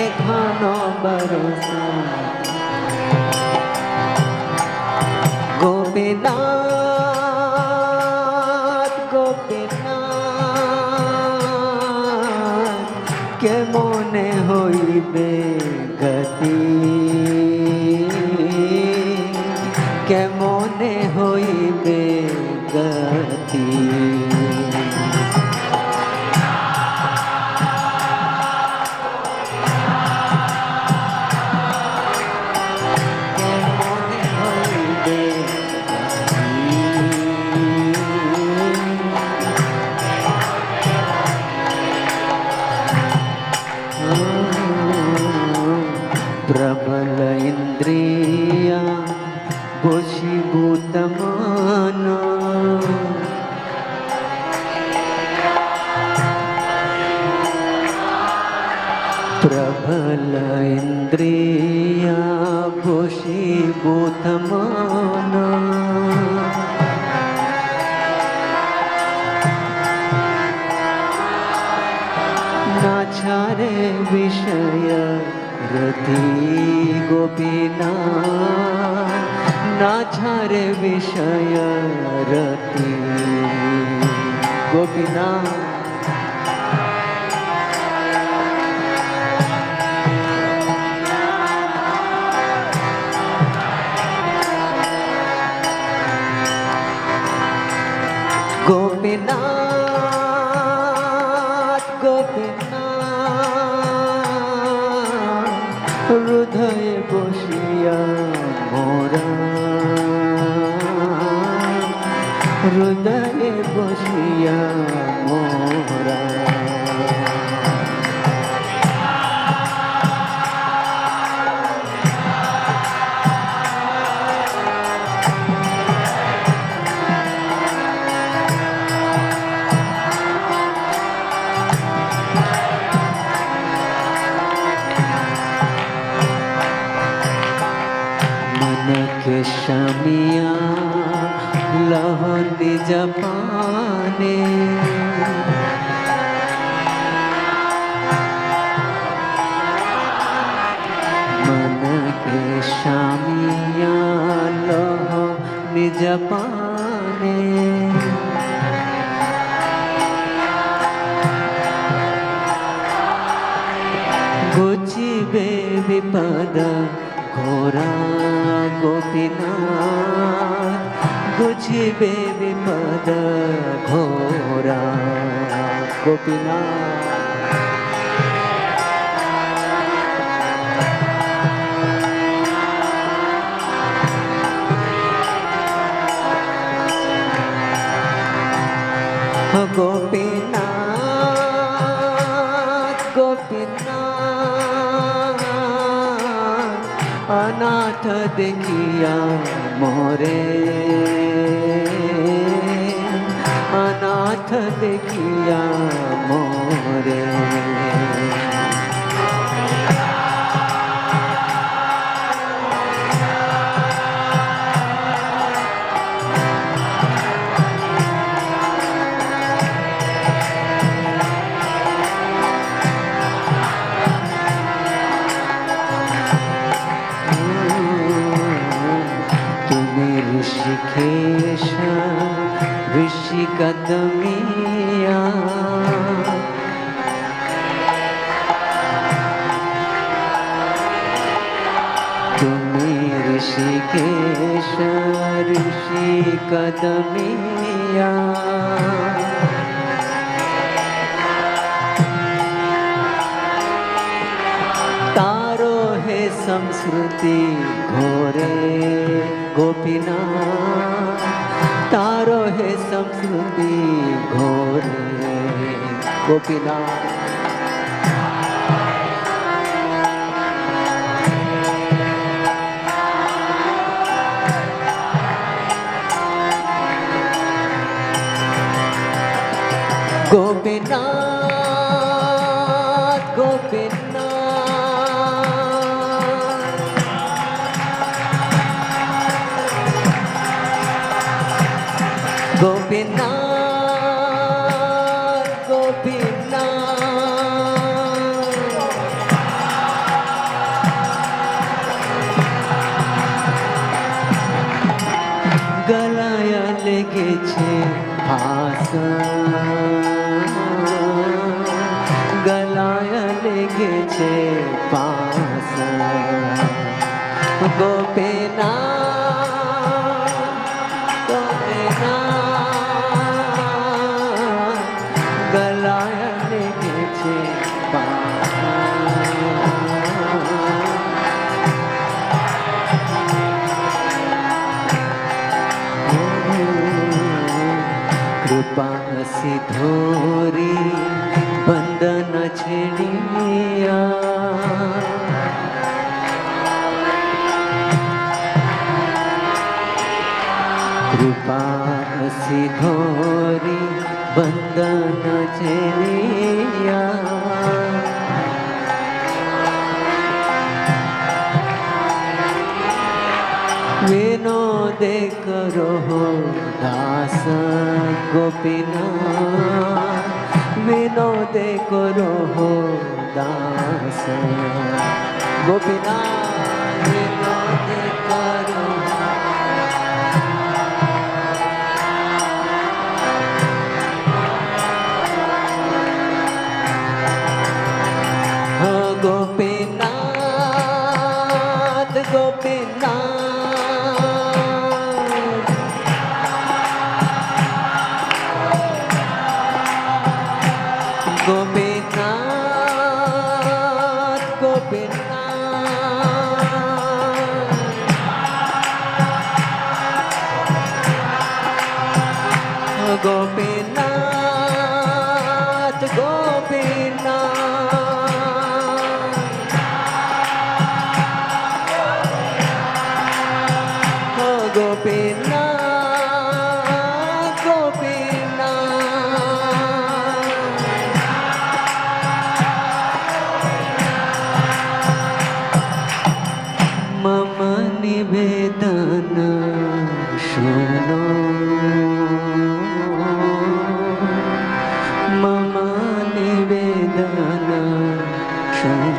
এখনো বরসা, গোপীনাথ গোপীনাথ কেমনে হইবে গতি, কেমনে হইবে গতি। কেমনে হইবে प्रबल इंद्रिया वशीभूत मन, प्रबल इंद्रिया वशीभूत मन। नाछारे विषय रति गोपीनाथ, नाछारे विषय रति गोपीनाथ। गोपीनाथ गोपीनाथ हृदय बसिया मोरा, हृदय बसिया मोरा। के शमिया लहो निज पाने, मन के शमिया लहो निज पाने। गुचिबे विपद घोरा गोपीनाथ, गुचिबे विपद घोरा गोपीनाथ। गोपीनाथ गोपीनाथ अनाथ देखिया मोरे, अनाथ देखिया मोरे। ऋषिकेश ऋषि कदमिया, तुम्हें ऋषिकेश ऋषि कदमिया। तारो है संस्कृति घोरे गोपीनाथ, तारो है संस्कृति घोरे गोपीनाथ। गोपीनाथ गोपीनाथ गोपीनाथ गोपीनाथ। गलाया लेगेছে ভাষা, गलाया लेगेছে ভাষা। गोपीनाथ गलाया लेगेছে ভাষা। कृपा सिधोरी बंधन छेड़िया, कृपा सिधोरी बंधन छेड़िया। विनोदे करो दास गोपीनाथ, विनोदे करो दास गोपीनाथ, विनोदे करो। गोपीनाथ गोपीनाथ गोपीनाथ गोपीनाथ गोपीनाथ गोपीनाथ गोपीनाथ गोपीनाथ। मम निवेदन सुनो, मम निवेदन सुनो।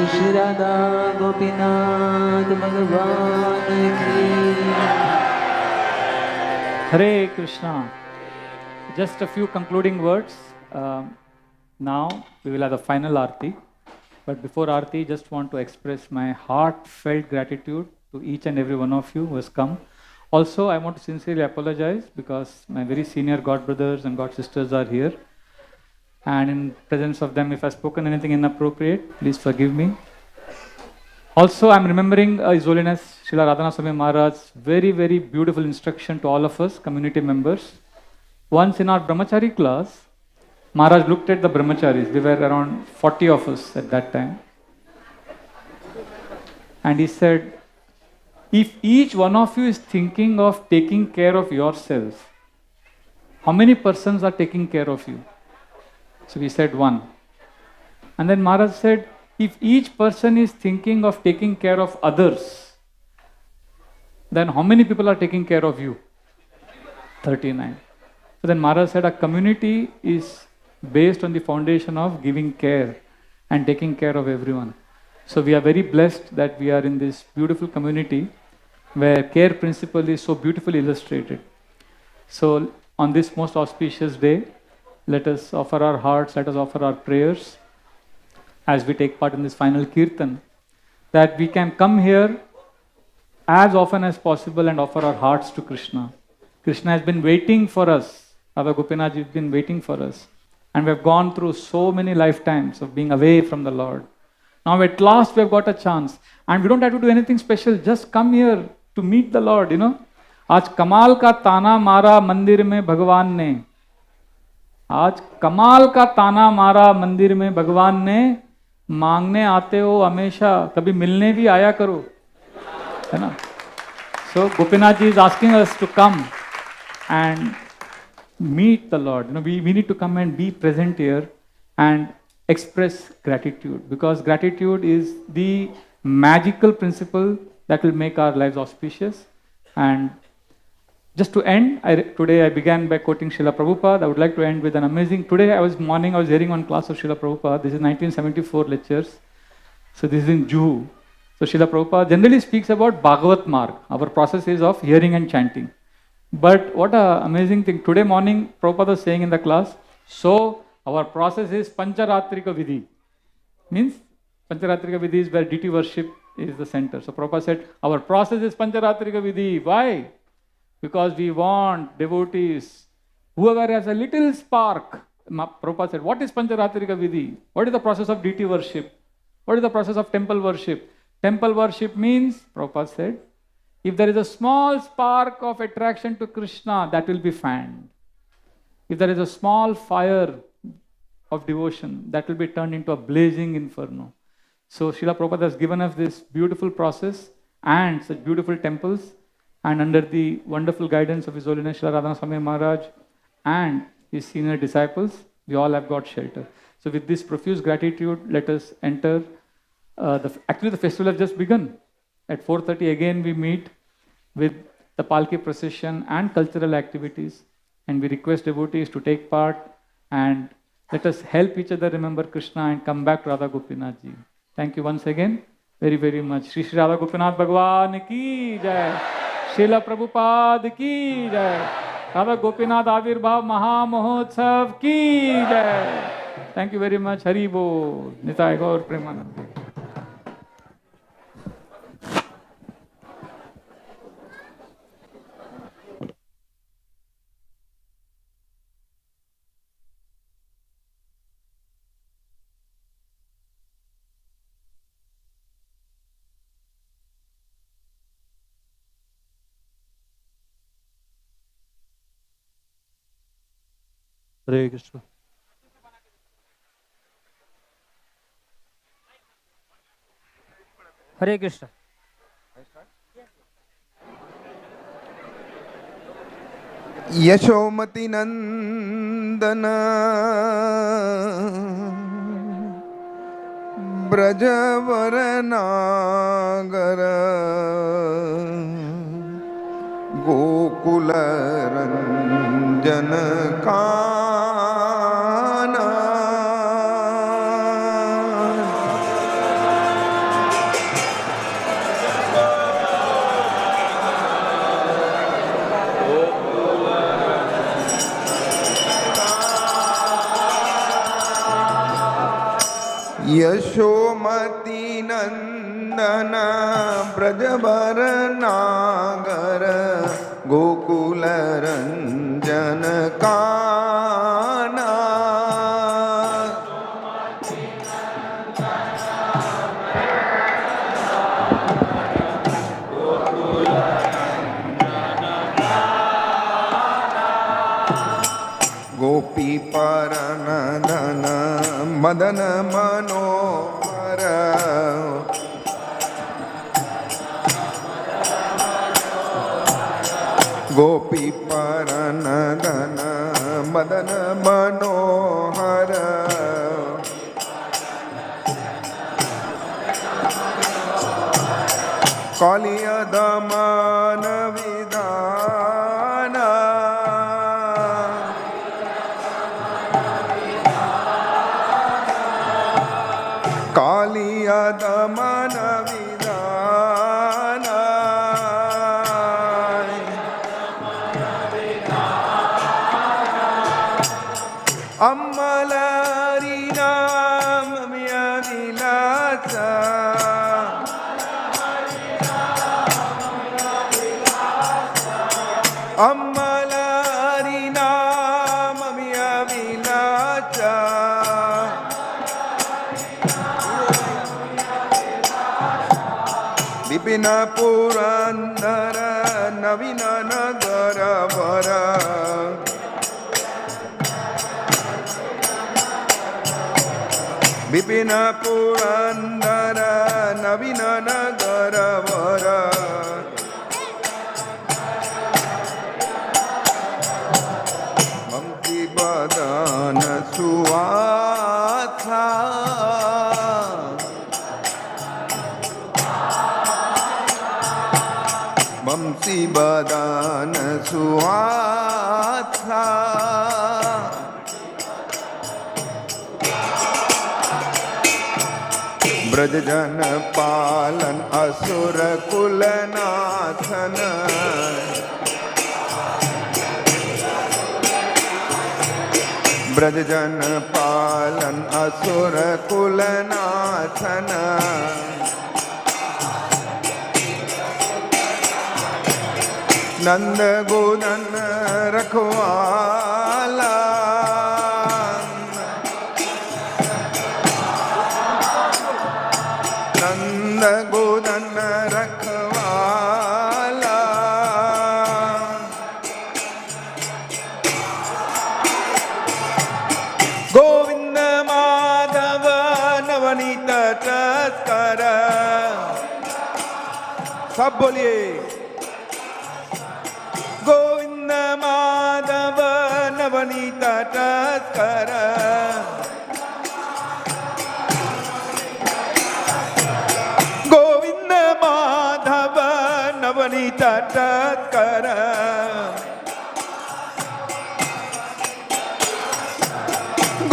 श्री राधा गोपीनाथ भगवान की। Hare Krishna. Just a few concluding words. Now we will have the final Aarti. But before Aarti, just want to express my heartfelt gratitude to each and every one of you who has come. Also, I want to sincerely apologize because my very senior God brothers and God sisters are here. And in presence of them, if I've spoken anything inappropriate, please forgive me. Also, I'm remembering His Holiness Srila Radha Swami Maharaj's very, very beautiful instruction to all of us, community members. Once in our brahmachari class, Maharaj looked at the brahmacharis. We were around 40 of us at that time. And he said, if each one of you is thinking of taking care of yourself, how many persons are taking care of you? So we said one. And then Maharaj said, if each person is thinking of taking care of others, then how many people are taking care of you? 39. So then Maharaj said, a community is based on the foundation of giving care and taking care of everyone. So we are very blessed that we are in this beautiful community where care principle is so beautifully illustrated. So on this most auspicious day, let us offer our hearts, let us offer our prayers as we take part in this final kirtan, that we can come here as often as possible and offer our hearts to Krishna. Krishna has been waiting for us. Radha Gopinath has been waiting for us. And we have gone through so many lifetimes of being away from the Lord. Now at last we have got a chance. And we don't have to do anything special. Just come here to meet the Lord, you know. आज कमाल का ताना मारा मंदिर में भगवान ने. आज कमाल का ताना मारा मंदिर में भगवान ने. मांगने आते हो हमेशा, कभी मिलने भी आया करो, है ना. So Gopinath ji is asking us to come and meet the Lord. You know, we need to come and be present here and express gratitude, because gratitude is the magical principle that will make our lives auspicious. And just to end, today I began by quoting Srila Prabhupada. I would like to end with an amazing, today I was hearing one class of Srila Prabhupada. This is 1974 lectures. So this is in Juhu. So Srila Prabhupada generally speaks about Bhagavat Marg, our processes of hearing and chanting. But what an amazing thing. Today morning, Prabhupada was saying in the class, so our process is Pancharatrika Vidhi. Means Pancharatrika Vidhi is where deity worship is the center. So Prabhupada said, our process is Pancharatrika Vidhi. Why? Because we want devotees, whoever has a little spark. Prabhupada said, what is Pancharatrika Vidhi? What is the process of deity worship? What is the process of temple worship? Temple worship means, Prabhupada said, if there is a small spark of attraction to Krishna, that will be fanned. If there is a small fire of devotion, that will be turned into a blazing inferno. So Srila Prabhupada has given us this beautiful process and such beautiful temples, and under the wonderful guidance of His Holiness Srila Radha Swami Maharaj and his senior disciples, we all have got shelter. So with this profuse gratitude, let us enter. Actually, the festival has just begun. At 4:30 again we meet with the Palki procession and cultural activities, and we request devotees to take part, and let us help each other remember Krishna and come back to Radha Gopinath ji. Thank you once again very, very much. Shri Shri Radha Gopinath Bhagwan ki jai. Srila Prabhupada ki jai. Radha Gopinath Avirbhav Maha Mahotsav ki jai. Thank you very much. Hari Bol. Nitai Gaur Premanand. Hare Krishna. Hare Krishna. Yashomati नंदन ब्रजवर नागर गोकुल रंजन काना यशोमति नंदन ब्रजवर नागर गोकुल रंजन काना गोपी परनदन मदन मनोहर गोपी परनदन मदन मनोहर कालिय दमन विधान कालिय दमन विधान अम्मलरी नाम विलास अम्मलरी नाम विलास विपिन पुरंदर नवीन नगर वर विपिन पुरंदर नवीन नगर वर ममती बदन सुवासा ममती बदन सुवासा ब्रज जन पालन असुर कुलनाथन ब्रज जन पालन असुर कुलनाथन नंद गोदन रखवाला नंद गोदन रखवाला गोविंद माधव नवनीत तस्कर सब बोलिए गोविंद माधव नवनीत तस्कर गोविंद माधव नवनीत तस्कर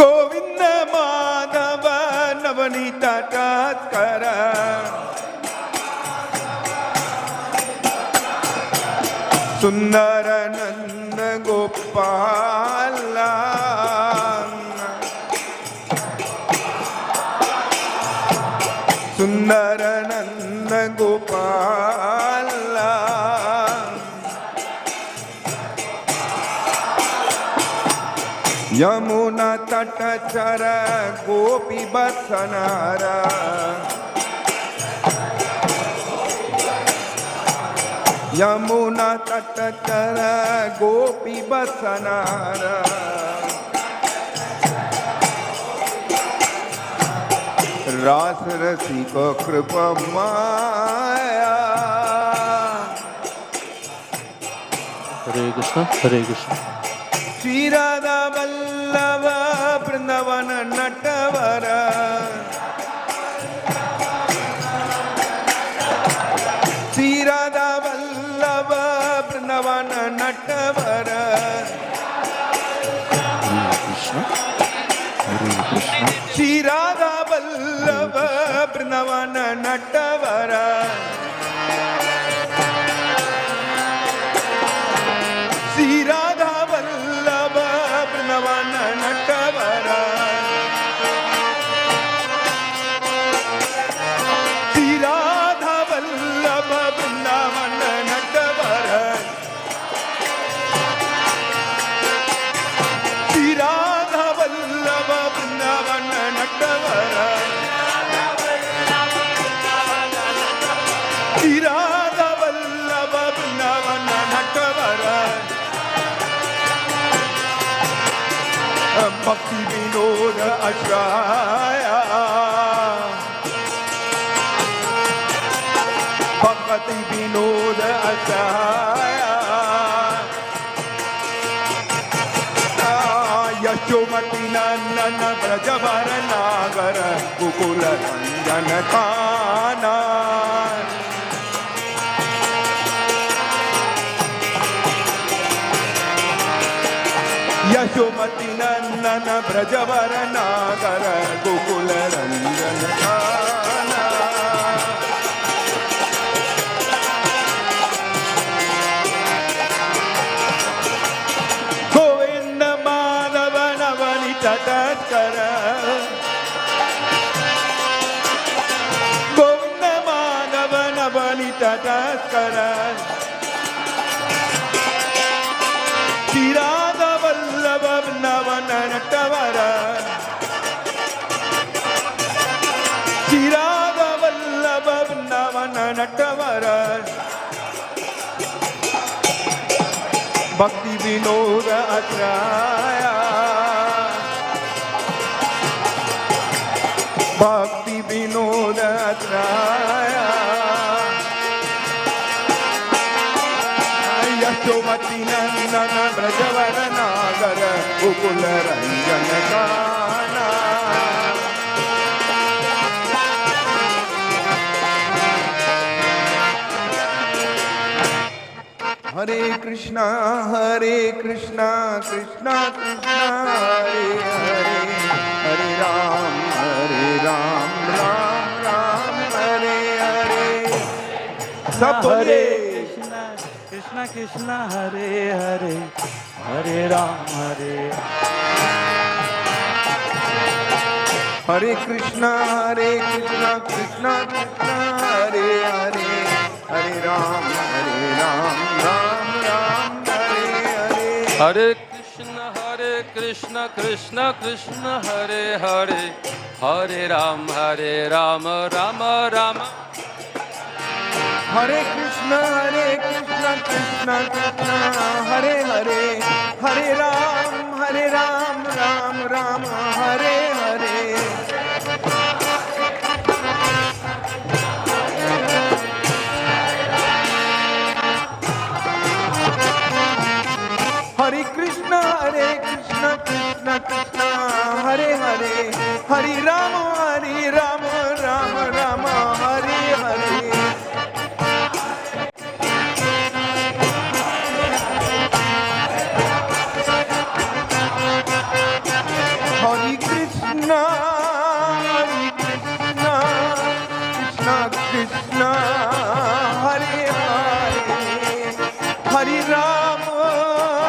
गोविंद माधव नवनीत तस्कर सुंदर नंद गोपाल सुंदर नंद गोपाल यमुना तट चर गोपी बसनारा यमुना तट चर गोपी बसनारा रास रसिक कृपा माया हरे Krishna Shri Radha Vallabh Vrindavan Natwar Shri Radha Vallabh Vrindavan Natwar Shri Radha Vallabh Vrindavan Natwar Shri Radha Vallabh Vrindavan Natwar Shri Radha Vallabh Vrindavan Natwar Shri Radha Vallabh Vrindavan Natwar Shri Radha Vallabh Vrindavan Natwar Bhakti Vinod Ashraya Bhakti Vinod Ashraya Yashomati Nandana Brajavara Nagara Gokula Ranjana Kana Yashomati Nandana Brajavara Nagara Gokula Ranjana Kana Govinda Madhava Navanita Tatkara Govinda Madhava Navanita Tatkara Radha Vallabha Navana Natavara Radha Vallabha Navana Natavara Bhakti Vinoda Atraya Bhakti Vinoda Atraya Yashomati Nandana Brajavara Nagara Gokula Ranjana Kana Hare Krishna, Krishna Krishna, Hare Hare, Hare Ram, Ram Ram, Hare Hare. Sab bole. Krishna Krishna Hare Hare Hare Ram Hare Hare Krishna, Krishna Krishna, Hare Hare, Hare Ram, Ram Ram, Hare Hare. Hare Krishna, Krishna Krishna, Hare Hare, Hare Ram, Ram Ram. Hare Krishna, Krishna Krishna, Hare Hare, Hare Ram, Ram Ram, Hare Hare. Hare Krishna, Krishna Krishna, Hare Hare, Hare Ram, Ram Ram, Hare Hare. Hare Krishna, Krishna Krishna, Hare Hare, Hare Ram, Ram Ram, Hare Hare. Hare Krishna, Krishna Krishna, Hare Hare, Hare Ram, Ram Ram, Hare Hare. Hare Krishna, Krishna Krishna, Hare Hare, Hare Ram, Ram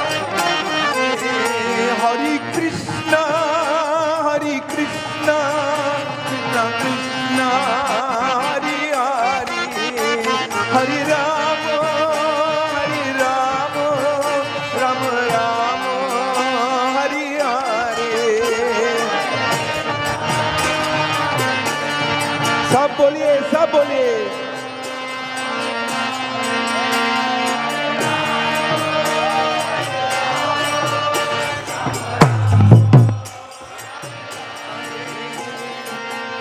Ram, Hare Hare. सब बोलिए, सब बोलिए.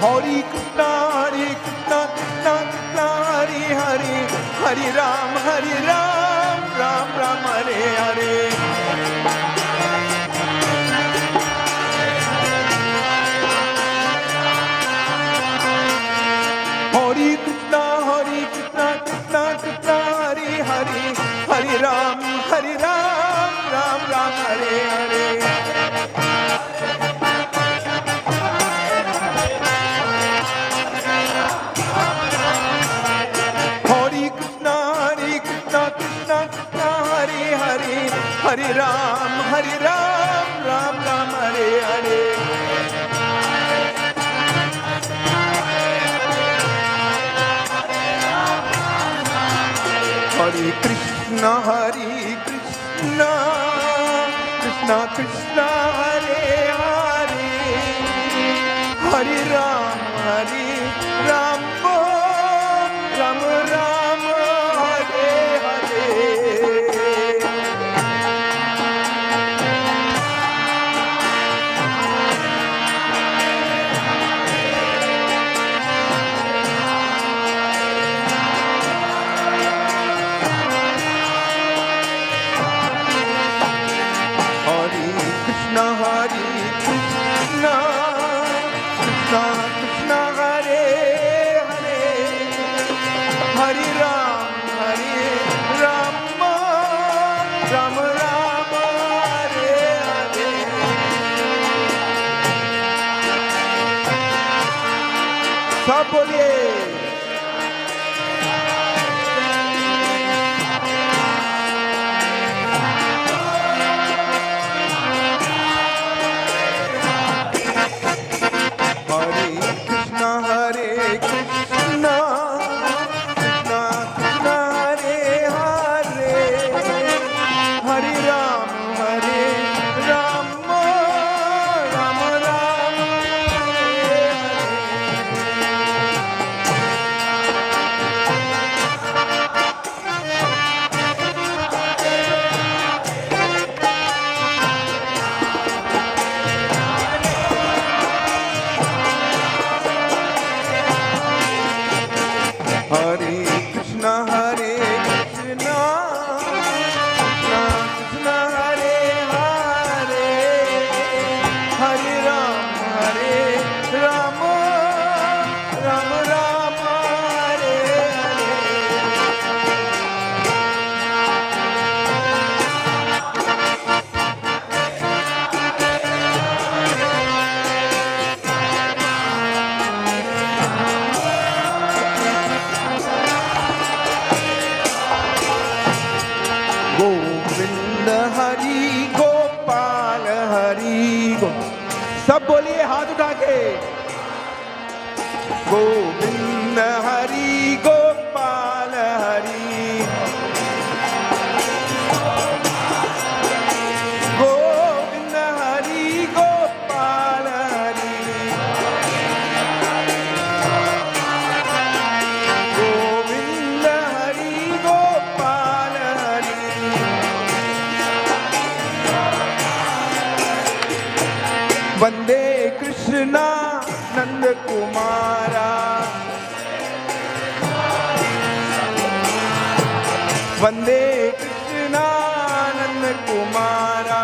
Hare Krishna, Krishna Krishna, Hare Hare, Hare Ram, Ram Ram, Hare Hare. Hare Ram, Ram Ram Hare Hare. Hare Krishna, Krishna Krishna, Hare Hare, Hare Ram, Ram Ram, Hare Hare. Krishna, Krishna Krishna, Hare Hare, Hare Ram, Ram Ram, Hare Hare. सब बोलिए सब बोलिए हाथ उठा के गोविंद हरि गोपाल हरि गोविंद हरि गोपाल हरि गोविंद हरि गोपाल हरि वंदे कृष्णा नंद कुमारा वंदे कृष्णा नंद कुमारा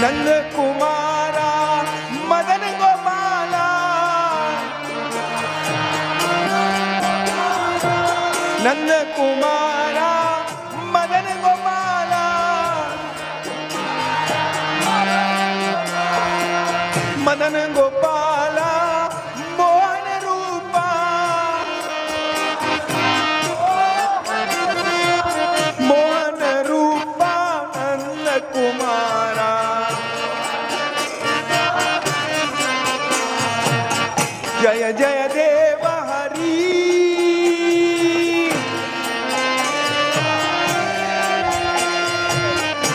नंद कुमारा मदन गोपाला नंद कुमारा मदन गोपाला मदन गोपाला मोहन रूपा मोहन रूपा नंद कुमारा जय जय देव हरि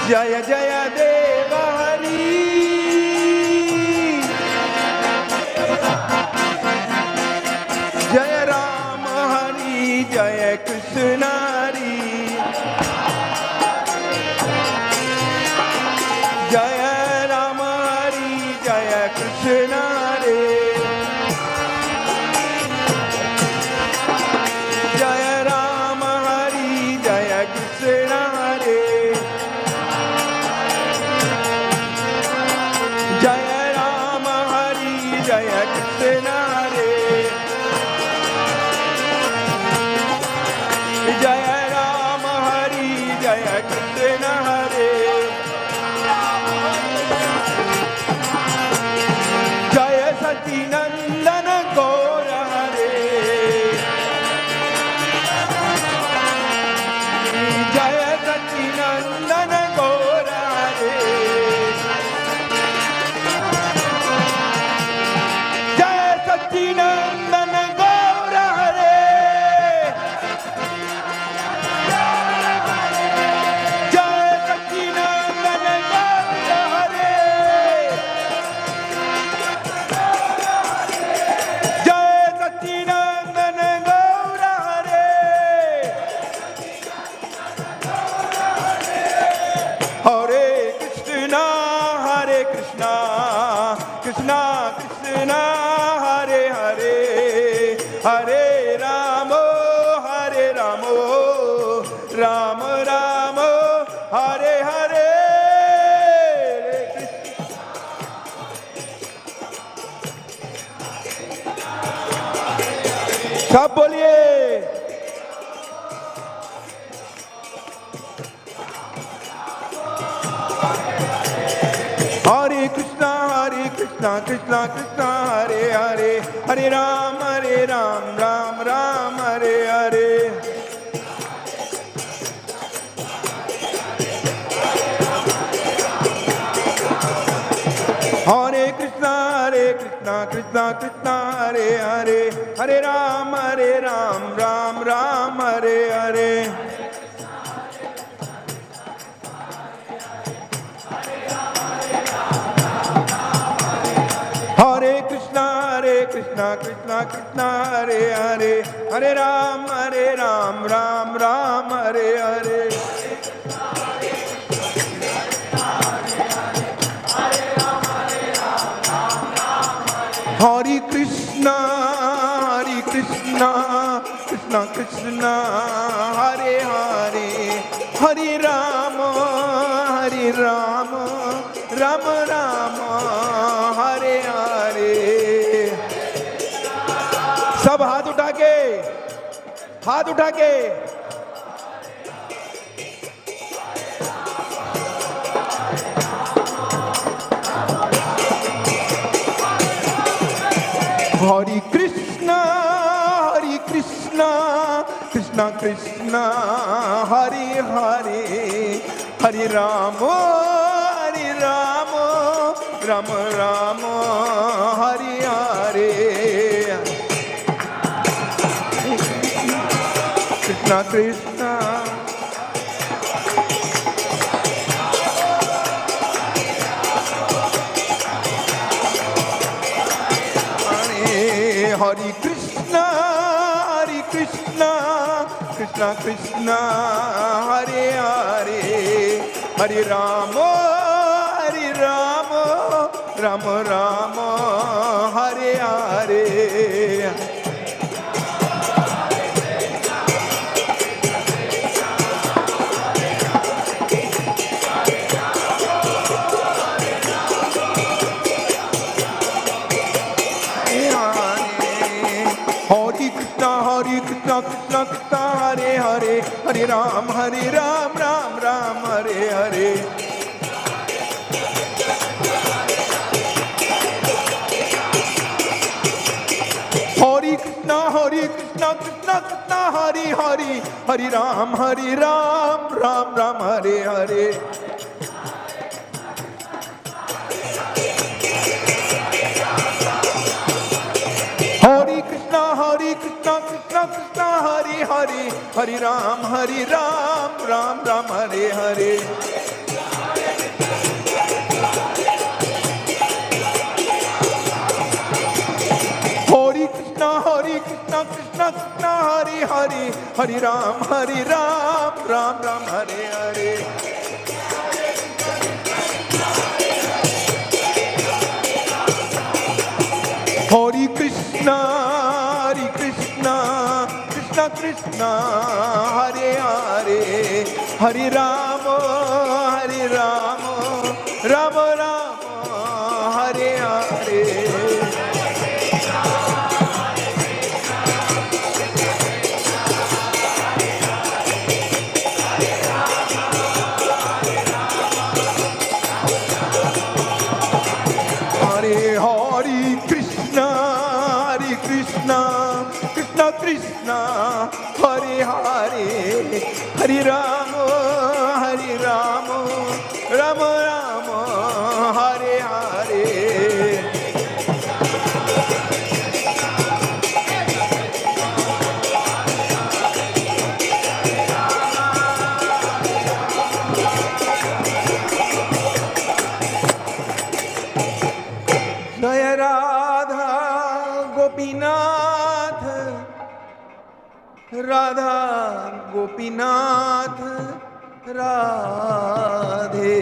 जय जय देव हरि जय राम हरि जय कृष्ण हरि जय राम हरि जय कृष्ण हरि जय राम हरि जय कृष्ण हरि जय राम हरि जय कृष्ण हरि जय सब बोलिए। हरे कृष्णा कृष्णा कृष्णा हरे हरे, हरे राम राम राम हरे हरे। हरे कृष्णा कृष्णा कृष्णा हरे हरे, हरे राम राम राम हरे हरे। हरे कृष्णा कृष्णा कृष्णा हरे हरे, हरे राम राम राम हरे हरे। हरे कृष्णा कृष्णा कृष्णा हरे हरे, हरे राम राम राम हरे हरे। सब हाथ उठा के, हाथ उठा के। हरे कृष्णा कृष्णा कृष्णा हरे हरे, हरे राम राम राम हरे हरे। कृष्णा कृष्णा हरे कृष्णा कृष्णा कृष्णा हरे हरे, हरे राम राम राम हरे हरे। कृष्णा कृष्णा हरे हरे, हरे राम राम राम हरे हरे। हरे कृष्णा कृष्णा कृष्णा हरे हरे, हरे राम राम राम हरे हरे। हरे कृष्णा कृष्णा कृष्णा हरे हरे, हरे राम राम राम हरे हरे। हरे कृष्णा कृष्णा कृष्णा हरे हरे, हरे राम राम राम हरे हरे। हरे कृष्णा कृष्णा कृष्णा हरे हरे, हरे राम राम राम हरे हरे। हरे कृष्णा कृष्णा कृष्णा हरे हरे, हरे राम राम राम हरे हरे। जय राधा गोपीनाथ, राधा गोपीनाथ राधे।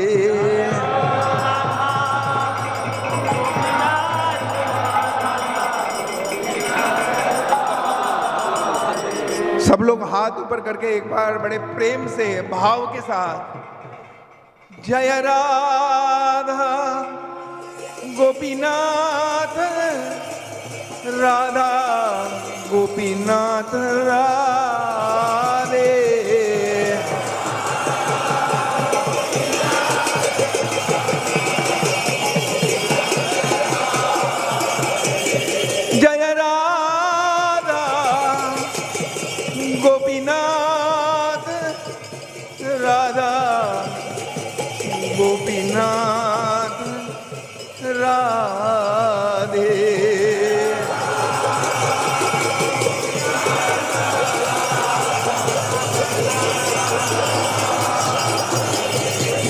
सब लोग हाथ ऊपर करके एक बार बड़े प्रेम से भाव के साथ जय राधा गोपीनाथ, राधा गोपीनाथ राधे। जय राधा गोपीनाथ राधा गोपीनाथ राधे।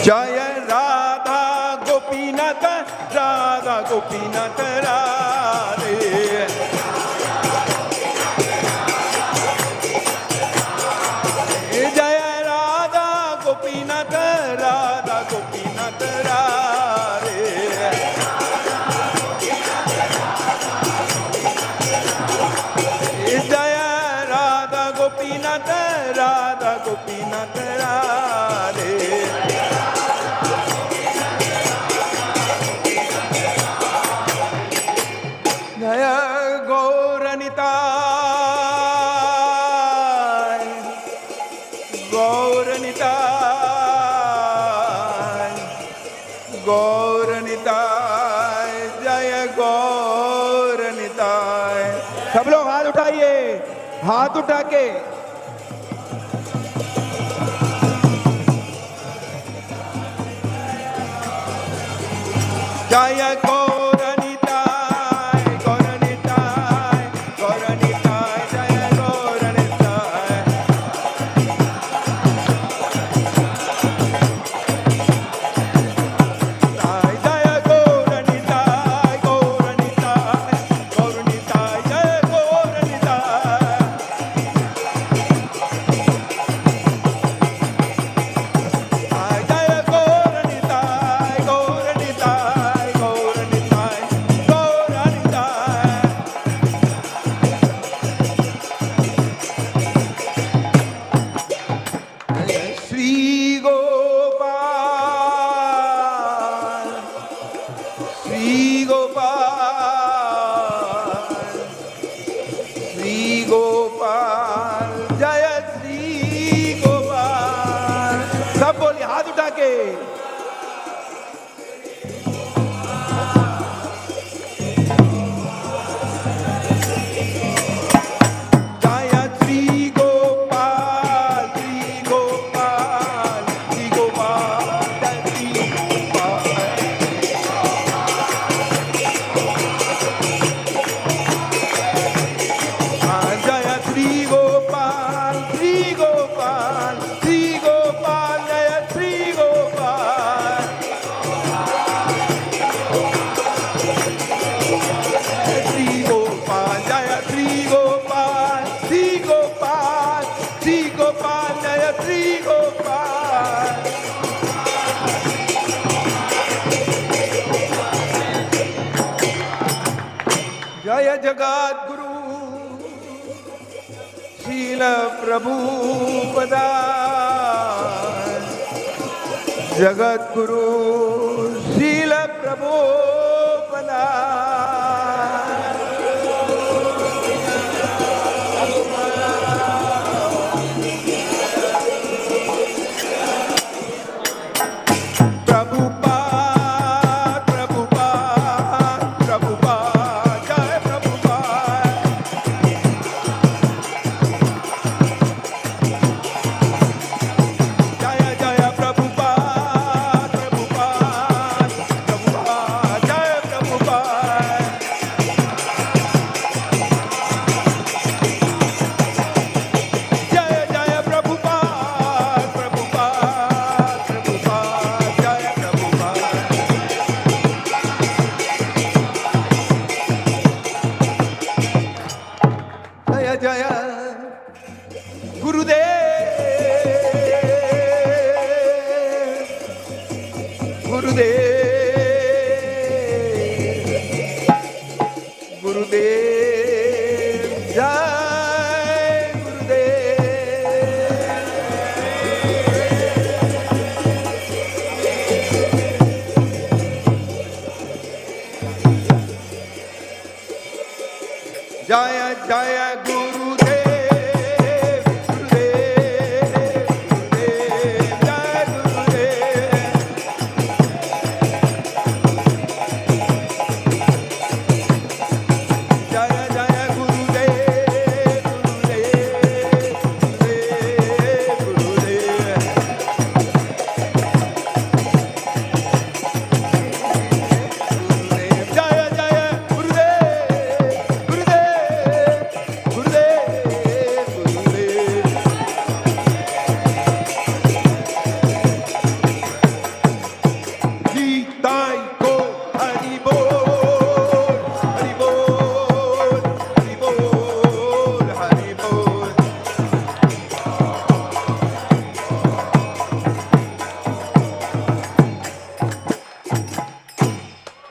जय राधा गोपीनाथ राधा गोपीनाथ राधे। जय राधा गोपीनाथ राधा गोपीनाथ राधे। जय राधा गोपीनाथ राधा गोपीनाथ राधे। जय गौरनिताय गौरनिताय गौरनिताय जय गौरनिताय। सब लोग हाथ उठाइए, हाथ उठा के। जय गौरनिताय गौरनिताय गौरनिताय जय गौरनिताय। जय गौरनिताय गौरनिताय गौरनिताय जय गौरनिताय। जय गौरनिताय गौरनिताय गौरनिताय गौरनिताय। श्री गोपाल श्री गोपाल श्री गोपाल जय श्री गोपाल। सब बोलिए हाथ उठा के। जय श्री गोपाल श्री गोपाल श्री गोपाल जय श्री गोपाल। जय श्री गोपाल श्री गोपाल श्री गोपाल जय श्री गोपाल। श्री गोपाल जय श्री गोपाल श्री गोपाल श्री गोपाल जय श्री गोपाल। जय जगद्गुरु शील प्रभुपदाय। जगद्गुरु शील प्रभुपदाय। प्रभुपाद प्रभुपाद प्रभुपाद जय प्रभुपाद। जय जय प्रभुपाद प्रभुपाद प्रभुपाद जय प्रभुपाद। जय जय प्रभुपाद प्रभुपाद प्रभुपाद जय प्रभुपाद। जय जय गुरुदेव गुरुदेव गुरुदेव जय गुरुदेव। जय जय गुरु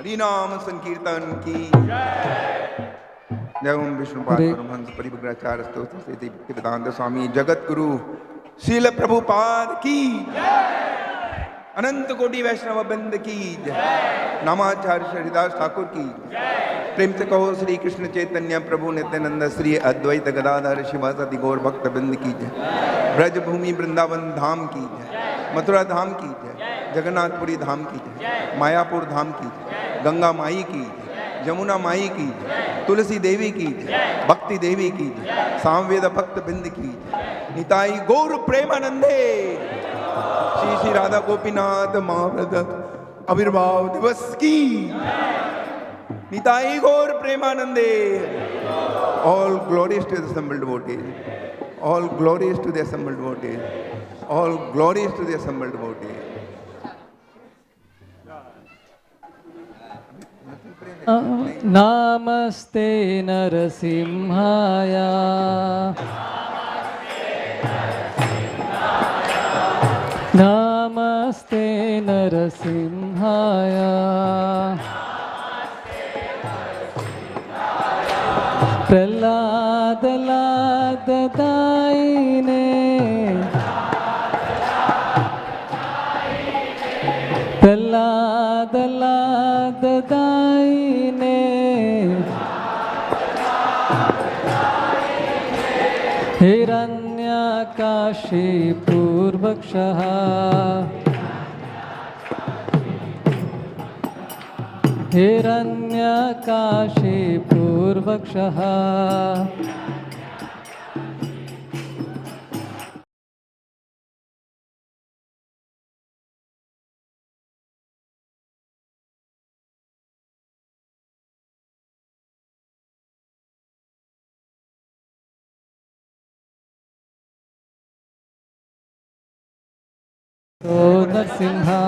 हरि नाम संकीर्तन की जय। ओम विष्णुपाद परमहंस परिव्राजकाचार्य स्तोत्र से वेदांत स्वामी जगत गुरु श्रील प्रभुपाद की अनंत कोटि वैष्णव वृंद की जय। नामाचार्य हरिदास ठाकुर की प्रेम से कहो श्री कृष्ण चैतन्य प्रभु नित्यानंद श्री अद्वैत गदाधर शिवासदि गौर भक्त बिंद की जय। ब्रज भूमि वृंदावन धाम की जय। मथुरा धाम की जय। जगन्नाथपुरी धाम की जय। मायापुर धाम की जय। गंगा माई की जय। जमुना माई की जय। तुलसी देवी की जय। भक्ति देवी की जय। सामवेद भक्त बिंद की जय। निताई गौर प्रेमानंदे श्री श्री राधा गोपीनाथ महाव्रत आविर्भाव दिवस की निताई गौर प्रेमानंदे। All glories to the assembled devotees. All glories to the assembled devotees. All glories to the assembled devotees. Namaste Narasimhaya. Namaste Narasimhaya. Prahlad लाद दाईने प्रहलाद लाद दाईने हिरण्यकाशी पूर्वक्षः हिरण्यकाशी पूर्वक्षः तो नरसिंहा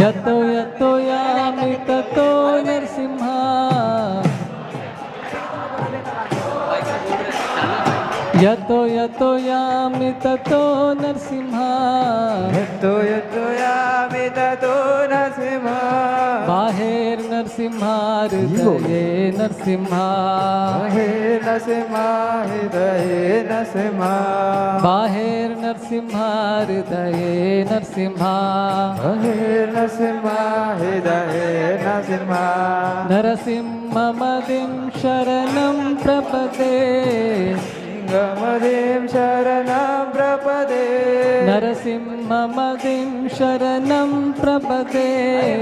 यतो यतो यामि ततो नरसिंहा यतो यतो यामि ततो नरसिंहा यतो यतो यामि ततो नरसिंहा बाहेर नरसिंहा हृदये नरसिंहा बाहेर नरसिंहा हृदये नरसिंहा बाहेर नरसिंहा हृदये नरसिंहा बाहेर नरसिंहा हृदये नरसिंहा नरसिंहमदिं शरणं प्रपदे नरसिंहमदिं शरणं प्रपदे नरसिंहमदिं शरणं प्रपदे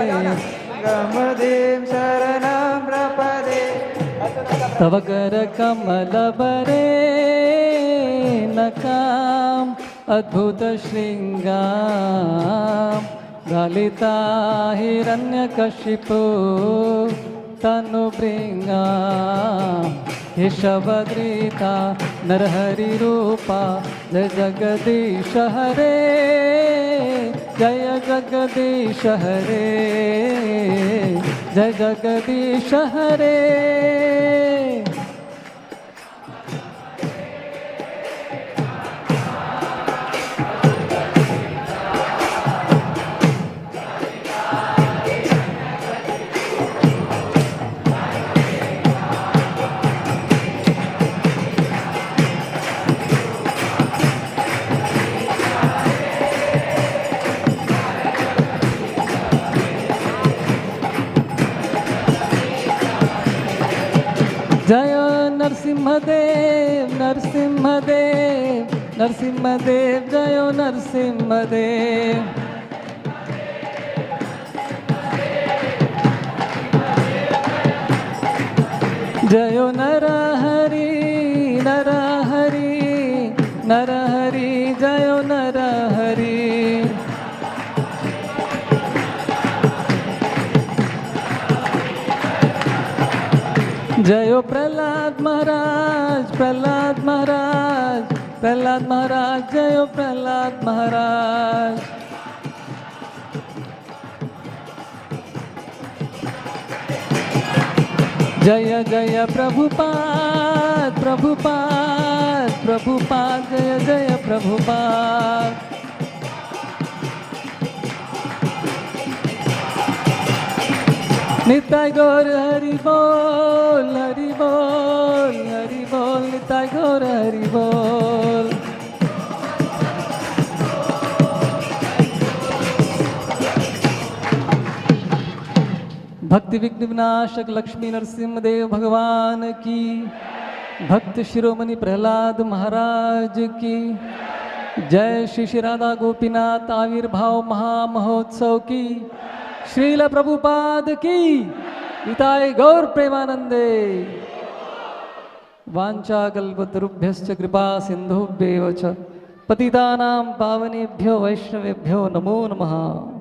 नरसिंहमदिं शरणं प्रपदे तव कर कमलबरे नकाम अद्भुत श्रृंगाम गालिता हिरण्यकशिपु तनुभृंगा केशवद्रीता नरहरि रूपा जय जगदीश हरे जय जगदीश हरे जय जगदीश हरे जय नरसिंहदेव नरसिंहदेव नरसिंहदेव जय नरसिंहदेव जय नरहरि नरहरि नरहरि जय नरहरि जयो प्रहलाद महाराज प्रहलाद महाराज प्रहलाद महाराज जयो प्रहलाद महाराज जय जय प्रभुपाद प्रभुपाद प्रभुपाद जय जय प्रभुपाद निताय गौर हरि बोल, हरि बोल, हरि बोल, निताय गौर हरि बोल। भक्ति विघ्न विनाशक लक्ष्मी नरसिंहदेव भगवान की, भक्त शिरोमणि प्रहलाद महाराज की जय। श्री श्री राधा गोपीनाथ आविर्भाव महामहोत्सव की, श्रील प्रभुपाद की, निताय गौर प्रेमानंदे। वाञ्छाकल्पतरुभ्यश्च कृपा सिन्धुभ्येव च पतितानां पावनेभ्यो वैष्णवेभ्यो नमो नमः।